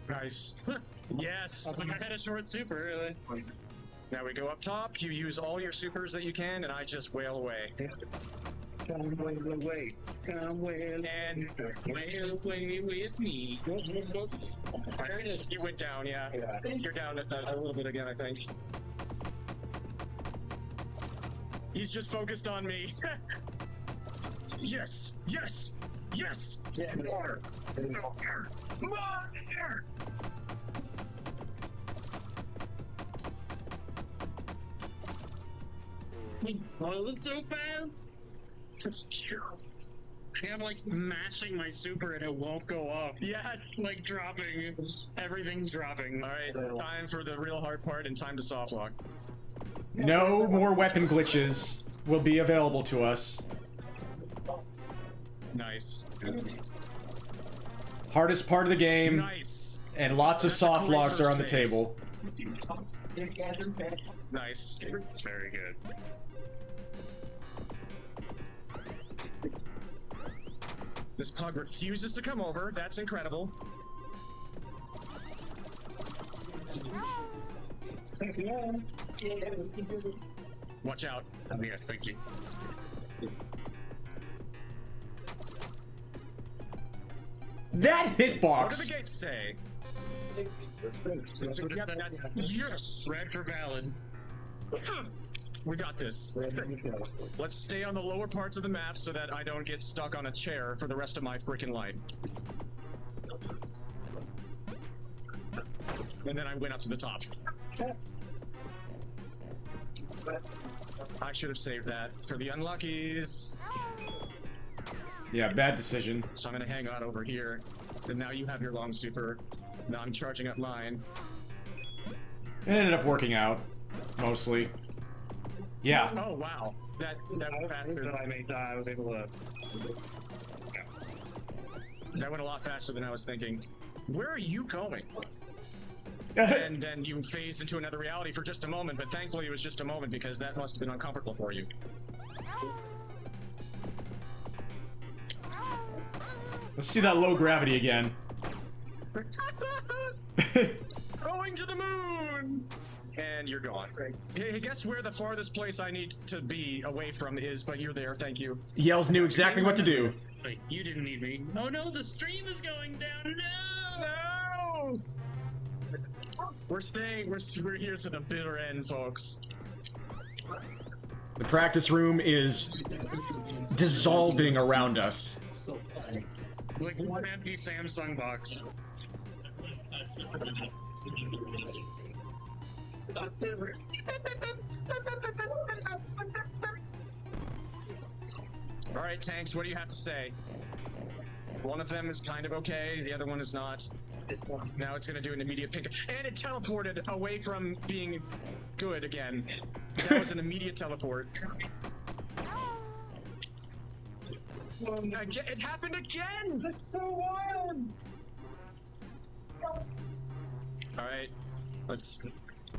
Nice. Yes. I was like, I had a short super, really. Now we go up top. You use all your supers that you can, and I just wail away. Come wail away. Come wail and wail away with me. You went down, yeah. You're down a little bit again, I think. He's just focused on me. Yes! Yes! Yes! More! More! More! Oh, that's so fast! I'm like mashing my super and it won't go off. Yeah, it's like dropping. Everything's dropping. Alright, time for the real hard part and time to soft lock. No more weapon glitches will be available to us. Nice. Hardest part of the game. Nice. And lots of soft locks are on the table. Nice. Very good. This pug refuses to come over. That's incredible. Watch out. Yeah, thank you. That hitbox! What do the gates say? That's yes. Red for valid. We got this. Let's stay on the lower parts of the map so that I don't get stuck on a chair for the rest of my freaking life. And then I went up to the top. I should have saved that for the unluckies. Yeah, bad decision. So I'm gonna hang out over here. And now you have your long super. Now I'm charging up mine. It ended up working out, mostly. Yeah. Oh wow, that was faster than I was able to. That went a lot faster than I was thinking. Where are you going? And then you phased into another reality for just a moment, but thankfully it was just a moment because that must have been uncomfortable for you. Let's see that low gravity again. Going to the moon! And you're gone. Hey, guess where the farthest place I need to be away from is, but you're there, thank you. Yells knew exactly what to do. Wait, you didn't need me. Oh no, the stream is going down. No! No! We're here to the bitter end, folks. The practice room is dissolving around us. Like one empty Samsung box. Alright, Tanks, what do you have to say? One of them is kind of okay, the other one is not. Now it's gonna do an immediate pick. And it teleported away from being good again. That was an immediate teleport. It happened again! That's so wild! Alright, let's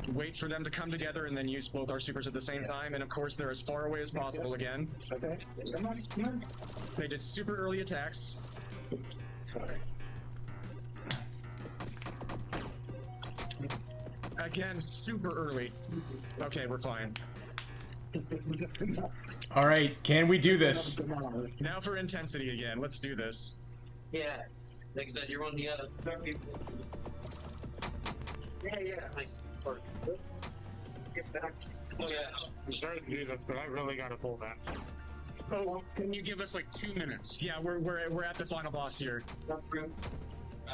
wait for them to come together and then use both our supers at the same time. And of course, they're as far away as possible again. Okay. Come on, come on. They did super early attacks. Again, super early. Okay, we're fine. All right, can we do this? Now for intensity again. Let's do this. Yeah. Like I said, you're on the third people. Yeah. Nice. Get back. Oh yeah. I'm sorry to do this, but I really gotta pull that. Oh, can you give us like 2 minutes? Yeah, we're at the final boss here. At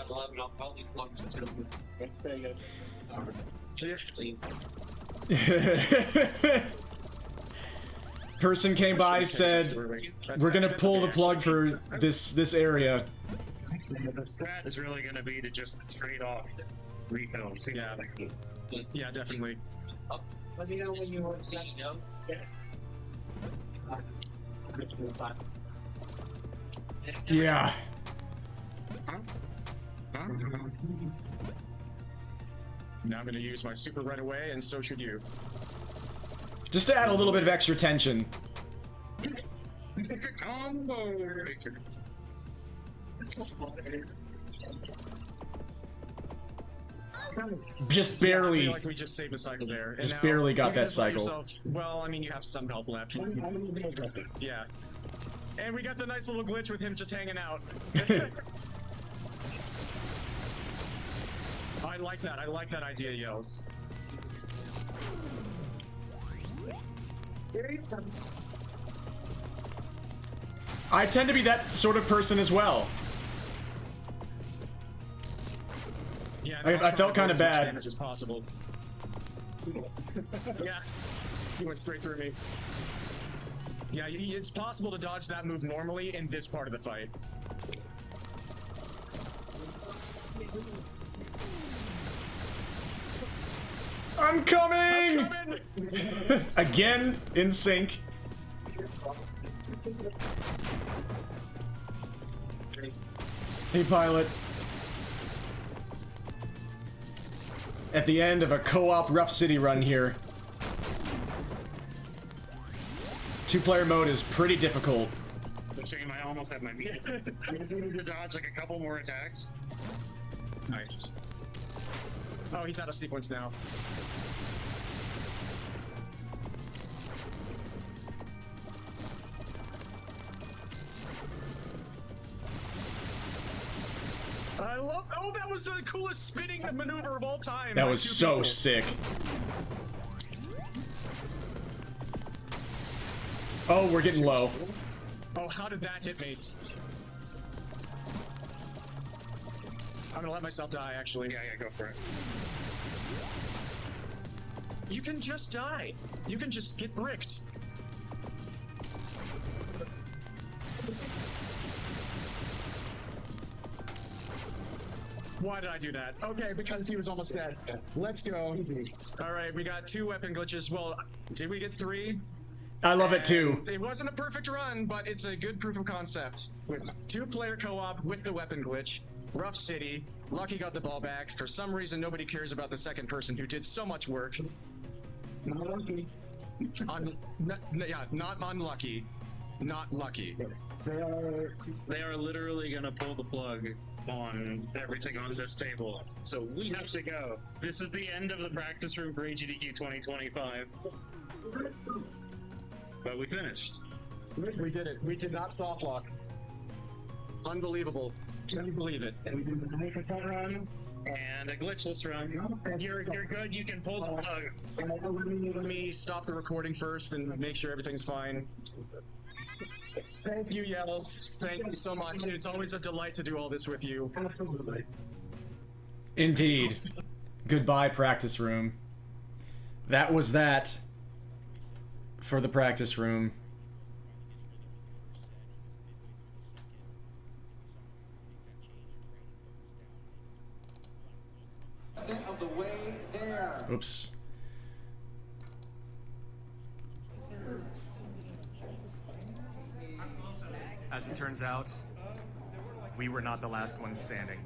11, I'll probably plug to Person came by, said, "We're gonna pull the plug for this area." The strat is really gonna be to just trade off refills. Yeah, definitely. Let me know when you want to set it up. Yeah. Now I'm going to use my super right away, and so should you. Just to add a little bit of extra tension. Combo. Just barely. I feel like we just saved a cycle there. And Just now barely got you can that just let cycle. Well, I mean, you have some health left. Yeah. And we got the nice little glitch with him just hanging out. I like that. I like that idea, Yells. I tend to be that sort of person as well. Yeah, I felt kind of as much bad. damage as possible. Yeah, he went straight through me. Yeah, it's possible to dodge that move normally in this part of the fight. I'm coming! Again, in sync. Hey, pilot. At the end of a co-op Rough City run here. Two-player mode is pretty difficult. The shame I almost had my meat. I just needed to dodge like a couple more attacks. Nice. Oh, he's out of sequence now. I love. Oh, that was the coolest spinning maneuver of all time. That by was two so people. sick. Oh, we're getting low. Oh, how did that hit me? I'm gonna let myself die, actually. Yeah, go for it. You can just die. You can just get bricked. Why did I do that? Okay, because he was almost dead. Let's go. All right, we got 2 weapon glitches. Well, did we get 3? I love it too. It wasn't a perfect run, but it's a good proof of concept. With 2-player co-op with the weapon glitch, Rough City, Lucky got the ball back. For some reason, nobody cares about the second person who did so much work. Not lucky. Yeah, not unlucky. Not lucky. They are literally gonna pull the plug on everything on this table. So we have to go. This is the end of the practice room for AGDQ 2025. But we finished. We did it. We did not soft lock. Unbelievable. Can you believe it? And we did a 100% run and a glitchless run. You're good. You can pull the plug. Let me stop the recording first and make sure everything's fine. Thank you, Yells. Thank you so much. It's always a delight to do all this with you. Absolutely. Indeed. Goodbye, practice room. That was that for the practice room. Of the way there. Oops. As it turns out, we were not the last ones standing.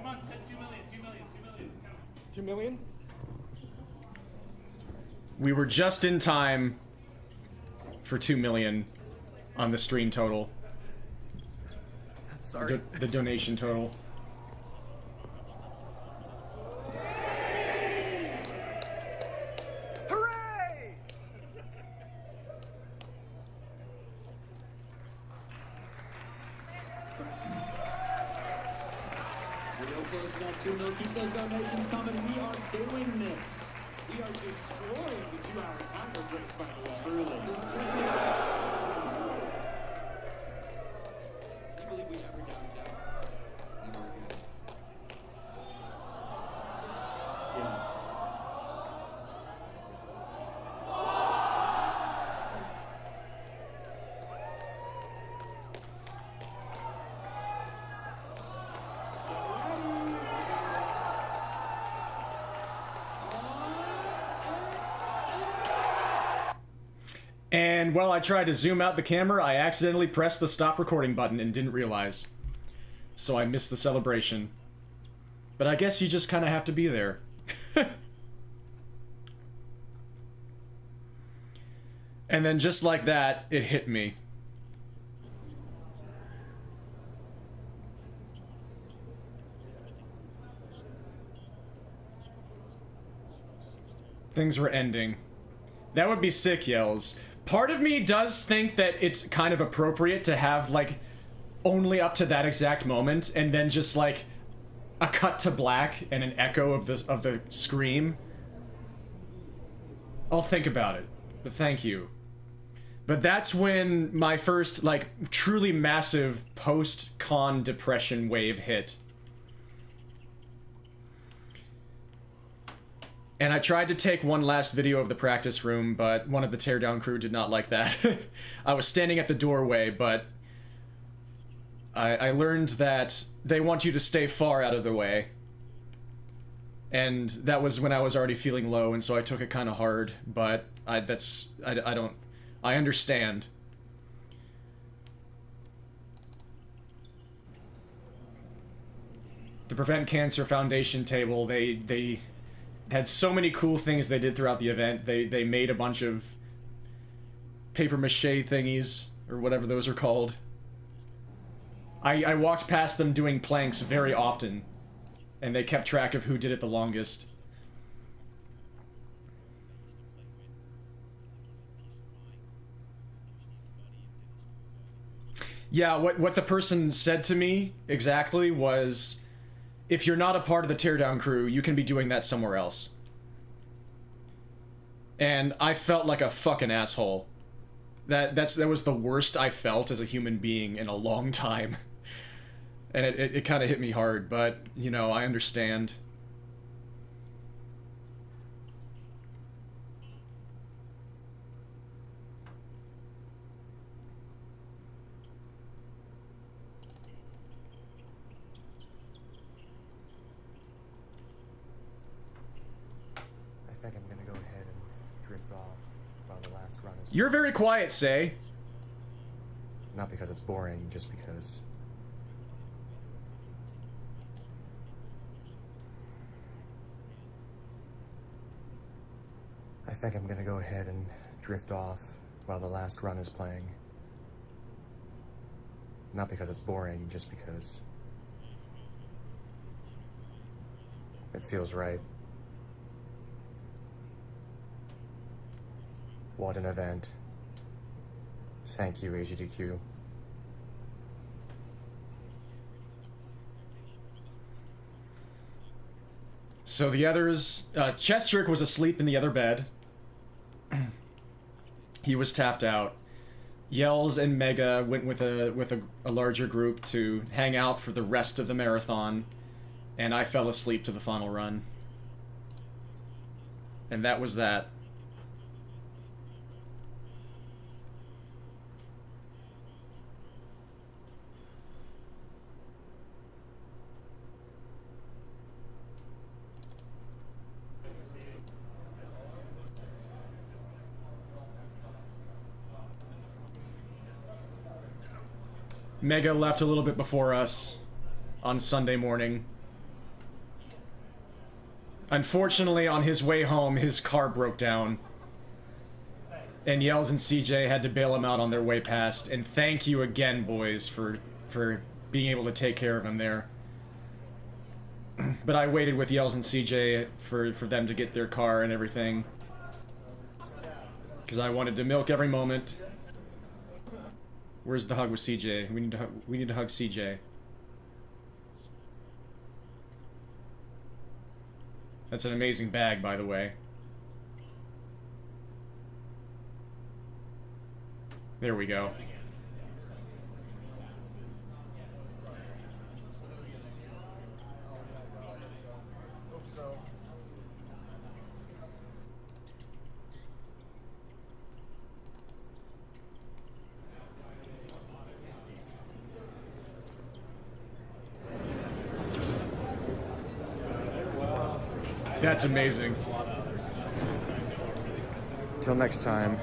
Come on, 2 million, 2 million, 2 million. 2 million? We were just in time for 2 million on the stream total. Sorry. The donation total. Hooray! Real close to that 2 mil. Keep those donations coming. We are doing this. We are destroying the 2-hour timer race, by the way. Truly. I believe we ever doubted that. Never again. Yeah. And while I tried to zoom out the camera, I accidentally pressed the stop recording button and didn't realize. So I missed the celebration. But I guess you just kind of have to be there. And then just like that, it hit me. Things were ending. That would be sick, Yells. Part of me does think that it's kind of appropriate to have, like, only up to that exact moment, and then just, like, a cut to black and an echo of the scream. I'll think about it, but thank you. But that's when my first, like, truly massive post-con depression wave hit. And I tried to take one last video of the practice room, but one of the teardown crew did not like that. I was standing at the doorway, but I learned that they want you to stay far out of the way. And that was when I was already feeling low, and so I took it kind of hard, but I understand. The Prevent Cancer Foundation table, they had so many cool things they did throughout the event. They made a bunch of paper mache thingies, or whatever those are called. I walked past them doing planks very often, and they kept track of who did it the longest. Yeah, what the person said to me exactly was, if you're not a part of the teardown crew, you can be doing that somewhere else. And I felt like a fucking asshole. That was the worst I felt as a human being in a long time. And it kind of hit me hard, but, you know, I understand. I think I'm gonna go ahead and drift off while the last run is... You're very quiet, Say. Not because it's boring, just because... I think I'm gonna go ahead and drift off while the last run is playing. Not because it's boring, just because... it feels right. What an event. Thank you, AGDQ. So the others... Chest Jerk was asleep in the other bed. He was tapped out. Yells and Mega went with a larger group to hang out for the rest of the marathon, and I fell asleep to the final run. And that was that. Mega left a little bit before us on Sunday morning. Unfortunately, on his way home, his car broke down. And Yells and CJ had to bail him out on their way past. And thank you again, boys, for being able to take care of him there. But I waited with Yells and CJ for them to get their car and everything. Because I wanted to milk every moment. Where's the hug with CJ? We need to hug CJ. That's an amazing bag, by the way. There we go. Hope so. That's amazing. Till next time.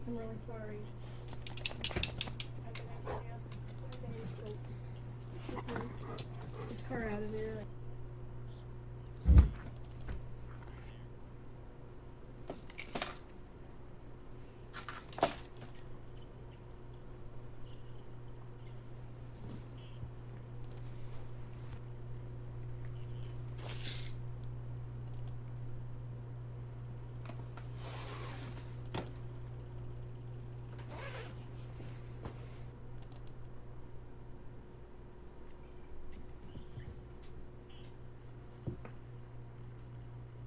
I'm really sorry. This car out of there.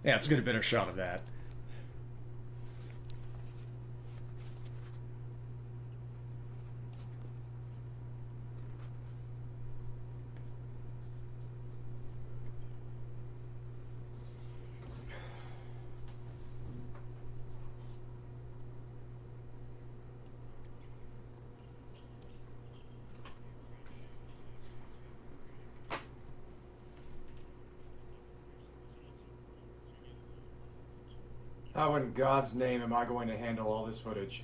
Yeah, let's get a better shot of that. How in God's name am I going to handle all this footage?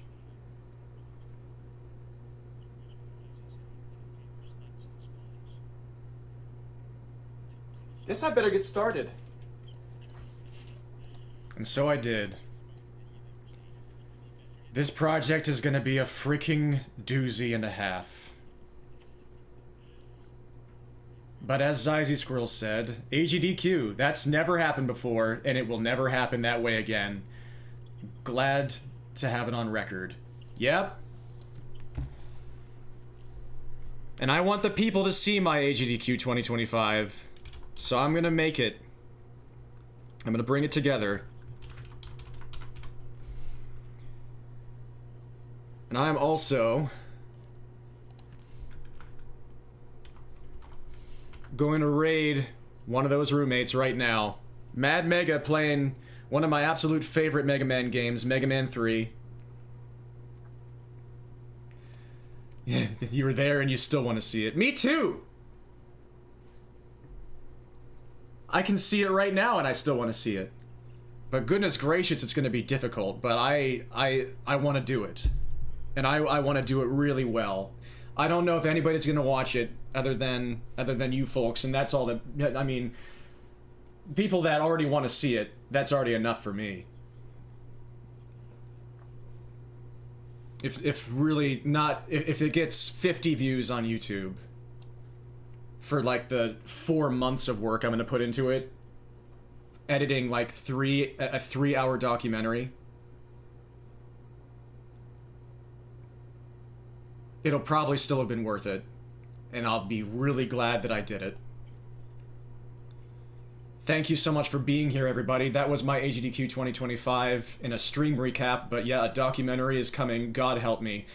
Guess I better get started. And so I did. This project is gonna be a freaking doozy and a half. But as Zyzy Squirrel said, AGDQ, that's never happened before, and it will never happen that way again. Glad to have it on record. Yep. And I want the people to see my AGDQ 2025, so I'm gonna make it. I'm gonna bring it together. And I'm also going to raid one of those roommates right now. Mad Mega playing one of my absolute favorite Mega Man games, Mega Man 3. Yeah, you were there and you still want to see it. Me too! I can see it right now and I still want to see it. But goodness gracious, it's going to be difficult, but I want to do it. And I want to do it really well. I don't know if anybody's going to watch it other than you folks, and that's all that, I mean, people that already want to see it, that's already enough for me. If it gets 50 views on YouTube for like the 4 months of work I'm going to put into it, editing like a 3-hour documentary, it'll probably still have been worth it, and I'll be really glad that I did it. Thank you so much for being here, everybody. That was my AGDQ 2025 in a stream recap, but yeah, a documentary is coming. God help me.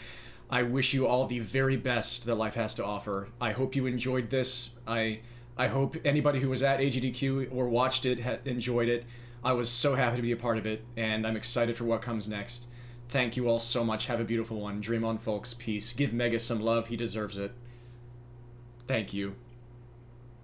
I wish you all the very best that life has to offer. I hope you enjoyed this. I hope anybody who was at AGDQ or watched it enjoyed it. I was so happy to be a part of it, and I'm excited for what comes next. Thank you all so much. Have a beautiful one. Dream on, folks. Peace. Give Mega some love. He deserves it. Thank you.